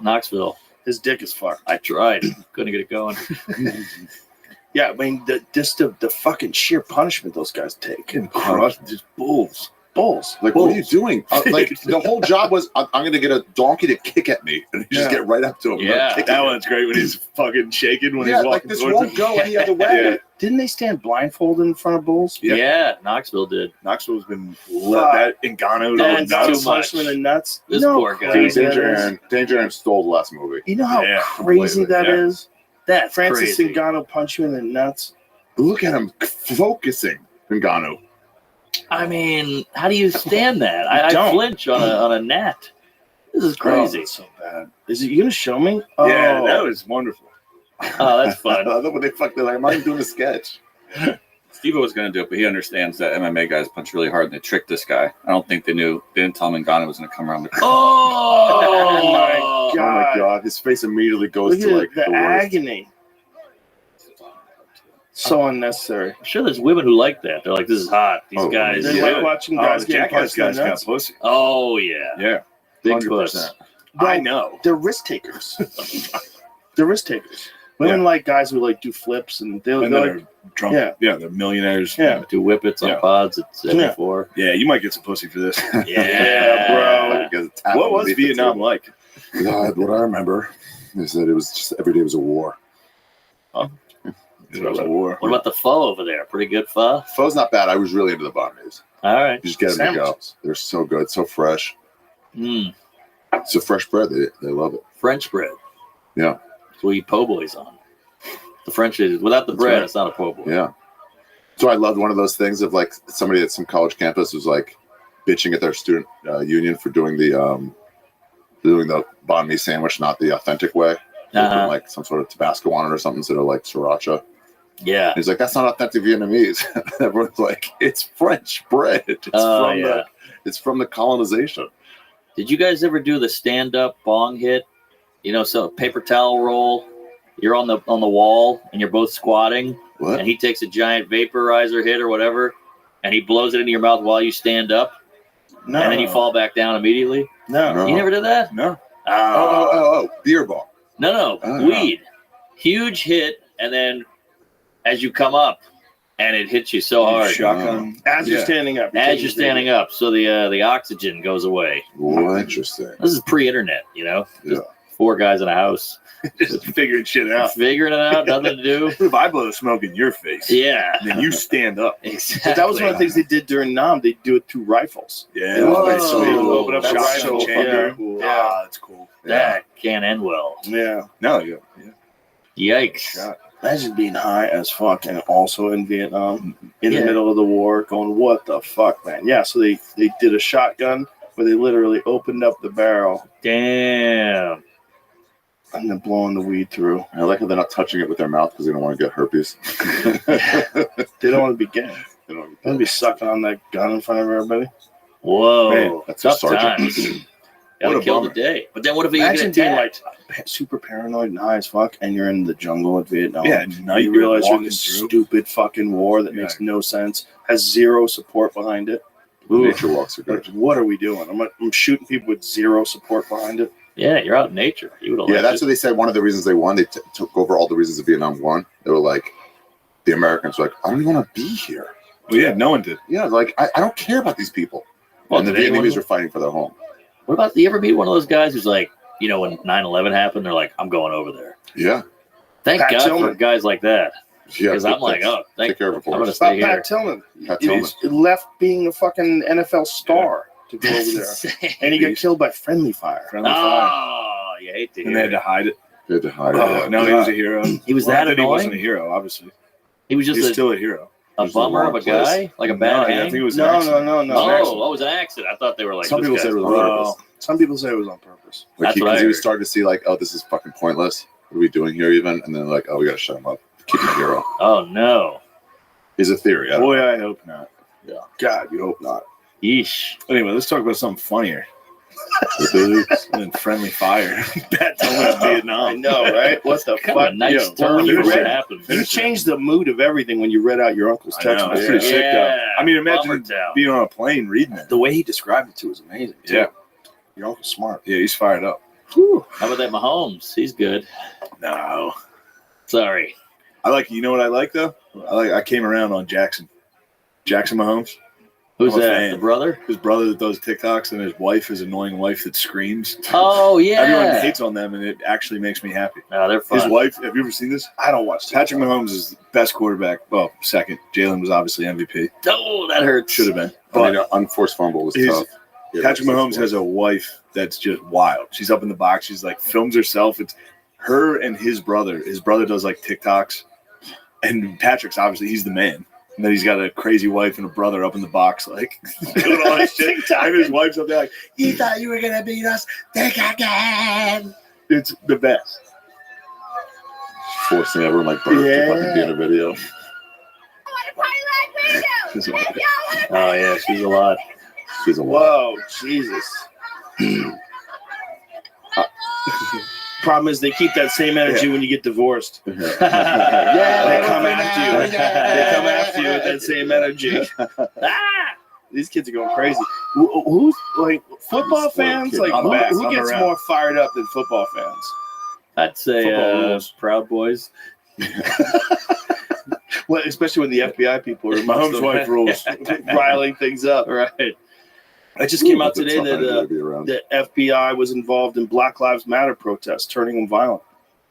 Knoxville. His dick is fucked. I tried. Couldn't get it going. Yeah, I mean, the fucking sheer punishment those guys take. And crush just bulls. Bulls. Like, what are you doing? Like, the whole job was, I'm going to get a donkey to kick at me. And you just get right up to him. Yeah. That one's great when he's fucking shaking when he's walking. like, this won't go any other way. Yeah. Didn't they stand blindfolded in front of bulls? Yeah, Knoxville did. Knoxville's been that Ngannou. That's Nuts, too much. punishment and nuts. This You know poor how guy. crazy that Danger is? Aaron. Danger Aaron stole the last movie. You know how Yeah, crazy that completely, is? That's Francis crazy. Ngannou punch you in the nuts. Look at him focusing. Ngannou. I mean, how do you stand that? I don't. flinch on a gnat. This is crazy. Oh, that's so bad. Is it you gonna show me? Yeah, Oh. that was wonderful. Oh, that's fun. I love when they fuck. They're like, I'm not even doing a sketch. Steve was going to do it, but he understands that MMA guys punch really hard and they tricked this guy. I don't think they didn't tell him Ngannou was going to come around the corner. Oh my Oh god! my god. His face immediately goes Look to at like the the worst. agony. So unnecessary. I'm sure there's women who like that. They're like, this is hot. These guys. They like watching guys the getting Jackass punched in guys the got nuts. pussy. Oh, yeah. Yeah, Big 100%. puss. I know. They're risk takers. They're risk takers. Women like guys who like do flips and they're And like, they're drunk. Yeah, they're millionaires. Yeah. Do whippets on pods at 74. Yeah, you might get some pussy for this. Yeah, bro. What was Vietnam like? God, what I remember is that it was just every day was a war. It was a war. What about the pho over there? Pretty good pho? Pho's not bad. I was really into the banh-mis. All right. You just get them to go. Sandwiches. They're so good, so fresh. Mm. It's a fresh bread. They love it. French bread. Yeah. That's what we eat po' boys on. The French is without the That's bread, right. it's not a po' boy. Yeah. So I loved one of those things of like somebody at some college campus was like bitching at their student union for doing the banh mi sandwich not the authentic way. They put, like some sort of Tabasco on it or something instead of like sriracha. Yeah. And he's like, that's not authentic Vietnamese. Everyone's like, it's French bread. It's from the colonization. Did you guys ever do the stand-up bong hit? You know, so paper towel roll. You're on the wall and you're both squatting. What? And he takes a giant vaporizer hit or whatever, and he blows it into your mouth while you stand up. No. And then you fall back down immediately. No. You never did that? No. Oh, beer bong. No, Oh, weed. Huge hit, and then as you come up, and it hits you so hard. Shotgun. As you're standing up. As you're standing up, so the oxygen goes away. Oh, interesting. This is pre-internet, you know. Just 4 guys in a house. Just figuring shit out. Figuring it out, nothing to do. What if I blow smoke in your face? Yeah. And then you stand up. Exactly. But that was one of the things they did during Nam. They do it through rifles. Yeah. They would That's sweet. open up That's shotgun so chamber. cool. Ah, that's cool. That can't end well. Yeah. No, yeah. Yikes. Imagine being high as fuck and also in Vietnam in the Yeah. middle of the war going, what the fuck, man? Yeah, so they did a shotgun where they literally opened up the barrel. Damn. And then blowing the weed through. I like how they're not touching it with their mouth because they don't want to get herpes. They don't want to be gay. They don't They want to be sucking on that gun in front of everybody. Whoa. Man, that's a Tough sergeant. times. Gotta What a kill the bummer. day. But then what if you Imagine get being attacked? like super paranoid and high as fuck, and you're in the jungle of Vietnam. Yeah, at night you you're realize you're in walking this through. stupid fucking war that makes no sense, has zero support behind it. Nature walks are Like, good. what are we doing? I'm shooting people with zero support behind it. Yeah, you're out in nature. You would have Yeah, that's what they said. One of the reasons they won, they took over all the reasons the Vietnam won. They were like, the Americans were like, I don't even want to be here. Well, yeah, no one did. Yeah, like, I don't care about these people. Well, and the did anyone- Vietnamese are fighting for their home. What about, do you ever meet one of those guys who's like, you know, when 9/11 happened, they're like, I'm going over there. Yeah. Thank Pat God Tillman. for guys like that. Yeah, Because I'm like, oh, take care of it for I'm going to us. stay here. Pat Tillman. Pat He Tillman. left being a fucking NFL star to go over there. And he got killed by friendly fire. Friendly fire. Oh, you hate to And they hear had to it. hide it. They had to hide Oh, it. no, he was a hero. He was Well, that then he wasn't a annoying? hero, obviously. He was just He's a still a hero. bummer of a guy? Like a bad No, I hang? think it was an No, accident. no. It was an Oh, accident. it was an accident. I thought they were like, Some this people guy's said it was on wrong. purpose. Some people say it was on purpose. Like That's what I because he was heard. starting to see like, oh, this is fucking pointless. What are we doing here even? And then like, oh, we got to shut him up. Keep him a hero. Oh, no. He's a theory. I don't Boy, know. I hope not. Yeah. God, you hope not. Yeesh. Anyway, let's talk about something funnier than friendly fire. Pat Tillman's I Vietnam. know, right? What the Kind of fuck? a nice Yo, term you for what read- happened. You changed the mood of everything when you read out your uncle's I text know, message. it's pretty sick, though. Yeah, I mean, bummer imagine town. being on a plane reading it. The way he described it to was amazing. Too. Yeah. Your uncle's smart. Yeah, he's fired up. How about that Mahomes? He's good. No. Sorry. I like. You know what I like though? I came around on Jackson Mahomes. Who's I'm a that? fan. The brother? His brother that does TikToks, and his wife, his annoying wife that screams. Oh yeah. Everyone hates on them, and it actually makes me happy. No, they're fun. His wife. Have you ever seen this? I don't watch Patrick Mahomes is the best quarterback. Well, second. Jalen was obviously MVP. Oh, that hurts. Should have been. I mean, unforced fumble was tough. Yeah, Patrick Mahomes has a wife that's just wild. She's up in the box. She's like films herself. It's her and his brother. His brother does like TikToks, and Patrick's obviously he's the man. And then he's got a crazy wife and a brother up in the box, like doing all this shit. And his wife's up there like, "You thought you were gonna beat us? Think again." It's the best. Forcing everyone like Bert to fucking be in a video. Oh yeah, she's a lot. She's a Whoa, Jesus. Problem is, they keep that same energy when you get divorced. They come after you. They come after you with that same energy. These kids are going crazy. Who's like football fans? Like who gets more fired up than football fans? I'd say Proud Boys. Well, especially when the FBI people are Mahomes' wife rules, riling things up. Right. I just came out today that the FBI was involved in Black Lives Matter protests, turning them violent.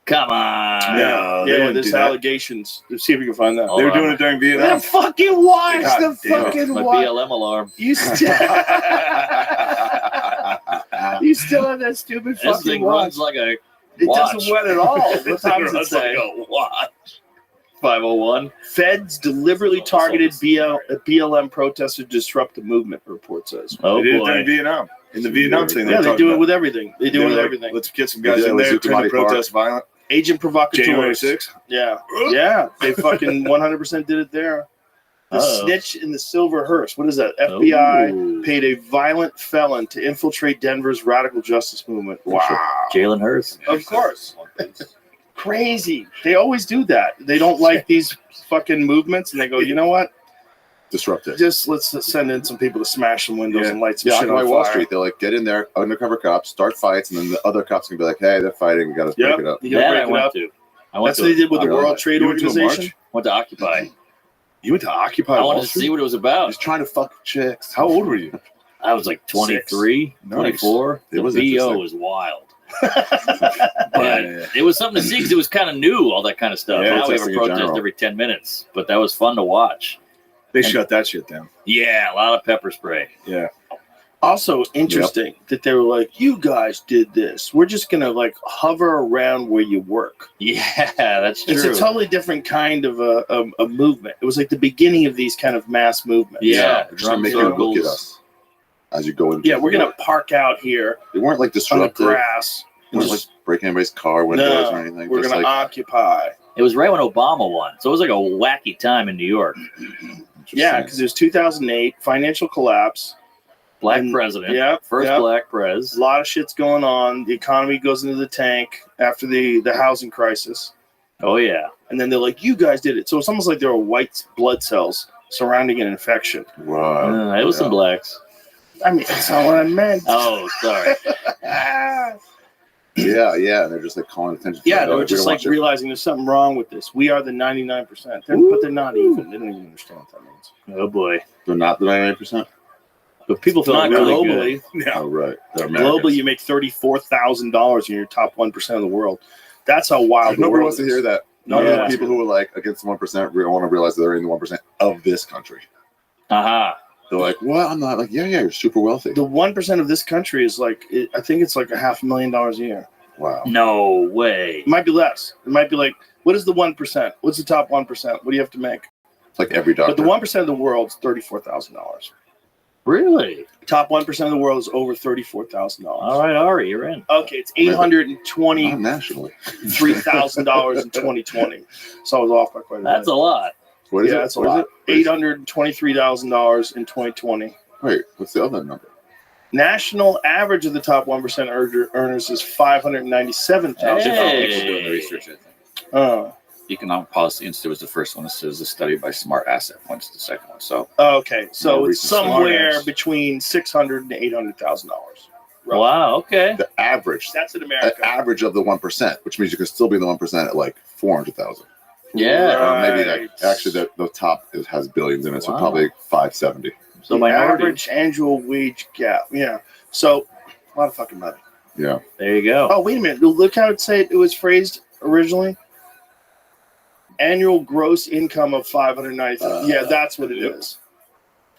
Come on. Yeah, there's allegations. Let's see if we can find that. They were doing it during Vietnam. Fucking watch God the fucking My watch. BLM alarm. You still have that stupid This fucking thing watch. runs like a It watch. doesn't wet at all. What time does it runs say? like a watch. 501. Feds deliberately targeted BLM protesters to disrupt the movement, report says. Oh, They did it boy. during Vietnam. In the Vietnam thing, Yeah, they do it about. with everything. They do it with like, everything. Let's get some guys in there, turn the protest violent. Agent provocateurs. January 6th? Yeah. They fucking 100% did it there. The Uh-oh. snitch in the silver hearse. What is that? FBI paid a violent felon to infiltrate Denver's radical justice movement. Wow. Jalen Hurts. Of course. Crazy. They always do that. They don't like these fucking movements, and they go, you know what? Disrupt it. Just let's send in some people to smash some windows and light some shit Occupy on Wall fire. Street. They're like, get in there, undercover cops, start fights, and then the other cops can be like, hey, they're fighting. We got to break it up. You gotta That break I it went up. to. I went That's what they did with the World Trade You went to a Organization. march? Went to Occupy. You went to Occupy I Wall wanted to Street? see what it was about. Just trying to fuck chicks. How old were you? I was like 23, 24. It was the VO interesting. was wild. But it was something to see because it was kind of new, all that kind of stuff. Yeah, Now we have a protesting in protest general. every 10 minutes, but that was fun to watch. They shut that shit down. Yeah, a lot of pepper spray. Yeah. Also interesting that they were like, you guys did this. We're just going to like hover around where you work. Yeah, that's true. It's a totally different kind of a movement. It was like the beginning of these kind of mass movements. Yeah, Just to make you look at us as you go in. Yeah, we're going to park out here They weren't like on the disruptive. grass. They weren't like breaking anybody's car windows No, or anything. we're Just going to like, occupy. It was right when Obama won, so it was like a wacky time in New York. Yeah, because it was 2008, financial collapse. Black And- president. Yep, First yep. black pres. A lot of shit's going on. The economy goes into the tank after the housing crisis. Oh, yeah. And then they're like, you guys did it. So it's almost like there were white blood cells surrounding an infection. wow. It was some blacks. I mean, that's not what I meant. Oh, sorry. Yeah. And they're just like calling attention. Yeah, they it. were just like realizing there's something wrong with this. We are the 99%. But they're not even. They don't even understand what that means. Oh, boy. They're not the 99%. But people feel Not really really globally. Oh, right. They're Globally, Americans. you make $34,000 in your top 1% of the world. That's how wild the Nobody world wants to is. hear that. No, None of yeah. the people who are like against the 1% want to realize that they're in the 1% of this country. Uh-huh. They're like, well, I'm not like, yeah, you're super wealthy. The 1% of this country is like, I think it's like $500,000 a year. Wow. No way. It might be less. It might be like, what is the 1%? What's the top 1%? What do you have to make? It's like every doctor. But the 1% of the world's $34,000. Really? Top 1% of the world is over $34,000. All right, Ari, you're in. Okay, it's Not nationally. $823,000 in 2020. So I was off by quite a bit. That's a lot. What is Yeah, it? that's a What is lot. it? $823,000 in 2020. Wait, what's the other number? National average of the top 1% earners is $597,000. Hey. Doing the research, I think. Oh, Economic Policy Institute was the first one that says a study by Smart Asset Points to the second one. So okay. So More it's recent somewhere smartass. between $600,000 and $800,000. Wow. Okay. The average. That's in The America. average of the 1%, which means you can still be in the 1% at like 400,000. Yeah. Or maybe like actually the top has billions in it, so Wow. probably 570. So The minority. average annual wage gap. Yeah. So a lot of fucking money. Yeah. There you go. Oh, wait a minute. Look how it was phrased originally. Annual gross income of 590,000. Yeah, that's what it is.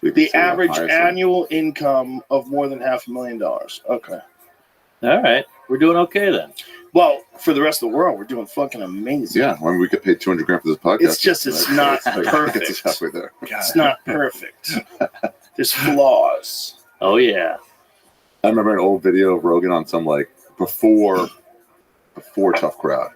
The average annual income of more than $500,000. Okay. All right. We're doing okay then. Well, for the rest of the world, we're doing fucking amazing. Yeah, when we get paid $200,000 for this podcast. It's just it's not perfect. It's halfway there. It's not perfect. There's flaws. Oh yeah. I remember an old video of Rogan on some like before Tough Crowd.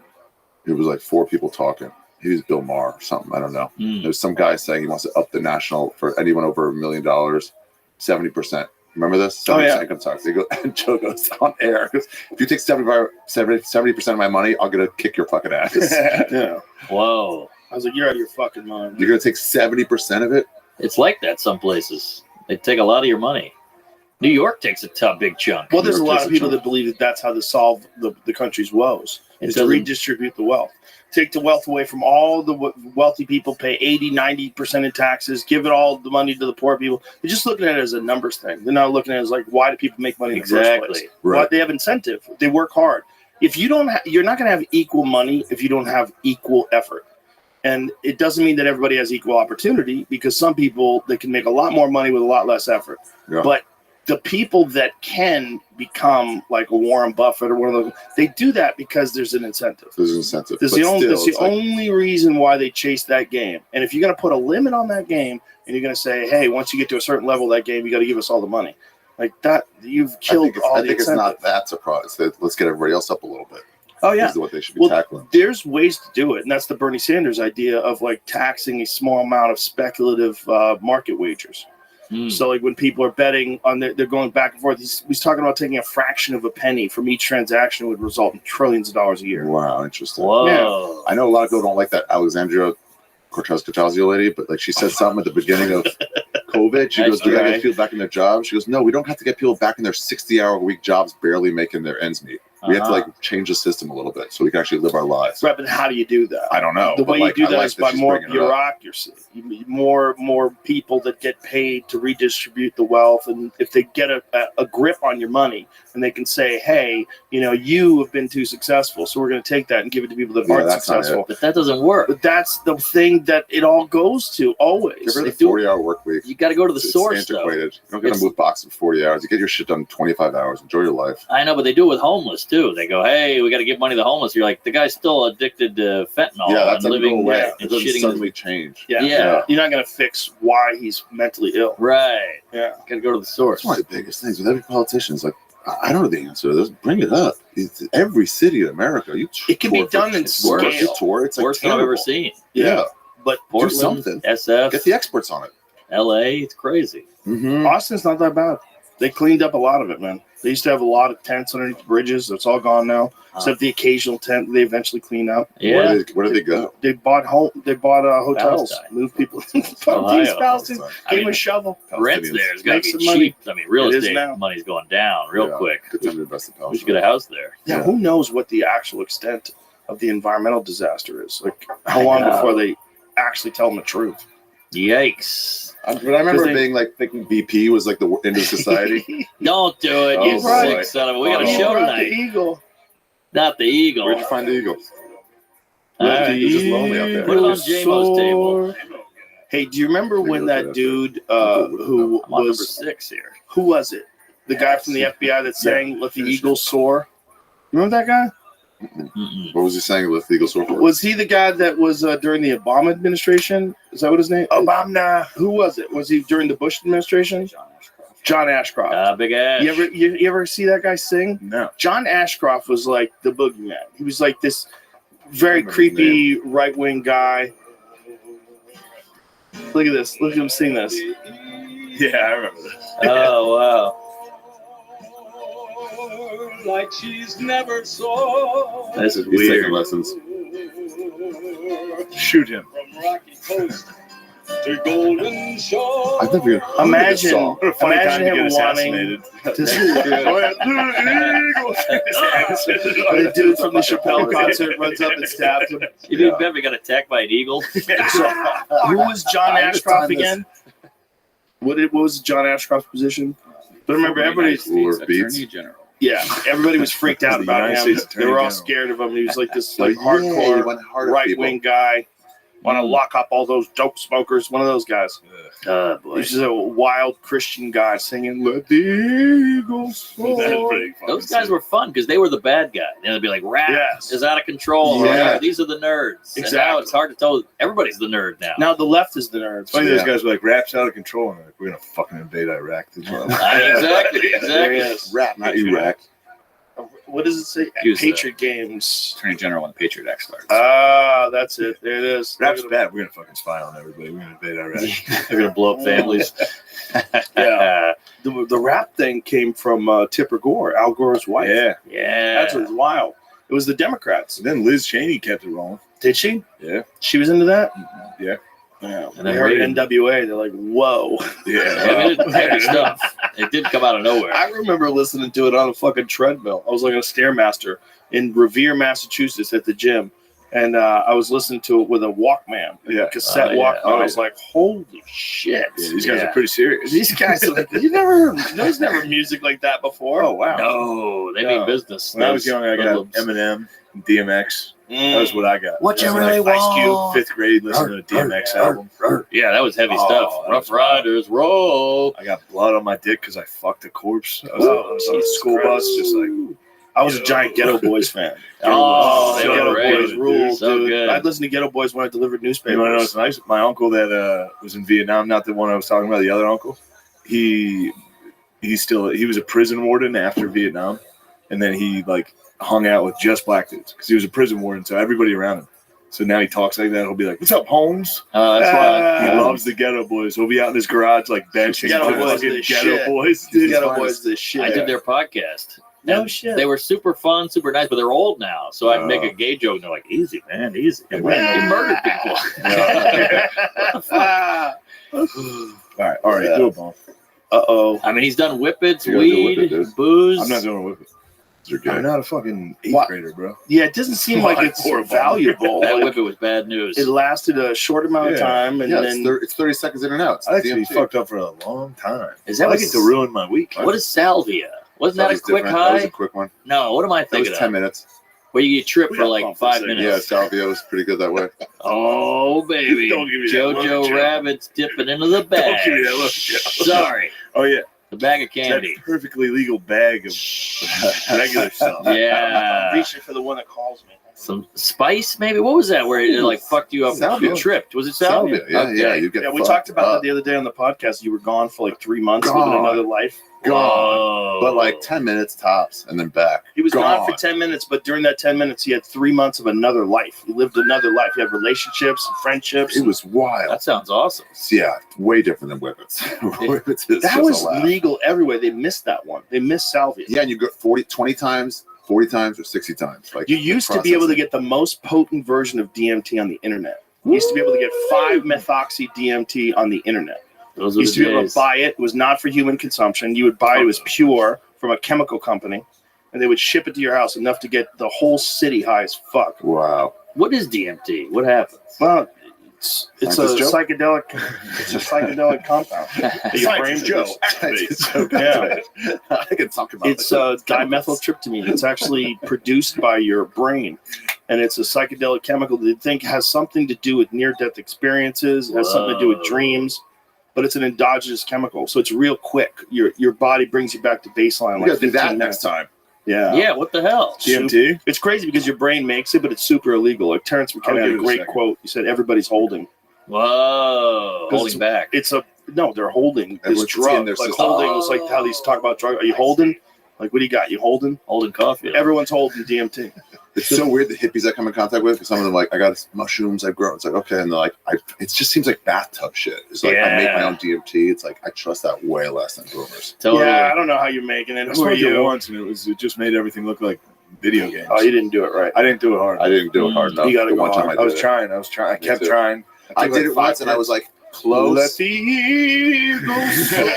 It was like 4 people talking. He was Bill Maher or something. I don't know. There's some guy saying he wants to up the national for anyone over $1 million, 70%. Remember this? 70% income tax. They go, and Joe goes on air. Goes, if you take 70% of my money, I'll get to kick your fucking ass. Yeah. Whoa. I was like, you're out of your fucking mind. You're gonna take 70% of it? It's like that some places. They take a lot of your money. New York takes a big chunk. Well, there's a lot of people that believe that that's how to solve the country's woes, is to redistribute the wealth. Take the wealth away from all the wealthy people, pay 80, 90% in taxes, give it all the money to the poor people. They're just looking at it as a numbers thing. They're not looking at it as like, why do people make money in the first place? Right. Well, they have incentive. They work hard. If you don't, you're not going to have equal money if you don't have equal effort. And it doesn't mean that everybody has equal opportunity, because some people, they can make a lot more money with a lot less effort. Yeah. But the people that can become like a Warren Buffett or one of those, they do that because there's an incentive. There's an incentive. That's the only reason why they chase that game. And if you're going to put a limit on that game, and you're going to say, hey, once you get to a certain level of that game, you got to give us all the money. Like that, you've killed all the I think it's not that surprise. Let's get everybody else up a little bit. Oh, yeah. Is what they should be tackling. There's ways to do it. And that's the Bernie Sanders idea of like taxing a small amount of speculative market wagers. So like when people are betting on they're going back and forth, he's talking about taking a fraction of a penny from each transaction would result in trillions of dollars a year. Wow, interesting. Whoa. Yeah. I know a lot of people don't like that Alexandria Cortez-Catazio lady, but like she said something at the beginning of COVID. She goes, do we got to get people back in their jobs? She goes, no, we don't have to get people back in their 60-hour-a-week jobs barely making their ends meet. We have to like change the system a little bit so we can actually live our lives. Right, but how do you do that? I don't know. The way you do that is by more bringing it up. bureaucracy, more people that get paid to redistribute the wealth. And if they get a grip on your money, and they can say, hey, you have been too successful, so we're going to take that and give it to people that aren't successful. But that doesn't work. But that's the thing that it all goes to always. Give her the 40-hour work week. You got to go to the It's source, antiquated. though. You don't get to move boxes in 40 hours. You get your shit done in 25 hours. Enjoy your life. I know, but they do it with homeless too. They go, "Hey, we got to give money to the homeless." You're like, the guy's still addicted to fentanyl. Yeah, that's and living away. and It doesn't shitting suddenly change. Yeah. You're not going to fix why he's mentally ill. Right. Yeah. Got to go to the source. That's one of the biggest things with every politician. Is like, I don't know the answer to this. Bring it up. It's every city in America. It can be done in scale. It's like Worst thing I've ever seen. Yeah. But Portland, do something. SF, Get the experts on it. LA, it's crazy. Austin's not that bad. They cleaned up a lot of it, man. They used to have a lot of tents underneath the bridges. It's all gone now. Except the occasional tent they eventually clean up. Yeah. Where did they go? They bought hotels. Palestine. Moved people. Ohio. These Palestinians I gave mean, a shovel. Rents there's got to Make be some cheap. money. I mean, real It is estate now. money's going down real quick. Good time to invest in We should get a house there. Yeah, who knows what the actual extent of the environmental disaster is? Like, how I long know. before they actually tell them the truth? Yikes. But I remember being like thinking BP was like the end of society. Don't do it, you boy. sick son of a. We got a show The tonight. eagle. Not the eagle. Where'd you find the eagle? All right. It was just lonely out there. Put it on JMO's table. Hey, do you remember when that dude who I'm on number was 6 here. who was it? The guy from the FBI that sang "Let the Eagles Soar." Remember that guy? What was he saying? Let the eagle soar for? Was he the guy that was during the Obama administration? Is that what his name? Obama. Who was it? Was he during the Bush administration? John Ashcroft. Big Ash. You ever see that guy sing? No. John Ashcroft was like the boogeyman. He was like this very creepy right wing guy. Look at this. Look at him sing this. Yeah, I remember this. Oh, wow. Like she's never saw. This is He's weird. taking lessons. Shoot him. From Rocky Coast to Golden Shore. I think we Imagine What a funny time to him get wanting assassinated. the dude from the Chappelle concert runs up and stabs him. You didn't ever got attacked by an eagle? Who was John Ashcroft again? What was John Ashcroft's position? But remember, everybody. Attorney General. Yeah, everybody was freaked out The about United him. States They were all Attorney scared of him. He was like this Like, like yeah, he hardcore went hard at right wing guy. Want to lock up all those dope smokers? One of those guys. Boy. He's just a wild Christian guy singing "Let the Eagles Soar." Those guys were fun because they were the bad guy. And they'd be like, rap Yes. is out of control. Or, Yeah. these are the nerds. And now Exactly. it's hard to tell. Everybody's the nerd now. Now the left is the nerds. Funny, those guys were like, rap's out of control. And they're like, we're going to fucking invade Iraq. Exactly. There he is. Rap, not Iraq. What does it say? He was Patriot Games. Attorney General when the Patriot Act starts. Ah, that's it. There it is. Rap's bad. We're going to fucking spy on everybody. We're going to invade Iraq. They're going to blow up families. Yeah. The rap thing came from Tipper Gore, Al Gore's wife. Yeah. Yeah. That's what's wild. It was the Democrats. And then Liz Cheney kept it rolling. Did she? Yeah. She was into that? Yeah. Yeah. And They then heard Reagan. NWA. They're like, whoa. I mean, it's heavy stuff. It did come out of nowhere. I remember listening to it on a fucking treadmill. I was like on a Stairmaster in Revere, Massachusetts at the gym. And I was listening to it with a Walkman, a cassette Walkman. I was like, holy shit. Yeah, these guys are pretty serious. These guys are like, there's never music like that before. Oh, wow. No, they mean business. When I was young, I got hoodlums. Eminem, DMX. That was what I got. What you I was really like Ice Cube, want? 5th grade, listening to a DMX album. Yeah, that was heavy Oh, stuff. that Rough was wild. Riders, roll. I got blood on my dick because I fucked a corpse. I was on a school bus, just like. I was a giant Ghetto Boys fan. Oh, they were Ghetto great. Boys rule, So dude. good. I'd listen to Ghetto Boys when I delivered newspapers. You want to know what's nice? My uncle that was in Vietnam, not the one I was talking about, the other uncle. He was a prison warden after Vietnam, and then he like hung out with just black dudes because he was a prison warden, so everybody around him. So now he talks like that. He'll be like, "What's up, Holmes?" That's fun. He loves the Ghetto Boys. He'll be out in his garage like benching. Ghetto to Boys fucking the Ghetto shit. Boys. Dude, Ghetto it's Boys the shit. I did their podcast. No And shit. They were super fun, super nice, but they're old now. So I'd make a gay joke, and they're like, "Easy, man, easy." He murdered people. All right, do a bump. Uh-oh. I mean, he's done whippets, You gotta do weed, whippet, dude. booze. I'm not doing a whippet. You're I'm gay. not a fucking 8th What? grader, bro. Yeah, it doesn't seem like it's valuable. That Like, whippet was bad news. it lasted a short amount of Yeah. time, and Yeah, then it's 30 seconds in and out. It's I actually DMT. fucked up for a long time. Is that I what get to ruin my week. What is salvia? Wasn't that a That was quick different. That was high? a quick one. No, what am I That was thinking 10 of? minutes. Where you get tripped We for got like bumped for a 5 second. Yeah, minutes. salvia was pretty good that way. Oh, baby. Don't give me that look, Jojo Joe. Rabbit's dipping into the bag. Don't give me that look, Joe. Sorry. Oh yeah, The bag of candy. that perfectly legal bag of regular stuff. Yeah. I'm reaching for the one that calls me. Some spice, maybe? What was that where it like fucked you up? Salvia. You tripped. Was it salvia? Salvia. Yeah, Okay. yeah. You get Yeah, we fucked talked about up. that the other day on the podcast. You were gone for like 3 months, living Gone. another life. Whoa. But like 10 minutes tops and then back. He was gone for Gone. 10 minutes, but during that 10 minutes, he had 3 months of another life. He lived another life. He had relationships, friendships. It was wild. That sounds awesome. Yeah, way different than whippets. Whippets is That just was a laugh. legal everywhere. They missed that one. They missed salvia. Yeah, and you go 20 times, 40 times, or 60 times. Like You used to be able to get the most potent version of DMT on the internet. You used to be able to get 5-methoxy DMT on the internet. Those You were used the to be able to days. buy it. It was not for human consumption. You would buy it. It was pure from a chemical company, and they would ship it to your house enough to get the whole city high as fuck. Wow. What is DMT? What happens? Well, it's a Scientist Joe? psychedelic. It's a psychedelic compound. that your brain Scientist Joe, produces. activate. Yeah. I can talk about It's dimethyltryptamine. It's actually produced by your brain, and it's a psychedelic chemical that they think has something to do with near-death experiences. It has something to do with Whoa. dreams, but it's an endogenous chemical, so it's real quick. Your body brings you back to baseline. We Like gotta do 15 that minutes. next time. Yeah. Yeah, what the hell? DMT. It's crazy because your brain makes it, but it's super illegal. Like Terrence McKenna had give a it a great second. quote. He said, "Everybody's holding." Whoa. 'Cause Holding back. They're holding this Everyone's seeing drug. their Like system. holding was like how these talk about drug. Are you holding? Like, what do you got? You holding? Holding coffee. Everyone's holding DMT. It's so weird the hippies I come in contact with. 'Cause some of them like, I got mushrooms I've grown. It's like, okay, and they're like, it just seems like bathtub shit. It's like I make my Yeah. own DMT. It's like I trust that way less than boomers. Totally. Yeah, I don't know how you're making it. I Who are smoked it you? once, and it just made everything look like video games. Oh, you didn't do it right. I didn't do it hard. I didn't do it hard enough. You gotta the go one time hard. I I was did it. trying. I Me kept too. trying. I took did like it 5 once, and I was hits. like, Close. Let the eagles soar.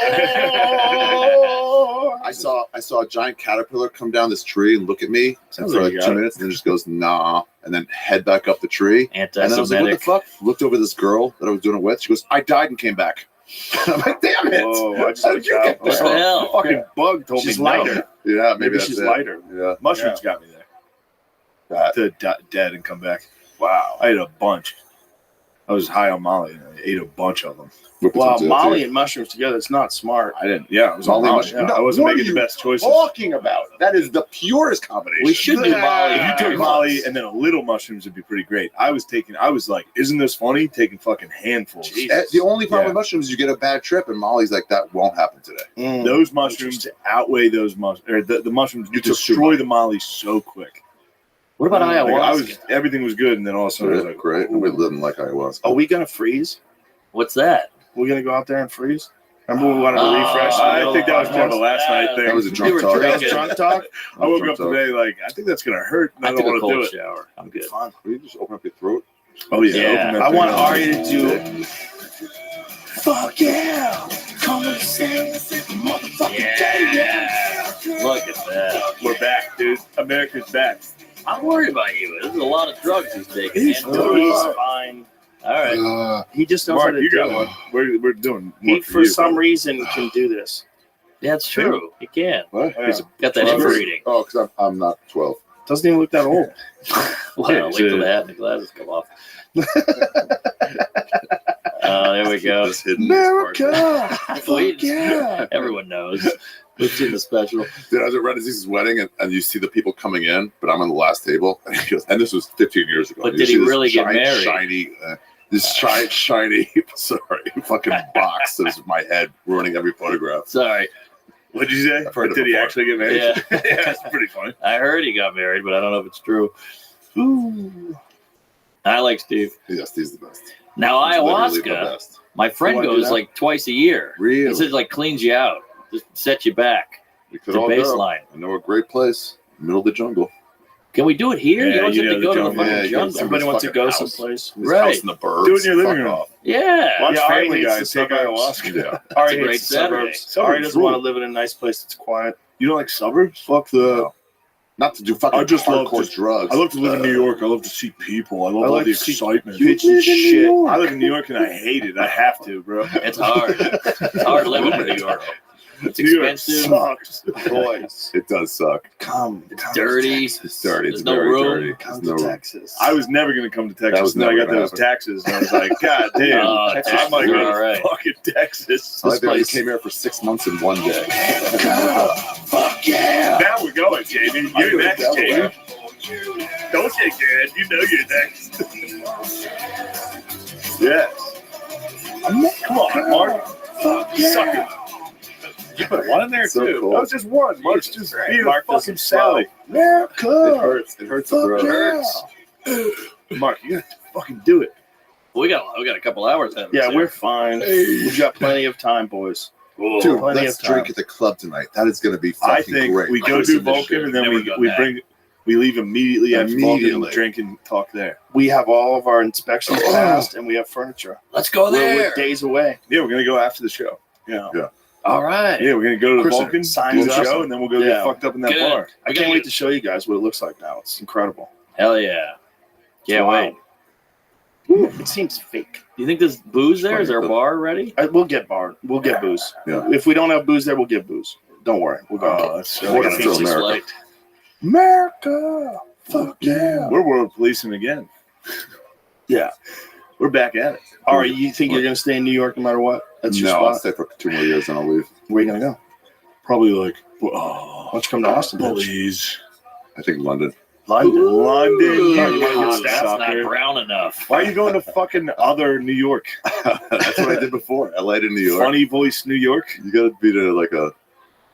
I saw a giant caterpillar come down this tree and look at me Sounds for like like you 2 got it. minutes, and then just goes nah, and then head back up the tree. And then I was like, "What the Anti-Semitic. fuck?" Looked over this girl that I was doing it with. She goes, "I died and came back." I'm like, "Damn it! Whoa, I just How did you get What the there?" hell? Fucking bug told She's me no. lighter. Yeah, maybe she's that's it. lighter. Yeah, Mushrooms got me there. Dead and come back. Wow. I ate a bunch. I was high on Molly and I ate a bunch of them. Well, Molly and mushrooms together, it's not smart. I didn't. Yeah, it was on Molly. Yeah, I wasn't making the best choices. Talking about that is the purest combination. We should do Molly. If you took Molly and then a little mushrooms, would be pretty great. I was like, isn't this funny? Taking fucking handfuls. The only problem with mushrooms is you get a bad trip, and Molly's like, that won't happen today. Those mushrooms outweigh those mushrooms. Or the mushrooms you destroy the Molly so quick. What about ayahuasca? Everything was good, and then all of a sudden, I was like, great. We didn't like ayahuasca. Are we gonna freeze? What's that? We're gonna go out there and freeze. Remember we wanted to refresh? I think that was more of a last night thing. That was a drunk talk. That was drunk talk. I woke up today like, I think that's gonna hurt. And I don't want to do it. Shower. I'm good. Fun. Will you just open up your throat? Oh yeah. Yeah. Open that I thing want up. Ari to do. Fuck yeah! Come and sing this motherfucking Yeah. Look at that. We're back, dude. America's back. I'm worried about you. This is a lot of drugs he's taking. He's fine. All right. He just knows Mark, how to you do got it. one. We're doing. He, one for you, some brother. reason, can do this. That's true. You can. What? Yeah. Got that inbreeding. Oh, because I'm not 12. Doesn't even look that old. Well, Yeah, wait till the hat and the glasses come off. There we go. America! Fuck yeah! Everyone knows. We've seen the special. Dude, I was at Red Aziz's wedding, and you see the people coming in, but I'm on the last table. And he goes, and this was 15 years ago. But You did see he this really get giant, married? Shiny, this giant, shiny, fucking box that's my head ruining every photograph. Sorry. What'd you say? I've heard it Did he before. actually get married? Yeah. Yeah, that's pretty funny. I heard he got married, but I don't know if it's true. Ooh. I like Steve. Yeah, Steve's the best. Now He's literally the ayahuasca, best. my friend You wanna do goes that? like twice a year. Really? He says like cleans you out, just sets you back. We could The all baseline. go. I know a great place, middle of the jungle. Can we do it here? Yeah, you don't you have know to go the to the jungle. fucking Yeah, you jungle. gotta Somebody wants to fucking go house. someplace. This Right. house in the burbs. Do it in your living Fuck room. off. Yeah. Watch Yeah, Ari Family hates Guy the take suburbs. ayahuasca. Yeah. Ari a great hates the Saturday. suburbs. Ari doesn't want to live in a nice place that's quiet. You don't like suburbs? Fuck the. Not to do fucking I just love hardcore to- drugs. I love to live in New York. I love to see people. I love I all like the to see excitement. bitch and shit. I live in New York and I hate it. I have to, bro. It's hard. It's hard living in New York. It's New York expensive. sucks. Boys, It does suck. come. It's dirty. It's dirty. There's It's no very room. dirty. Come There's to no Texas. I was never going to come to Texas. was And then I never got gonna those happen. taxes. And I was like, God damn. Oh, Texas, Texas I'm like, is all right. fucking Texas. I like that we place- came here for 6 months in one day. Fuck yeah! Now we're going, Jamie. I You're feel next, that Jamie. way. Don't shake your head. You know you're next. Yes. Come on, Mark. Fuck yeah! Sucker. You put one in there, So too. cool. That was just one. Mark's just being Mark a fucking doesn't Sally. It America! hurts. It hurts the Fuck throat. yeah! Mark, you got to fucking do it. We got a couple hours ahead of us Yeah, here. we're fine. We've got plenty of time, boys. Dude, Plenty let's of time. drink at the club tonight. That is going to be I fucking think great. we go Listen do to this Vulcan shit. and then Never we done that. leave immediately after Vulcan Immediately. and drink and talk there. We have all of our inspections passed, and we have furniture. Let's go We're there. days away. Yeah, we're gonna go after the show. Yeah. All right. Yeah, we're gonna go to the Christian, Vulcan, sign do the us up. show, and then we'll go Yeah. get fucked up in that Good. bar. I can't wait to show you guys what it looks like now. It's incredible. Hell yeah. Can't Wow. wait. It seems fake. Do you think there's booze there? Is there a bar ready? We'll get bar. We'll get booze. Yeah. If we don't have booze there, we'll get booze. Don't worry. We'll go. Oh, that's We're so gonna Still fix this America. light. America! Fuck yeah! We're world policing again. Yeah. We're back at it. All right, you think you're going to stay in New York no matter what? That's your No, I'll spot. stay for 2 more years and I'll leave. Where are you going to go? Probably like, Why don't you come to Austin? bitch? please. I think London. London. London. Ooh, You wanna get that's not sucker. brown enough. Why are you going to fucking other New York? That's what I did before. LA to New York. Funny voice New York? You got to be to like a,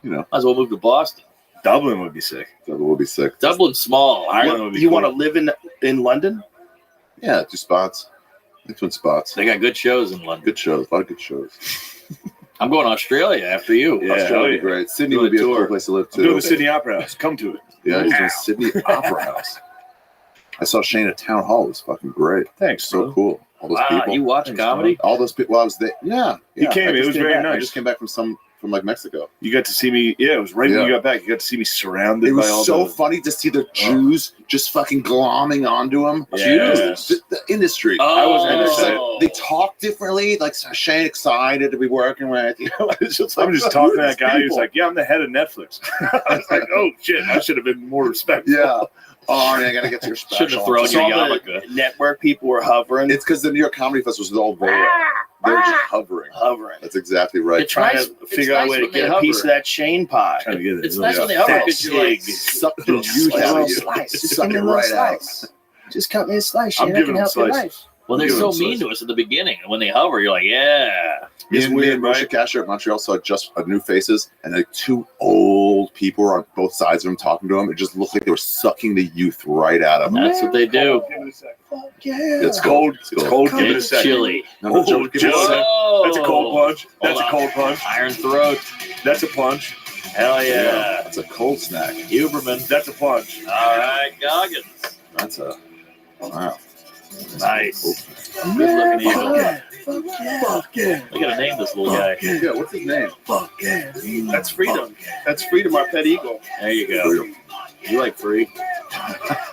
Might as well move to Boston. Dublin would be sick. that will be sick. Dublin's small. Ireland would be You cool. want to live in London? Yeah, 2 spots. Like 2 spots. They got good shows in London. Good shows. A lot of good shows. I'm going to Australia after you. Yeah. Australia would be great. Sydney Do would be a tour. cool place to live I'm doing too. the Sydney Opera House. Come to it. Yeah, he's doing Sydney Opera House. I saw Shane at Town Hall. It was fucking great. Thanks. So bro. cool. all those Wow, people. you watch comedy? All those people. Well, I was there. Yeah, He came. I It just was came very back. I nice. just came back from like Mexico. You got to see me. Yeah, it was right when you got back. You got to see me surrounded It was by all so the. funny to see the Jews just fucking glomming onto him. Yes. The industry. I wasn't And gonna it's say like, they talk differently. Like Shane excited to be working with. You know, it's just like, I'm just who talking to are that these guy who's people? like, "Yeah, I'm the head of Netflix." I was like, "Oh shit, I should have been more respectful." Yeah. Oh, I gotta get to your special. Should've thrown So your all the yarmulke. network people were hovering. It's because the New York Comedy Festival was all there. They're just hovering. Hovering. That's exactly right. It's Trying nice- to it's figure out a nice way to when they get a piece of hover. that Shane pie. Trying to get it. It's nice when they hover That because you're like, suck the Just juice a out little of you. slice. Just Suck give me it a little right out. slice. Just cut me a slice, I'm Shane. I giving can him help your slices. life. well, they're Give so him mean slice. to us at the beginning. And when they hover, you're like, yeah. Me and weird, Moshe right? Kasher at Montreal saw just a new faces, and like two old people were on both sides of him talking to him. It just looked like they were sucking the youth right out of him. That's what they do. Fuck yeah. It's cold. It's cold. Give it a It's second. chilly. No, no, Joe, give it a Joe. second. That's a cold punch. That's a Hold on. cold punch. Iron throat. That's a punch. Hell yeah. That's a cold snack. Huberman. That's a punch. All right, Goggins. That's a wow. Nice. Good looking eagle. Fuck yeah. We gotta name this little guy. Yeah, what's his name? Fuck yeah. That's freedom. That's freedom, our pet eagle. There you go. You like free?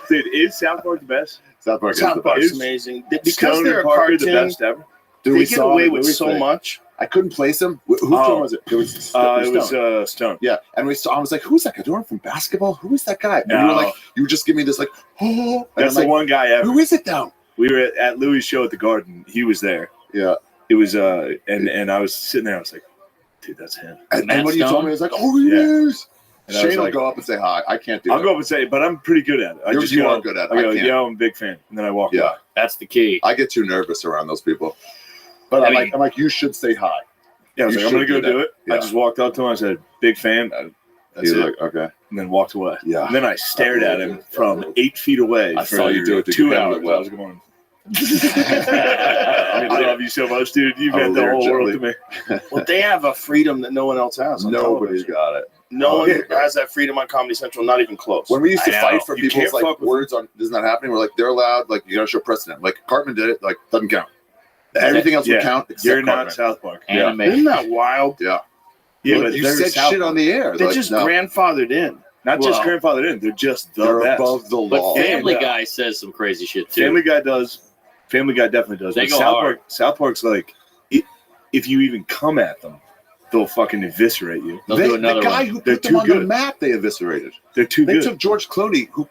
Dude, is South Park the best? South Park South is Park's Is amazing. Because Stone they're and a Parker the cartoon, best ever? Dude, they we get saw away the with movie so thing. much. I couldn't place him. Whose Oh. turn was it? It was It Stone. was Stone. Yeah, and we saw. I was like, "Who's that guy? Doing from basketball? Who is that guy?" And you No. were like, "You just give me this like, oh." And That's I'm the like, one guy ever. Who is it though? We were at Louis' show at the Garden. He was there. Yeah, It was and I was sitting there. I was like, dude, that's him. and Matt when you told Stone? me, I was like, "Oh, he Yeah. is." And I was Shane will like- go up and say hi. I can't do I'll it. go up and say, but I'm pretty good at it. I just You go, are good at it. I go, I can't. yeah, I'm a big fan, and then I walk Yeah, away. That's the key. I get too nervous around those people. But I'm like, you should say hi. Yeah, I was You like, I'm gonna should go do do that. it. Yeah. I just walked up to him. I said, big fan. That's He's it. like, okay. And then walked away. Yeah. And then I stared at him from 8 feet away. I for saw you do it. Did 2 you handle hours. it well? I was going. I love you so much, dude. You've I meant was the there whole world to gently. me. Well, they have a freedom that no one else has. On Nobody's television. got it. No one yeah. has that freedom on Comedy Central. Not even close. When we used to I know. fight for You people's can't like fuck with words on this is not happening, we're like, they're allowed, like you gotta show precedent. Like Cartman did it, like doesn't count. Everything else would count except You're not Cartman. South Park. Anime. Isn't that wild? Yeah. Yeah, Well, but you they're said South shit Park. on the air. They're Like, just no, grandfathered in. Not just Well, grandfathered in. They're just the they're best. above the But law. Family Yeah. Guy says some crazy shit too. Family Guy does. Family Guy definitely does. They But go South hard. Park. South Park's like, if you even come at them, they'll fucking eviscerate you. They'll do the another guy one. who They're put them too on the good. map, they eviscerated. They're too They good. took George Clooney, who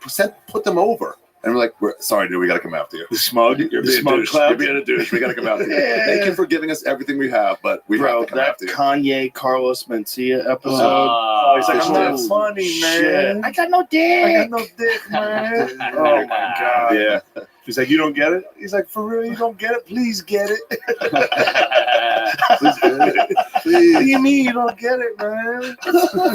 put them over. And we're like, sorry, dude, we got to come after you. The smug. You're the being smug douche. cloud. You're being a douche. We got to come after you. Yeah. Thank you for giving us everything we have, but we Bro, have to come that after you. Kanye Carlos Mencia episode. Oh, he's like, I'm not Holy funny, man. shit. I got no dick. I got no dick, man. Oh my god. Yeah. He's like, you don't get it? He's like, for real, you don't get it? Please get it. Please, What do you mean you don't get it, man?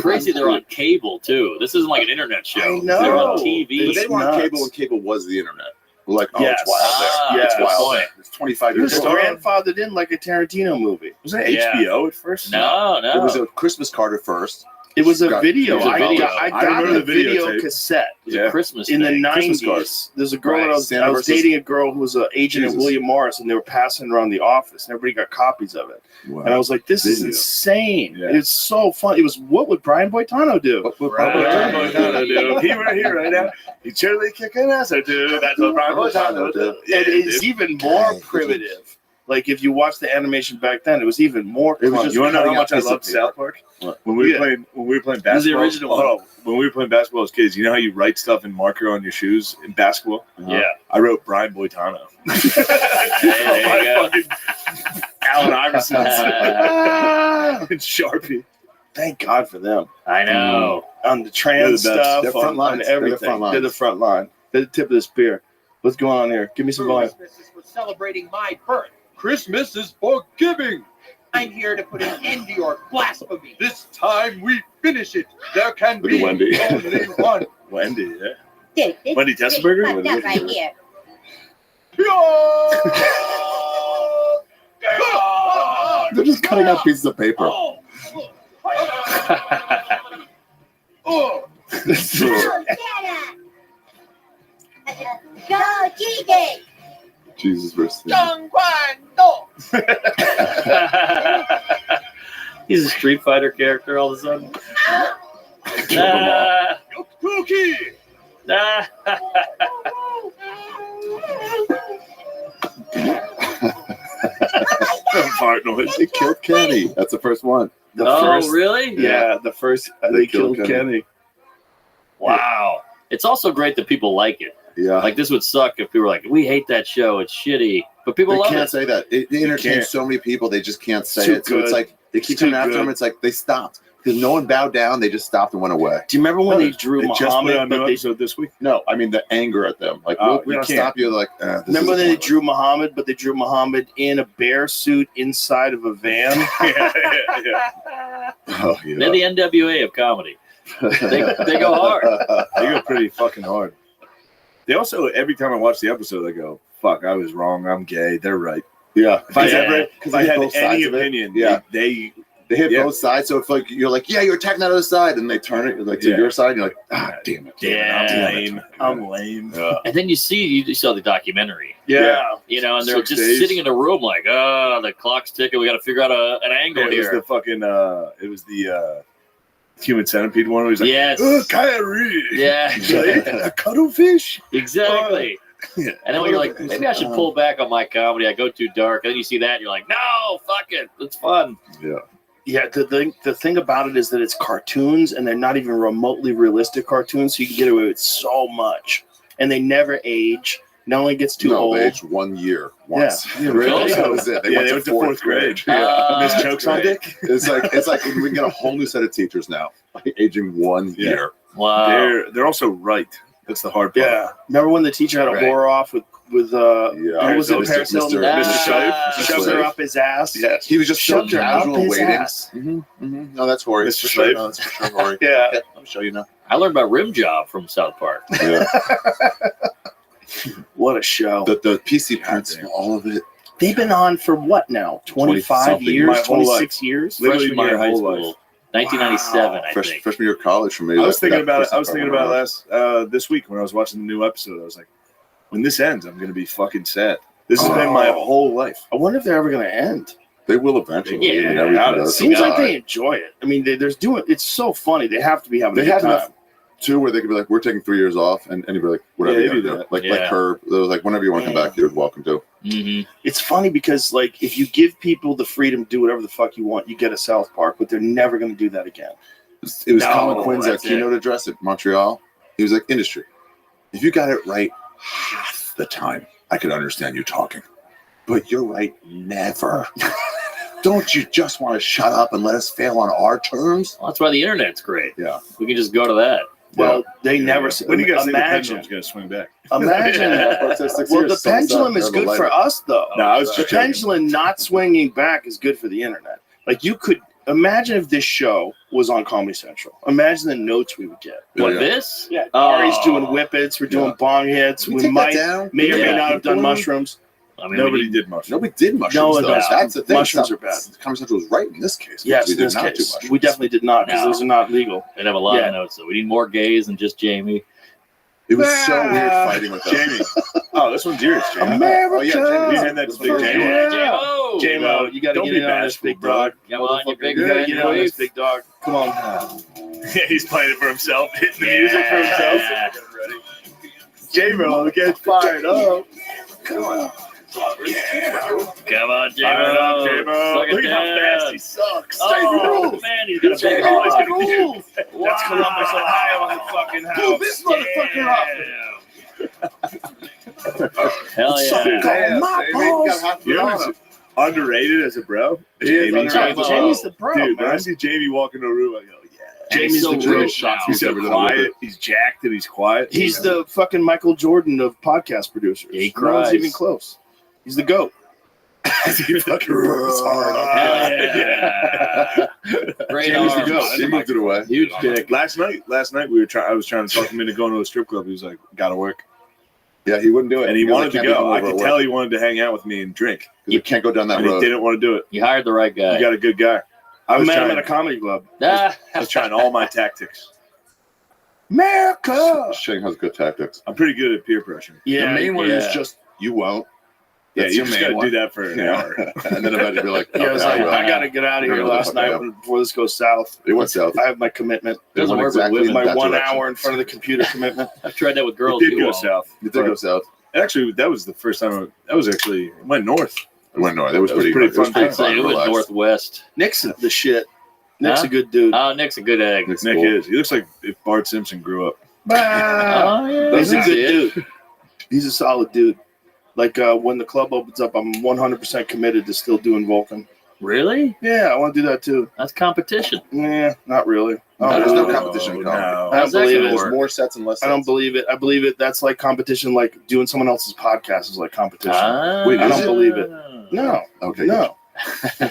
Crazy, they're on cable too. This isn't like an internet show. I know. They're on TV. But they were on nuts. cable when cable was the internet. We're like, oh, Yes. it's wild there. Ah, It's yes. wild Point. there. It's 25 It was years old. grandfathered in like a Tarantino movie. Was that Yeah. HBO at first? No, no. It was a Christmas card at first. It was a Got- video. it was a I video. got, I I got remember the the video video tape. cassette It was a Yeah. Christmas in the thing. Christmas 90s. cards. There's a girl Right. that I was Santa versus- dating a girl who was an agent Jesus. at William Morris, and they were passing around the office, and everybody got copies of it. Wow. And I was like, this is Video. insane. Yeah. It's so fun. It was, what would Brian Boitano do? What Brian Boitano Boitano do. He right here right now. He surely kicking ass, I do. That's what Brian Boitano do. It is even more primitive. Like, if you watch the animation back then, it was even more It was clunky. just You want to know how cutting much I out pieces loved of paper. South Park? What? When we Yeah. were playing It was the basketball. original one. Oh, when we were playing basketball as kids, you know how you write stuff in marker on your shoes in basketball? Yeah. I wrote Brian Boitano. there you go. Fucking Allen Iverson and Sharpie. Thank God for them. I know. On the trans They're the best. stuff, They're front on lines. They're the everything. front lines. They're the front line. They're the tip of the spear. What's going on here? Give me some volume. Christmas is for celebrating my birth. Christmas is for giving. I'm here to put an end to your blasphemy. This time we finish it. There can Look at be Wendy. only one. Wendy, yeah. Dude, this Wendy is pretty Tessenberger? fucked up right here. They're just cutting out pieces of paper. Oh. Go, Chicken! Jesus versus He's a Street Fighter character all of a sudden. Cookie. Fart noise. They killed Kenny. That's the first one. Really? Yeah, the first they killed Kenny. Wow. It's also great that people like it. Yeah. Like this would suck if people were like, we hate that show. It's shitty. But people They love can't it. say that. It entertains can't. so many people. They just can't say Too it. So it's good. like they keep It's too coming after good. them. It's like they stopped because no one bowed down. They just stopped and went away. Do you remember when they drew They just put Muhammad? out a new But they, episode this week. No, I mean the anger at them. Like Oh, we you don't can't. stop you. Like this remember is when they drew Muhammad, but they drew Muhammad in a bear suit inside of a van? Oh, yeah. They're the NWA of comedy. They go hard. They go pretty fucking hard. They also, every time I watch the episode, they go, "Fuck, I was wrong. I'm gay. They're right." Yeah. If I Yeah. ever, if 'Cause I they hit had both any sides of it. opinion, Yeah. they hit yeah. both sides. So it's like you're like, yeah, you're attacking that other side, and they turn it like to Yeah. your side. And you're like, ah, damn it. I'm lame. And then you saw the documentary. Yeah. You know, and they're 6 just days. sitting in a room like, the clock's ticking. We got to figure out an angle It was here. the fucking. It was the human centipede one. Where he's like, Yes. Kyrie. Yeah. A cuttlefish. Exactly. And then when you're like, maybe I should pull back on my comedy. I go too dark. And then you see that, and you're like, no, fuck it. It's fun. Yeah. Yeah, the thing about it is that it's cartoons and they're not even remotely realistic cartoons, so you can get away with so much. And they never age. No one gets too old. They aged 1 year once. Yeah, really? That was it. They Yeah, went they to went to fourth fourth grade. grade. Miss That's Chokes on great. Dick? It's like we get a whole new set of teachers now, like aging 1 year. Wow. They're also right. That's the hard part. Yeah. Remember when the teacher had a Right. horror off with who was it? Paris Hilton? Mr. Shoved Slave. her up his ass. Yes, he was just so Shoved her up casual his waiting. ass. No, that's Horry. Mr. Slave. No, that's for sure Horry. Yeah. Okay, I'll show you now. I learned about rim job from South Park. Yeah. What a show. The PC principle, all of it. They've been on for what now? 25 20-something, my years? whole 26 years? Literally Freshman year my of high whole school. life. 1997, I think. Freshman year of college for me. I was thinking about it. I was that thinking about it this week when I was watching the new episode. I was like, when this ends, I'm gonna be fucking sad. This has been my whole life. I wonder if they're ever going to end. They will eventually. Yeah, I mean, everything It does. seems like they enjoy it. I mean, there's doing. It's so funny. They have to be having They a good have time. enough too where they could be like, we're taking 3 years off, and anybody like, whatever Yeah, you they want do to do. that. Like Yeah. her, they was like, whenever you want to come back, you're welcome to. Mm-hmm. It's funny because, like, if you give people the freedom to do whatever the fuck you want, you get a South Park, but they're never going to do that again. It was No, Colin Quinn's that's keynote address at Montreal. He was like, industry, if you got it right half the time, I could understand you talking. But you're right, never. Don't you just want to shut up and let us fail on our terms? Well, that's why the internet's great. Yeah. We can just go to that. Well, they never. When do you guys think the imagine. pendulum's gonna swing back? Imagine. Well, the pendulum is good for us, though. No, I was The just joking. pendulum not swinging back is good for the internet. Like, you could imagine if this show was on Comedy Central. Imagine the notes we would get. What, this? Yeah, Oh. Ari's doing whippets. We're doing bong hits. Can we We take that might down? may or may Yeah. not have done mushrooms. I mean, Nobody did much. Nobody did mushrooms, No one though. does. That's the thing. Mushrooms are bad. Comedy Central was right in this case. Yes, we in did this not do case, mushrooms. we definitely did not because No. those are not legal. They'd have a lot Yeah. of notes, though. We need more gays than just Jamie. It was so weird fighting with them. Jamie. Oh, this one's yours, Jamie. America. Oh, yeah, Jamie. You had that big Jamie. Yeah, J-Mo! J-Mo, you got to Don't get be in on this bashful, big bro. dog. Come on, you big You got to man. get in on this big dog. Come on. Yeah, he's playing it for himself, hitting the music for himself. J-Mo gets fired up. Come on, J-Mo. Fired up, J-Mo. Suck it Look at how down. fast he sucks. Oh, man, he's got a big J-Mo is heart. gonna do. That's Columbus, Ohio on the fucking house. Pull this motherfucker up. Hell yeah. Suck on my balls. You know what's underrated as a bro? He is underrated. Jamie's the bro, Dude, when I man. see Jamie walk into a room, I go, yeah. Jamie's so the real real now. shot. He's so quiet. He's jacked and he's quiet. He's the fucking Michael Jordan of podcast producers. Yeah, he No one's cries. even close. He's the GOAT. he fucking rips hard. Hell yeah. Great Jamie's the arms. GOAT. He moved it away. Huge dick. Last night I was trying to talk him into going to a strip club. He was like, gotta work. Yeah, he wouldn't do it. And he goes, wanted to can't be go. I over could at tell work. he wanted to hang out with me and drink. You can't go down that And he road. didn't want to do it. You hired the right guy. You got a good guy. I was met him trying- at a comedy club. Ah. I was trying all my tactics. America. Shane has good tactics. I'm pretty good at peer pressure. Yeah, the main one yeah. is just, you won't. Yeah, That's you your just main gotta one. do that for an hour, and then eventually be like, Yeah, I was okay, like, will. I gotta get out of here last night before this goes south. It went south. I have my commitment. It went exactly in my that 1 direction. hour in front of the computer commitment. I've tried that with girls. It did too, go Walt. south. It did go south. Actually, that was the first time. That was actually it went north. It went north. It was pretty fun. It was pretty I'd say fun. it was Relaxed. northwest. Nick's the shit. Nick's Huh? a good dude. Oh, Nick's a good egg. Nick's Nick cool. is. He looks like if Bart Simpson grew up. Oh yeah, He's a that's good it. dude. He's a solid dude. Like when the club opens up, I'm 100% committed to still doing Vulcan. Really? Yeah, I want to do that too. That's competition. Yeah, not really. No, there's no competition in comedy. No. I How's don't that believe gonna it. There's work? more sets and less sets. I don't believe it. I believe it. That's like competition. Like doing someone else's podcast is like competition. Wait, I is don't it? believe it. No. Okay. No.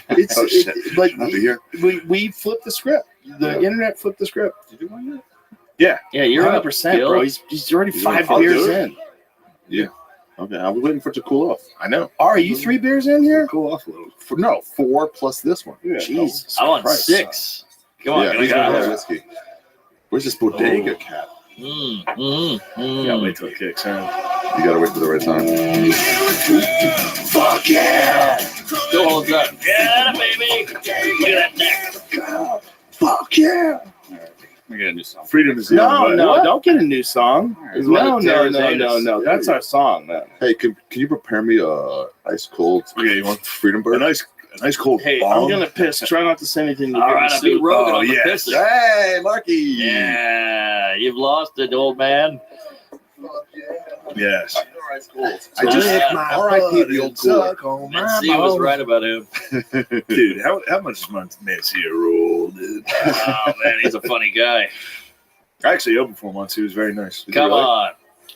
It's Oh, shit. like Not to hear. we flipped the script. The internet flipped the script. Did you want that? Yeah, Yeah, you're 100%, up, bro. Gil. He's already He's 5 I'll do beers it. in. Yeah. Okay. I was waiting for it to cool off. I know. Are you 3 beers in here? Cool off a little. No, 4 plus this one. Yeah. Jesus, I want Christ. 6. Come on, Yeah, get he's out got there. whiskey. Where's this bodega cat? Yeah, wait till it kicks in. You gotta wait for the right time. Fuck yeah! Still holds up. Yeah, baby. Look at that neck. Fuck yeah! We get a new song. Freedom is the No, only way. no, don't get a new song. It's No, one of no, Tara's no, no, haters. no. That's our song, man. Hey, can you prepare me a ice cold? Yeah, you want Freedom a Bird? nice cold Hey, bomb. I'm gonna piss. Try not to say anything. To All get right, me I'll be sued. Rogan Oh, on the yes. pisser. Hey, Marky. Yeah, you've lost it, old man. Yes. I just Yeah. R.I.P. the old cooler. Nancy was right about him. Dude, how much is my Nancy a roll, dude? Oh man, he's a funny guy. I actually opened for him once. He was very nice. Come on,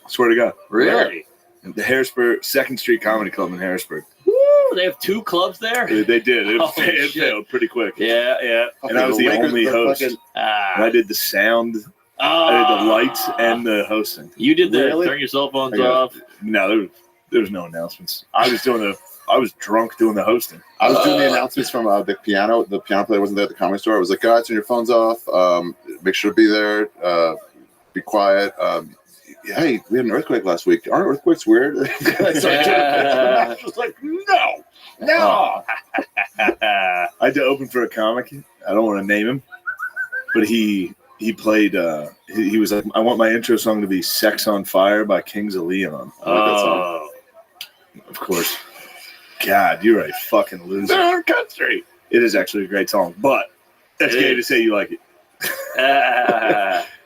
Swear to God. really? The Harrisburg, 2nd Street Comedy Club in Harrisburg. Woo, they have 2 clubs there. They did. It, Holy it shit. failed pretty quick. Yeah, yeah. And I was the only host. And Ah, I did the sound, I did the lights, and the hosting. You did the Really? turn your cell phones I got off. No, there was no announcements. I was drunk doing the hosting. I was doing the announcements from the piano. The piano player wasn't there at the comedy store. I was like, guys, turn your phones off. Make sure to be there. Be quiet. Hey, we had an earthquake last week. Aren't earthquakes weird? I was like, no. I had to open for a comic. I don't want to name him, but he played. He was like, I want my intro song to be "Sex on Fire" by Kings of Leon. I like that song. Of course. God, you're a fucking loser. Country. It is actually a great song, but that's It gay to is. say you like it.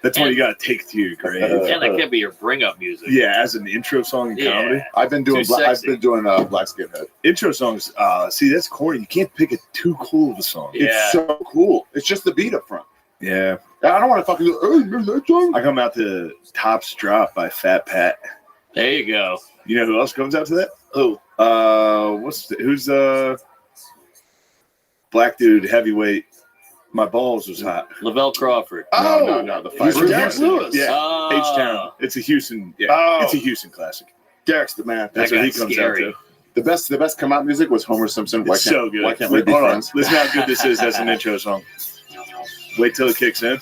That's what you got to take to your grave. And that could be your bring-up music. Yeah, as an intro song in Yeah. comedy. I've been doing Too I've sexy. been doing Black Skinhead. Intro songs, see, that's corny. You can't pick a too cool of a song. Yeah. It's so cool. It's just the beat up front. Yeah. I don't want to fucking go, oh, you remember that song? I come out to Tops Drop by Fat Pat. There you go. You know who else comes out to that? Who? Who's black dude, heavyweight? My balls was hot. Lavelle Crawford. No, the Bruce fight. Derek Lewis. Yeah. Oh. H-Town. It's a Houston. Yeah. Oh. It's a Houston classic. Derek's the man. That's That what he guy's comes scary. out to. The best come out music was Homer Simpson. It's so good. Why can't we be Hold on. friends? Listen how good this is as an intro song. Wait till it kicks in.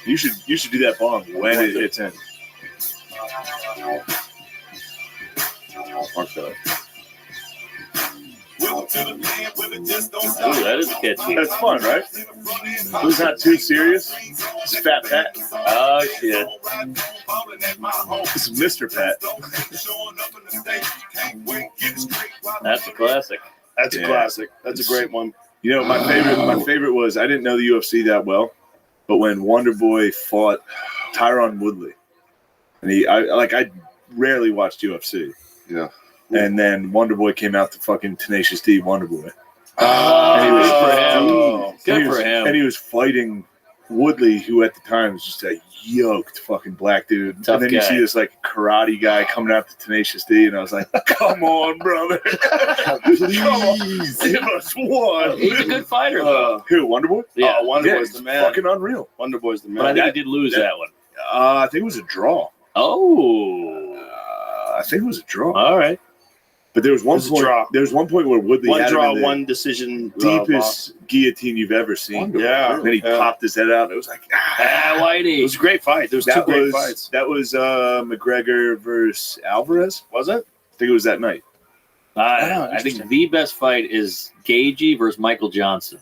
You should do that bong when it hits in. Okay. Ooh, that is catchy. That's fun, right? Who's not too serious? It's Fat Pat. Oh shit. This is Mr. Pat. That's a classic. That's a Yeah. classic. That's a great one. You know, my favorite was, I didn't know the UFC that well, but when Wonder Boy fought Tyron Woodley, and I rarely watched UFC. Yeah. And then Wonder Boy came out to fucking Tenacious D Wonder Boy. Oh, And he was- good for him. Good and he for was- him. And he was fighting Woodley, who at the time was just a yoked fucking black dude. Tough and then you guy. see this like karate guy coming out to Tenacious D, and I was like, come on, brother. Please. Give us one. He's a good fighter though. Who, Wonder Boy? Yeah. Oh, Wonder Yeah, Boy's he's the man. fucking unreal. Wonder Boy's the But I man. think he did lose that one. I think it was a draw. Oh. I think it was a draw. All right. But there was one It was a point. draw. There was one point where Woodley One had him draw, in the one decision. deepest guillotine you've ever seen. Yeah. And then he popped his head out. And it was like, Whitey. It was a great fight. There was two great fights. That was McGregor versus Alvarez. Was it? I think it was that night. I think the best fight is Gaethje versus Michael Johnson.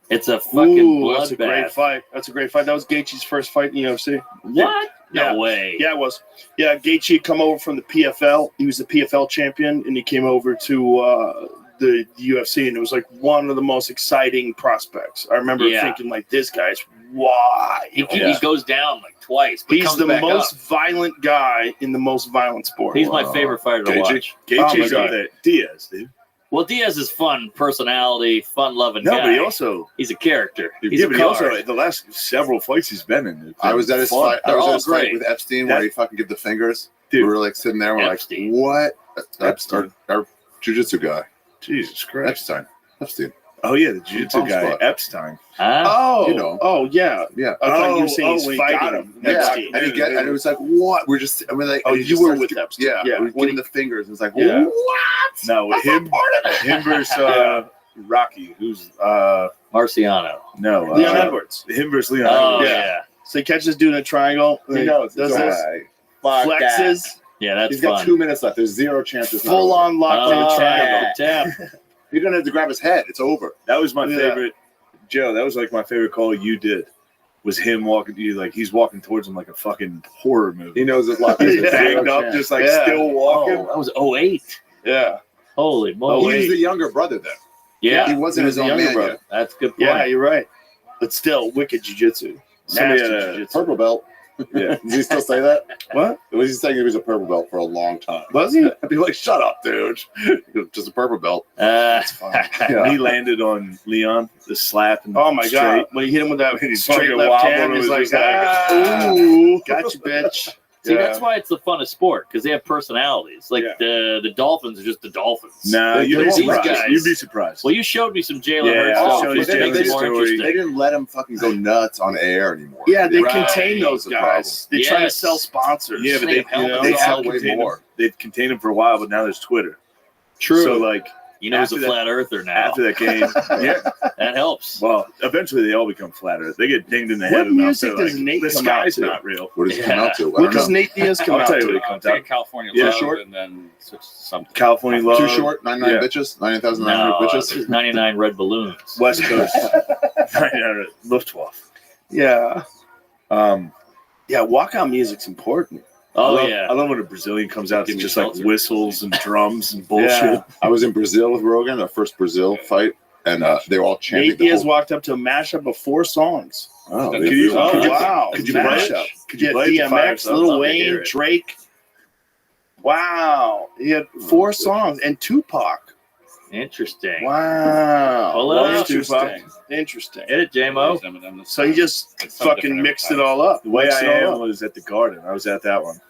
It's a fucking bloodbath. That's a great fight. That's a great fight. That was Gaethje's first fight in the UFC. What? Yeah. No way. Yeah, it was. Yeah, Gaethje had come over from the PFL. He was the PFL champion, and he came over to the UFC, and it was like one of the most exciting prospects. I remember thinking, like, this guy's why? He goes down like twice. But He's comes the back most up. violent guy in the most violent sport. He's my favorite fighter to watch. Gaethje's up there. Diaz, dude. Well, Diaz is fun personality, fun-loving No, guy. but he also he's a character. He's yeah, a but he card. also the last several fights he's been in. I was at his fun. fight. I was at his fight with Epstein where he fucking give the fingers. Dude. We were like sitting there. We're Epstein. like, what? Epstein. Our jiu-jitsu guy. Jesus Christ. Epstein. Oh yeah, the jiu-jitsu Palm guy, spot. Epstein. Oh, You know. oh yeah. Yeah. I thought you were saying when he's he got fighting him. Yeah, Epstein. and it was like, what? We're just, I mean, like, Oh, and he you just were starts with Epstein. Yeah, Yeah. we give him the fingers. It's like, Yeah. what? No, with him, him versus Rocky, who's Marciano. no Leon Edwards. him versus Leon. Oh, Edwards. yeah. So he catches dude in a triangle. He knows. Does It's this. alright. Fuck Flexes. that. Yeah, that's He's got fun. 2 minutes left. There's zero chance. It's not Full over. on locked in a Oh, triangle. tap. You're gonna have to grab his head. It's over. That was my Yeah. favorite, Joe. That was like my favorite call you did. Was him walking to you like he's walking towards him like a fucking horror movie. He knows his luck. He's There's banged zero up, chance. just like Yeah. still walking. Oh, that was 08. Yeah. Holy moly. He was the younger brother then. Yeah, He wasn't his the own younger man brother. yet. that's a good point. Yeah, you're right. But still, wicked jiu-jitsu. Somebody Nasty had a jiu-jitsu. Purple belt. Yeah. Does he still say that? What? Was he saying he was a purple belt for a long time? Was he? I'd be like, shut up, dude. Just a purple belt. When he landed on Leon, the slap and Oh my straight. god! When he hit him with that He's straight fucking left wobbled, hand, it he's was like, just like, "Ooh, got you, bitch." See, Yeah. that's why it's the funnest sport, because they have personalities. Like Yeah. the Dolphins are just the Dolphins. Nah, They- you'd they be won't surprised. guys. You'd be surprised. Well, you showed me some Jalen Yeah, Hurts I'll stuff, show you which Jalen makes it more story. interesting. They didn't let him fucking go nuts on air anymore. Yeah, they Right. contain those That's the problem. guys. They try to Yes. sell sponsors. Yeah, but They they, help know, They they sell have way contained more. him. They've contained him for a while, but now there's Twitter. True. So like You know, he's a after that- flat earther now. after that game, yeah. That helps. Well, eventually they all become flat Earth. They get dinged in the What head enough. music They're does like, Nate the come out sky's to? not real. What does he come Yeah. out to? I What don't does know. Nate Diaz come I'll out tell you to? what he comes Take out. California Yeah, Love short. and then switch to something. California Love. Too short? 99 Yeah. bitches? 99,900 No, bitches? 99 red balloons. West Coast. Luftwaffe. Yeah, Um, yeah. Walkout music's important. Oh, I love, yeah. I love when a Brazilian comes out Give and me just like seltzer. whistles and drums and bullshit. Yeah. I was in Brazil with Rogan, our first Brazil fight, and they were all chanting. Nate the Diaz whole- walked up to a mashup of 4 songs. Oh, Could you- Oh could you- wow! could you play it? Mashup. Could you Yeah, play it to fire DMX, us up? Lil Love to Wayne, hear it. Drake. Wow, he had 4 songs and Tupac. Interesting. Wow, Pull it Love up. Tupac. Interesting. Hit it, J-Mo. So he just fucking mixed it all up. The way Mixed I it all am up. was at the Garden. I was at that one.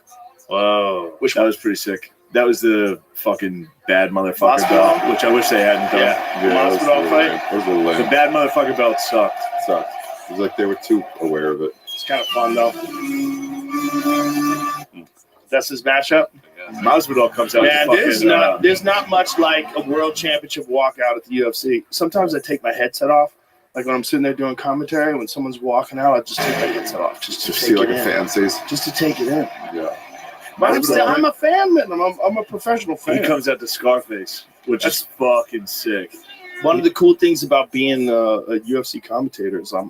Whoa. Which That was pretty sick. That was the fucking bad motherfucker Masvidal? belt, which I wish they hadn't done. Yeah. that was Masvidal a little fight? lame. That was a little The lame. bad motherfucker belt sucked. Sucked. It was like they were too aware of it. It's kind of fun though. That's his mashup. Masvidal comes out. Man, with fucking, there's not much like a world championship walkout at the UFC. Sometimes I take my headset off. Like when I'm sitting there doing commentary, when someone's walking out, I just take my headset off just to Just take see like it a in. fan sees. Just to take it in. Yeah. But I'm a fan, man. I'm a professional He fan. comes out to Scarface, which is fucking sick. One of the cool things about being a UFC commentator is I'm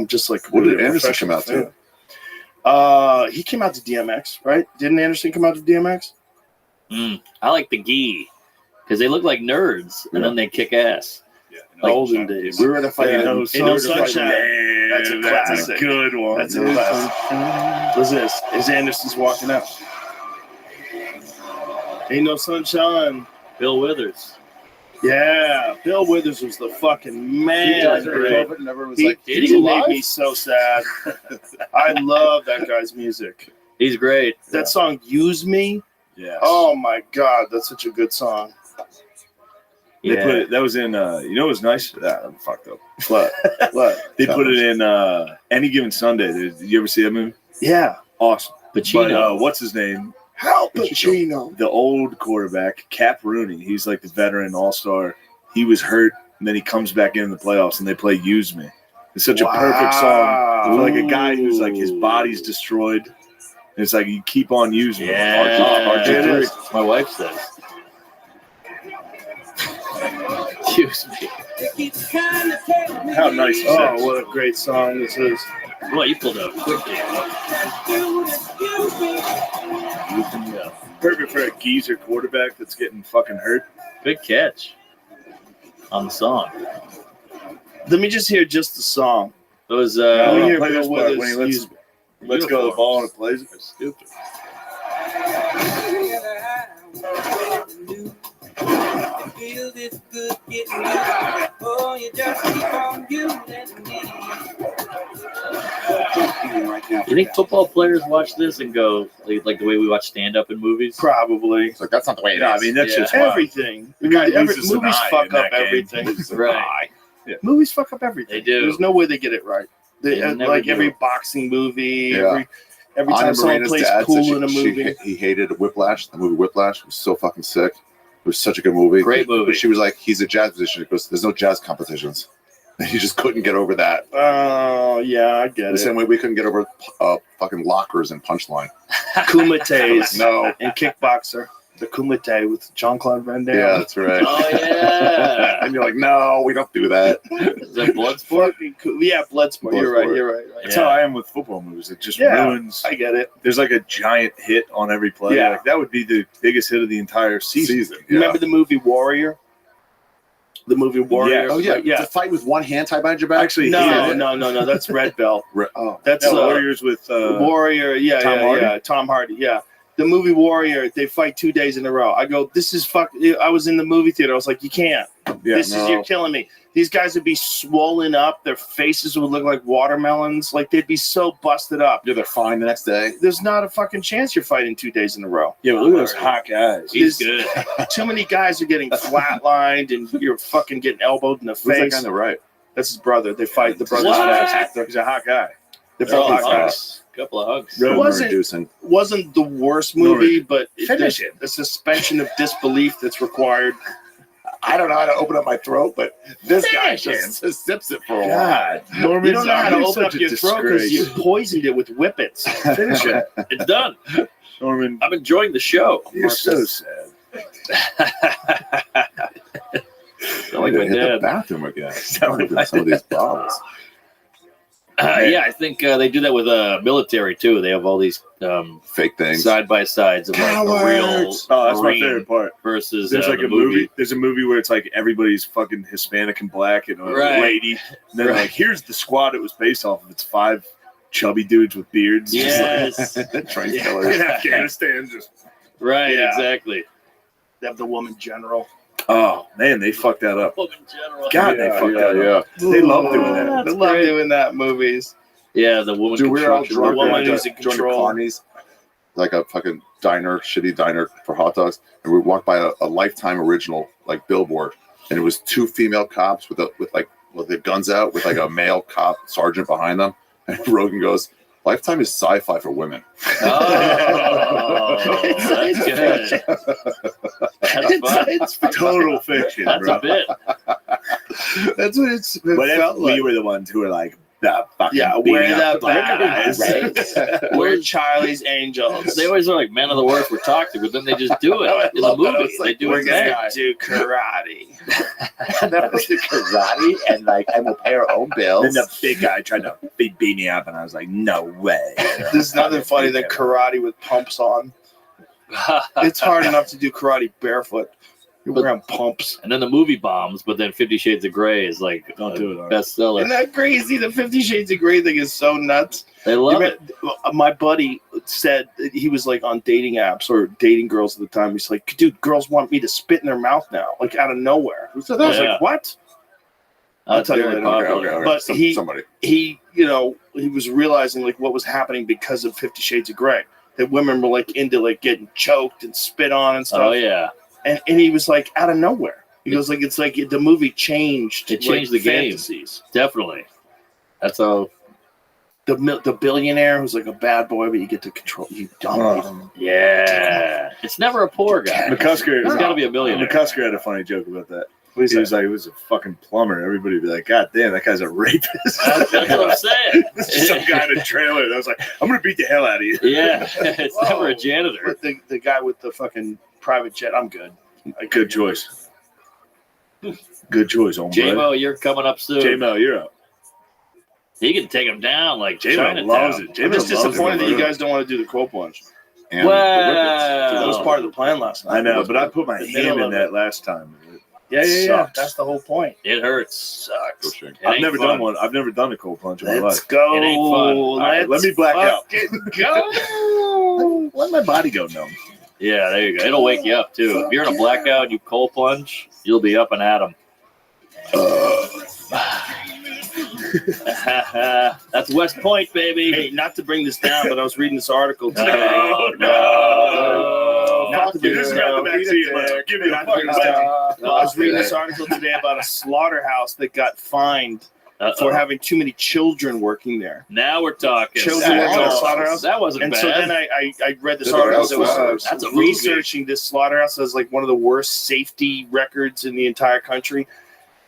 just like What did really a Anderson professional come out to? fan. He came out to DMX, right? Didn't Anderson come out to DMX? I like the gi, because they look like nerds, and then they kick ass. Like, Olden days. We were in a fight. Yeah. in No Sunshine. That's a classic. a good one. That's a classic. What's this? Is Anderson's walking out? Ain't no sunshine. Bill Withers. Yeah, Bill Withers was the fucking man. You guys are Great. COVID and everyone was He, like, he "Is he made alive?" me so sad. I love that guy's music. He's great. That song, Use Me. Yeah. Oh my God, that's such a good song. They put it. That was in. You know, it was nice. I'm fucked up. What? What? They put it in Any Given Sunday. Did you ever see that movie? Yeah. Awesome. Pacino. But what's his name? Help Pacino. The old quarterback, Cap Rooney. He's like the veteran all-star. He was hurt, and then he comes back in the playoffs, and they play "Use Me." It's such a perfect song for like a guy who's like his body's destroyed. And it's like you keep on using Yeah, it. my wife says. Use me. How nice is that? Oh, what a great song this is. Boy, you pulled out a quick game. Perfect for a geezer quarterback that's getting fucking hurt. Good catch on the song. Let me just hear just the song. It was When he Let's go to the ball and it plays it. Stupid. Feel this good getting you. Oh, you just keep on using me. You think football players watch this and go like the way we watch stand-up in movies? Probably. It's like, that's not the way it is. No, I mean, that's just everything. The guy loses an Movies eye fuck in up that game. everything. Right. Yeah. Movies fuck up everything. They do. There's no way they get it right. They never Like do. every boxing movie, Yeah. every Anna time someone Marina's plays dad cool said in a movie. he hated Whiplash. The movie Whiplash was so fucking sick. It was such a good movie. Great movie. But she was like, he's a jazz musician. He goes, there's no jazz competitions. And he just couldn't get over that. Oh, yeah, I get The it. same way we couldn't get over fucking lockers and Punchline. Kumites. No. And Kickboxer. The Kumite with Jean-Claude Van Damme. Yeah, that's right. Oh yeah. And you're like, no, we don't do that. Is that Bloodsport? Yeah, Bloodsport. You're right. You're right. That's how I am with football movies. It just ruins. I get it. There's like a giant hit on every play. Yeah. Like, that would be the biggest hit of the entire season. Remember the movie Warrior? The movie Warrior. Oh, yeah. Yeah. To fight with one hand tied behind your back? Actually, No. That's Red Belt. That's Warriors with Warrior. Yeah, Tom Hardy? yeah. Tom Hardy. Yeah. The movie Warrior. They fight 2 days in a row. I go, this is fuck. I was in the movie theater. I was like, you can't. You're killing me. These guys would be swollen up. Their faces would look like watermelons. Like they'd be so busted up. Yeah, they're fine the next day. There's not a fucking chance you're fighting 2 days in a row. Yeah, but look at those hot guys. He's good. Too many guys are getting flatlined and you're fucking getting elbowed in the Who's that face. guy on the right? That's his brother. They fight. The brother's What? fast. He's a hot guy. They're both hot guys. Hugs. Couple of hugs. It wasn't the worst movie, but Finish there's a suspension of disbelief that's required. I don't know how to open up my throat, but this guy Finish just sips it for a while. God, Norman, You don't know how to you're open up such a your throat because you disgrace. poisoned it with whippets. Finish it. It's done. Norman, I'm enjoying the show. you're so sad. Sound like my Hit the dad. bathroom again. Some of these bottles. Yeah, I think they do that with military too. They have all these Fake things. side by sides of like a real Oh, that's my Marine favorite part. versus There's like the a movie. There's a movie where it's like everybody's fucking Hispanic and black and a Right. lady. And then like, here's the squad it was based off of. It's 5 chubby dudes with beards. Yes. Just like, Train Yeah. killers. in Afghanistan. Just Right, Yeah. exactly. They have the woman general. oh man, they fucked that up. Woman general. God, they fucked that up. Yeah. They love doing that. They love doing that in movies. Yeah, the woman. Dude, we were all construction drunk. woman. woman We who's in joined the control. Carney's, like a fucking diner, shitty diner for hot dogs, and we walked by a Lifetime original like billboard, and it was 2 female cops with their guns out with like a male cop sergeant behind them, and Rogan goes, "Lifetime is sci-fi for women." Oh, that's good. That's fun. It's Total fiction, That's bro. a bit. That's what it's But if felt we like. were the ones who were like, the fucking Yeah, beating we're up the bad guys. guys. We're Charlie's Angels. They always are like men of the worst. We're toxic, but then they just do it in the love that. I movie. was like, They do We're it gonna bad. do karate. And then I was in karate, and like, and we'll pay our own bills. Then the big guy tried to beat me up, and I was like, no way. There's nothing funny than karate with pumps on. It's hard enough to do karate barefoot. You're wearing pumps. And then the movie bombs, but then 50 Shades of Grey is like Don't do it, Art. bestseller. Isn't that crazy? The 50 Shades of Grey thing is so nuts. They love it. My buddy said that he was like on dating apps or dating girls at the time. He's like, dude, girls want me to spit in their mouth now, like out of nowhere. Who said I was that? like, what? I'll That's tell you very later. popular. Okay. But Somebody. he, you know, he was realizing like what was happening because of 50 Shades of Grey. That women were like into like getting choked and spit on and stuff. Oh yeah. And he was like out of nowhere. He goes like it's like the movie changed. It changed the game. fantasies. Definitely. That's how the billionaire who's like a bad boy, but you get to control. You dominate him. Yeah. It's never a poor guy. McCusker, He's got to be a billionaire. McCusker had a funny joke about that. He was like, he was a fucking plumber. Everybody would be like, God damn, that guy's a rapist. That's what I'm saying. This is some guy in a trailer that was like, I'm going to beat the hell out of you. Yeah. It's never a janitor. But the guy with the fucking private jet, I'm good. Good choice. Good choice, hombre. J-Mo, you're coming up soon. J-Mo, you're up. He can take him down like J-Mo Chinatown. loves it. I'm just disappointed that you guys don't want to do the cold plunge. And Well, That was part of the plan last night. I know, but I put my The hand middle in of that it. last time. Yeah. Sucks. That's the whole point. It hurts. Sucks. It I've ain't never fun. done one. I've never done a cold plunge in my Let's life. go. It ain't fun. All right, let me black out. Go. Let my body go numb. Yeah, there you go. It'll wake you up too. If you're in a blackout and you cold plunge, you'll be up and at 'em. That's West Point, baby. Hey, not to bring this down, but I was reading this article today. No. Not to bring This this is not down. the vaccine. Let's give me a Not to bring fucking this down. vaccine. I was reading this article today about a slaughterhouse that got fined for having too many children working there. Now we're talking. Children working in a slaughterhouse. That wasn't And bad. so then I read this That's article that awesome. was That's a movie. researching this slaughterhouse as like one of the worst safety records in the entire country.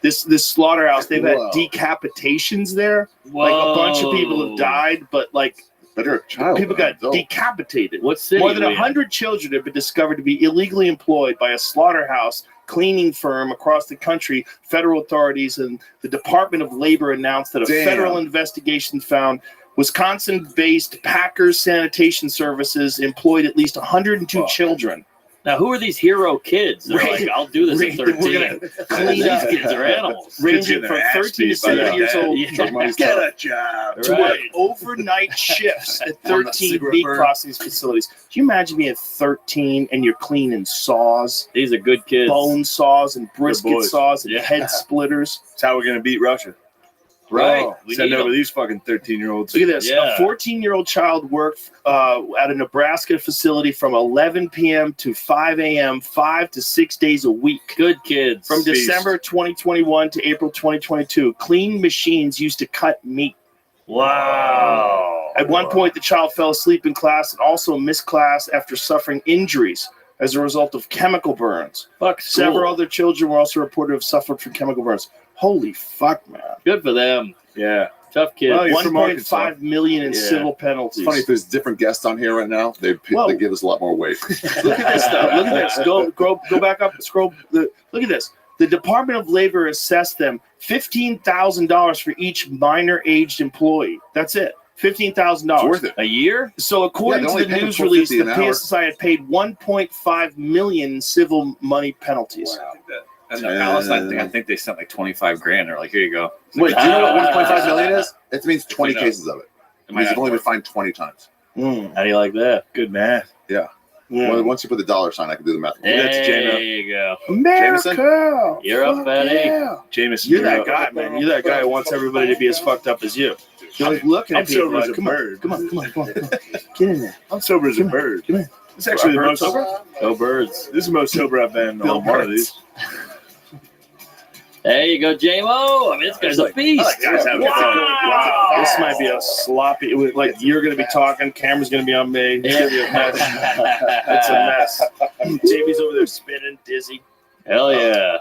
This slaughterhouse, they've had Whoa. decapitations there. Like a bunch of people have died, but like Better a child. people than an got adult. decapitated. What city? More than are we in? 100 children have been discovered to be illegally employed by a slaughterhouse cleaning firm across the country. Federal authorities and the Department of Labor announced that a Damn. federal investigation found Wisconsin-based Packers Sanitation Services employed at least 102 children. Now, who are these hero kids? They're Right. like, I'll do this at We're 13. gonna clean These up. kids are animals. Ranging from 13 to 70 years old. Get a job. To work overnight shifts at 13 meat processing facilities. Can you imagine being 13 and you're cleaning saws, These are good kids. bone saws, and brisket boys. saws, and Yeah. head splitters? That's how we're going to beat Russia. Right. Oh, We send need over 'em. these fucking 13-year-olds. Look at this. Yeah. A 14-year-old child worked at a Nebraska facility from 11 p.m. to 5 a.m., 5 to 6 days a week. Good kids. From December 2021 to April 2022, clean machines used to cut meat. Wow. At one point, the child fell asleep in class and also missed class after suffering injuries as a result of chemical burns. Fuck Several school. other children were also reported to have suffered from chemical burns. Holy fuck, man. Good for them. Yeah. Tough kids. Well, you're from 1.5 million in Yeah. civil It's penalties. funny if there's different guests on here right now. They Whoa. give us a lot more weight. Look at this stuff. Look at this. Go back up. Scroll. Look at this. The Department of Labor assessed them $15,000 for each minor-aged employee. That's it. $15,000. Worth it. A year? So according Yeah, they to only the pay them news release, the $4.50 an hour. PSSI had paid 1.5 million in civil money penalties. And the Palestine thing, I think they sent like 25 grand. They're like, here you go. Wait, do you know what 1.5 million is? It means 20 know. cases of it. It Am means I you've not only been fined 20 times. How do you like that? Good math. Yeah. Yeah. Well, once you put the dollar sign, I can do the math. There you go. America! You're up, Fuck Betty. yeah. Jameson, You're you're that up. guy, man. You're that guy who wants everybody to be as fucked up as you. You're like looking I'm at people sober as like, a come on, bird. come on. Get in there. I'm sober as a bird. Come here. It's actually the Bird most sober? Go birds. This is the most sober I've been on one of these. There you go, J-Mo. I mean, this guy's a beast. Guys have Wow. This might be a sloppy. Like you're gonna be talking, camera's gonna be on me. It's gonna be a mess. It's a mess. Jamie's over there spinning, dizzy. Hell yeah.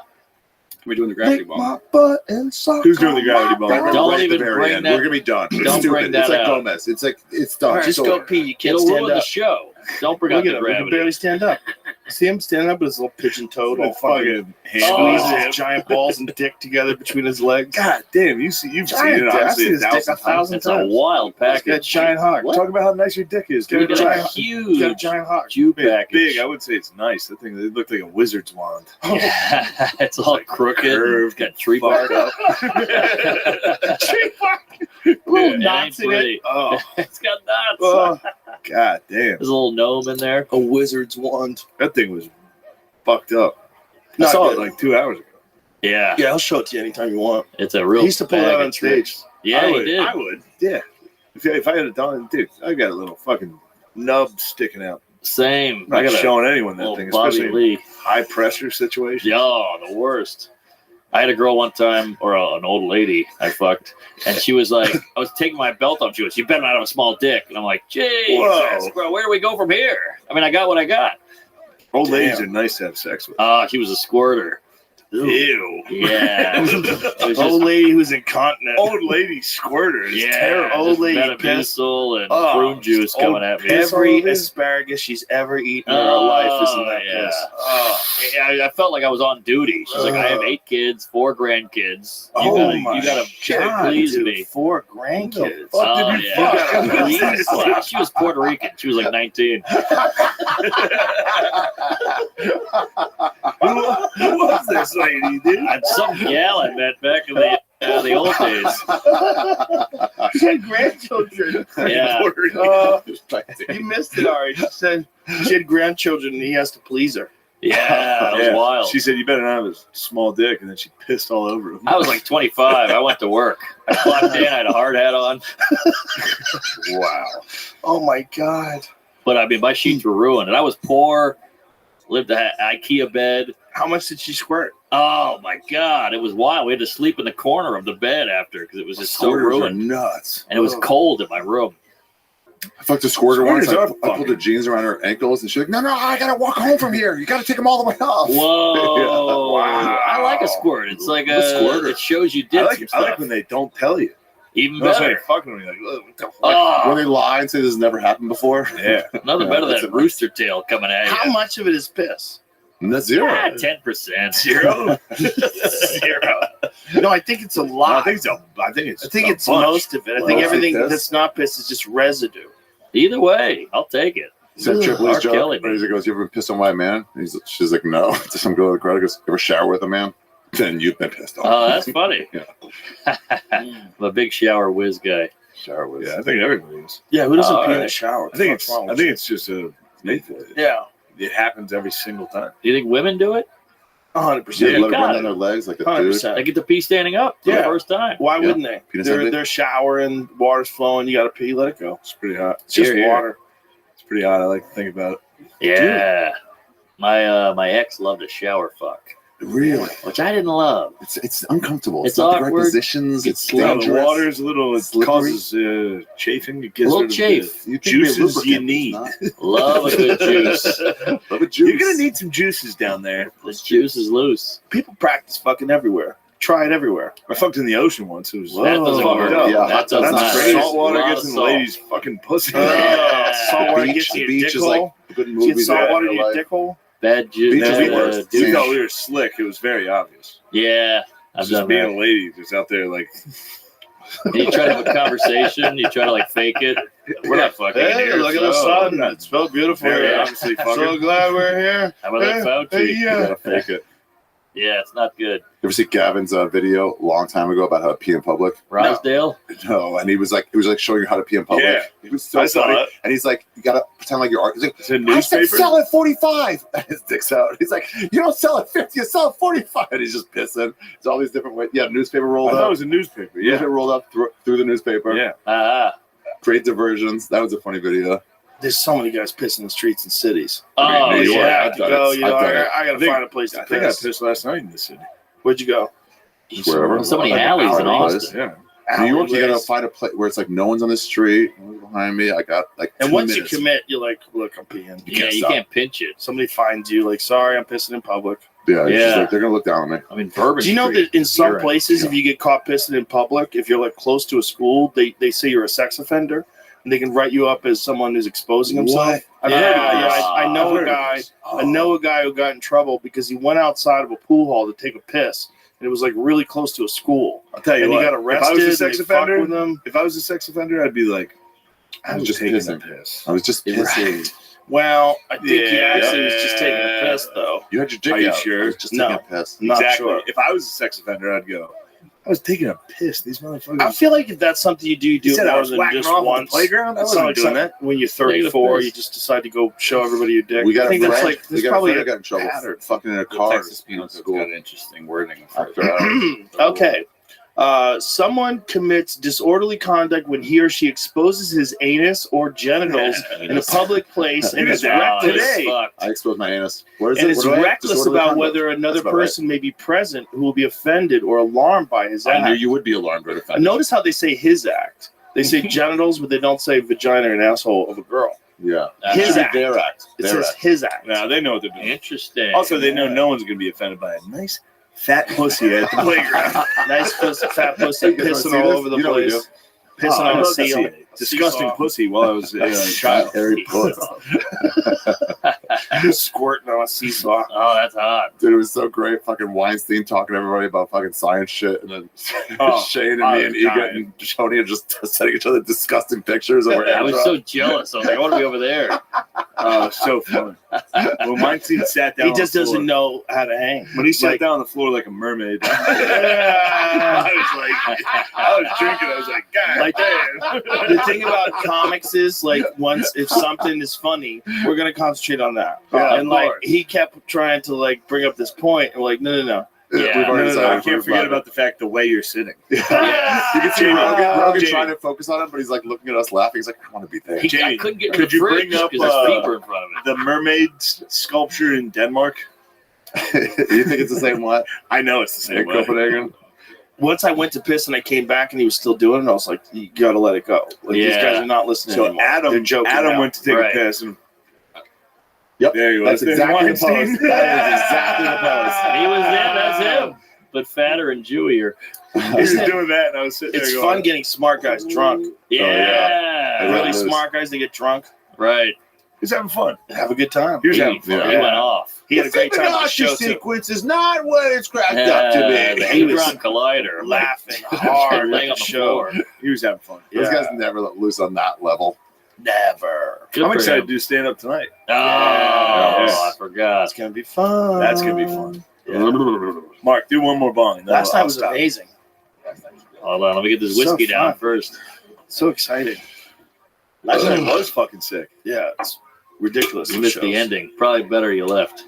We're doing the gravity bomb. My butt and sock. Who's doing the gravity bomb? Don't Right at the even very bring end. that- We're gonna be done. It's don't stupid. bring that It's like out. Gomez. It's like it's done. Just It's go over. pee. You can't It'll stand ruin the up. show. Don't bring Look out at the him. He can gravity. barely stand up. See him standing up with his little pigeon toed, all fucking Fucking squeezing Oh. his giant balls and dick together between his legs. God damn, you've seen Giant it dick. I've obviously seen his dick 1,000 1,000 It's a times. wild He's got a package. giant hog. Talk about how nice your dick is. You Give it got a a giant. He's got a huge giant hog. Jew Big, package. big. I would say it's nice. That thing, it looked like a wizard's wand. Yeah, it's all crooked. curved, Got tree bark. Little Yeah, knots it in ain't it. pretty. Oh, It's got knots. oh, god damn. There's a little gnome in there. A wizard's wand. That thing was fucked up. I Not saw good. it like 2 hours ago. Yeah, Yeah, I'll show it to you anytime you want. it's a real. He used to pull it out bag on of tricks. stage. Yeah, I he would, did. I would. Yeah. If I had a done, dude, I got a little fucking nub sticking out. Same. I'm not I got showing anyone that little thing, Bobby especially in Lee. high pressure situations. Yeah, the worst. I had a girl one time, or an old lady I fucked, and she was like, I was taking my belt off. She was, you better not have a small dick. And I'm like, Jesus, bro, where do we go from here? I mean, I got what I got. Old ladies are nice to have sex with. She was a squirter. Ew. Yeah. Old lady who's incontinent. Old lady squirter is terrible. Old lady piss. Metamucil and prune juice coming at me. Every asparagus she's ever eaten in her life is in that piss. I felt like I was on duty. She's like, I have 8 kids, 4 grandkids. You gotta please me. 4 grandkids. She was Puerto Rican. She was like 19. Who was this lady, dude? Some gal I met back in the old days. She had grandchildren. Yeah. You missed it, Ari. She said she had grandchildren and he has to please her. Yeah, that was wild. She said, you better not have a small dick, and then she pissed all over him. I was like 25. I went to work. I clocked in. I had a hard hat on. Wow. Oh, my God. But, I mean, my sheets were ruined. And I was poor, lived in an IKEA bed. How much did she squirt? Oh, my God. It was wild. We had to sleep in the corner of the bed after because it was just so ruined. Nuts. And it was cold in my room. I fucked a squirter once. I pulled the jeans around her ankles, and she's like, no, I gotta walk home from here. You gotta take them all the way off. Whoa. Wow. I like a squirt. It's like a squirter. It shows you did some stuff. I like when they don't tell you. Even That's better. when you're fucking with me, like, what the fuck? Oh. When they lie and say this has never happened before. Yeah. Nothing better than a rooster tail coming at you. How much of it is piss? That's 0. 10%. 0? 0. No, I think it's a lot. I think it's most of it. I think everything that's not piss is just residue. Either way, I'll take it. Is that Triple H's joke? Where he goes, you ever been pissed on by a man? And she's like, no. To some girl at the crowd, goes, ever shower with a man? Then you've been pissed on. Oh, that's funny. Yeah. I'm a big shower whiz guy. Shower whiz. Yeah, I think everybody is. Yeah, who doesn't pee in a shower? I think it's just a thing. Yeah. It happens every single time. Do you think women do it? 100%. Yeah, let it run on their legs like a 100%. dude. They get to pee standing up for the first time. Why wouldn't they? Penis heavy? They're showering, water's flowing, you got to pee, let it go. It's pretty hot. It's just Here. water. It's pretty hot. I like to think about it. Yeah. My ex loved a shower fuck. Really? Which I didn't love. It's uncomfortable. It's not the awkward. right positions. It's The dangerous. water's a little, it Slippery. causes chafing. It gets A little rid of chafe. the You'd think it'd be juices you lubricant, need. but it's Love a good juice. not. Love a juice. You're going to need some juices down there. This juice is loose. People practice fucking everywhere. Try it everywhere. I fucked in the ocean once. It was That doesn't fucked work. up. Yeah, That does That's not crazy. work. Salt water A lot gets of in the salt. lady's fucking pussy. Salt water Beach, gets in the your beach dick is like hole. a good Get movie. salt water in in your your life. dick hole. Bad juice. Beach is the worst. We thought we were slick. It was very obvious. Yeah. I've Just done being that. a lady just out there like, You try to have a conversation. You try to like fake it. We're not fucking in Hey, here. look at the sun. It's so beautiful very here. obviously fucking. So glad we're here. How about that Fauci? You gotta fake it. Yeah, it's not good. You ever see Gavin's video a long time ago about how to pee in public? Rosdale? No, and he was like showing you how to pee in public. Yeah. He was so I saw funny. it. And he's like, you gotta pretend like you're. He's like, It's a I said newspaper. sell at 45. And his dick's out. He's like, you don't sell at 50, you sell at 45. And he's just pissing. It's all these different ways. Yeah, newspaper I rolled thought it up. was a newspaper. Yeah, Yeah. it rolled up through the newspaper. Yeah. Great diversions. That was a funny video. There's so many guys pissing in the streets in cities. Oh, New York, yeah. I've done Go, it. you know, I've done it. I gotta find a place to I think I piss. pissed last night in the city. Where'd you go? Wherever. So many Like an alleys hour in away. Austin. Yeah. New York, you gotta Alleyways. find a place where it's like no one's on the street, no one's behind me. I got like And 2 once minutes. you commit, you're like, look, I'm peeing. Yeah, you stop. can't pinch it. Somebody finds you, like, sorry, I'm pissing in public. Yeah, it's just Yeah. like, they're gonna look down on me. I mean, Bourbon Do you know Street. that in some You're right. places, if you get caught pissing in public, if you're like close to a school, they say you're a sex offender, and they can write you up as someone who's exposing himself. What? I've Yeah. heard of this. I know I've a heard of guy. this. I know a guy who got in trouble because he went outside of a pool hall to take a piss, and it was like really close to a school. I'll tell you And what. he got If I arrested. was a and sex they fucked offender, with him. if I was a sex offender, I'd be like, I was just taking a pissing. piss. I was just pissing. Well, I think he Yeah. actually was just taking a piss, though. You had your dick Are you out. sure? I was just No. taking a piss. Not Exactly. sure. If I was a sex offender, I'd go, I was taking a piss. These motherfuckers. I feel like if that's something you do, you do You it said I more was than whacking just off on the once. playground? I It's wasn't not like doing some- that. when you're Taking a 34, piss. you just decide to go show everybody your dick. We got I think a that's friend. like We there's got a probably friend that got in trouble pattern. fucking in a The car. Texas Penal Code's got interesting wording. After hours. Okay. Someone commits disorderly conduct when he or she exposes his anus or genitals in a public place and is reckless. I exposed my anus. What is And it? is What do I- reckless disorderly about conduct. whether another That's about person may be present who will be offended or alarmed by his act. I knew you would be alarmed or offended. Notice how they say his act. They say genitals, but they don't say vagina and asshole of a girl. Yeah. His Should act. be their act. It Their says act. his act. Now they know what they're doing. Interesting. Also, they know no one's going to be offended by a nice fat pussy at the playground. Nice pussy, fat pussy, pissing all over the You know what we place. Pissing I'd on a love to see seal. it. Disgusting pussy while I was Shot hairy puss. Squirting on a seesaw. Oh, that's hot. Dude, it was so great. Fucking Weinstein talking to everybody about fucking science shit, and then Shane and me and Egan and Joni are just sending each other disgusting pictures of our I was so jealous. I was like, I want to be over there. Oh, so fun. When Weinstein sat down, He just on the floor, doesn't know how to hang. When he sat Like- down on the floor like a mermaid, I was drinking. I was like, God Like damn. the thing about comics is like once if something is funny, we're gonna concentrate on that. Yeah, and of like course. he kept trying to like bring up this point, and we're like, no. Yeah. We've already No, decided I can't forget about the fact the way you're sitting. You can see Rogan Jamie. trying to focus on him, but he's like looking at us laughing. He's like, I want to be there. I Jamie, couldn't get in could the you fridge bring up because his feet were in front of it. the mermaid sculpture in Denmark? You think it's the same one? I know it's the same In way. Copenhagen? Once I went to piss and I came back and he was still doing it, I was like, you gotta let it go. Like these Yeah. guys are not listening So anymore. They're joking Adam now. went to take Right. a piss, and Yep. there he was. That's There's exactly the Weinstein. pose. That is exactly the pose. He was in. That's him, but fatter and jewier. He was doing that, and I was sitting there It's going, fun getting smart guys drunk. Yeah. Yeah. Really is. smart guys, they get drunk, Right. he's having fun. have a good time. He was having fun. He went off. He had a great time at the show too. sequence is not what it's cracked up to The be. He was Hadron Collider. Laughing hard laying at on the the show. floor. He was having fun. Those Yeah. guys never let loose on that level. Never. Good I'm for excited him. to do stand up tonight. Oh, Yes. I forgot. It's gonna be fun. That's gonna be fun. Yeah. Mark, do one more bong. and then Last I'll night was stop. amazing. Hold on, let me get this So whiskey down fun. first. So excited. Last night was fucking sick. Yeah, it's ridiculous. You missed the ending. Probably better you left.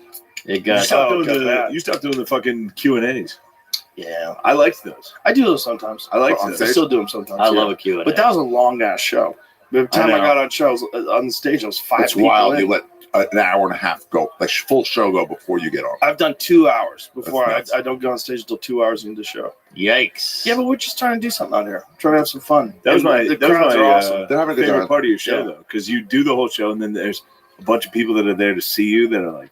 It You got stopped, got doing that. you stopped doing the fucking Q&As. Yeah, I liked those. I do those sometimes. I like I those. still do them sometimes. I yeah. love a Q&A. But that was a long ass show. By the time I know. got on shows on the stage, I was 5 It's people wild. in. You let an hour and a half go, like full show go before you get on. I've done 2 hours before That's I don't go on stage until 2 hours into the show. Yikes. Yeah, but we're just trying to do something out here. Trying to have some fun. That was And my, the that was crowds my are awesome. They're having a good favorite time. part of your show, Yeah. though, because you do the whole show, and then there's a bunch of people that are there to see you that are like,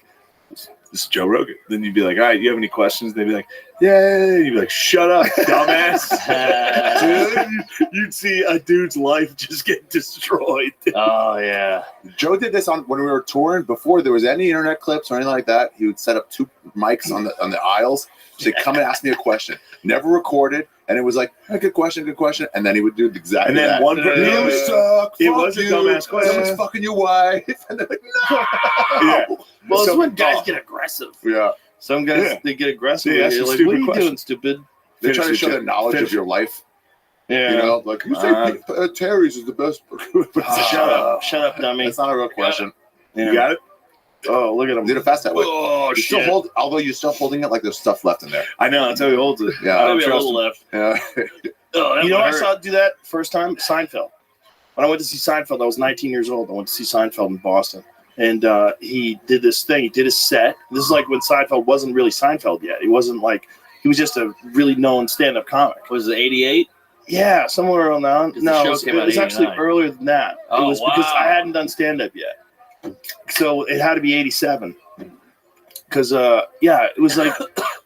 this is Joe Rogan. Then you'd be like, all right, do you have any questions? They'd be like, yeah. You'd be like, shut up, dumbass. Dude, you'd see a dude's life just get destroyed. Oh, yeah. Joe did this on when we were touring before there was any internet clips or anything like that. He would set up 2 mics on the aisles. Say, come and ask me a question. Never recorded, and it was like, good question, and then he would do exactly And then that. one person, You suck. it fuck was a you, dumbass question. Someone's fucking your wife. And they're like, no. Yeah. Well, it's So- when guys get aggressive. Yeah. Some guys, Yeah. they get aggressive. They ask You're you like, stupid what are you questions. doing, stupid? They try to Finish show it, their knowledge finish of your life. Yeah. You know, like you say Terry's is the best. Shut up, dummy. That's not a real question. You got it? Oh, look at him. Did it fast that way. Oh, you still shit. hold, although you're still holding it like there's stuff left in there. I know, that's how he holds it. Yeah. I don't Maybe a trust little him. left. Yeah. Oh, that You know, would I hurt. saw do that first time. Seinfeld. When I went to see Seinfeld, I was 19 years old. I went to see Seinfeld in Boston, and he did this thing. He did his set. This is like when Seinfeld wasn't really Seinfeld yet. He wasn't like he was just a really known stand-up comic. Was it 88? Yeah, somewhere around there. The No, show it was, came out it was actually 89. earlier than that. It Oh, was because wow. I hadn't done stand-up yet, so it had to be 87. Because yeah, it was like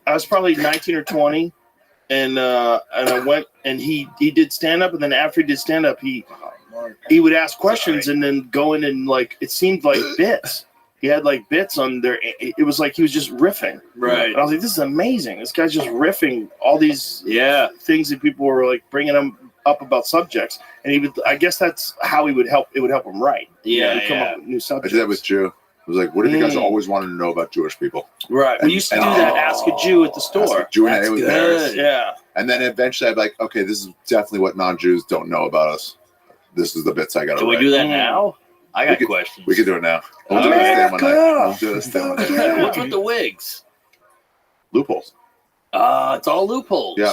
I was probably 19 or 20, and I went and he did stand-up, and then after he did stand-up, he would ask questions and then go in and like it seemed like bits. He had like bits on there. It was like he was just riffing. Right. And I was like, this is amazing. This guy's just riffing all these things that people were like bringing him up about subjects. And he would, I guess that's how he would help. It would help him write. Yeah, He'd come yeah. up with new I subjects. did that with Jew. It was like, what if you guys always wanted to know about Jewish people? Right. We used to do that. Ask a Jew at the store. Jew and A was there. Yeah. And then eventually I'd be like, okay, this is definitely what non-Jews don't know about us. This is the bits I got to Can we do that now? I got questions. We could do it now. We'll All do right. this damn one night. We'll do this damn one night. What's with the wigs? Loopholes. It's all loopholes. Yeah.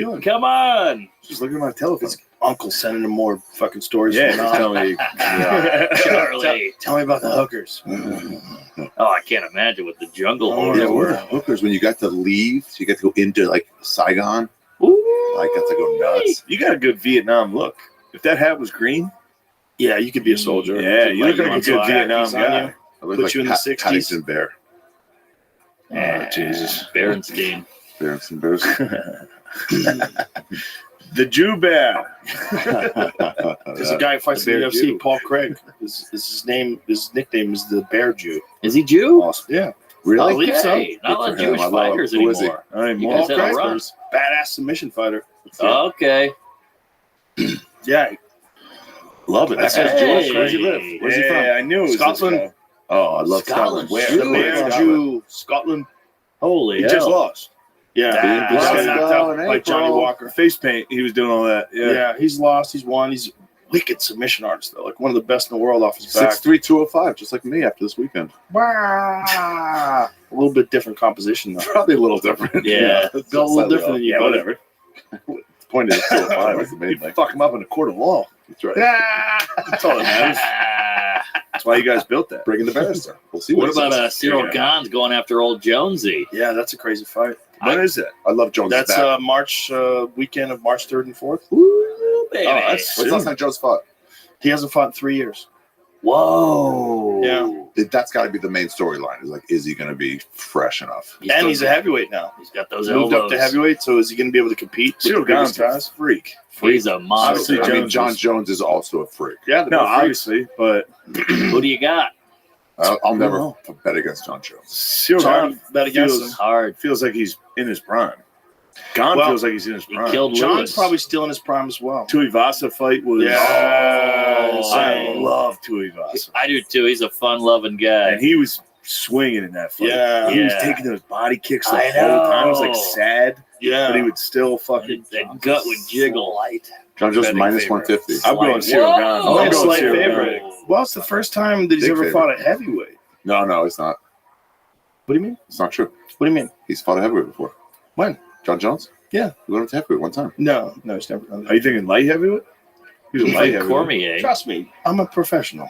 doing? Come on. Just looking at my telephone. uncle sending him more fucking stories. Yeah, from tell me. Charlie. Tell me about the hookers. Oh, I can't imagine what the jungle horrors Yeah, were. the hookers when you got to leave, so you get to go into like Saigon. Ooh. I got to go nuts. You got a good Vietnam look. If that hat was green, Yeah, you could be a soldier. yeah, you look Like, like a want good some Vietnam khakis on guy. you? I look Put like you in the 60s. Paddington Bear. Oh, Jesus. Berenstein. Paddington Bears. The Jew Bear. There's a guy who fights in the Bear UFC, Jew. Paul Craig. His name, his nickname is the Bear Jew. Is he Jew? Awesome. Yeah. Really? I believe so. Okay. Not a lot of Good for him. Jewish I love fighters him. Who is he? anymore. Not anymore. You guys Paul have a Craig, run. badass submission fighter. Okay. Yeah. Love it. That's That guy's Hey. Jewish. Where's he live? Where's he from? Yeah, I knew it was Scotland. this guy. Oh, I love Scotland. Scotland. Where? Jew. The Bear Jew, Scotland. Holy He hell. just lost. Yeah. That- He just got Let's knocked go out in by Johnny April. Walker. Face paint. He was doing all that. Yeah. Yeah. He's lost. He's won. He's a wicked submission artist, though. Like one of the best in the world off his back. 6'3", 205, just like me after this weekend. A little bit different composition, though. Probably a little different. Yeah. Built a little different than you. Yeah, buddy. whatever. The point is 205 is the main You thing. fuck him up in a court of law. That's right. That's all that matters. That's why you guys built that. Bringing the barrister. We'll see What it about says. Cyril Yeah. Gans going after old Jonesy? Yeah, that's a crazy fight. When is that? I love Jones. That's back. March weekend of March 3rd and 4th. Ooh, baby. Oh, that's When's the last time Jones fought? He hasn't fought in 3 years. Whoa. Yeah. That's got to be the main storyline. Is like, is he going to be fresh enough? And he's a heavyweight now. He's got those Moved elbows. up to heavyweight, so is he going to be able to compete with Cyril the biggest Gans guys? is a freak. He's a monster. Obviously, I mean, Jones John is- Jones is also a freak. Yeah, they're No, both freaks. obviously, but Who do you got? I'll never bet against John Jones. Cyril It's hard Gans to bet against feels, him. Hard. feels like he's in his prime. Gans Well, feels like he's in his He prime. killed John's Lewis. probably still in his prime as well. Tuivasa fight was. Yeah. I love Tuivasa. I do too. He's a fun-loving guy. And he was swinging in that fight. Yeah. He was Yeah. taking those body kicks the I whole time. It was like know. sad, Yeah. but he would still fucking. That gut would jiggle. John Jones Betting minus favorite. 150. I'm going Cyril Whoa! Gans. Oh, I'm going slight Cyril favorite. Gans. Well, it's the first time that he's Big ever favorite. fought a heavyweight. No, it's not. What do you mean? It's not true. What do you mean? He's fought a heavyweight before. When? John Jones? Yeah. He went up to heavyweight one time. No, he's never done that. Are you thinking light heavyweight? He was a light Like heavyweight. Cormier. Trust me, I'm a professional.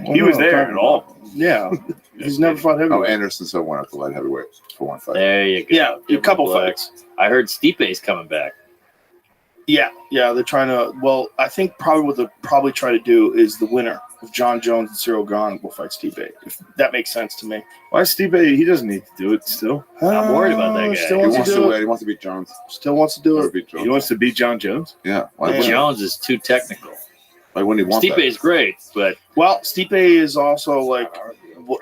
He was there at all. Yeah. He's never fought Oh, heavyweight. Anderson so went up to light heavyweight for one fight. There you go. Yeah, a Give him couple black. fights. I heard Stipe's coming back. Yeah, they're trying to. Well, I think probably what they'll probably try to do is the winner of John Jones and Cyril Gane will fight Stipe. If that makes sense to me. Why Stipe? He doesn't need to do it still. I'm worried about that guy. Still He wants, wants to to do win. it. He wants to beat Jones. Still wants to do Or it. beat Jones. He wants to beat John Jones. Yeah. Why, Yeah. wouldn't- Jones is too technical. why wouldn't he want that? Stipe's great, but Well, Stipe is also like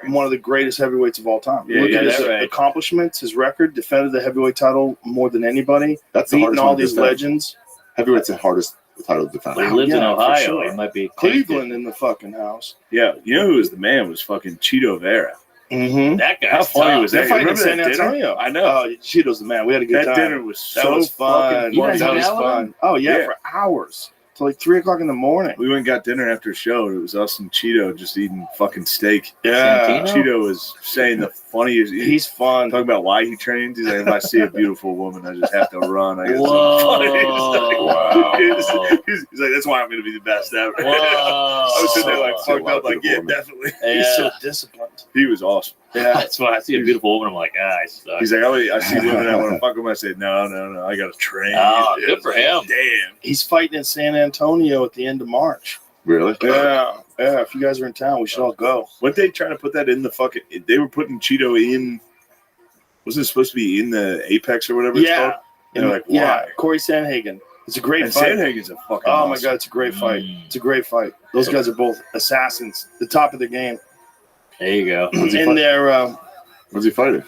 one of the greatest heavyweights of all time. Yeah, Look yeah, at his that's right. accomplishments, his record, defended the heavyweight title more than anybody, That's the beaten hardest all one to these defend. legends. Heavyweight's the hardest title to defend. he lives in Yeah, for Ohio. sure. He might be Cleveland in the fucking house. Yeah, you know who was the man was fucking Cheeto Vera. Mm-hmm. That guy's How funny tough. was They're that? fighting in Remember San that dinner? Antonio. I know. Oh, Cheeto's the man. We had a good That time. dinner was That so was fun. fucking You funny. guys That hung was out with fun. Oh yeah, Yeah. for hours till like 3 o'clock in the morning. We went and got dinner after a show. And it was us and Cheeto just eating fucking steak. Yeah, Santino? Cheeto was saying the funniest. he's fun. Talking about why he trains. He's like, if I see a beautiful woman, I just have to run. I got Whoa. something funny. He's like, Whoa. he's like, that's why I'm going to be the best ever. Whoa. I was sitting there like So fucked up, like, yeah, woman. definitely. He's so Yeah. disciplined. He was awesome. Yeah, That's why I see a beautiful woman. I'm like, I suck. He's like, I see women I want to fuck with. I said, no, I got to train. Oh, Yeah, good for him. Damn. he's fighting in San Antonio at the end of March. Really? Yeah. If you guys are in town, we should all go. Weren't they trying to put that in the fucking? They were putting Cheeto in. Wasn't it supposed to be in the Apex or whatever it's Yeah. called? And they're like, why? Yeah, Corey Sandhagen. It's a great And fight. Sandhagen's a fucking. Oh my awesome. god, it's a great fight. Mm. It's a great fight. Those guys are both assassins, the top of the game. There you go. In their When's he fighting?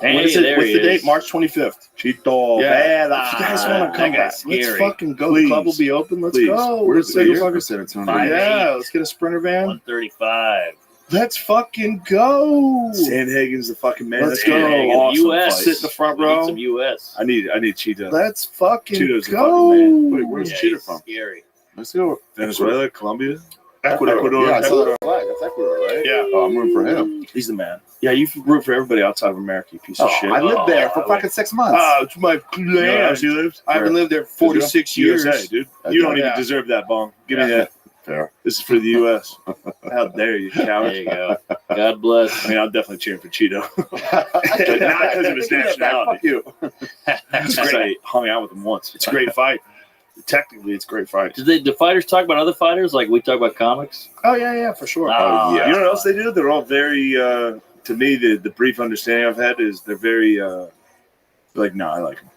Hey, what is it? there What's he the date? is. March 25th. Cheeto. Yeah. Vera. If you guys want to come That back, guy's let's scary. fucking go. Please. The club will be open. Let's Please. go. Where's Let's the take a year? fucking. San Antonio. 5'8". Yeah, let's get a sprinter van. 135. Let's fucking go. Sandhagen's the fucking man. Let's That's gonna go. be an Awesome US. fight. Sit in the front We need row. some US. I need Cheeto. Let's fucking Cheeto's the go. fucking man. Wait, where's Yeah, Cheetah he's from? Scary. Let's go. Venezuela, Colombia. Ecuador. Yeah, I saw that on flag. That's Ecuador, right? Yeah. Oh, I'm rooting for him. He's the man. Yeah, you root for everybody outside of America, you piece of shit. I lived there for fucking 6 months. Oh, it's my You know where else land. you lived? I haven't lived there 46 years. USA, dude. You don't even Yeah. deserve that bong. Give me that. Fair. This is for the U.S. How dare you, coward? There you go. God bless. I mean, I'm definitely cheering for Cheeto. Not because of his nationality. Fuck you. It's great. I hung out with him once. It's a great fight. Technically, it's a great fight. Did the fighters talk about other fighters like we talk about comics? Oh, yeah, for sure. Oh, You know what else they do? They're all very, to me, the brief understanding I've had is they're very, like, no, I like him.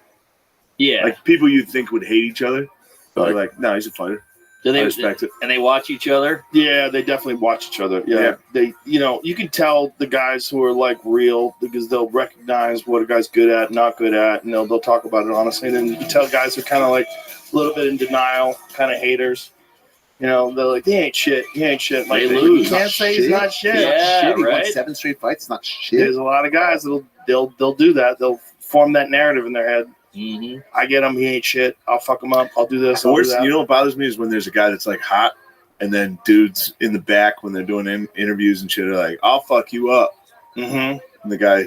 Yeah. Like, people you'd think would hate each other. They're like, no, he's a fighter. Do they I respect it. And they watch each other? Yeah, they definitely watch each other. Yeah. They, you can tell the guys who are like real because they'll recognize what a guy's good at, not good at, and they'll talk about it honestly. And then you can tell guys who are kind of like a little bit in denial, kind of haters. They're like, he ain't shit. Like, They lose. You can't say he's not shit. Yeah, Shit, he won right? 7 straight fights. Not shit. There's a lot of guys they'll do that. They'll form that narrative in their head. Mm-hmm. I get him. He ain't shit. I'll fuck him up. I'll do this. The I'll do worst, that. you know what bothers me is when there's a guy that's like hot, and then dudes in the back when they're doing interviews and shit are like, "I'll fuck you up." Mm-hmm. And the guy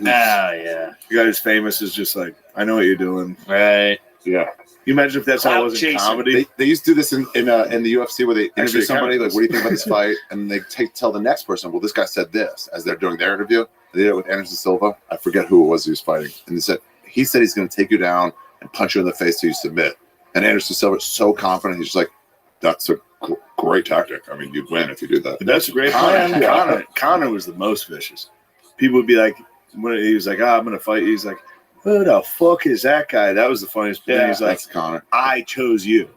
who's famous is just like, "I know what you're doing." Right. Yeah. You imagine if that's how it was in comedy? They used to do this in the UFC where they interview Actually, somebody, kinda like, what do you think about this fight? And they tell the next person, well, this guy said this as they're doing their interview. They did it with Anderson Silva. I forget who it was he was fighting. And he said he's going to take you down and punch you in the face till you submit. And Anderson Silva is so confident. He's just like, that's a great tactic. I mean, you'd win if you do that. That's a great plan. Connor was the most vicious. People would be like, when he was like, I'm going to fight you. He's like, who the fuck is that guy? That was the funniest thing. He's like, that's Connor. I chose you.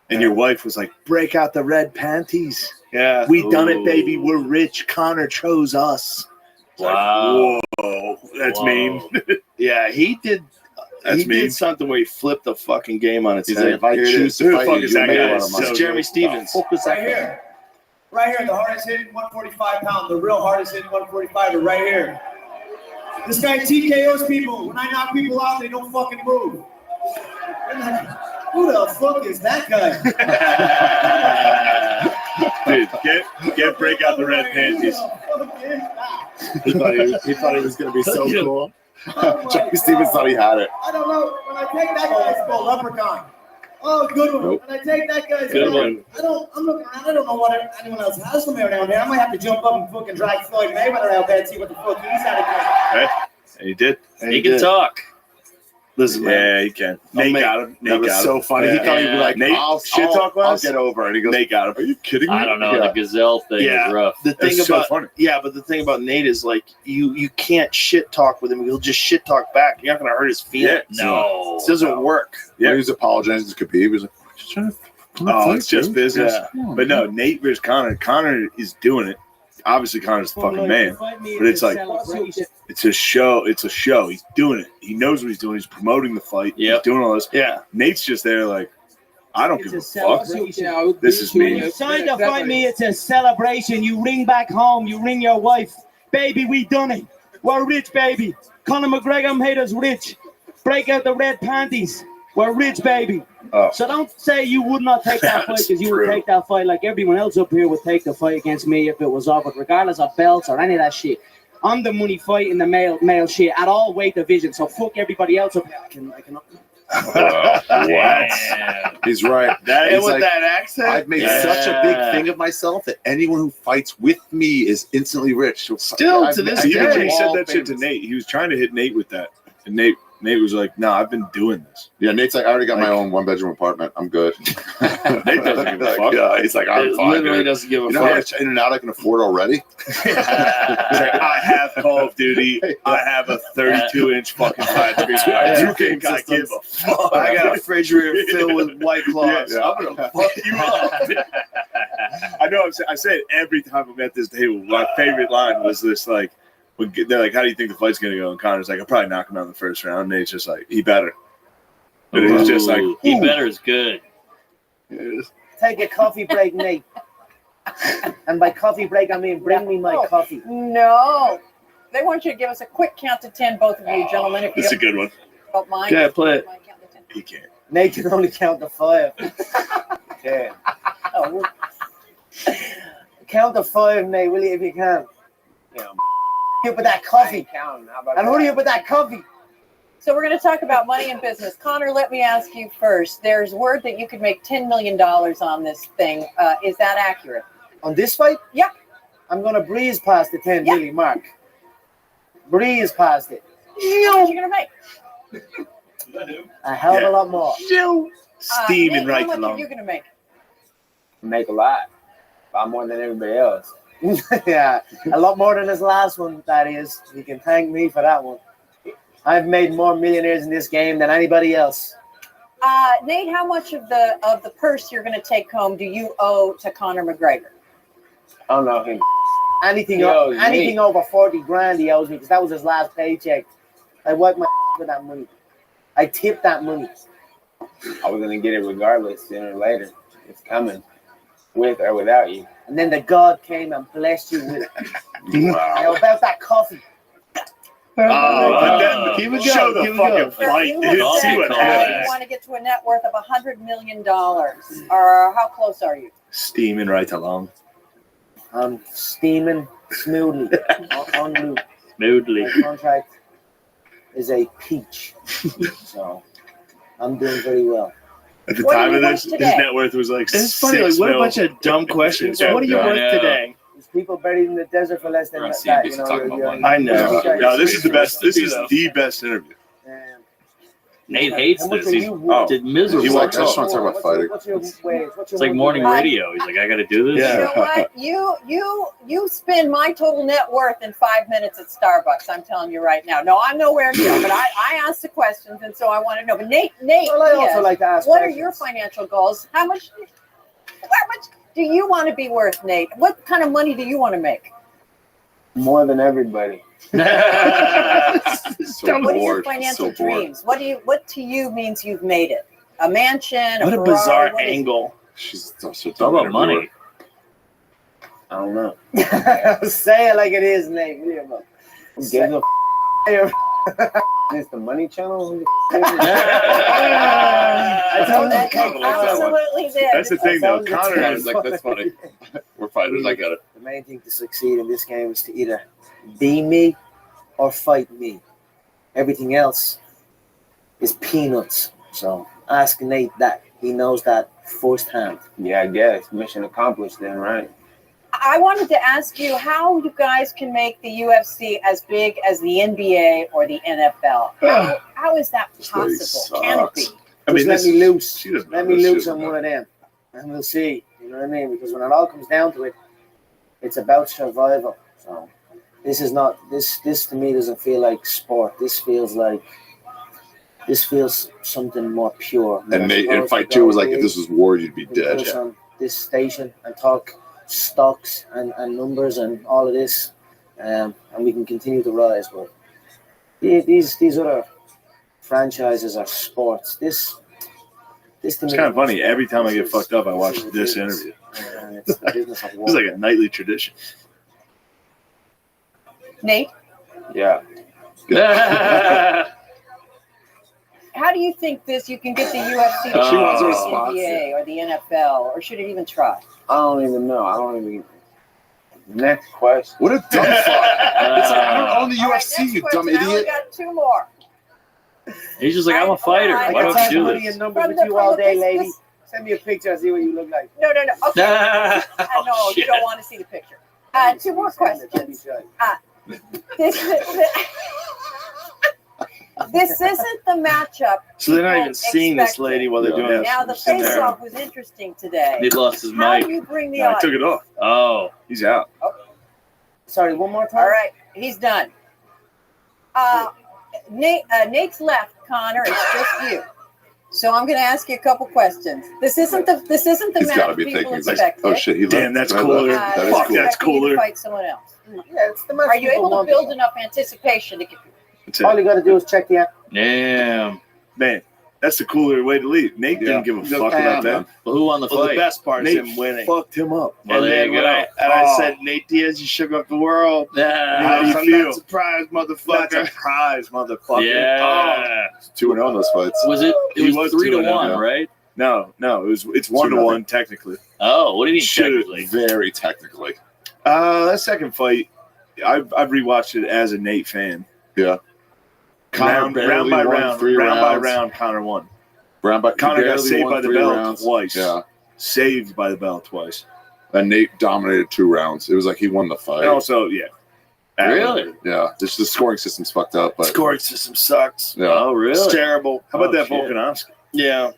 And your wife was like, break out the red panties. Yeah. We done it, baby. We're rich. Connor chose us. It's Wow. Like, whoa. That's Whoa. mean. Yeah, he did. That's he mean. did something where he flipped the fucking game on its He's head. like, if I choose to fight you, is that make a guy? lot of money. It's Jeremy Stevens. Right here. Right here, the hardest hitting 145 pound, the real hardest hitting 145 are right here. This guy TKOs people. When I knock people out, they don't fucking move. Who the fuck is that guy? Dude, get break out the red panties. He thought he was going to be so cool. Jeremy Stevens thought he had it. I don't know. When I take that guy's ball, leprechaun. Oh, good one. Nope. When I take that guy's Good ball, one. I'm looking around. I don't know what anyone else has from there down there. I might have to jump up and fucking drag Floyd Mayweather out there and see what the fuck he's had again. Right? And he did. He can talk. Listen, man. Yeah, he can. Nate got him. That was so funny. Yeah. He thought he'd be like, Nate, I'll I'll get over it. And he goes, Nate got him. are you kidding me? I don't know. The gazelle thing is rough. The thing That's so about funny. but the thing about Nate is like you can't shit talk with him. He'll just shit talk back. You're not gonna hurt his feelings. No. It doesn't work. Yeah, he was apologizing to Khabib. He was like, just trying to Oh, it's just business. Yeah. But no, Nate versus Connor. Connor is doing it. Obviously, Connor's the fucking man. But it's like, it's a show. It's a show. He's doing it. He knows what he's doing. He's promoting the fight. Yep. He's doing all this. Yeah. Nate's just there like, I don't give a fuck. This is When me. you sign to fight me, it's a celebration. You ring back home. You ring your wife. Baby, we done it. We're rich, baby. Conor McGregor made us rich. Break out the red panties. We're rich, baby. Oh. So don't say you would not take that fight because you would take that fight like everyone else up here would take the fight against me if it was offered, regardless of belts or any of that shit. I'm the money fight in the male shit at all weight divisions. So fuck everybody else up here. I can What? He's right. And with that accent, I've made such a big thing of myself that anyone who fights with me is instantly rich. Still to this day, He said that shit to Nate. He was trying to hit Nate with that. And Nate was like, no, I've been doing this. Yeah, Nate's like, I already got my own 1-bedroom apartment. I'm good. Nate doesn't give a fuck. Yeah, he's like, I'm fine. literally dude. doesn't give a You know fuck. how much In and Out I can afford already? He's like, I have Call of Duty. I have a 32-inch fucking 5-3. You think I give a fuck? I got a refrigerator filled with White Claws. Yeah. I'm gonna fuck you up. I know. I say it every time I'm at this table. My favorite line was this, like, when they're like, "How do you think the fight's gonna go?" And Connor's like, "I'll probably knock him out in the first round." And Nate's just like, "He better." But it's just like, he better is good. Take a coffee break, Nate. And by coffee break, I mean bring me my coffee. No. They want you to give us a quick count to 10, both of you gentlemen. If you It's a good one. don't mind. Yeah, play it. He can't. Nate can only count to 5. Okay. Oh, Count to 5, mate, will you, if you can? You with that coffee. And who do you with that coffee? So we're going to talk about money and business. Connor, let me ask you first. There's word that you could make $10 million on this thing. Is that accurate? On this fight? Yeah. I'm going to breeze past the 10 million mark. Breeze past it. How much are you going to make? A hell of a lot more. Steaming right along. How much are you going to make? Make a lot more than everybody else. Yeah, a lot more than this last one, that is. You can thank me for that one. I've made more millionaires in this game than anybody else. Nate, how much of the purse you're going to take home do you owe to Conor McGregor? I don't know him. Anything over 40 grand he owes me, because that was his last paycheck. I wiped my with that money. I tipped that money. I was going to get it regardless, sooner or later. It's coming, with or without you. And then the God came and blessed you with it. Wow. Now about that coffee. But then show the fucking fight, dude. See what happens. You want to get to a net worth of $100 million. Or how close are you? Steaming right along. I'm steaming smoothly. On loop. Smoothly. My contract is a peach. So I'm doing very well. At the time of this, his net worth was like It's funny, like, what a bunch of dumb questions. What are you worth today? There's people buried in the desert for less than that. You know, I know. No, this is the best. This is the best interview. Nate hates this. He's did miserable. He likes us trying to talk about fighting. What's your wage? It's like morning radio. He's like, I got to do this. You know what? You spend my total net worth in 5 minutes at Starbucks. I'm telling you right now. No, I'm nowhere near. But I asked the questions, and so I want to know. But Nate, well, I also like to ask what questions. are your financial goals? How much do you want to be worth, Nate? What kind of money do you want to make? More than everybody. What are your financial dreams? What to you means you've made it? A mansion? What a Ferrari, bizarre what is it? angle. She's so How about money? I don't know. Say it like it is, Nate. Give a Is the money channel? I told you. Absolutely did. That's the thing, though. Connor is like, that's funny. We're fighters. I got it. The main thing to succeed in this game is to either be me or fight me. Everything else is peanuts. So ask Nate that. He knows that firsthand. Yeah, I guess. Mission accomplished then, right? I wanted to ask you how you guys can make the UFC as big as the NBA or the NFL. How is that possible? Can it be? I mean, let me loose. Let me loose on one of them, and we'll see. You know what I mean? Because when it all comes down to it, it's about survival. So this is not this to me doesn't feel like sport. This feels something more pure. And fight 2 was like, if this was war, you'd be dead. On this station and talk stocks and numbers and all of this, and we can continue to rise. But these other franchises are sports. This to It's me kind of funny. Every time I get fucked up, I watch this interview. It's the business of war. It's like a nightly tradition. Nate, Yeah. how do you think you can get the UFC to She wants a the response. NBA or the NFL, or should it even try? I don't even know. Next question. What a dumb fuck. It's like, I don't own the UFC, you dumb I only idiot. got 2 more. He's just like, I'm a fighter. I Why can don't you do money this? and numbers with you all day, lady. Send me a picture. I'll see what you look like. No. Okay. No, you don't want to see the picture. 2 more questions. This isn't the matchup. So they're not even people seeing this expected. lady while they're doing it. Now the face-off was interesting today. He lost his How mic. do you bring the No, I audience? took it off. Oh, He's out. Sorry, one more time. All right, he's done. Nate's left, Connor. It's just you. So I'm going to ask you a couple questions. This isn't the He's got to match be people thinking, he's expected. like, oh shit, he left. Damn, that's Can I cooler. left? That is Fuck, cool. that's Expecting you to cooler. fight someone else. Yeah, it's the match Are you people able to want. build enough anticipation to get? That's it. All you got to do is check the app. damn. Man, that's the cooler way to leave. Nate didn't give a fuck about that. Well, who won the Well, the fight? best part is Nate him winning. fucked him up. Well, And there then you go. I said, Nate Diaz, you shook up the world. How do you I'm feel? not surprised, That's a motherfucker. prize, motherfucker. Yeah. 2-0 in those fights. Was it? It He was was 3 to 2-0, 1, yeah. right? No, it's 1-1 technically. Oh, what do you mean Should've- technically? Very technically. That second fight, I've rewatched it as a Nate fan. Yeah. Round by round, round by round, Connor won. Connor got saved by the bell rounds. twice. Yeah. Saved by the bell twice. And Nate dominated 2 rounds. It was like he won the fight. And also, yeah. Really? Yeah. The scoring system's fucked up. But Scoring system sucks. Yeah. Oh, really? It's terrible. How about that shit. Volkanovski? Yeah.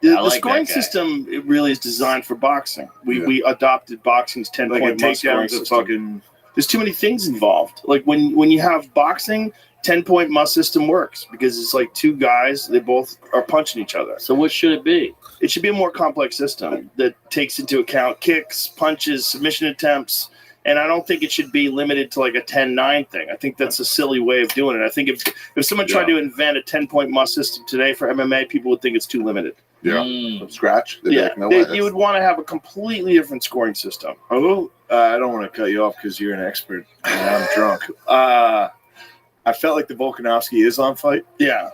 The like scoring that guy. system, it really is designed for boxing. We adopted boxing's 10-point Like a must scoring takedown to system. fucking. There's too many things involved. Like when you have boxing, 10-point must system works because it's like 2 guys, they both are punching each other. So what should it be? It should be a more complex system that takes into account kicks, punches, submission attempts, and I don't think it should be limited to like a 10-9 thing. I think that's a silly way of doing it. I think if someone tried to invent a 10-point must system today for MMA, people would think it's too limited. Yeah. From scratch. They'd be like, no way. You would want to have a completely different scoring system. I don't want to cut you off because you're an expert and I'm drunk. I felt like the Volkanovski Islam fight. Yeah.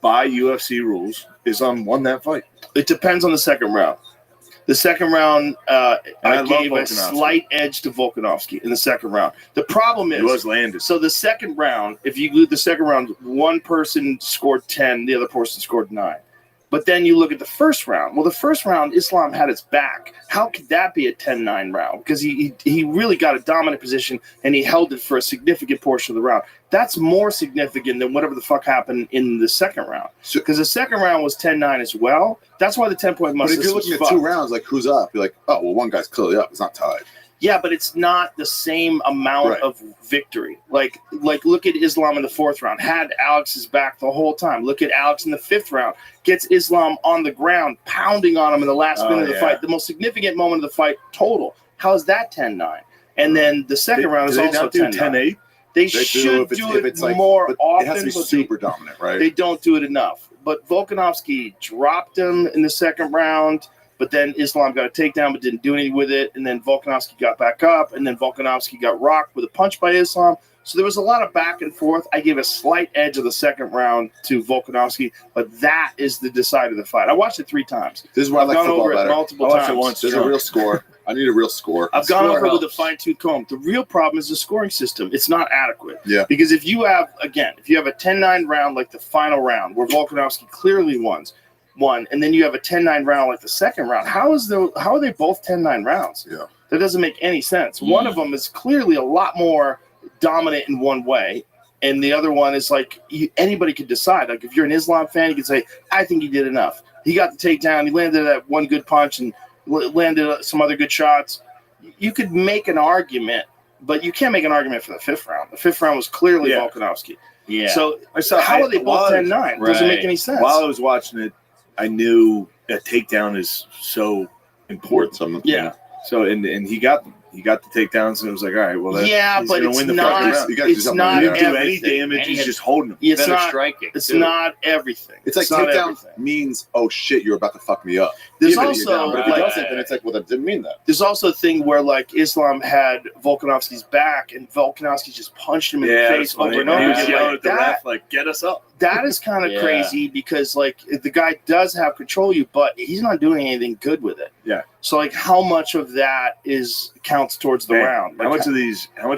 By UFC rules, Islam won that fight. It depends on the second round. The second round, I love gave a Volkanovski. slight edge to Volkanovski in the second round. The problem is, He was landed. so the second round, if you do the second round, one person scored 10, the other person scored 9. But then you look at the first round. Well, the first round, Islam had its back. How could that be a 10-9 round? Because he really got a dominant position, and he held it for a significant portion of the round. That's more significant than whatever the fuck happened in the second round. Because the second round was 10-9 as well. That's why the 10-point must But if you're looking at 2 rounds, like who's up? You're like, oh, well, one guy's clearly up. It's not tied. Yeah, but it's not the same amount of victory. Like look at Islam in the 4th round. Had Alex's back the whole time. Look at Alex in the 5th round. Gets Islam on the ground, pounding on him in the last minute of the fight. The most significant moment of the fight total. How is that 10-9? And then the second round is also 10-9. They should do it more often. It has to be super dominant, right? They don't do it enough. But Volkanovski dropped him in the second round. But then Islam got a takedown but didn't do anything with it. And then Volkanovski got back up. And then Volkanovski got rocked with a punch by Islam. So there was a lot of back and forth. I gave a slight edge of the second round to Volkanovski. But that is the decider of the fight. I watched it 3 times. This is why I like gone football over better. it multiple I watched times. it once. There's a real score. I need a real score. I've gone over it with a fine-tooth comb. The real problem is the scoring system. It's not adequate. Yeah. Because if you have a 10-9 round like the final round where Volkanovski clearly won, and then you have a 10-9 round like the second round, how are they both 10-9 rounds? Yeah. That doesn't make any sense. One of them is clearly a lot more dominant in one way, and the other one is like anybody could decide. Like if you're an Islam fan, you can say, I think he did enough. He got the takedown. He landed that one good punch and landed some other good shots. You could make an argument, but you can't make an argument for the 5th round. The 5th round was clearly Volkanovski. Yeah. So how are they both 10-9? Doesn't make any sense. While I was watching it, I knew that takedown is so important. Yeah. So and he got the takedowns, and it was like, all right, well, he's but gonna it's win the not. fucking round. It's not He didn't do any everything. damage. He's just holding him. It's Better not striking. It's too. not everything. It's like not takedown everything. means, oh shit, you're about to fuck me up. There's Even if also, you're down. But if like- it doesn't, then it's like, well, that didn't mean that. There's also a thing where like Islam had Volkanovski's back, and Volkanovski just punched him in the face over and over He was again. yelling Like, at the ref, like, get us up. that is kind of Yeah. crazy because like the guy does have control of you, but he's not doing anything good with it. Yeah. So like, how much of that counts towards the Man, round? How Like, much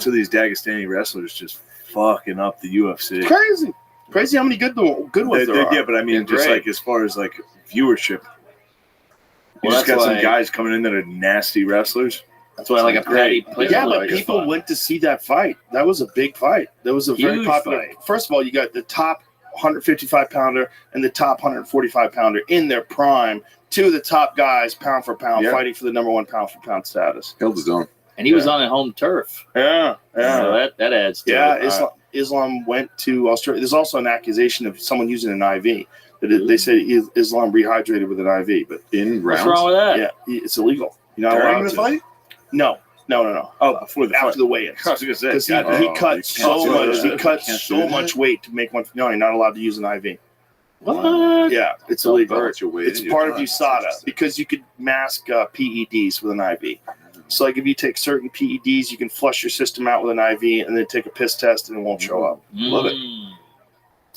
of these Dagestani wrestlers just fucking up the UFC? crazy how many good ones there are. Yeah, but I mean, They're just great. like as far as like viewership, you Well, just got that's some why- guys coming in that are nasty wrestlers. That's why I like a Patty. Yeah, but people went to see that fight. That was a big fight. That was a very Huge popular fight. First of all, you got the top 155-pounder and the top 145-pounder in their prime. 2 of the top guys, pound for pound, Yeah. fighting for the number 1 pound for pound status. Held his own. And he was on a home turf. Yeah. So that adds to Yeah, it. Islam went to Australia. There's also an accusation of someone using an IV. They said Islam rehydrated with an IV, but in What's wrong with that? Yeah, it's illegal. You're not During allowed the to. fight? No. Oh, before the After fight. the weigh-ins. I was gonna say, Because he God, cut so do much. that. He cut Can't so do that. much weight to make one. No, you're not allowed to use an IV. What? Yeah, it's Don't illegal. hurt your weight It's in your part of time. USADA because you could mask PEDs with an IV. So, like, if you take certain PEDs, you can flush your system out with an IV and then take a piss test and it won't show up. Love it.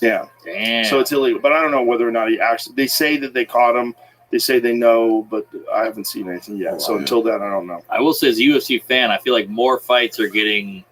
Yeah. Damn. So it's illegal. But I don't know whether or not he actually. They say that they caught him. They say they know, but I haven't seen anything yet. Oh, so wow. until then, I don't know. I will say, as a UFC fan, I feel like more fights are getting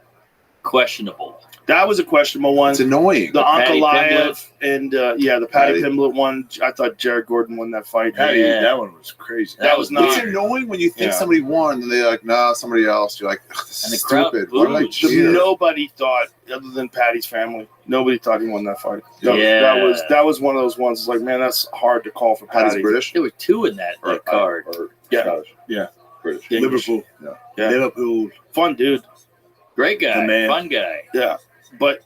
questionable. That was a questionable one. It's annoying. The Patty Ankalaev and the Patty Pimblett one. I thought Jared Gordon won that fight. Patty, Yeah. that one was crazy. That was not. It's annoying when you think Yeah. somebody won and they're like, nah, somebody else. You're like, this And is the crowd stupid. Why did I booed. cheer? Nobody thought, other than Patty's family, nobody thought he won that fight. Yeah. That was one of those ones. It's like, man, that's hard to call for Patty's Patty. British. There were two in that card. Or Yeah. Scottish. Yeah. British. Yeah. Liverpool. Yeah. Liverpool. Fun dude. Great guy, The man. fun guy. Yeah. But,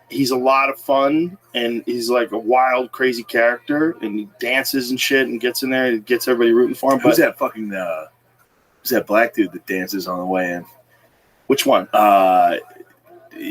he's a lot of fun, and he's like a wild, crazy character, and he dances and shit and gets in there and gets everybody rooting for him. Who's But that fucking who's that black dude that dances on the way in? which one?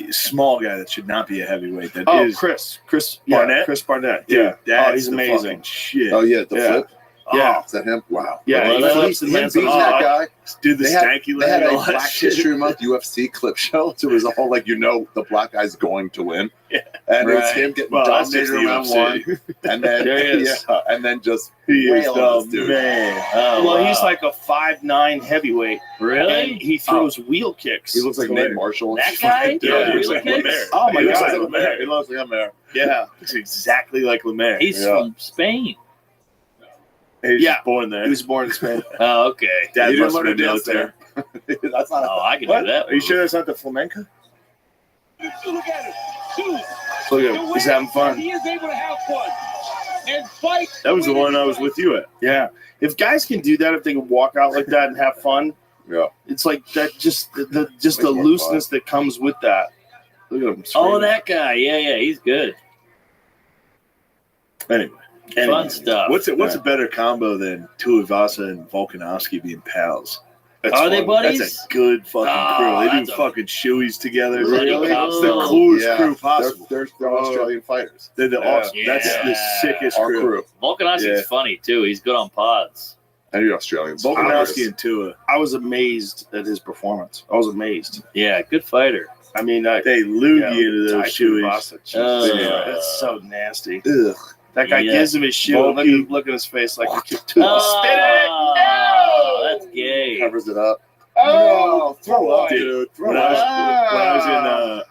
Small guy that should not be a heavyweight. That Oh, is Chris Barnett? Chris Barnett. Dude, Yeah. that's He's the amazing. fucking shit. Oh, yeah, the Yeah. flip. Yeah. Is that him? Wow. Yeah, Well, he that- flips and Him lands beating on that the guy. Dude, the They had stanky a leg, all that Black shit. History Month UFC clip show. So it was all like, the black guy's going to win. Yeah. And it was Right. him getting Well, that's dominated just the around UFC. one. And then, There he is. and then just He is wailing the this dude. man. Oh, Well, wow. he's like a 5'9" heavyweight. Really? And he throws wheel kicks. He looks like Nate Marshall. That guy? Yeah, Yeah, he looks wheel like kicks? Lemaire. Oh, my He looks God. like Lemaire. He looks like Lemaire. Yeah. Looks exactly like Lemaire. He's from Spain. He's Yeah. just born there. He was born in Spain. Oh, okay. Dad He didn't must learn have to been dance military. there. That's not Oh, I can What? do that. Are you sure that's not the flamenco? Look at it. Look at him. He's having fun. He is able to have fun and fight. That was the one I was with you at. Yeah. If guys can do that, if they can walk out like that and have fun, Yeah. it's like that. Just the Makes more looseness that comes with that. Look at him. Oh, screaming. that guy. Yeah, he's good. Anyway. Fun stuff. What's a better combo than Tuivasa and Volkanovski being pals? Are they buddies? That's a good fucking Oh, crew. They do that's a- fucking shoeys together. Really? It's the coolest Yeah. crew possible. They're Australian fighters. They're the Yeah. awesome. That's the Yeah. sickest Our crew. crew. Volkanovski's Yeah. funny, too. He's good on pods. I need Australians. Volkanovski and Tua. I was amazed at his performance. I was amazed. Yeah, good fighter. I mean, They lube you into those shoeys. That's so nasty. Ugh. That guy Yeah. gives him his shoe. Volky. Look at his face like spit it. Oh, that's gay. Covers it up. Oh, throw up, Dude, dude. Throw When up.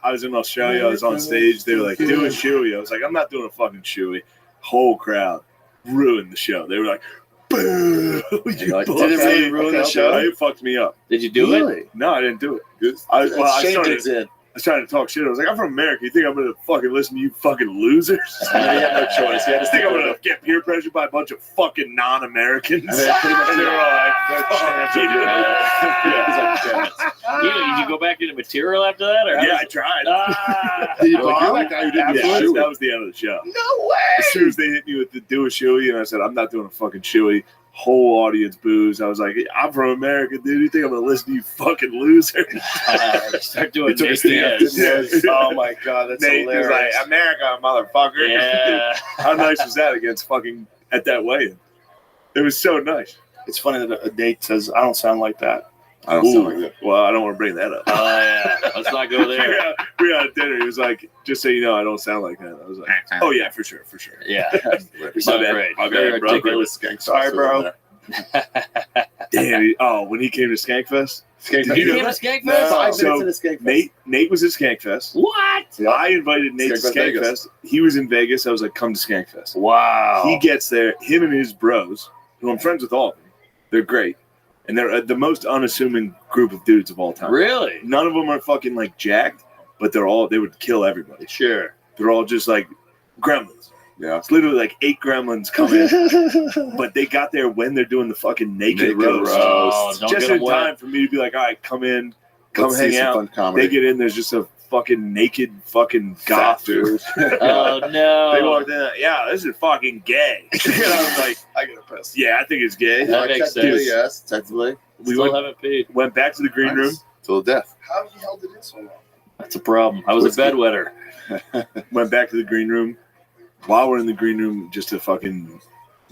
I was in Australia, I was on stage. They were like, "Do a shoey." I was like, "I'm not doing a fucking shoey." Whole crowd ruined the show. They were like, "Boo!" You like, fucked did it really me. ruin the Okay, show? It fucked me up. Did you do it? Really? No, I didn't do it. Good. I Shane started. digs in. I started to talk shit. I was like, "I'm from America. You think I'm gonna fucking listen to you fucking losers?" He had no choice. He had to I think stick I'm with gonna it. get peer pressure by a bunch of fucking non-Americans. And they're pretty much They were all like, "Fuck you." Did you go back into material after that? Or how Yeah, does- I tried. Ah, You're that guy who did the Yeah, shoey. that was the end of the show. No way. As soon as they hit me with the do a shoey, and I said, "I'm not doing a fucking shoey," whole audience boos. I was like, "I'm from America, dude. You think I'm gonna listen to you fucking losers?" start doing He took a Nate stand. Diaz. Oh my god, that's Nate was hilarious. like, "America, motherfucker." Yeah. How nice was that against fucking at that weigh-in? It was so nice. It's funny that Nate says, "I don't sound like that." I don't sound like that. Well, I don't want to bring that up. Oh, yeah. Let's not go there. we got at dinner. He was like, "Just so you know, I don't sound like that." I was like, "Oh yeah, for sure." Yeah. My So bad. great. My Very bad, bro. articulate. Skank Sorry, sauce bro. over there. Damn. When he came to Skankfest, Skank Did you know Came to that? Skankfest? No. 5 So, minutes in a Skank Nate was at Skankfest. What? Yeah. I invited Nate to Skankfest Skankfest. Vegas. He was in Vegas. I was like, "Come to Skankfest." Wow. He gets there. Him and his bros, who I'm friends with all of them. They're great, and they're the most unassuming group of dudes of all time. Really? None of them are fucking like jacked, but they would kill everybody. Sure. They're all just like gremlins. Yeah. It's literally like 8 gremlins come in, but they got there when they're doing the fucking naked roast. Oh, don't Just get in them wet. time for me to be like, "All right, come in, come Let's see hang some out." fun comedy. They get in. There's just a fucking naked fucking goth dude. Oh, no. They walked in. Yeah, this is fucking gay. And I was like, I gotta piss. "Yeah, I think it's gay." That makes Technically, sense. yes. Technically. We Still went, haven't paid. went back to the green room. Till death. How the hell did it so long? That's a problem. I was a bedwetter. Went back to the green room. While we're in the green room, just a fucking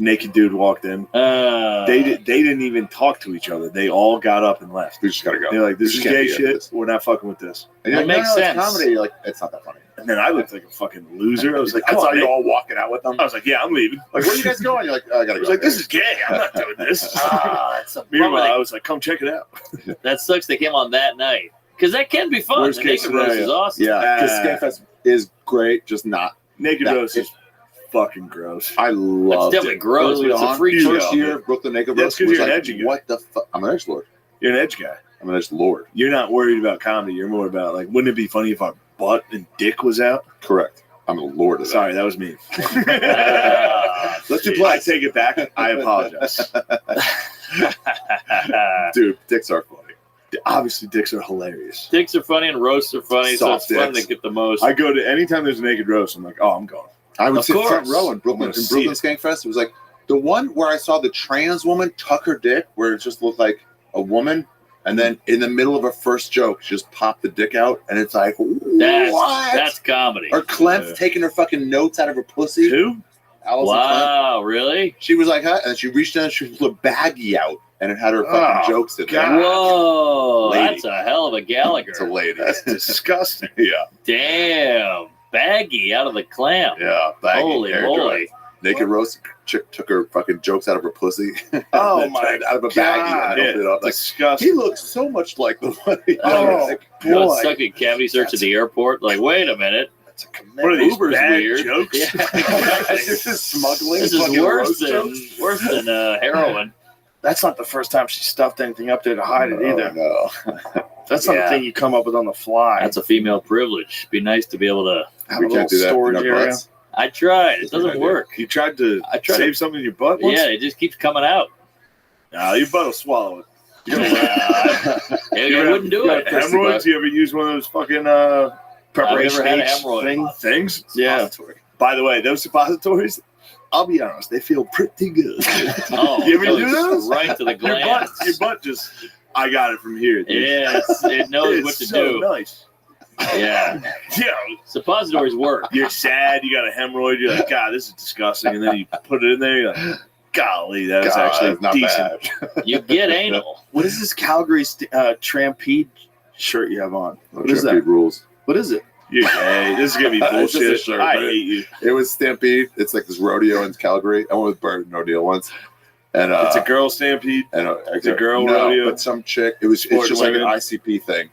naked dude walked in. They didn't even talk to each other. They all got up and left. We just gotta go. They're like, this We is can't gay be into shit. this. We're not fucking with this. And you're That like, makes no, sense. It's comedy. You're like, it's not that funny. And then I looked like a fucking loser. I was like, I come saw on, you man. all walking out with them. I was like, yeah, I'm leaving. Like, where are you guys going? You're like, I gotta I go. was like, this is gay. I'm not doing this. That's a Meanwhile, bummer. I was like, come check it out. That sucks. They came on that night because that can be fun. Worst The case naked roast scenario. is awesome. Yeah, because Skankfest is great, just not. Naked that- roast is fucking gross. I loved definitely it. gross, Early but it's a on, free first show. year of Brooklyn Naked That's Roast 'cause was you're an like, edgy guy. what the fuck? I'm an edge lord. You're an edge guy. I'm an edge lord. You're not worried about comedy. You're more about like, wouldn't it be funny if our butt and dick was out? Correct. I'm a lord of that. Sorry, that was me. Let's do I plays. take it back. I apologize. Dude, dicks are funny. Obviously, dicks are hilarious. Dicks are funny and roasts are funny, so Soft it's fun dicks. to get the most. I go to anytime there's a naked roast. I'm like, oh, I'm going. I would Of sit front course. row in Brooklyn, I'm gonna in see Brooklyn Skankfest. It was like the one where I saw the trans woman tuck her dick, where it just looked like a woman, and then in the middle of her first joke, she just popped the dick out, and it's like, what? That's comedy. Or Clem taking her fucking notes out of her pussy. Who? Allison Clem. Wow, really? She was like, huh? And she reached down, she pulled a baggie out, and it had her fucking jokes in there. Whoa, Lady. that's a hell of a Gallagher. It's a lady. That's disgusting. Yeah. Damn, baggy out of the clam. Yeah. Baggie, Holy air moly. dry. Naked roast chick took her fucking jokes out of her pussy. Oh and my tried out of a baggie and God. opened it up. Like, Disgusting. he looks so much like the one. Oh, Like, Go boy. suck at cavity search at the airport. Like, wait a minute. That's a commitment. What are these Uber's bad weird. jokes? Yeah. this is smuggling. This is fucking worse roast than jokes. heroin. That's not the first time she stuffed anything up there to hide it either. No. That's not Yeah. a thing you come up with on the fly. That's a female privilege. Be nice to be able to. Have We a can't little do that in storage our area. butts. I tried. It doesn't work. You tried to I tried save to- something in your butt once? Yeah, it just keeps coming out. No, your butt will swallow it. I wouldn't do it. Hemorrhoids? You ever use one of those fucking preparation I've never had a H hemorrhoid. things? Yeah. By the way, those suppositories, I'll be honest, they feel pretty good. Oh, You ever goes do those? right to the glands. Your butt just, I got it from here. dude. Yes, it knows It's what to so do. nice. Yeah, Yeah, suppositories work. you're sad, you got a hemorrhoid, you're like, God, this is disgusting. And then you put it in there, you're like, golly, that was God, actually that's not decent. bad. You get anal. What is this Calgary Trampede shirt you have on? What is Stampede that? rules. What is it? You're gay. This is going to be It's just a bullshit. shirt, I but hate you. It was Stampede. It's like this rodeo in Calgary. I went with Bert and O'Neill once. And It's a girl stampede. and it's a girl no, rodeo. but some chick. It's Sport just like an women. ICP thing.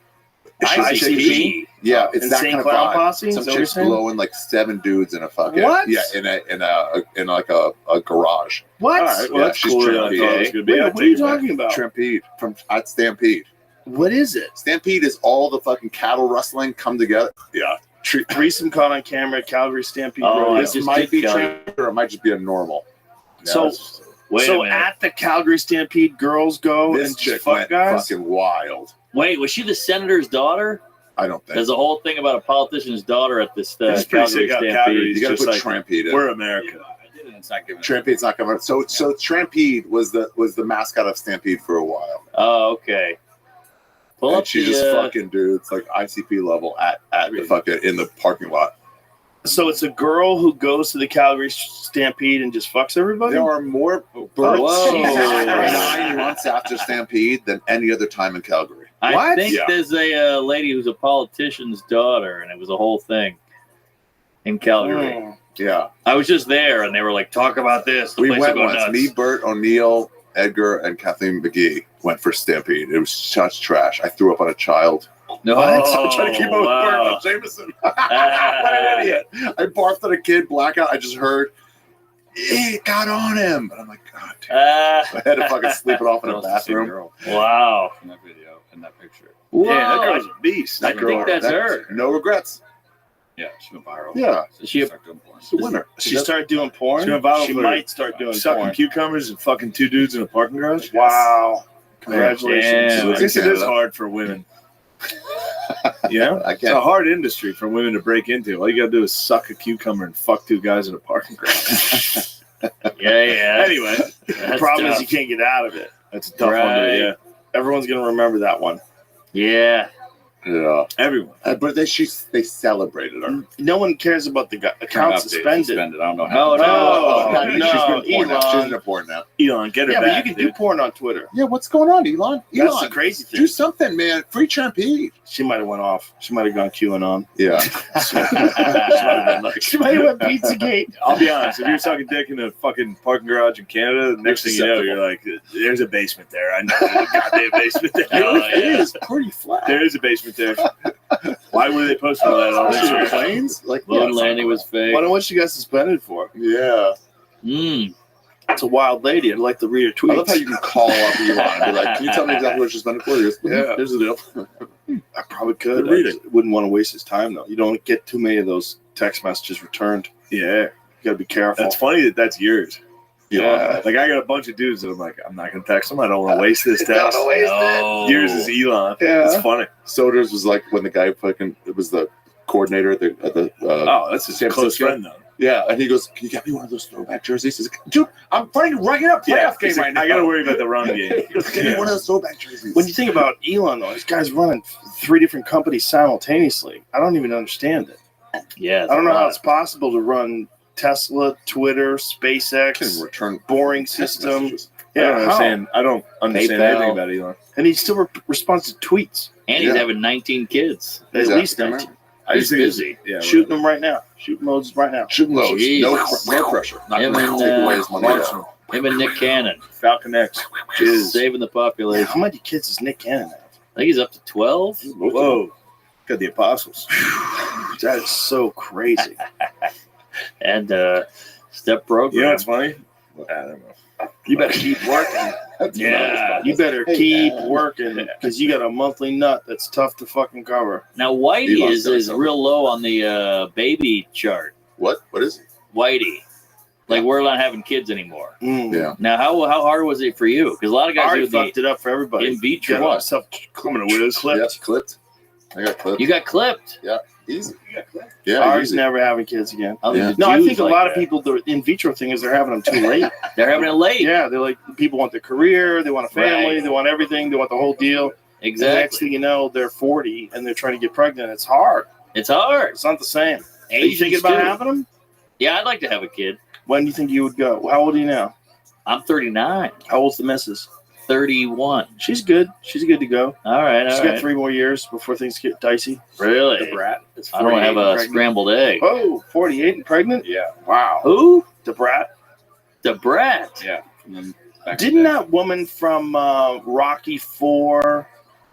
ICP? Yeah, it's that Insane kind of Clown vibe. Posse? Some Is that what you're chicks saying? blowing like 7 dudes in a fucking What? yeah in like a garage. What? All right, well, Yeah, that's she's cooler than I Trampede. thought it was going to be. Wait, I'll what are you take it back. talking about? Trampede from at Stampede. What is it? Stampede is all the fucking cattle rustling come together. Yeah, Threesome caught on camera at Calgary Stampede Oh, Rodeo. I this just might did be tell you. Trampede or it might just be a normal. So, Wait a so minute. at the Calgary Stampede, girls go This and chick just fuck went guys? fucking wild. Wait, was she the senator's daughter? I don't think. There's a whole thing about a politician's daughter at this It's pretty Calgary sick how Stampede. Calgary's You got to just put like, Trampede in. we're America. It's not giving. Trampede's not coming. So Trampede was the mascot of Stampede for a while. Oh, okay. Pull And up she's the, just fucking dudes like ICP level at the fucking in the parking lot. So it's a girl who goes to the Calgary Stampede and just fucks everybody? There are more birth whoa. seasons 9 months after Stampede than any other time in Calgary. I What? think Yeah. there's a lady who's a politician's daughter, and it was a whole thing in Calgary. Mm. Yeah, I was just there, and they were like, "Talk about this." The we place went will go once. nuts. Me, Bert, O'Neill, Edgar, and Kathleen McGee went for Stampede. It was such trash. I threw up on a child. No, I'm trying to keep up with Bert wow. on Jameson. What an idiot! I barfed at a kid. Blackout. I just heard it got on him, and I'm like, God damn. I had to fucking sleep it off in a Girl's the same bathroom. girl Wow. in that video, in that picture. Whoa. Yeah, that girl's a beast. I That girl- think that's that- her. No regrets. Yeah, she went viral. Yeah, Is she a Start doing porn. it's a winner. She started doing porn? She went viral She for might start doing sucking porn. cucumbers and fucking 2 dudes in a parking garage. Wow. Congratulations. Damn. I guess it is hard for women. You know, I it's a can't. hard industry for women to break into. All you gotta do is suck a cucumber and fuck 2 guys in a parking garage. Yeah. Anyway, The That's problem is tough. you can't get out of it. that's a tough one. Right. Yeah, Everyone's going to remember that one. Yeah. Yeah, everyone. But they celebrated her. No one cares about the account suspended. I don't know No, how. no, She's been Elon. in porn now. Elon, get her Yeah, back. but you can do porn on Twitter. Yeah, what's going on, Elon? That's Elon, the crazy thing. do something, man. Free Champy. She might have went off. She might have gone QAnon. Yeah. She might have went Pizzagate. I'll be honest. If you're sucking dick in a fucking parking garage in Canada, the next thing you know, you're like, "There's a basement there. I know there's a goddamn basement there." It is pretty flat. There is a basement there. Why were they posting all that on Especially Instagram? planes? Like, Moon landing was fake. Wonder what she got suspended for. Yeah. It's a wild lady. I'd like to read her tweets. I love how you can call up Elon and be like, "Can you tell me exactly what she's been for?" Yeah. Here's the deal. I probably could. Read I just wouldn't want to waste his time though. You don't get too many of those text messages returned. Yeah, you gotta be careful. That's funny that that's yours. Yeah. Like I got a bunch of dudes that I'm like, I'm not gonna text them. I don't want to waste this text. Yours is Elon. Yeah. It's funny. Soder's was like when the guy fucking, it was the coordinator at the Oh, that's his San close Francisco. friend though. Yeah, and he goes, "Can you get me one of those throwback jerseys?" He's like, "Dude, I'm fighting right in a playoff game he's like, right now. I gotta worry about the run game. He goes, "Get me one of those throwback jerseys." When you think about Elon though, this guy's running 3 different companies simultaneously. I don't even understand it. Yeah. I don't know how it's possible to run Tesla, Twitter, SpaceX, return boring system. I Yeah, don't how? understand. I don't understand PayPal. anything about Elon. And he still responds to tweets. And he's having 19 kids. At least 19. I just think busy. Yeah, Shooting them right now. Shooting loads right now. Shooting loads. Jeez. No pressure. Not Him gonna and, take away his money. Arsenal, Him and Nick Cannon. Falcon X, Just saving the population. How many kids does Nick Cannon have? I think he's up to 12. Whoa, got the apostles. That is so crazy. And step program. You know what's funny? I don't know. You better keep working. Yeah. You better keep working because you got a monthly nut that's tough to fucking cover. Now, Whitey Elon's got is something. real low on the baby chart. What? What is it? Whitey. Like, we're not having kids anymore. Yeah. Now, how hard was it for you? Because a lot of I guys already do fucked the it up for everybody. in vitro. Got myself coming to whiz clipped. Yep, clipped. I got clipped. You got clipped. Yeah, easy. Yeah, Ours easy. never having kids again. I think the No, I Jews think a like lot of that. people, the in vitro thing is they're having them too late. They're having it late. Yeah, they're like, people want their career, they want a family, Right. they want everything, they want the whole deal. And the next Exactly. thing you know, they're 40 and they're trying to get pregnant. It's hard. It's hard. It's not the same. Are you Asians thinking about too. having them? Yeah, I'd like to have a kid. When do you think you would go? How old are you now? I'm 39. How old's the missus? 31. She's good. She's good to go. All right, She's all got right. 3 more years before things get dicey. Really? The brat. Is I don't 48 have and a pregnant. scrambled egg. Oh, 48 and pregnant? Yeah. Wow. Who? The brat. The brat. Yeah. And then back Didn't to that woman from Rocky 4,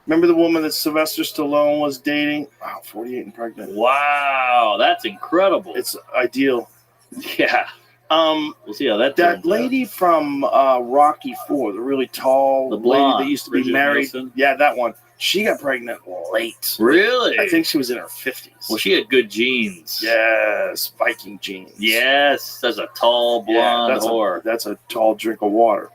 remember the woman that Sylvester Stallone was dating? Wow, 48 and pregnant. Wow, that's incredible. It's ideal. Yeah. We'll see how that turns That lady from Rocky 4, the really tall The lady blonde, that used to be Bridget married. Nielsen? Yeah, that one. She got pregnant late. Really? I think she was in her 50s. Well, she had good genes. Yes, Viking genes. Yes, that's a tall blonde that's whore. That's a tall drink of water.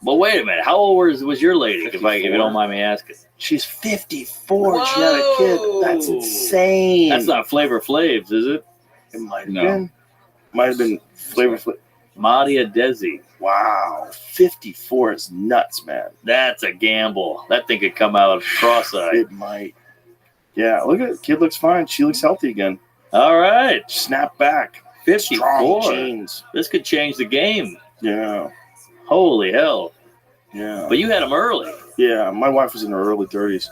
But wait a minute, how old was your lady? If you don't mind me asking. She's 54. She had a kid. That's insane. That's not Flavor Flavs, is it? It might have No. been. Might have been Flavor Flav. Madia Desi. Wow, 54 is nuts, man. That's a gamble. That thing could come out cross-eyed. It might. Yeah, look at it. Kid looks fine. She looks healthy again. All right. Snap back. 54. Strong genes. This could change the game. Yeah. Holy hell. Yeah. But you had them early. Yeah, my wife was in her early 30s.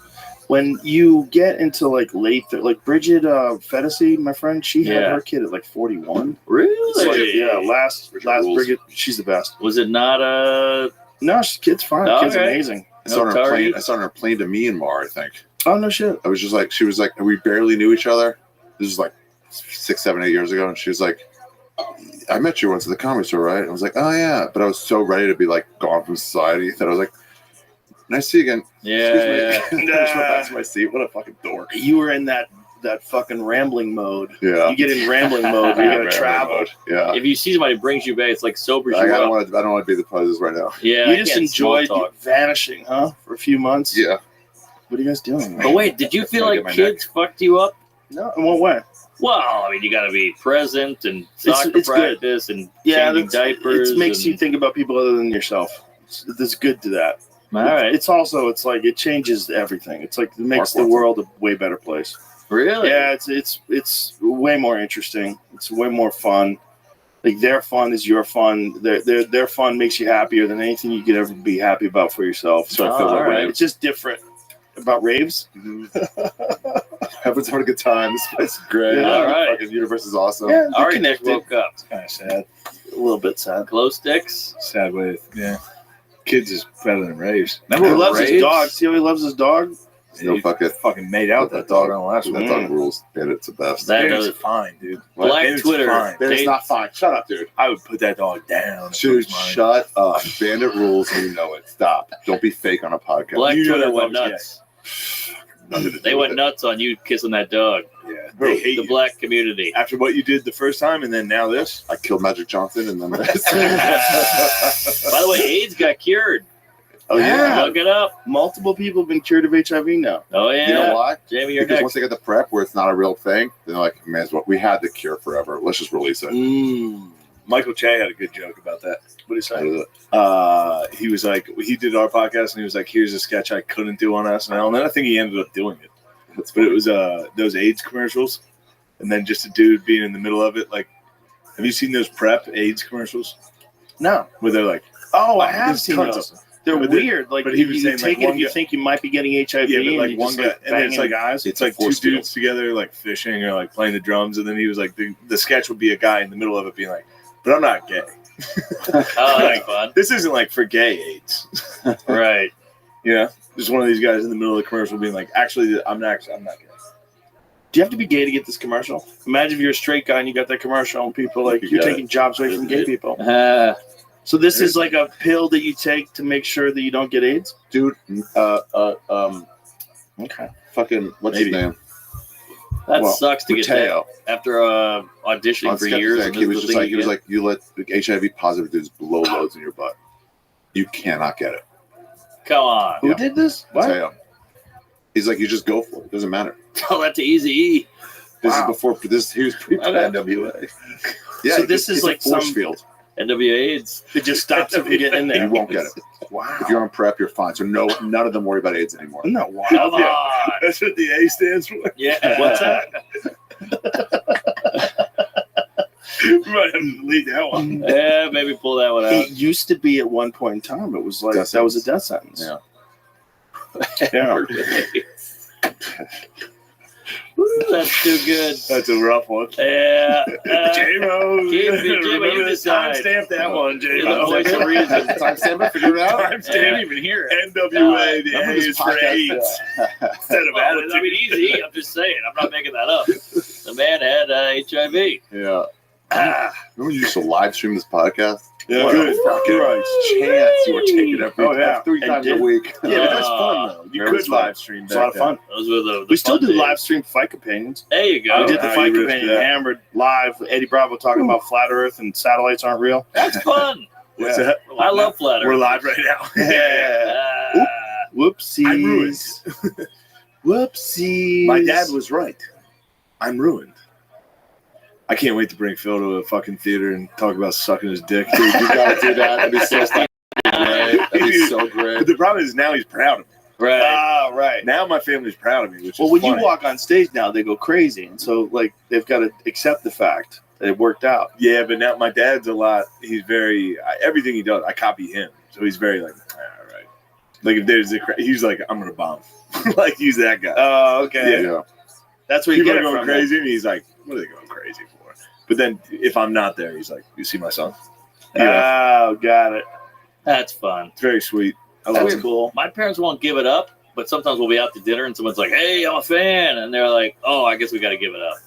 When you get into like like Bridget Fedesi, my friend, she had Yeah. her kid at like 41. Really? It's like, yeah, last rules. Bridget, she's the best. Was it not a... No, kid's fine. Okay. Kid's amazing. I saw her on a Tardy? plane. I saw her on a plane to Myanmar, I think. Oh, no shit. I was just like, she was like, we barely knew each other. This was like 6, 7, 8 years ago. And she was like, I met you once at the comedy store, right? I was like, oh, yeah. But I was so ready to be like gone from society that I was like, nice to see you again. Yeah. Excuse me. I just went back to my seat. What a fucking dork. You were in that fucking rambling mode. Yeah. You get in rambling mode. You're gonna travel. Yeah. If you see somebody brings you back, it's like sobers you I don't up. want to be the president right now. Yeah. You I just can't enjoyed small talk. vanishing, huh? For a few months. Yeah. What are you guys doing? But wait, did you feel Gotta like get my kids fucked you up? No, in what way? Well, I mean, you got to be present and soccer it's good. practice and Yeah, changing diapers. it makes and, you think about people other than yourself. There's good to that. All right. It's also like it changes everything. It's like it makes the world a way better place. Really? Yeah, it's way more interesting. It's way more fun. Like their fun is your fun. Their fun makes you happier than anything you could ever be happy about for yourself. So I feel that way. It's just different. About raves. Everyone's having a good time. This place is great. Yeah, all right. The fucking universe is awesome. Yeah, Ari just woke up. It's kind of sad. A little bit sad. Glow sticks. Sad with kids is better than raves. He loves his dog. See how he loves his dog? Still fucking made out that dog on the last one. That dog rules. Bandit's the best. That Bandit's does- fine, dude. Black Bandit's Twitter. fine. Bandit's not fine. Shut up, dude. I would put that dog down. Dude, shut up. Bandit rules and you know it. Stop. Don't be fake on a podcast. Black You know Twitter that went dog's nuts. Nothing to do They with went it. nuts on you kissing that dog. Yeah, they hate The you. black community. After what you did the first time and then now this. I killed Magic Johnson and then this. By the way, AIDS got cured. Oh yeah. Look it up. Multiple people have been cured of HIV now. Oh yeah. You know why? Jamie, you're Because next. once they get the prep where it's not a real thing, they're like, man, we had the cure forever. Let's just release it. Michael Che had a good joke about that. What did he How say? does it? He was like, he did our podcast and he was like, here's a sketch I couldn't do on SNL. And then I think he ended up doing it. But it was those AIDS commercials. And then just a dude being in the middle of it. Like, have you seen those prep AIDS commercials? No. Where they're like, Oh, I have there's seen tons those. of them. They're But weird. Like but he was you saying, take like, it one if you guy- think you might be getting HIV. Yeah, but and like you one just, guy, like, and then it's banging like guys. it's like two force field. dudes together, like fishing or like playing the drums, and then he was like, the sketch would be a guy in the middle of it being like, "But I'm not gay." Oh, that's Like, fun. this isn't like for gay AIDS, Right. you know? Just one of these guys in the middle of the commercial being like, "Actually, I'm not gay." Do you have to be gay to get this commercial? Imagine if you're a straight guy and you got that commercial and people like You you're got taking jobs away from gay people. Uh, So this is like a pill that you take to make sure that you don't get AIDS? Dude, Okay. fucking, what's Maybe. his name? that Well, sucks to get that Mateo. after auditioning On for Skeptic years. Tank, and he this was is just the like, thing he was you like, you let the HIV positive dudes blow loads in your butt. You cannot get it. get. Come on. Who did this? What? Mateo. He's like, you just go for it. It doesn't matter. Tell that to Easy E. This Wow. is before this. He was pre NWA. Yeah, So he this just- is it's a like force some- field. NWA AIDS. It just stops you from getting in there. You won't get it. Wow. If you're on prep, you're fine. So none of them worry about AIDS anymore. No, wow. Come on. That's what the A stands for. Yeah. What's that? You might have to leave that one. Yeah, maybe pull that one out. It used to be at one point in time. It was like Death that was a sentence. death sentence. Yeah. Yeah. Ooh, that's too good. That's a rough one. Yeah. J-Mo. J-Mo, you decide. Timestamp that one, You're the J-Mo. voice of reason. Timestamp it, figure it out. Timestamp. even hear it. NWA, the Remember A this is for podcast? AIDS. Instead of Well, I attitude. mean, Easy. I'm just saying. I'm not making that up. The man had HIV. Yeah. Remember when you used to live stream this podcast? Yeah, What good. a fucking Christ. chance you were taking every Oh, yeah. 3 And times a did- week. Yeah, but that's fun, though. You It could was fun. live stream It's a lot of back fun. Those were the We still fun do days. live stream fight companions. There you go. We did the how fight you risked companion that. hammered live. Eddie Bravo talking about flat Earth and satellites aren't real. That's fun. What's Yeah. that? I love flat We're Earth. live right now. Yeah. Whoopsies. I'm ruined. Whoopsies. My dad was right. I'm ruined. I can't wait to bring Phil to a fucking theater and talk about sucking his dick. Dude, you gotta do that. That'd be so great. That'd be so But great. the problem is now he's proud of me. Right. Ah, right. Now my family's proud of me, which Well, is when funny. you walk on stage now, they go crazy, and so like they've got to accept the fact that it worked out. Yeah, but now my dad's a lot. He's very everything he does. I copy him, so he's very like, all right. Like if there's he's like, I'm gonna bomb. Like he's that guy. Oh, okay. Yeah. Yeah. That's where you People get are it going from. crazy, and he's like, what are they going crazy for? But then if I'm not there, he's like, you see my son? Then. Oh, got it. That's fun. It's very sweet. I love That's him. cool. My parents won't give it up, but sometimes we'll be out to dinner and someone's like, "Hey, I'm a fan," and they're like, "Oh, I guess we got to give it up."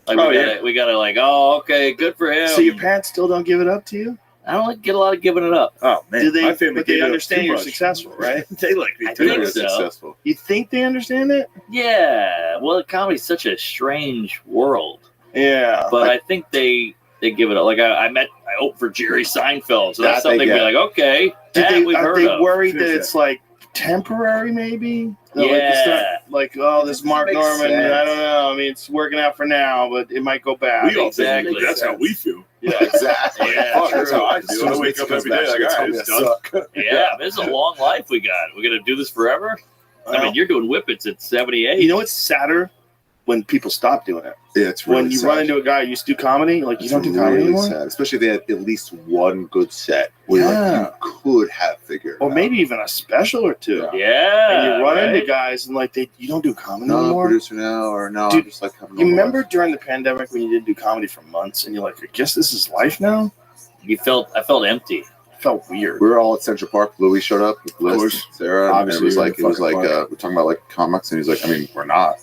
Like we gotta like, "Oh, okay, good for him." So your parents still don't give it up to you? I don't get a lot of giving it up. Oh man, Do they? my family But they gave it up understand too you're much. successful, right? They like me I too. think You're so. successful. You think they understand it? Yeah. Well, comedy's such a strange world, Yeah. but I think they give it up. Like I opened for Jerry Seinfeld, so that's That they something to be get. like, okay, Did that they, we've are heard they of. worried that Who's it's like temporary, maybe. Like, Yeah. it's not like, oh, this Mark makes Norman. sense. I don't know. I mean, it's working out for now, but it might go bad. We all Exactly. think that's how we feel. Yeah, exactly. Yeah, Fuck, that's how I As feel. soon as I we wake comes up every back, day like, she all tells right, me it's I done. suck. Yeah, this is a long life we got. We're gonna do this forever. I mean, you're doing whippets at 78. You know what's sadder? When people stop doing it. Yeah, it's really when you sad. run into a guy who used to do comedy, like, you It's don't do comedy really anymore? sad, especially if they had at least one good set where Yeah. like, you could have figured. Or maybe even a special or two. Yeah. And you run right? into guys and like you don't do comedy No, I'm a anymore. producer now, or no, Dude, I'm just like having a You normal remember during the pandemic when you didn't do comedy for months and you're like, I guess this is life now? I felt empty. It felt weird. We were all at Central Park. Louis showed up with Liz, course. Sarah. Obviously, and it was like fucking we're talking about like comics, and he's like, I mean, we're not.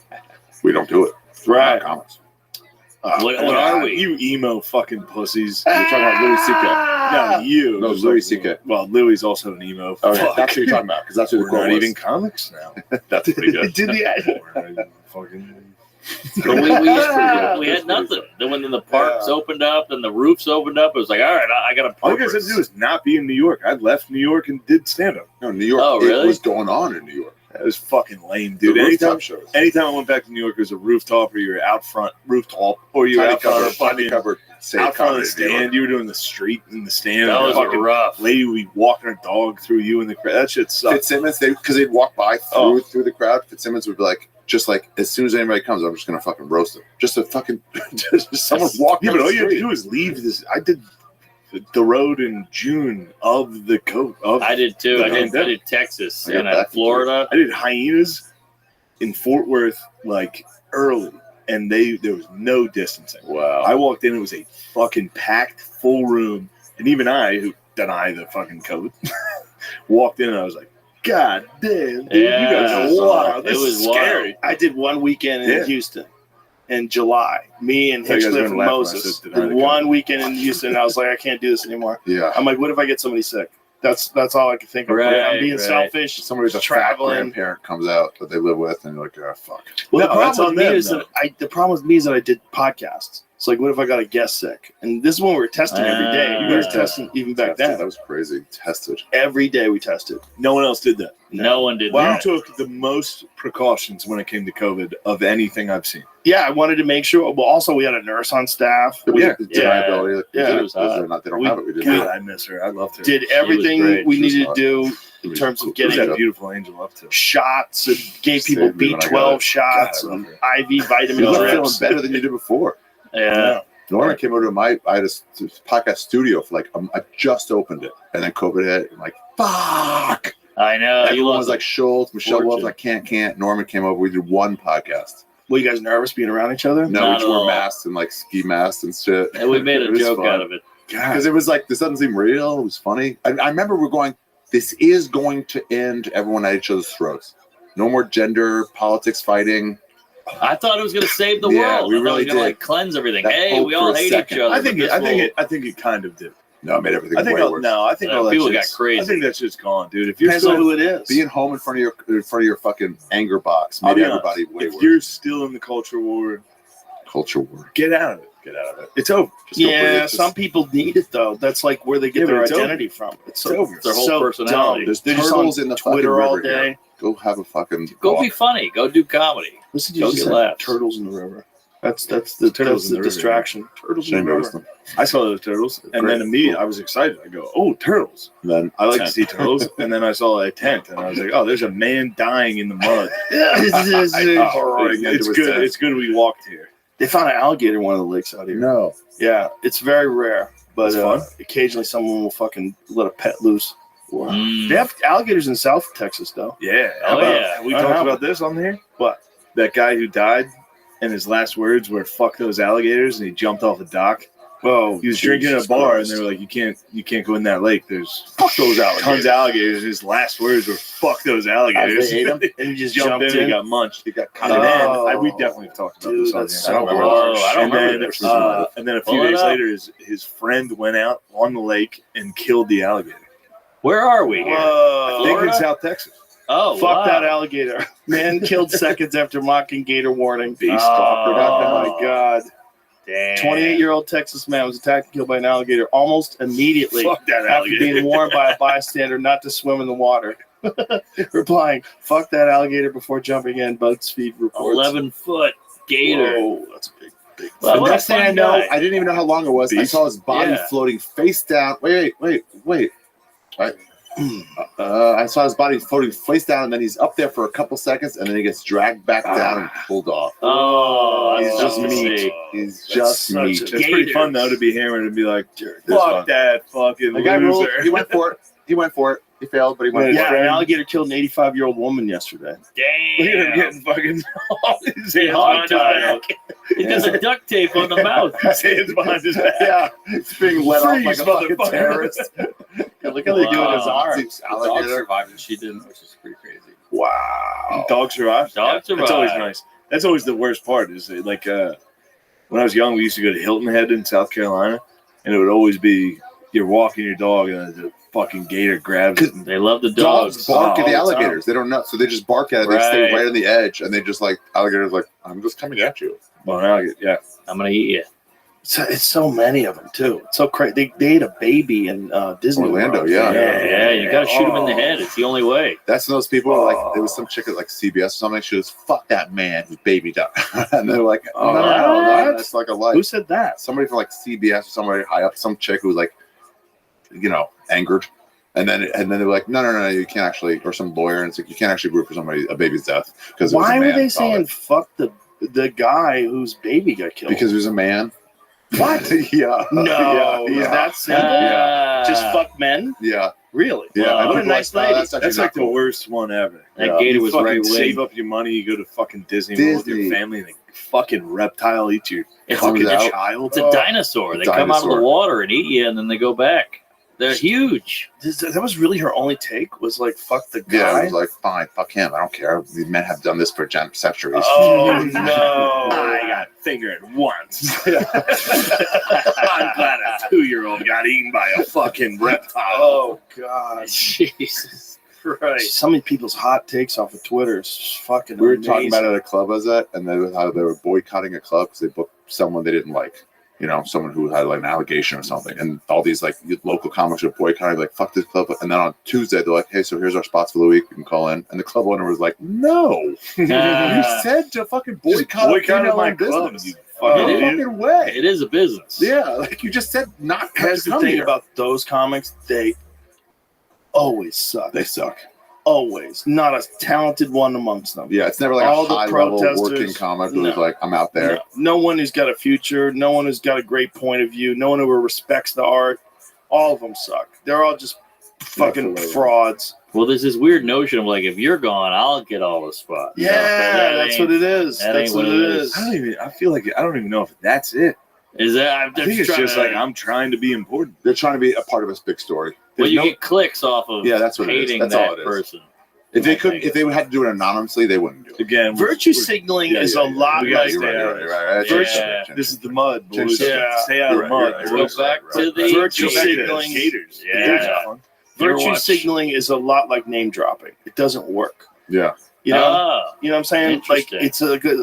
We don't do it. We're Right. not comics. What are we? You emo fucking pussies. You're talking about Louis C.K. No, you. No, Just Louis like- C.K. Well, Louis is also an emo. Okay, Fuck. that's what you're talking about because that's what the We're quote not was. even comics now. That's pretty good. Did the We're not fucking. But we had nothing. Then when the parks opened up and the roofs opened up, it was like, all right, I got a All you guys had purpose. to do is not be in New York. I left New York and did stand up. No, New York. Oh, really? It was going on in New York. That was fucking lame, dude. The Anytime, rooftop shows. anytime I went back to New York, it was a rooftop, or you were out front, rooftop, or you were Tiny out front, cover, of fucking, tiny cover. Say out front of the comedy in New York. stand. You were doing the street in the stand. That and was the fucking rough. lady would be walking her dog through you in the crowd. That shit sucked. Fitzsimmons, because they'd walk by through the crowd. Fitzsimmons would be like, just like as soon as anybody comes, I'm just gonna fucking roast them. Just a fucking just someone walking. Yeah, but down all the you have to street. do is leave this. I did the road in June of the coat. I did too. The I did pandemic. Texas I got and back in Florida. I did hyenas in Fort Worth like early, and there was no distancing. Wow. I walked in, it was a fucking packed full room, and even I, who deny the fucking COVID, walked in and I was like, God damn, dude, Yeah, you guys it are was wild. wild. This It was is scary. wild. I did one weekend in Yeah. Houston in July. Me and I thought you guys were Hinchcliffe and gonna laugh when I Moses said deny did the one weekend in Houston. And I was like, I can't do this anymore. Yeah. I'm like, what if I get somebody sick? That's all I can think of. Right, I'm being right. selfish. Somebody with a fat traveling. grandparent comes out that they live with, and you're like, oh fuck. Well, No, the that's problem on with me them, is though. that the problem with me is that I did podcasts. It's like, what if I got a guest sick? And this is when we were testing every day. You guys testing even back That then. was crazy. Tested. Every day we tested. No one else did that. No one did Well, that. you took the most precautions when it came to COVID of anything I've seen. Yeah, I wanted to make sure. Well, also we had a nurse on staff. We We had the deniability. Like, Yeah. it was, they don't We- have it. We did God, not. I miss her. I loved her. did great. everything we She was needed to hot. do She in was terms cool. of getting that She beautiful angel up to. shots and gave Saved people me when I got B12 it. shots God, I and love IV vitamin You look feeling drips. better than you did before. Yeah. Norman came over to I had a podcast studio for like, I just opened it, and then COVID hit. I'm like, fuck. I know. Everyone was like, Schultz, Michelle fortune. Wolf, I can't. Norman came over. We did one podcast. Were you guys nervous being around each other? No, Not we at just wore all. masks and like ski masks and shit. And we made a It was joke fun. out of it. Because it was like, this doesn't seem real. It was funny. I remember we're going, this is going to end everyone at each other's throats. No more gender, politics fighting. I thought it was going to save the Yeah, world. we I thought really it was going to did. like cleanse everything. That Hey, hope we for all a hate second. each other. I think but I think it kind of did. No, it made everything I think way worse. I think all that people got shit's- crazy. I think that shit's gone, dude. If you're Depends on still who it is. Being home in front of your fucking anger box I'll made be honest, everybody way if worse. you're still in the culture war, Culture war. get out of it. Get out of it. It's over. Just don't believe Yeah, it. some people need it though. That's like where they get Yeah, their but it's over. identity from. It's over. Their whole so personality. dumb. There's They're just turtles on in the fucking Twitter all river here. day. Go have a fucking Go walk. be funny. Go do comedy. What did Go you just get say? laughs. Turtles in the river. That's the Turtles in the river, distraction. Turtles in Shane the noticed river. them. I saw those turtles, and Great. then immediately I was excited. I go, "Oh, turtles!" And then I like to see turtles, and then I saw a tent, and I was like, "Oh, there's a man dying in the mud." It's good. It's good we walked here. They found an alligator in one of the lakes out here. No. Yeah, it's very rare, but It's fun. occasionally someone will fucking let a pet loose. Mm. They have alligators in South Texas though. Yeah. Oh, yeah. We I talked have about this on here. What? That guy who died, and his last words were "fuck those alligators," and he jumped off a dock. Oh, He was drinking at a Jesus bar, Christ. and they were like, "You can't go in that lake. There's Fuck those alligators." tons of alligators." And his last words were "fuck those alligators." They ate 'em, and he just jumped in and got munched. He got cut. And then we definitely talked about Dude, this on that's here. so I don't remember and this. then a Pull few it days up. later, his friend went out on the lake and killed the alligator. Where are we here? I think in Florida? South Texas. Oh, Fuck wow. that alligator. Man killed seconds after mocking gator warning. Oh. Oh my God. Damn. 28-year-old Texas man was attacked and killed by an alligator almost immediately Fuck that after alligator. being warned by a bystander not to swim in the water. Replying, fuck that alligator before jumping in. BuzzFeed reports. 11-foot gator. Whoa, that's a big. Well, The what a next thing fun I know, guy. I didn't even know how long it was. I saw his body Yeah. floating face down. Wait. I saw his body floating face down, and then he's up there for a couple seconds, and then he gets dragged back down and pulled off. Oh, he's that's just tough to meat. see. He's just meat. It's pretty fun though to be hammered and be like, fuck that fucking The guy rolled. loser. He went for it. He failed, but he went Yeah, for an it. alligator killed an 85-year-old woman yesterday. Damn. Look at him getting fucking his hands Hog behind his tie. back. He does a duct tape on the mouth. His hands behind his back. Yeah, it's being let off like Freeze, a fucking motherfucker. terrorist. Yeah, look how they do in his arms. The dog survived and she didn't, which is pretty crazy. Wow. Dog survived. Dog That's always survived. nice. That's always the worst part. Is like when I was young, we used to go to Hilton Head in South Carolina, and it would always be you're walking your dog, and the fucking gator grabs it. They love the Dogs dogs. bark at the all the time. alligators. They don't know, so they just bark at it. They stay Right. right on the edge, and they just like alligators. Like, I'm just coming at you. Well, now yeah. I'm gonna eat you. It's so many of them too. It's so crazy. They ate a baby in Disney Orlando, World. yeah. Yeah, you gotta shoot him in the head. It's the only way. That's those people. Like, there was some chick at like CBS or something. She goes, "Fuck that man whose baby died," and they're like, "Oh, no, that's like a life." Who said that? Somebody from like CBS or somebody high up. Some chick who was like, angered. And then they're like, no, you can't actually, or some lawyer, and it's like, you can't actually root for a baby's death because Why were they saying fuck the guy whose baby got killed? Because he was a man. What? Yeah. No, Yeah. that's simple. Yeah. Just fuck men. Yeah. Really? Yeah. What a People nice like, lady. That's like the worst one ever. That gator You was fucking right save wing. up your money, you go to fucking Disney World with your Disney. family, and the fucking reptile eats your It's fucking out. child. It's a dinosaur. They come out of the Dinosaur. water and eat you, and then they go back. They're huge. That was really her only take. Was like fuck the Yeah, guy. I was like, fine, fuck him. I don't care. These men have done this for centuries. Oh no! I got fingered once. I'm glad a 2-year-old got eaten by a fucking reptile. Oh god! Jesus Christ. Some of people's hot takes off of Twitter is just fucking. We were talking about amazing. it at a club I was at, and then how they were boycotting a club because they booked someone they didn't like. Someone who had like an allegation or something, and all these like local comics are boycotting, like fuck this club. And then on Tuesday they're like, hey, so here's our spots for the week. You can call in. And the club owner was like, no, you said to fucking boycott my my club, business. you No fucking idiot. fucking way. It is a business. Yeah, like you just said, not Here's to the come thing here. about those comics: they always suck. They suck. Always, not a talented one amongst them. Yeah, it's never like All a the high level protesters, working comic who's no. like, I'm out there. No one who's got a future. No one who's got a great point of view. No one who respects the art. All of them suck. They're all just fucking Absolutely. frauds. Well, there's this weird notion of like, if you're gone, I'll get all the spots. Yeah, That that's ain't- what it is. that That's ain't what it is. I feel like I don't even know if that's it. Is that? I'm I think it's trying just to- like I'm trying to be important. They're trying to be a part of this big story. Well, you no- get clicks off of Yeah, that's what it is. hating That's that all it is. person. If they could, if they had to do it anonymously, they wouldn't do it. Again, Virtue signaling is a lot We gotta like stay You're out right, of you're right. Virtue- Yeah. This is the mud, boys. Yeah. Stay out of the mud. You're Go right. back to the Virtue Go back to the signaling. skaters. Yeah. Virtue Watch. signaling is a lot like name dropping. It doesn't work. Yeah. You know, Ah, you know what I'm saying? Like Interesting.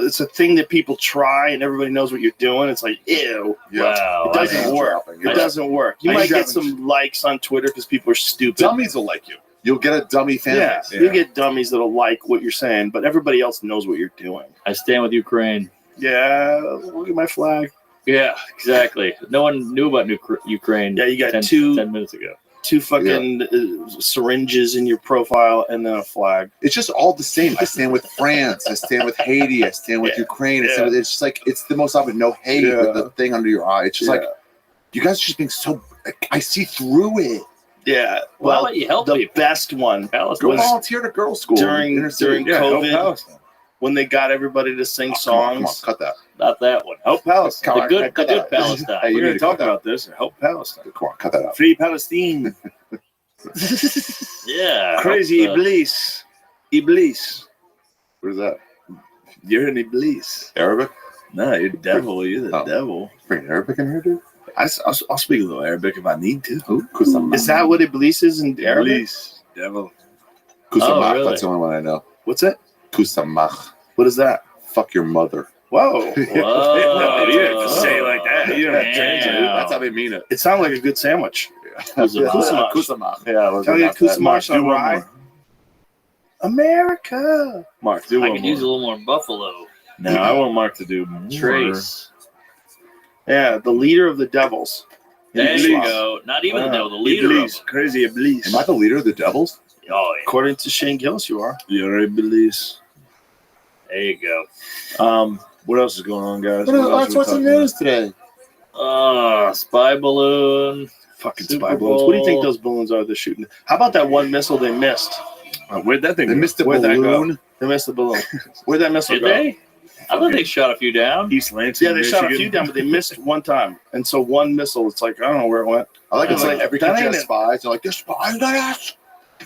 it's a thing that people try and everybody knows what you're doing. It's like ew. wow. It doesn't Name work. dropping, It you're doesn't work. You Name might get dropping. some likes on Twitter because people are stupid. Dummies will like you. You'll get a dummy fan Yeah, base. you get dummies that'll like what you're saying, but everybody else knows what you're doing. I stand with Ukraine. Yeah, look at my flag. Yeah, exactly. No one knew about Ukraine. Yeah, you got 10 two 10 minutes ago. two fucking syringes in your profile and then a flag. It's just all the same. I stand with France. I stand with Haiti. I stand with Ukraine. I stand with, it's just like, it's the most obvious. No hate with the thing under your eye. It's just like, you guys are just being so, I see through it. Yeah. Well, how about you help the people? best one Go was volunteer to girls' school. during Help COVID Palestine. when they got everybody to sing songs. Come on, cut that. Not that one. Help Palestine. The good cut that. Palestine. Hey, you We're need going to to talk cut that. about this. Help Palestine. Come on, cut that out. Free Palestine. Yeah. Crazy help the- Iblis. Iblis. What is that? You're an Iblis. Arabic? No, you're devil. You're the devil. Bring Arabic in here, dude? I'll speak a little Arabic if I need to. Is that what Iblis is in Arabic? Iblis. Devil. Kusamach, really? that's the only one I know. What's it? Kusamach. What is that? Fuck your mother. Whoa. Whoa. No, you didn't have to say it like that. You don't have to translate it. Damn. That's how they mean it. It sounded like a good sandwich. Kusamach. Kusamach. Yeah, Can I get kusamach on rye? America. Mark, do I one could more. use a little more buffalo. No, I want Mark to do more. Trace. Yeah, the leader of the Devils. There you go. Not even the devil, the leader of Iblis, them. crazy Iblis. Am I the leader of the Devils? Oh, yeah. According to Shane Gillis, you are. You're Iblis. There you go. What else is going on, guys? What's the news today? Spy balloon. Fucking Super spy balloons. What do you think Bowl. those balloons are they're shooting? How about that one missile they missed? Where'd that thing They go? missed the Where'd that go? balloon. They missed the balloon. Where'd that missile Did go? they? I thought they shot a few down. East Lansing, Yeah, they shot a Michigan. few down, but they missed one time. And so one missile, it's like, I don't know where it went. I like it's Oh, like every that country ain't has it. spies. They're like, they're spying on us.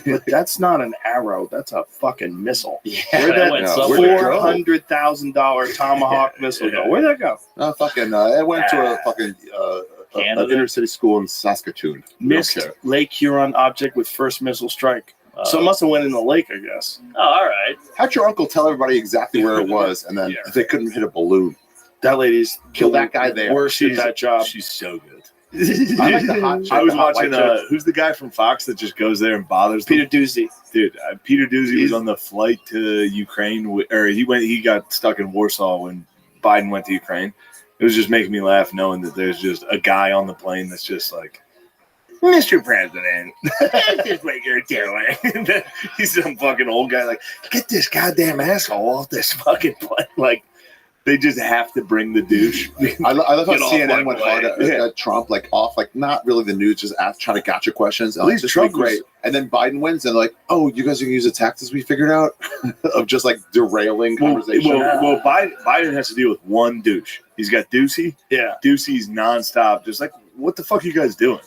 But that's not an arrow. That's a fucking missile. Yeah, Where'd that that went yeah, somewhere. where'd it go? $400,000 Tomahawk missile go? Where'd that go? No, fucking. It went to a fucking an Canada? inner city school in Saskatoon. Missed Okay. Lake Huron object with first missile strike. So it must have went in the lake, I guess. Oh, all right. How'd your uncle tell everybody exactly where it was, and then Yeah. they couldn't hit a balloon? That lady's Kill that guy there. worst at that job. She's so good. I like the hot chick. I was the hot watching. white chick. Who's the guy from Fox that just goes there and bothers them? Peter Doozy. Dude, Peter Doozy was on the flight to Ukraine, or he got stuck in Warsaw when Biden went to Ukraine. It was just making me laugh knowing that there's just a guy on the plane that's just like, Mr. President, this is what you're doing. He's some fucking old guy like, get this goddamn asshole off this fucking plane. Like, they just have to bring the douche. I love how Get off CNN my went plane. hard at Trump, like off, like not really the news, just trying to gotcha questions. At least this Trump would be great. And then Biden wins, and like, oh, you guys are gonna use the tactics we figured out of just like derailing conversation. Well, Biden has to deal with one douche. He's got Ducey. Yeah. Ducey's nonstop. Just like, what the fuck are you guys doing?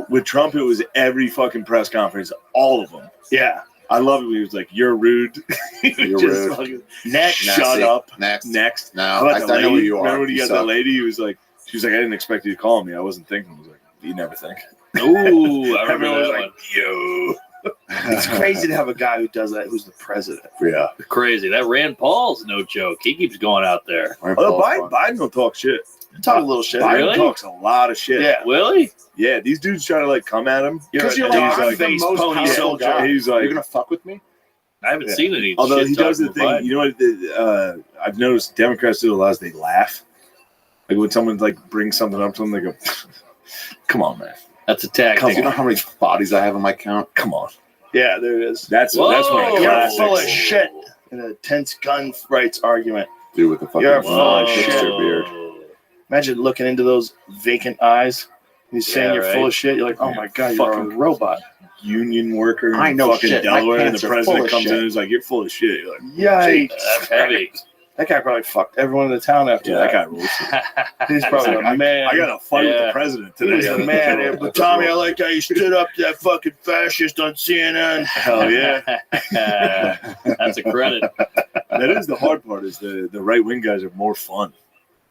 With Trump, it was every fucking press conference, all of them. Yeah. I love it when he was like, you're rude. You're Just rude. fucking, next, Nasty. shut up. Next. No, How about I the know lady? who you are. Remember when you You got suck. that lady? He was like, she was like, I didn't expect you to call me. I wasn't thinking. I was like, you never think. Ooh, I remember Everyone was that like, one. yo. It's crazy to have a guy who does that, who's the president. Yeah. Crazy. That Rand Paul's no joke. He keeps going out there. Oh, Biden will talk shit. Talk a little shit. Biden Really? talks a lot of shit. Yeah. Really? Yeah, these dudes try to like come at him. You're Because you're a like, dog I'm the face most pony powerful soldier. guy. He's like, You're gonna fuck with me? I haven't seen any. although shit he does the talking about thing, you know what? I've noticed Democrats do a lot is they laugh. Like when someone like brings something up to them, they go, "Come on, man, That's a tactic. You know how many bodies I have on my count? come on." Yeah, there it is. That's Whoa. one of the You're classics. full of shit in a tense gun rights argument. Dude with the fucking You're full of hipster shit. beard. Imagine looking into those vacant eyes. He's saying Yeah, you're right. full of shit. You're like, oh my God, you're a Fucking robot. Union worker in I know fucking shit. My Delaware, and pants the are full president of comes in shit. and is like, "You're full of shit." You're like, Yikes. That's heavy. That guy probably fucked everyone in the town after "Yeah, that. that guy rules." He's probably a man. I got to fight with Yeah. the president He was today. a man. Yeah, but Tommy, I like how you stood up to that fucking fascist on CNN. Hell yeah, That's a credit. that is the hard part. Is the right wing guys are more fun.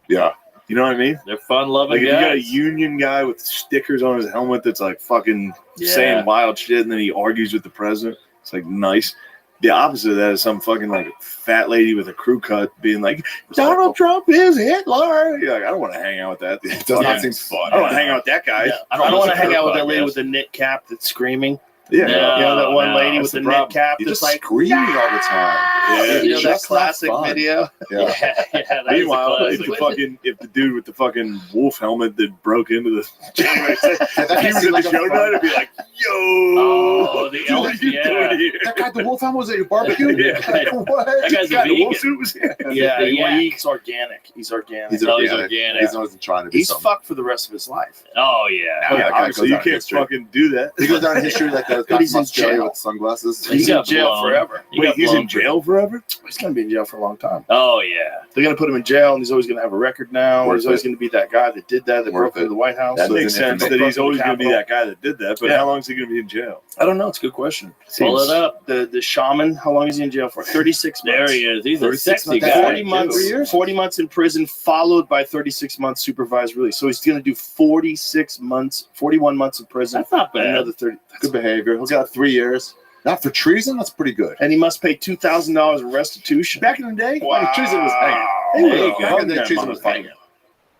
Yeah. You know what I mean? They're fun-loving Like if you got a guys. union guy with stickers on his helmet that's like fucking Yeah. saying wild shit, and then he argues with the president. It's like nice. The opposite of that is some fucking like fat lady with a crew cut being like, Donald Trump is Hitler. You're like, I don't want to hang out with that. It does not seem fun. I don't want to hang out with that guy. Yeah. I don't want to hang out with that podcast. lady with the knit cap that's screaming. Yeah. No. You know that one lady that's with the the knit problem. cap You're that's just like, screaming all the time. Yeah. you know It's that just not classic fun. video? Yeah. Yeah, that is a Meanwhile, classic. if the dude with the fucking wolf helmet that broke into the gym, if he was seemed in like the a show fun- tonight, I'd be like, yo, Oh, the what elf, are you yeah. doing here? That guy, the wolf helmet was at your barbecue? Yeah. What? That guy's a God, the vegan. wolf suit was here. Yeah, The well, yak. he's organic. He's organic. He's No, he's organic. organic. He's not trying to be He's something. fucked for the rest of his life. Oh yeah. Yeah, that guy Obviously, goes you down in can't history. fucking do that. He goes down in history like that guy He's from in Australia jail. with sunglasses. He's got in jail blown. forever. He Wait, got he's blown in jail forever? He's going to be in jail for a long time. Oh yeah. They're going to put him in jail, and he's always going to have a record now. Worth He's always it. going to be that guy that did that, that Worth broke into it. the White House. That Lives makes in sense infamy. that he's always going to be Capital. that guy that did that, but Yeah. how long is he going to be in jail? I don't know. It's a good question. Pull it up. The shaman, how long is he in jail for? 36 months. There he is. He's a 36 sexy months. guy. 40 months, too. 40 months in prison, followed by 36 months supervised release. So he's going to do 46 months, 41 months in prison. That's not bad. Another 30. Good behavior. He's got 3 years. Not for treason. That's pretty good. And he must pay $2,000 in restitution. Back in the day, Wow. like, treason was hanging. There you Back go. in the day, treason was hanging.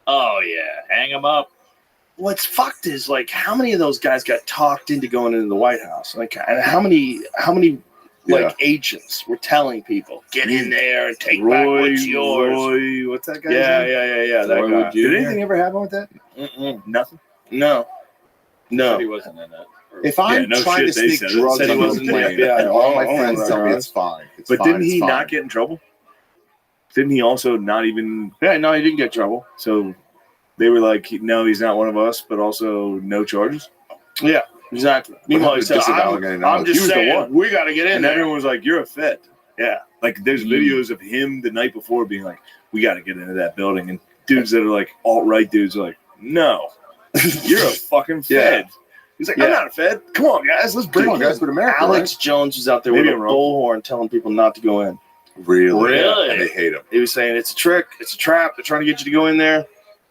Oh yeah. Hang him up. What's fucked is like how many of those guys got talked into going into the White House? Like, and how many like agents were telling people, get in there and take back what's yours. Roy, what's that guy? Yeah. That Roy guy. Wood Jr. Did anything ever happen with that? Nothing. No. He wasn't in that. If I'm trying to sneak drugs on a plane, and all my friends tell me it's fine. But didn't he not get in trouble? Didn't he also not even? Yeah, no, he didn't get in trouble. So they were like, no, he's not one of us, but also no charges. Yeah, exactly. Meanwhile, he said, I'm just saying, we got to get in and there. everyone was like, you're a Fed. Yeah. Like, there's videos of him the night before being like, we got to get into that building. And dudes that are like alt-right dudes are like, no, you're a fucking Fed. He's like, I'm not a Fed. Come on, guys. Let's bring on, guys, with America. Alex Jones was out there with a bullhorn telling people not to go in. Really? And they hate him. He was saying, it's a trick. It's a trap. They're trying to get you to go in there.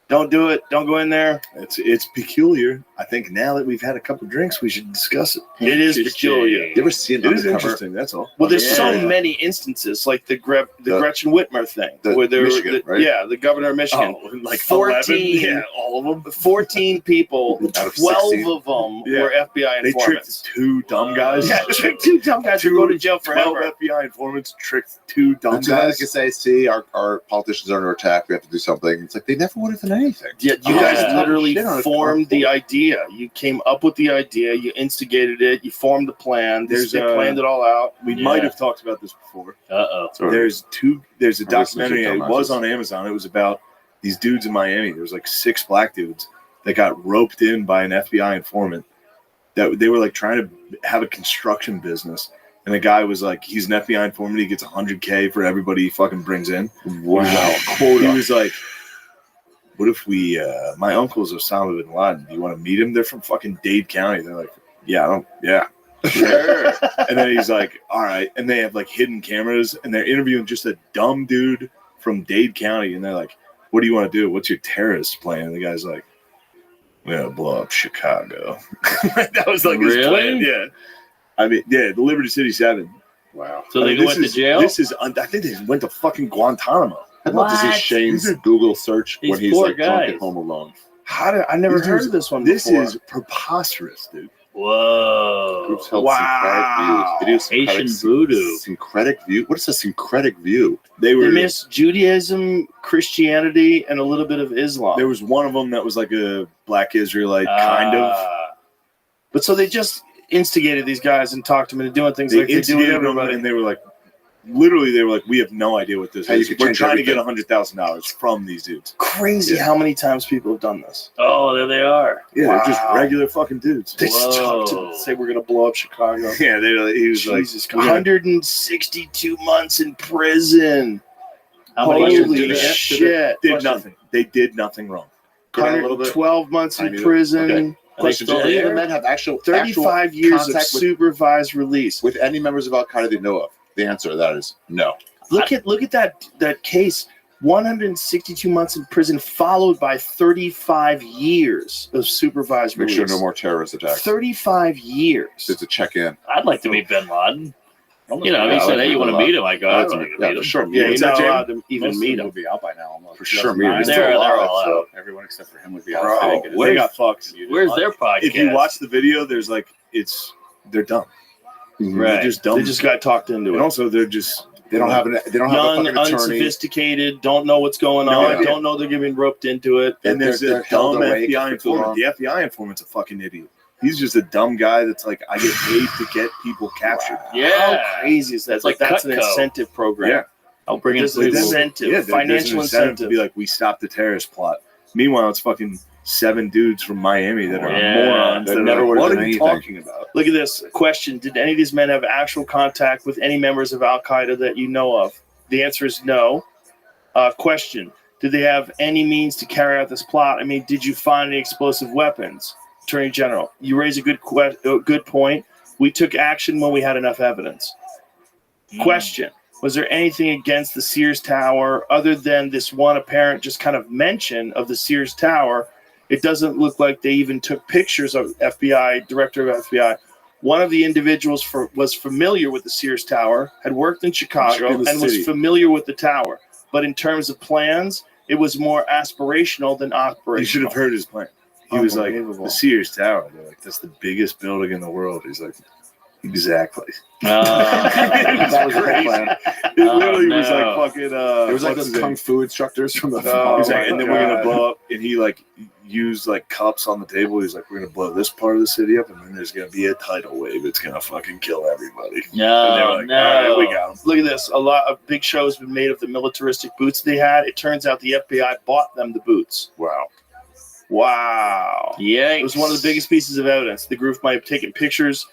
Don't do it. Don't go in there. It's peculiar. I think now that we've had a couple drinks, we should discuss it. It is peculiar. You ever see it It is undercover? interesting. That's all. Well, there's so many instances, like the Gretchen Whitmer thing, where there Michigan, right? yeah, the governor of Michigan, Oh, like 14, 11? Yeah, all of them. 14 people, Out of 12 16. of them Yeah. were FBI They informants. tricked two dumb guys. Yeah, tricked two dumb guys to go to jail forever. 12 FBI informants tricked two dumb Don't you guys guys. can say, see, our politicians are under attack. We have to do something. It's like they never would have done anything. Yeah, you guys Yeah. literally Shit on a formed the idea. You came up with the idea. You instigated it. You formed the plan. They planned it all out. We might have talked about this before. There's a documentary. It was on Amazon. It was about these dudes in Miami. There was like 6 black dudes that got roped in by an FBI informant. That they were like trying to have a construction business, and the guy was like, he's an FBI informant. He gets $100K for everybody he fucking brings in. Wow. He was like, what if we? My uncle's Osama bin Laden. Do you want to meet him? They're from fucking Dade County. They're like, yeah. Sure. And then he's like, all right. And they have like hidden cameras, and they're interviewing just a dumb dude from Dade County. And they're like, what do you want to do? What's your terrorist plan? And the guy's like, we're gonna blow up Chicago. That was like his plan. Yeah. I mean, yeah, the Liberty City 7. Wow. So they went to jail? This is. I think they went to fucking Guantanamo. I'd love to see Shane's Google search when he's poor like drunk guys. at home alone. I never heard of this one This before. is preposterous, dude. Whoa. Groups held syncretic views. They do Haitian voodoo. Syncretic view? What is a syncretic view? They were. They missed Judaism, Christianity, and a little bit of Islam. There was one of them that was like a black Israelite, kind of. But so they just instigated these guys and talked them into doing things They like they do with instigated them, everybody. and they were like, literally, they were like, we have no idea what this How you is. could We're change trying to get everything. $100,000 from these dudes. Crazy how many times people have done this. Oh, there they are. Yeah, they're just Wow. regular fucking dudes. They just talked to them, say we're going to blow up Chicago. Yeah, he was Jesus, like, 162 months in prison. How many years Holy did they get? shit. did nothing. They did nothing wrong. Go down a little bit. 112 months I in knew that. prison. Okay. Question, Do any of the men have actual 35 years of contact with, supervised release. with any members of Al Qaeda they know of? The answer to that is no. Look at that case. 162 months in prison, followed by 35 years of supervised Make release. sure no more terrorist attacks. 35 years. Just to check in. I'd like to meet Bin Laden. You know, he said, hey, you want to meet him? I go, I'd like to Yeah, meet for him. sure. Yeah, he's not Jim? allowed to even Most meet of them him. would be out by now. Almost. For sure. Meet him. He's They're still all alive, so- out. Everyone except for him would be out. Bro, They got fucked. Where's their podcast? If you watch the video, there's like, they're dumb. Right. They're just dumb. They just got talked into and it. also, they're just. They don't have a Young, fucking attorney. unsophisticated, don't know what's going No on, idea. don't know they're getting roped into it. And there's They're a held dumb awake FBI for too informant. long. The FBI informant's a fucking idiot. He's just a dumb guy that's like, I get paid to get people captured. Yeah. How crazy is that? It's like that's an Cutco. incentive program. Yeah. I'll bring in There's some an people. incentive, There's financial an incentive. to be like, we stopped the terrorist plot. Meanwhile, it's fucking 7 dudes from Miami that are Yeah. morons. That That never are like, would've what done are you anything. talking about? Look at this question. Did any of these men have actual contact with any members of Al Qaeda that you know of? The answer is no. Question. Did they have any means to carry out this plot? I mean, did you find any explosive weapons? Attorney General, you raise a good point. We took action when we had enough evidence. Question. Was there anything against the Sears Tower other than this one apparent just kind of mention of the Sears Tower? It doesn't look like they even took pictures of FBI, director of FBI. One of the individuals was familiar with the Sears Tower, had worked in Chicago, In the and was city. familiar with the tower. But in terms of plans, it was more aspirational than operational. You should have heard his plan. He was like, Unbelievable. the Sears Tower. They're like, that's the biggest building in the world. He's like, Exactly. That was the whole plan. It literally was like fucking. It was like what's those his kung name? fu instructors from the. He's like, and then we're gonna God. blow up, and he like used like cups on the table. He's like, we're gonna blow this part of the city up, and then there's gonna be a tidal wave. It's gonna fucking kill everybody. No, and they were like, no. all right, we got him. Look at this. A lot of big shows been made of the militaristic boots they had. It turns out the FBI bought them the boots. Wow. Wow. Yikes. It was one of the biggest pieces of evidence. The group might have taken pictures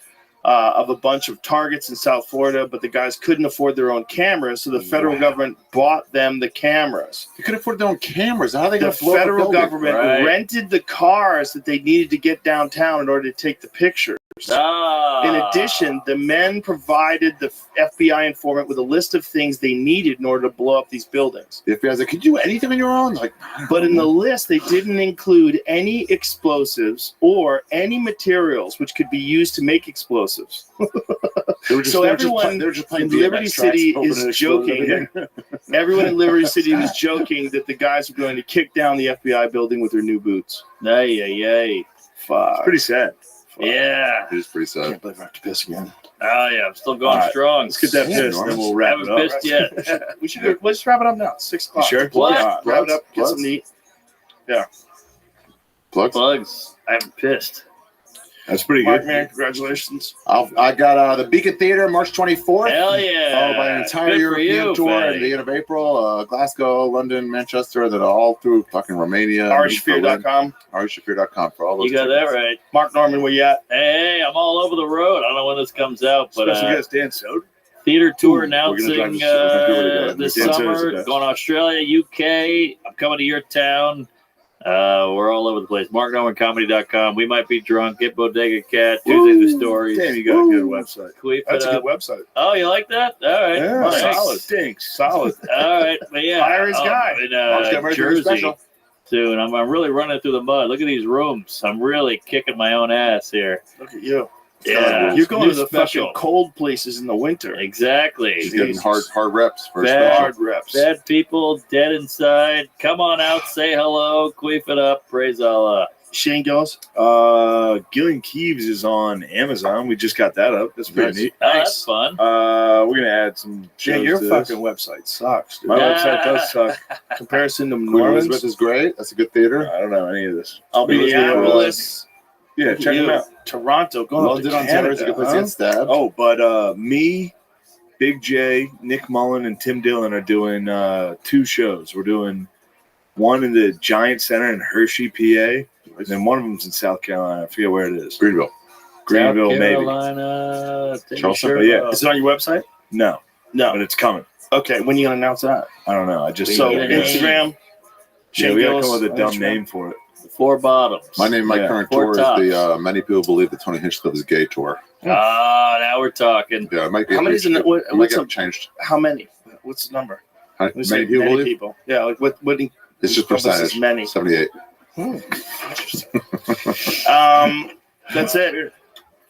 of a bunch of targets in South Florida, but the guys couldn't afford their own cameras, so the federal government bought them the cameras. They could afford their own cameras. How are they The going to blow up a federal building? government Right. rented the cars that they needed to get downtown in order to take the pictures. Ah. In addition, the men provided the FBI informant with a list of things they needed in order to blow up these buildings. The FBI's like, could you do anything on your own? Like, But in the list, they didn't include any explosives or any materials which could be used to make explosives. So everyone they were just playing in Liberty DMX tracks, City hoping is to explode joking. everything. Everyone in Liberty City was joking that the guys were going to kick down the FBI building with their new boots. Ay, ay, ay. Fuck. It's pretty sad. Yeah. It is pretty sad. I can't believe I have to piss again. Oh, yeah. I'm still going All right. strong. Let's get that pissed, and then we'll wrap it Haven't up. pissed yet. We should go, let's wrap it up now. 6 o'clock. You sure? What? Wrap it up. Get some neat. Yeah. Plugs? Plugs. I haven't pissed. That's pretty Mark, good. man, congratulations. I got the Beacon Theater March 24th. Hell yeah. Followed by an entire Good for European you, tour at Fatty. the beginning of April. Glasgow, London, Manchester, then all through fucking Romania. RShafir.com. RShafir.com for all those You got that tickets. right. Mark Norman, where you at? Hey, I'm all over the road. I don't know when this comes out, but Special guest Dan Soder. theater tour We're gonna announcing drive this- we're gonna do it again. this Dan Soder's summer. the best. Going to Australia, UK. I'm coming to your town. We're all over the place. MarkNormanComedy.com. We might be drunk. Get Bodega Cat. Tuesday the stories. Damn, you got a good website. Queef That's it a up. good website. Oh, you like that? All right. Yeah, Nice. solid. Stinks. Solid. All right, but yeah, Hire his guy. I'm in Mark's getting ready for his Jersey special. soon. I'm really running through the mud. Look at these rooms. I'm really kicking my own ass here. Look at you. Yeah, You're going new to the special. fucking cold places in the winter. Exactly. He's getting hard reps for his Bad, special. Hard reps. bad people dead inside. Come on out, say hello, queef it up, praise Allah. Shane Gillis. Gillian Keeves is on Amazon. We just got that up. That's pretty Nice. neat. Oh, that's fun. We're gonna add some. Shane, shows your to fucking this. website sucks, dude. My website does suck. Comparison to Queen Norman's. Elizabeth is great. That's a good theater. I don't know any of this. I'll be Minneapolis. Yeah, check them out. Toronto. Going London, up to Ontario is a Canada. good place to get stabbed. Oh, but me, Big J, Nick Mullen, and Tim Dillon are doing 2 shows. We're doing one in the Giant Center in Hershey, PA, and then one of them's in South Carolina. I forget where it is. Greenville. Greenville, South maybe. Carolina. Take your Charleston, shirt but yeah. off. Is it on your website? No, No. but it's coming. Okay. When are you gonna announce that? I don't know. I just So Yeah. Instagram. Yeah, Shane we gotta Gillis. come up with a dumb Instagram. name for it. Four bottoms. My current Four tour tops. is the Many People Believe that Tony Hinchcliffe is gay tour. Ah, now we're talking. Yeah, it might be. How many is it? it might What's get up? changed. How many? What's the number? Many We say people believe? people. Yeah. Like what? It's just encompasses percentage. Many. 78. That's it.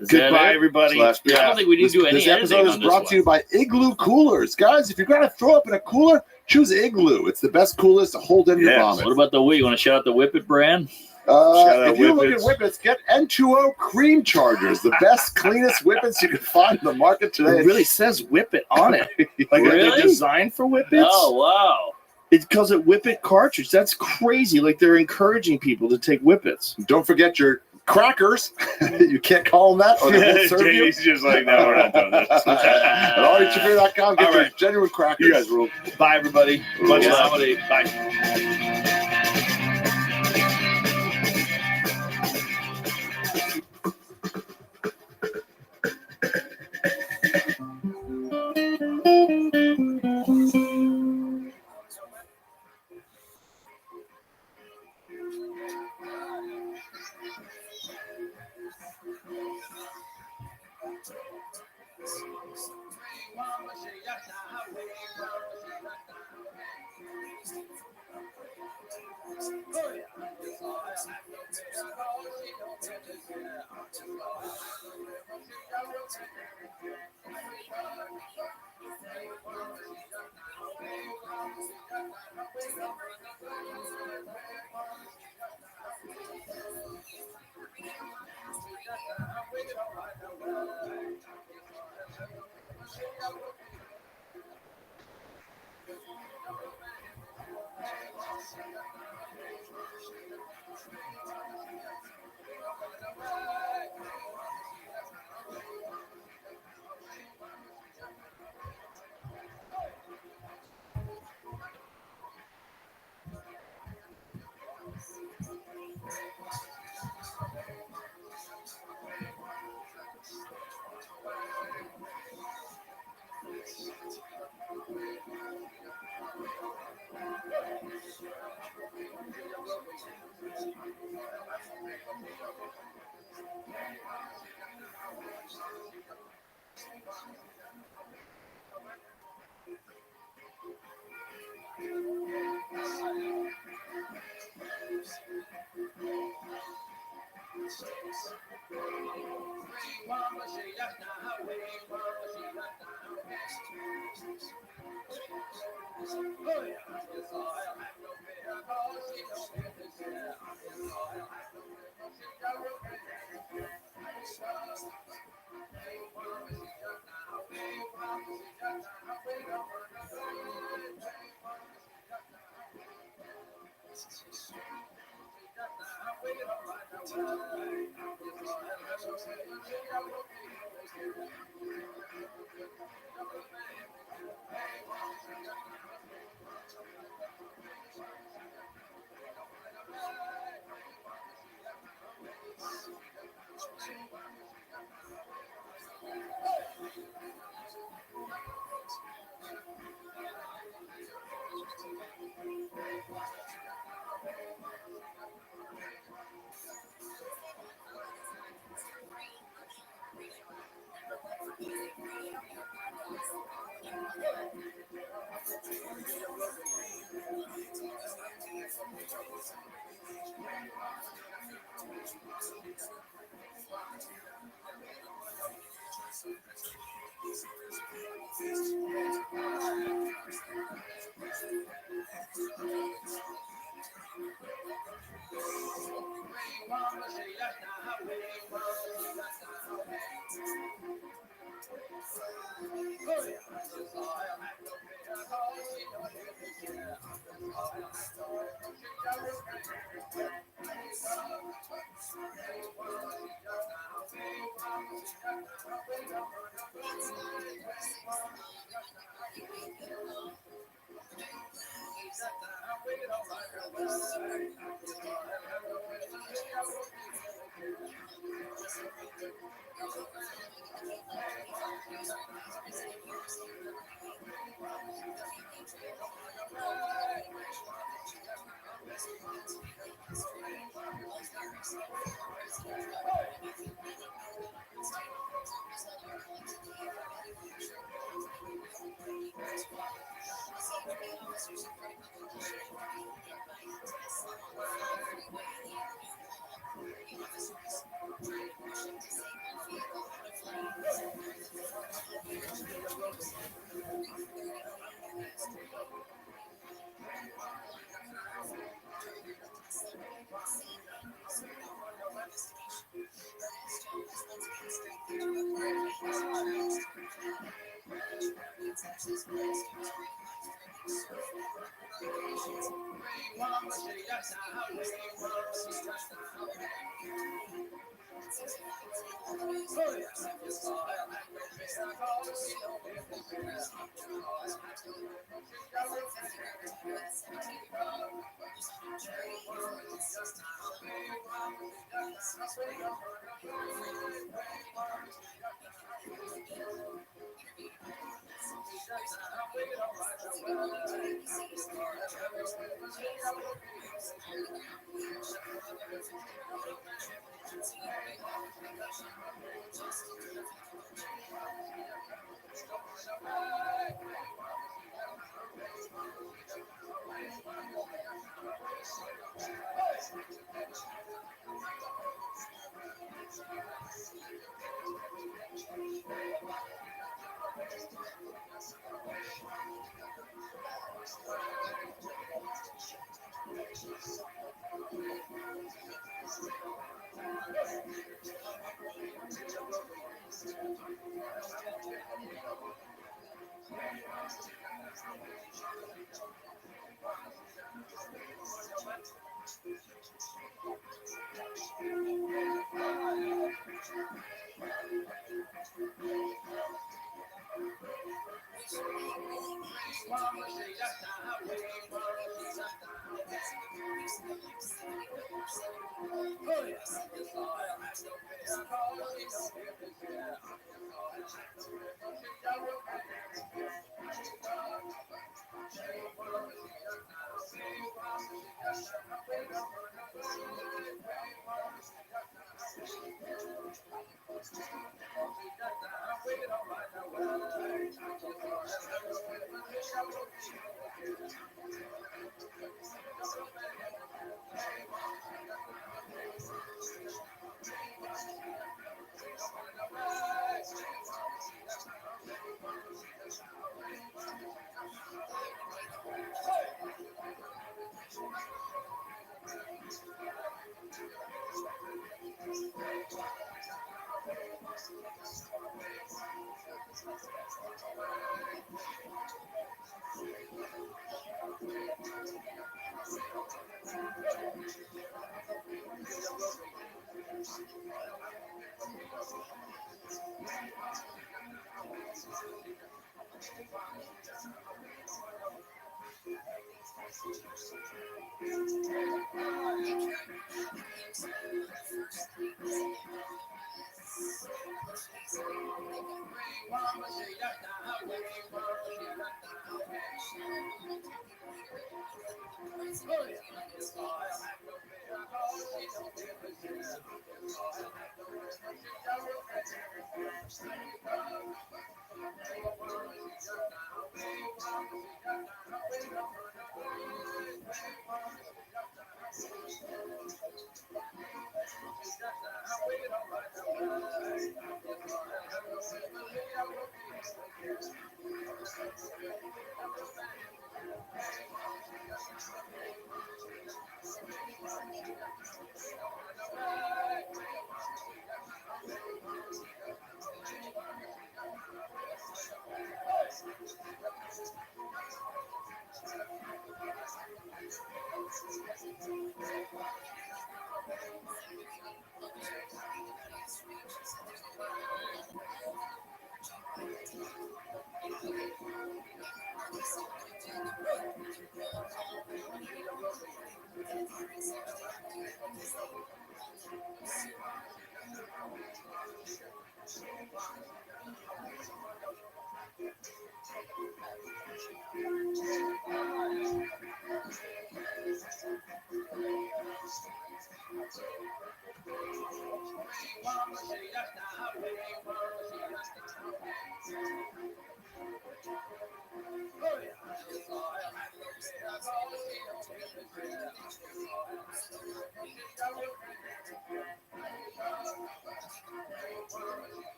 Is that Goodbye, it? everybody. I don't think we need to do any This episode is editing on brought this to you by Igloo Coolers. Guys, if you're going to throw up in a cooler, choose Igloo. It's the best coolest to hold in your Yes. vomit. What about the You want to shout out the Whippet brand? Shout out If you look at Whippets. Whippets, get N2O Cream Chargers, the best, cleanest Whippets you can find in the market today. It really says Whippet on it. Like Really? they're designed for Whippets. Oh, wow. It's because it Whippet cartridge. That's crazy. Like they're encouraging people to take Whippets. Don't forget your crackers. You can't call them that or they won't serve you. He's just like, no, we're not doing this. At allreachafear.com, get All your right. genuine crackers. You guys rule. Bye, everybody. Much Yeah. love. Bye.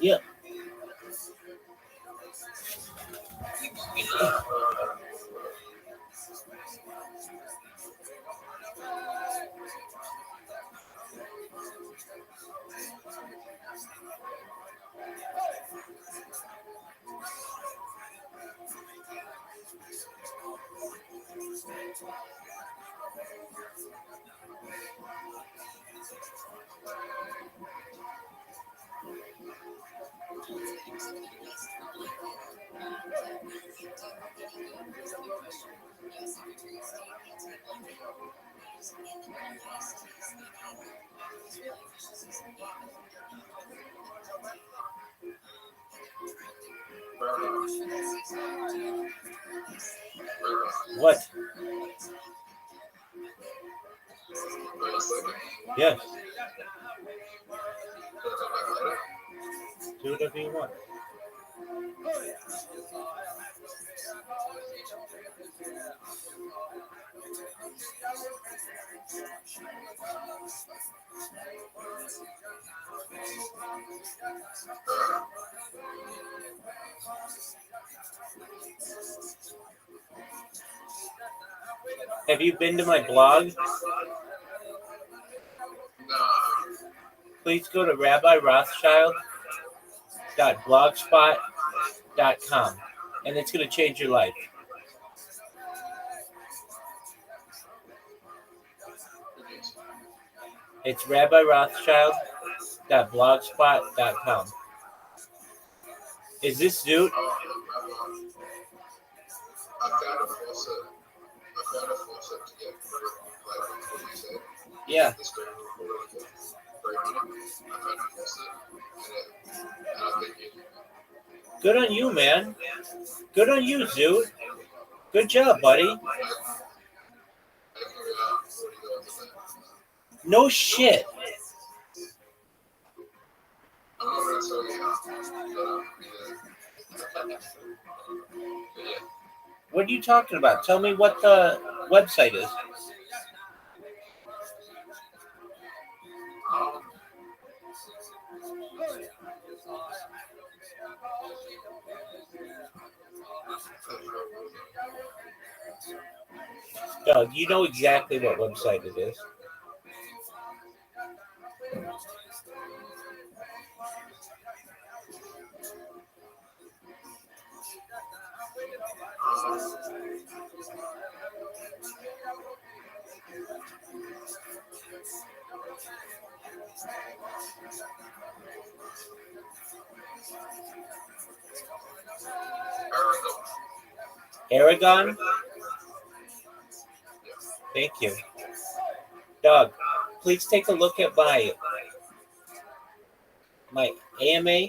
Yeah. What? Yes. Do whatever you want. Have you been to my blog? Please go to rabbirothschild.blogspot.com and it's going to change your life. It's rabbirothschild.blogspot.com. Is this Zoot? Yeah. Good on you, man. Good on you, Zoot. Good job, buddy. No shit. What are you talking about? Tell me what the website is. Doug, you know exactly what website it is. Aragon? Thank you. Doug, please take a look at my AMA.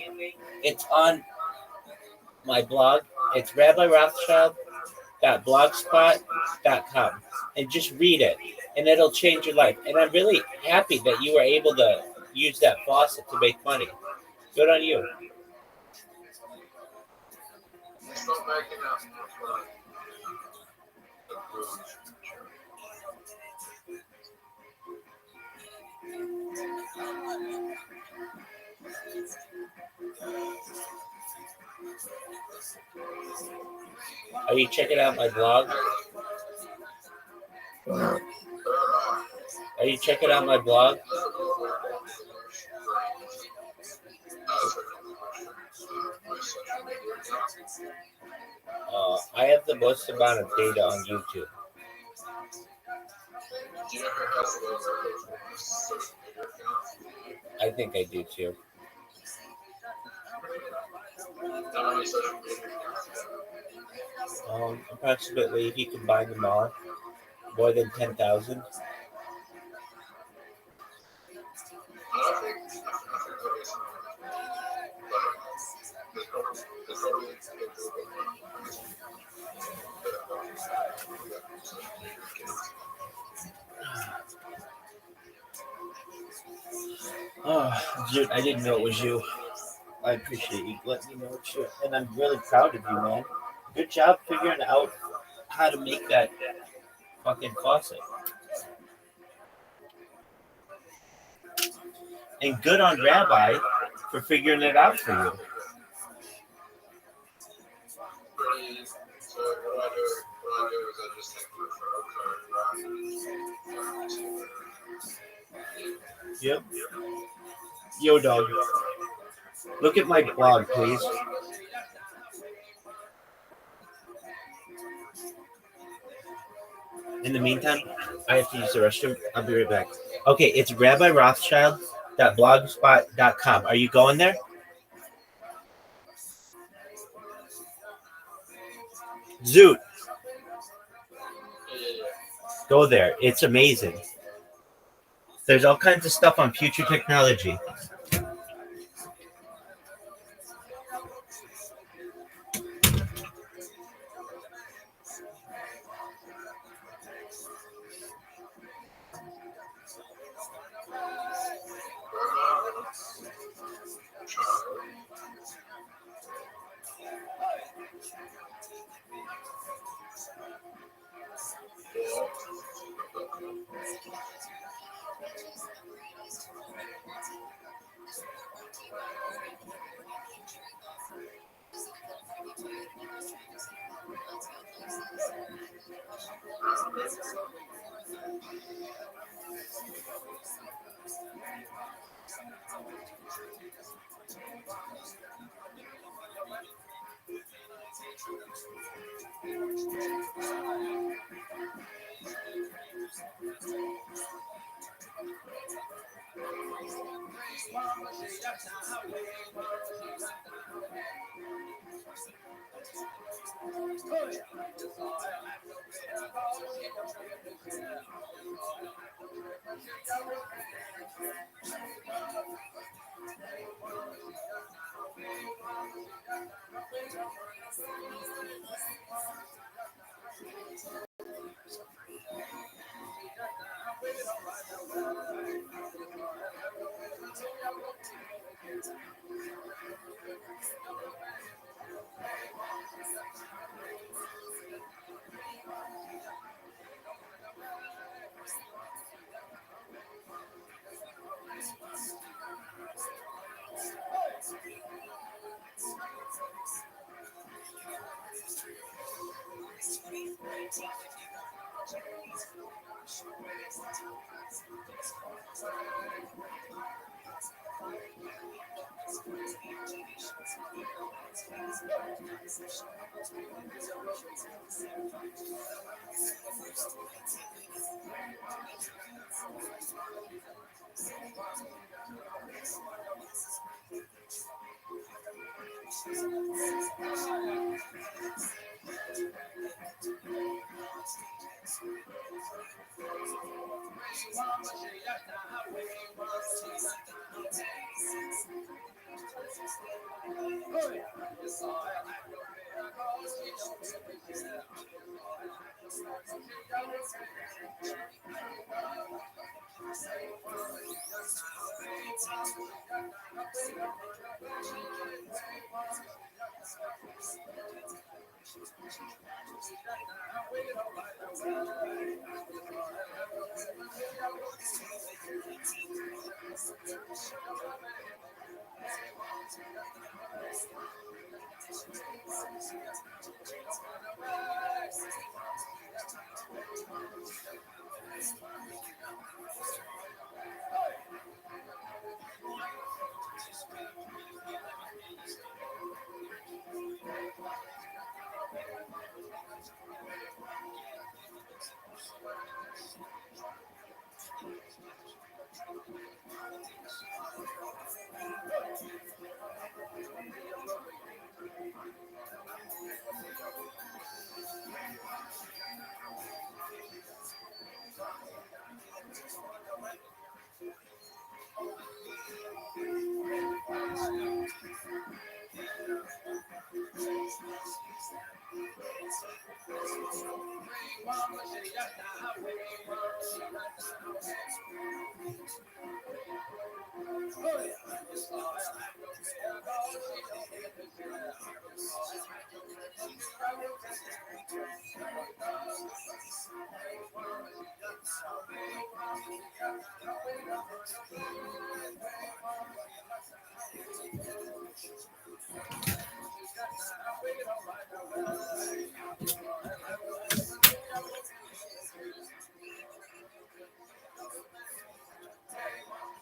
It's on my blog. It's rabbirothschild.blogspot.com. And just read it, and it'll change your life. And I'm really happy that you were able to use that faucet to make money. Good on you. Are you checking out my blog? Are you checking out my blog? I have the most amount of data on YouTube. I think I do too. Approximately, if you combine them all, more than 10,000. Oh, dude, I didn't know it was you. I appreciate you letting me know it's you. And I'm really proud of you, man. Good job figuring out how to make that fucking faucet. And good on Rabbi for figuring it out for you. Yep. Yo, dog. Look at my blog, please. In the meantime, I have to use the restroom. I'll be right back. Okay, it's rabbirothschild.blogspot.com. Are you going there? Zoot. Go there. It's amazing. There's all kinds of stuff on future technology.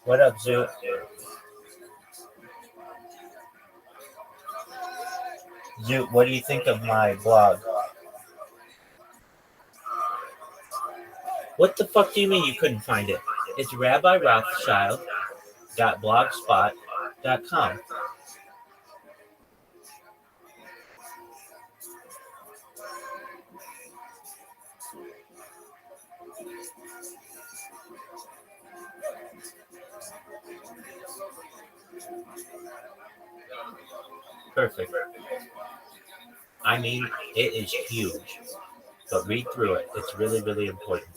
What up, Zoo? Zoo, what do you think of my blog? What the fuck do you mean you couldn't find it? It's rabbirothschild.blogspot.com. Perfect. I mean, it is huge, but read through it. It's really, really important.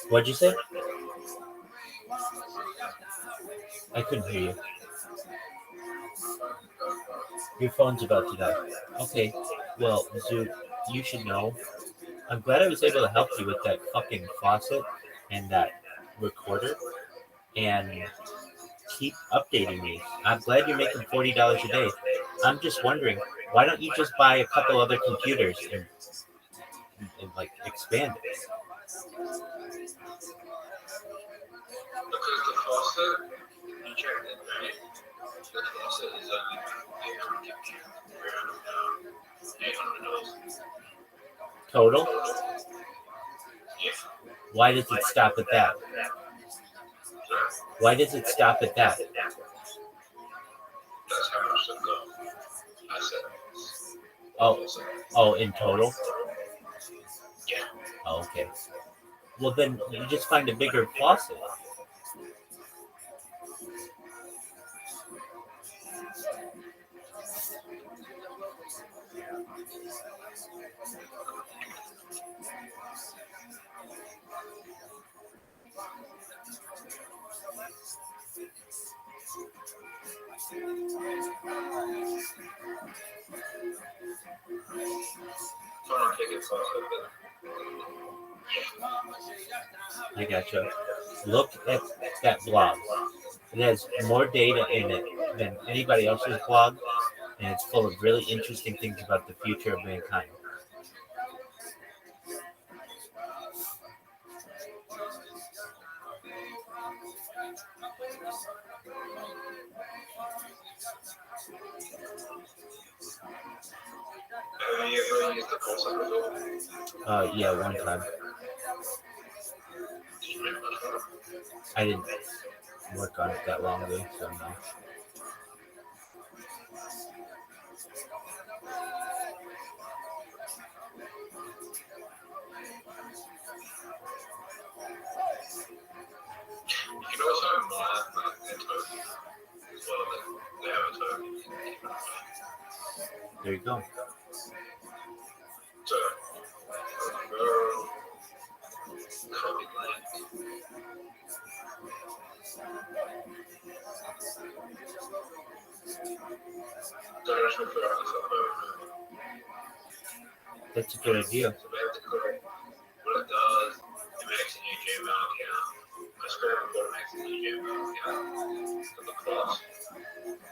What'd you say? I couldn't hear you. Your phone's about to die. Okay, well, Zoo, you should know. I'm glad I was able to help you with that fucking faucet and that recorder. And keep updating me. I'm glad you're making $40 a day. I'm just wondering, why don't you just buy a couple other computers and like expand it? Because the faucet, you checked it, right? The faucet is only $800. Total? Yeah. Why does it stop at that? Why does it stop at that? That's how much it goes. I said. Oh, in total? Yeah. Oh, okay. Well, then you just find a bigger faucet. I gotcha. Look at that blog. It has more data in it than anybody else's blog, and it's full of really interesting things about the future of mankind. Yeah, one time. I didn't work on it that long ago, so no. You can also mine the token as well. They have a token. There you go. So, copy link. Don't just refer to this over. That's a good idea. So basically, what it does, it makes a new Gmail account. My screen recorder makes a new Gmail account for the class.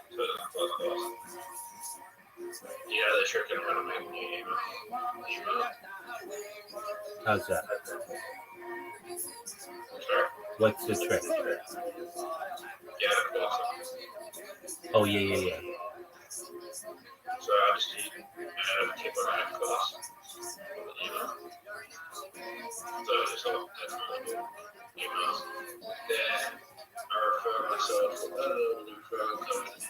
So the class. Yeah, the trick in how to make a new email. How's that? Sorry? What's the trick? Yeah, the class. Oh, yeah. So I just keep on add class for the email. So it's all that's my emails. Then I refer myself to the referral code.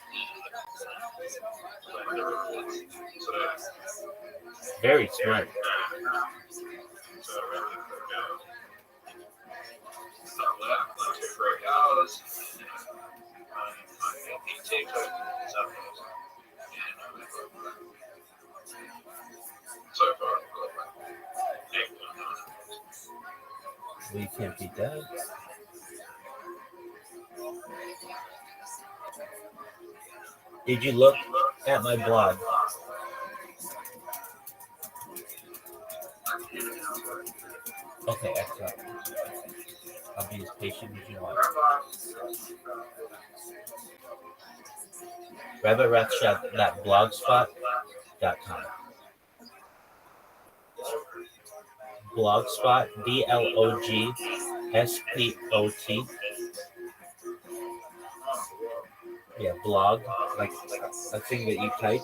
So that's Very smart. so I really put down. Well, you can't beat that. Did you look at my blog? Okay, excellent. I'll be as patient as you want. Rabbi Rothschild, that blogspot.com. Blogspot, BLOGSPOT. Yeah, blog, like a thing that you type.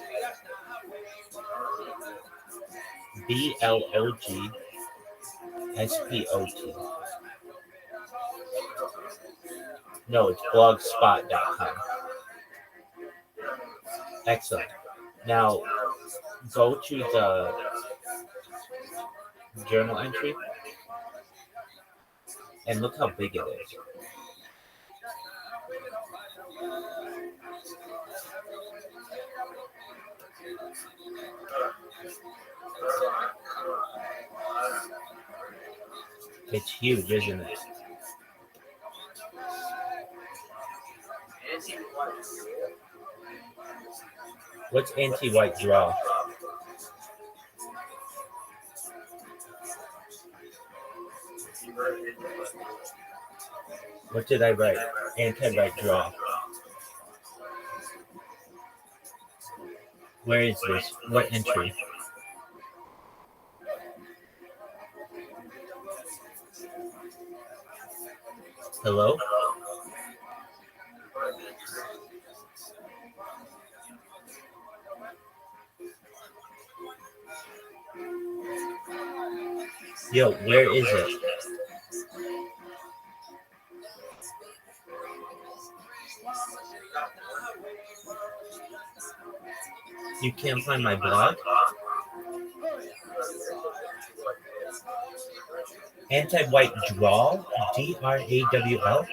BLOGSPOT. No, it's blogspot.com. Excellent. Now, go to the journal entry and look how big it is. It's huge, isn't it? What's anti-white draw? What did I write? Anti-white draw. Where is this? What entry? Hello? Yo, where is it? You can't find my blog? Anti-white drawl? DRAWL?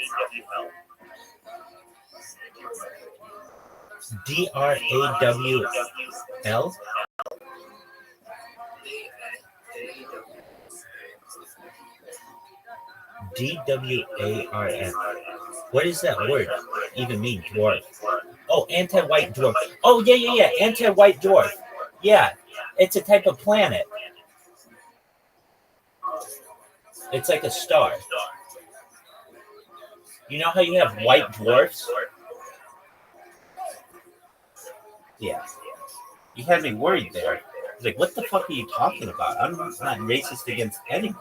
DRAWL? DWARF. What does that word even mean, dwarf? Oh, anti-white dwarf. Oh, yeah. Anti-white dwarf. Yeah, it's a type of planet. It's like a star. You know how you have white dwarfs? Yeah. You had me worried there. I was like, what the fuck are you talking about? I'm not racist against anything.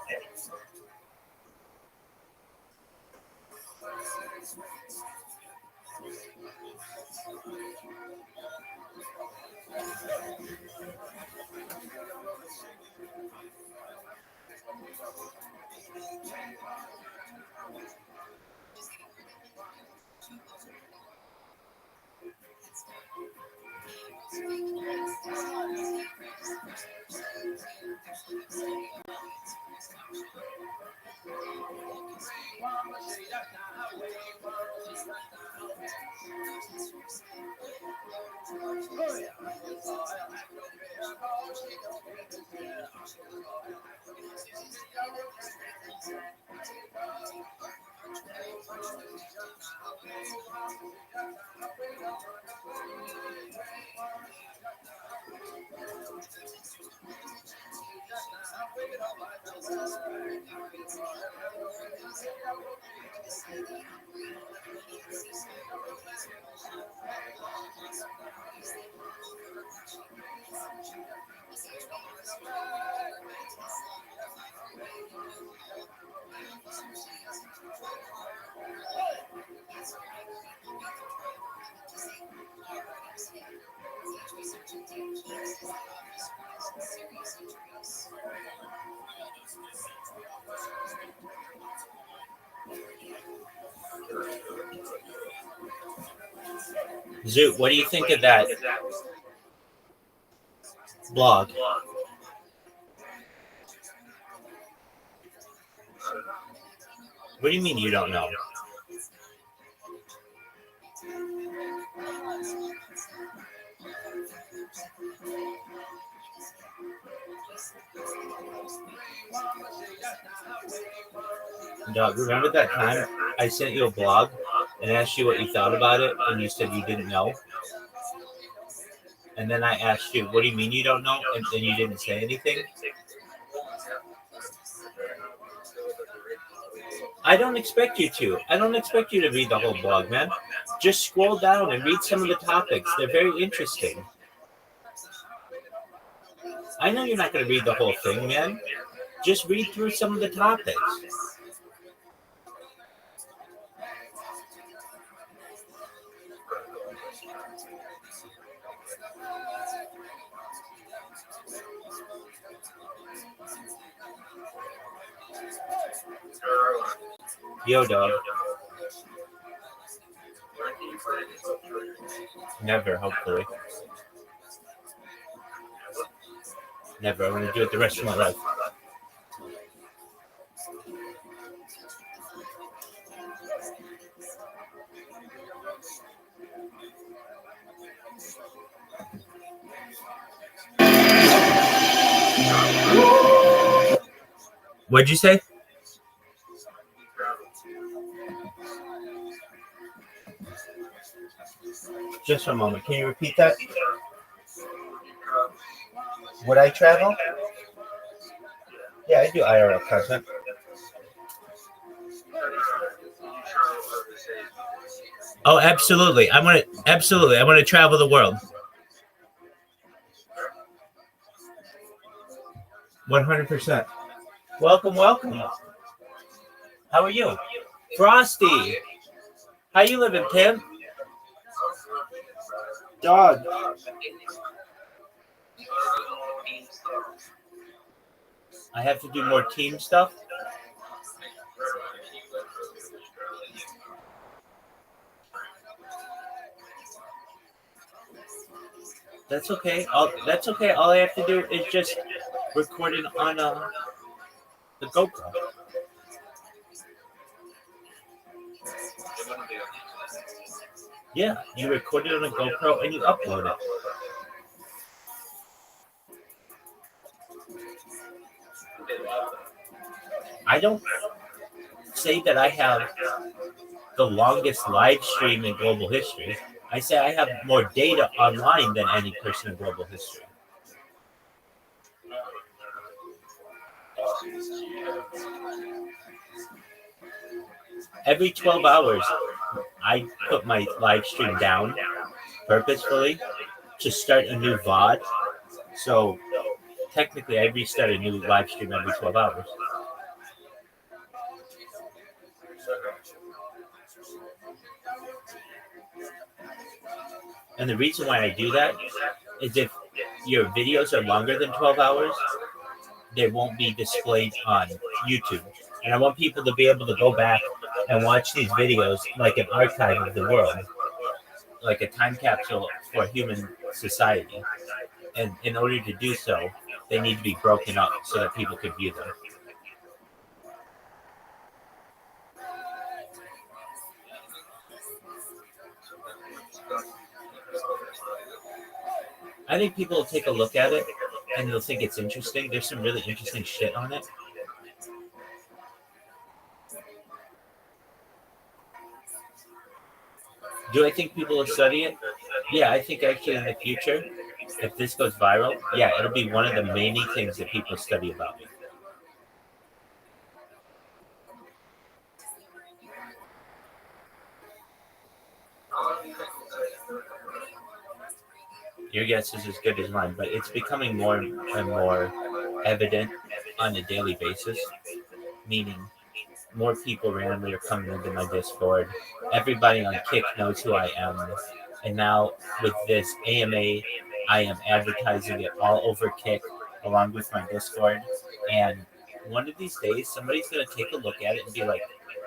Zoot, what do you think of that blog? What do you mean you don't know? Dog, remember that time I sent you a blog and asked you what you thought about it, and you said you didn't know? And then I asked you, what do you mean you don't know? And then you didn't say anything? I don't expect you to. I don't expect you to read the whole blog, man. Just scroll down and read some of the topics. They're very interesting. I know you're not going to read the whole thing, man. Just read through some of the topics. Yo, dog. Never, hopefully. Never. I'm going to do it the rest of my life. What'd you say? Just for a moment. Can you repeat that? Would I travel? Yeah, I do IRL content. Oh, absolutely. I want to travel the world. 100%. Welcome, welcome. How are you? Frosty. How you living, Tim? Dog. I have to do more team stuff. That's okay. That's okay. All I have to do is just record it on the GoPro. Yeah, you record it on a GoPro and you upload it. I don't say that I have the longest live stream in global history. I say I have more data online than any person in global history. Every 12 hours, I put my live stream down purposefully to start a new VOD. So technically, I restart a new live stream every 12 hours. And the reason why I do that is if your videos are longer than 12 hours, they won't be displayed on YouTube. And I want people to be able to go back and watch these videos like an archive of the world, like a time capsule for human society. And in order to do so, they need to be broken up so that people can view them. I think people will take a look at it and they'll think it's interesting. There's some really interesting shit on it. Do I think people will study it? Yeah, I think actually in the future, if this goes viral, yeah, it'll be one of the main things that people study about me. Your guess is as good as mine, but it's becoming more and more evident on a daily basis, meaning more people randomly are coming into my Discord. Everybody on Kick knows who I am. And now with this AMA, I am advertising it all over Kick along with my Discord. And one of these days, somebody's going to take a look at it and be like,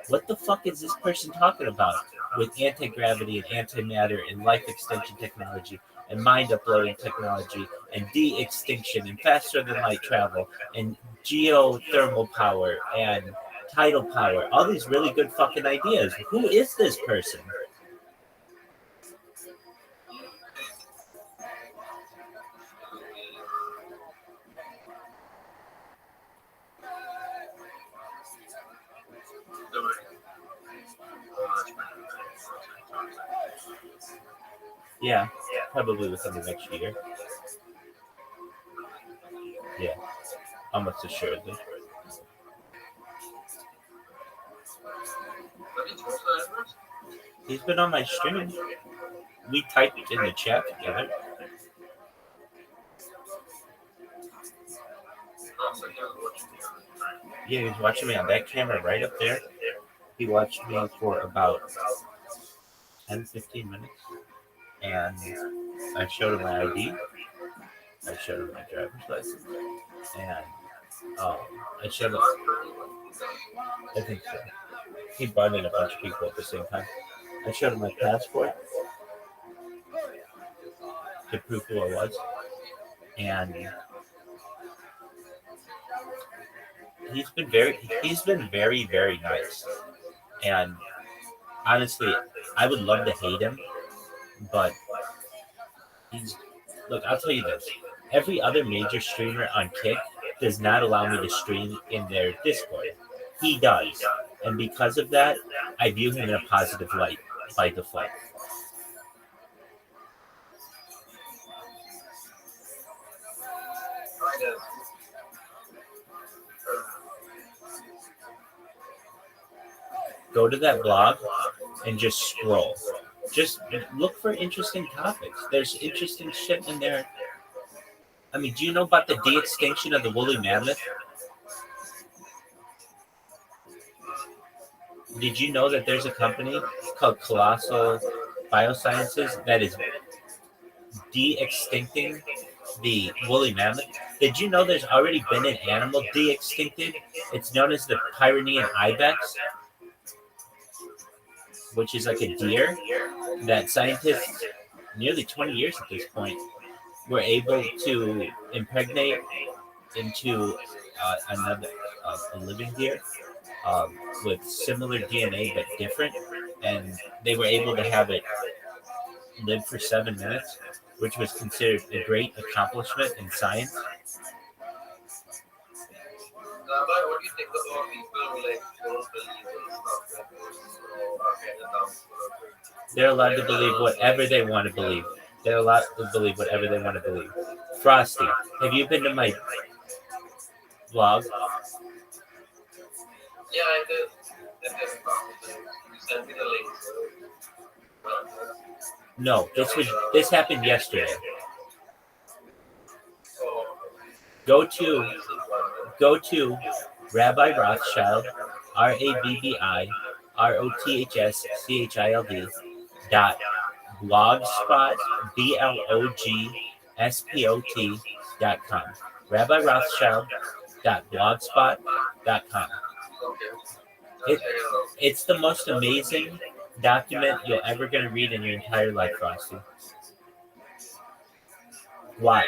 what the fuck is this person talking about with anti-gravity and antimatter and life extension technology and mind uploading technology and de-extinction and faster than light travel and geothermal power and tidal power, all these really good fucking ideas. Who is this person? Yeah, probably within the next year. Yeah, almost assuredly. He's been on my stream. We typed in the chat together. Yeah, he was watching me on that camera right up there. He watched me for about 10, 15 minutes. And I showed him my ID. I showed him my driver's license. And I showed him, I think so. He brought in a bunch of people at the same time. I showed him my passport to prove who I was. And he's been very, very nice. And honestly, I would love to hate him, but look, I'll tell you this. Every other major streamer on Kick does not allow me to stream in their Discord. He does. And because of that, I view him in a positive light by default. Go to that blog and just scroll. Just look for interesting topics. There's interesting shit in there. I mean, do you know about the de-extinction of the woolly mammoth? Did you know that there's a company called Colossal Biosciences that is de-extincting the woolly mammoth? Did you know there's already been an animal de-extincted? It's known as the Pyrenean ibex, which is like a deer that scientists, nearly 20 years at this point, were able to impregnate into another a living deer with similar DNA but different, and they were able to have it live for 7 minutes, which was considered a great accomplishment in science. What do you think about people who like don't believe? They're allowed to believe whatever they want to believe. They're allowed to believe whatever they want to believe. Frosty, have you been to my vlog? Yeah, I did. You sent me the link. No, this happened yesterday. Go to Rabbi Rothschild, RABBI ROTHSCHILD blogspot.blogspot.com. Rabbi Rothschild.blogspot.com. It's the most amazing document you're ever going to read in your entire life, Frosty. Why?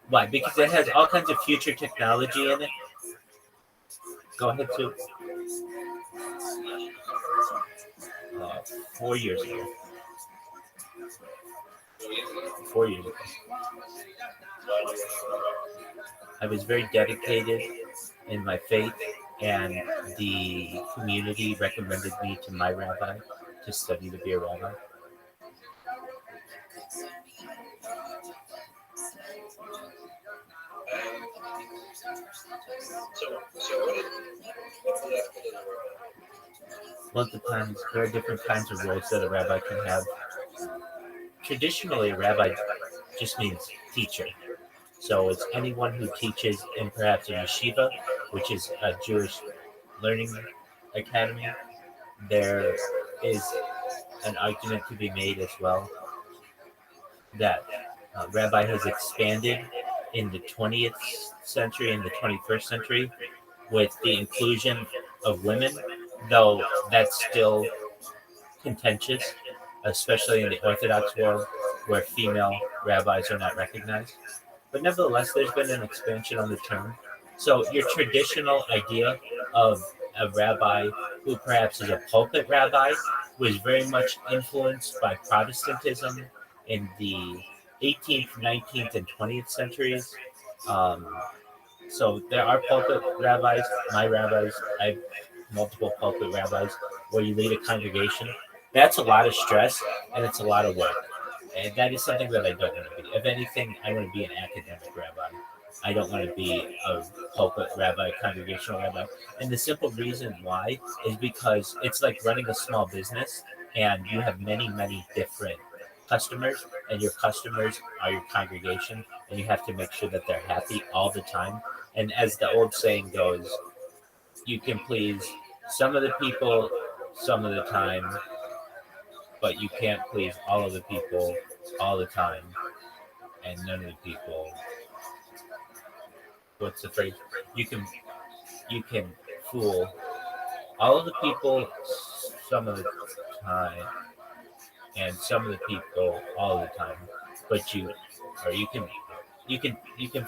Why? Because it has all kinds of future technology in it. Go ahead, Sue. 4 years ago. 4 years ago. I was very dedicated in my faith, and the community recommended me to my rabbi to study to be a rabbi. Well, the times there are different kinds of roles that a rabbi can have. Traditionally, a rabbi just means teacher. So it's anyone who teaches in perhaps a yeshiva, which is a Jewish learning academy. There is an argument to be made as well that rabbi has expanded in the 20th century and the 21st century with the inclusion of women, though that's still contentious, especially in the Orthodox world where female rabbis are not recognized. But nevertheless, there's been an expansion on the term. So your traditional idea of a rabbi who perhaps is a pulpit rabbi was very much influenced by Protestantism in the 18th, 19th, and 20th centuries. So there are pulpit rabbis, my rabbis, I have multiple pulpit rabbis, where you lead a congregation. That's a lot of stress, and it's a lot of work. And that is something that I don't want to be. If anything, I want to be an academic rabbi. I don't want to be a pulpit rabbi, congregational rabbi. And the simple reason why is because it's like running a small business and you have many, many different customers, and your customers are your congregation, and you have to make sure that they're happy all the time. And as the old saying goes, you can please some of the people some of the time, but you can't please all of the people all the time, and none of the people. What's the phrase? You can fool all of the people some of the time, and some of the people all the time, but you can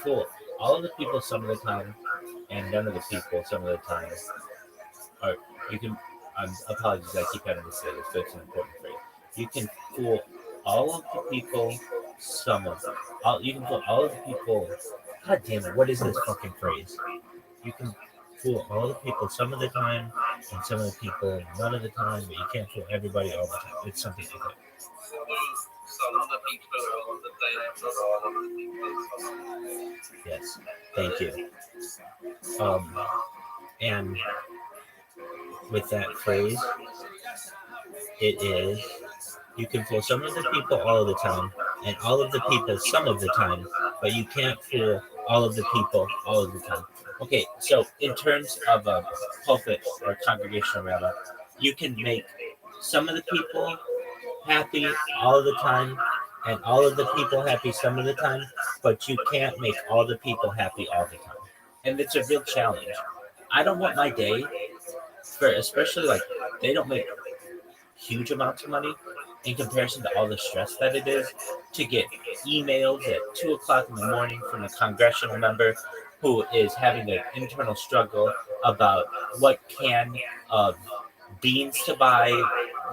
fool all of the people some of the time, and none of the people some of the time. Or you can. Apologies, I keep having to say this, but it's an important phrase. You can fool all of the people some of them. You can fool all of the people. God damn it! What is this fucking phrase? You can fool all the people some of the time, and some of the people none of the time, but you can't fool everybody all the time. It's something like that. Yes, thank you. And with that phrase, it is you can fool some of the people all of the time, and all of the people some of the time, but you can't fool all of the people all of the time. Okay, so in terms of a pulpit or congregational rabbi, you can make some of the people happy all of the time, and all of the people happy some of the time, but you can't make all the people happy all the time. And it's a real challenge. I don't want my day, for especially like they don't make huge amounts of money in comparison to all the stress that it is to get emails at 2:00 in the morning from a congressional member who is having an internal struggle about what can of beans to buy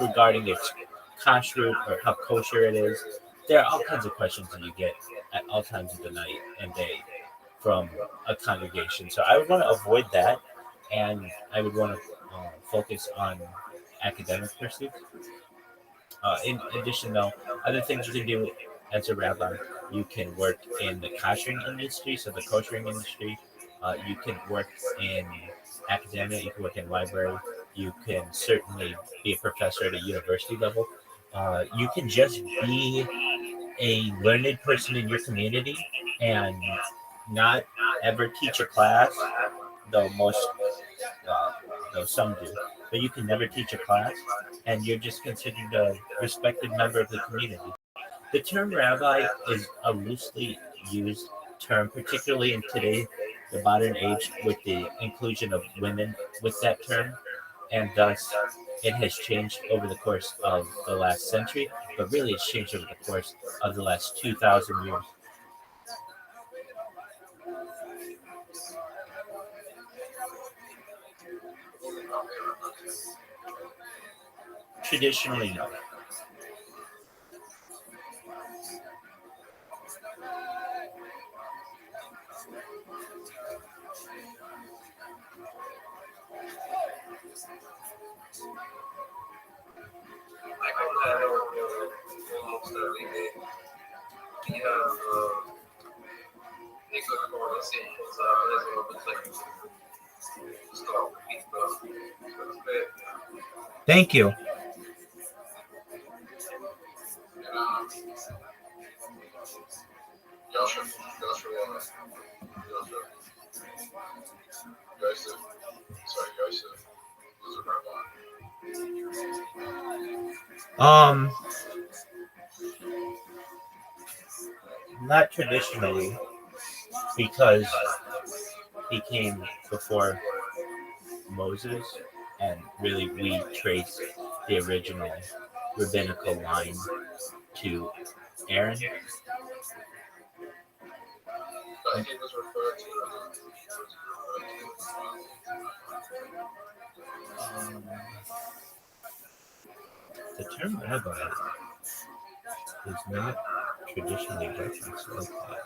regarding its kashrut or how kosher it is. There are all kinds of questions that you get at all times of the night and day from a congregation. So I would want to avoid that, and I would want to focus on academic pursuits. In addition, though, other things you can do as a rabbi, you can work in the koshering industry, so the koshering industry. You can work in academia, you can work in library, you can certainly be a professor at a university level. You can just be a learned person in your community and not ever teach a class, though though some do, but you can never teach a class, and you're just considered a respected member of the community. The term rabbi is a loosely used term, particularly in today, the modern age, with the inclusion of women with that term, and thus it has changed over the course of the last century, but really it's changed over the course of the last 2,000 years. Traditionally, no. Thank you. Not traditionally, because he came before Moses, and really we trace the original rabbinical line to Aaron. The term rabbi is not traditionally referenced like that.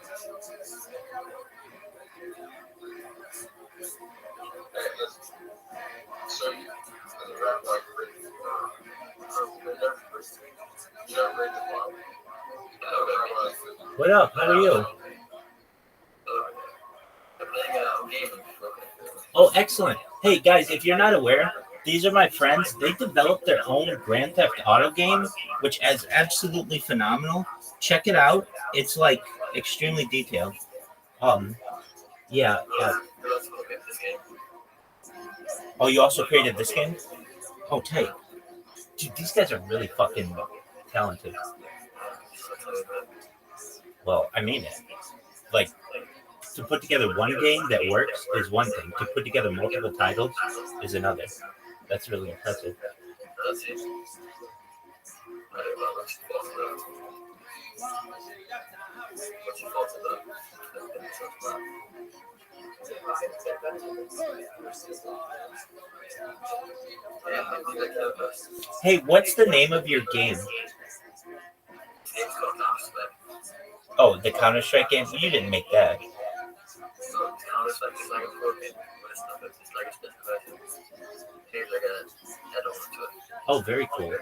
What up? How are you? Oh, excellent. Hey, guys, if you're not aware, these are my friends. They developed their own Grand Theft Auto game, which is absolutely phenomenal. Check it out. It's like extremely detailed. Yeah. Oh, you also created this game? Oh, tight. Dude, these guys are really fucking talented. Well, I mean it. Like, to put together one game that works is one thing. To put together multiple titles is another. That's really impressive. Hey, what's the name of your game? Oh, the Counter-Strike game? You didn't make that. Oh, very cool.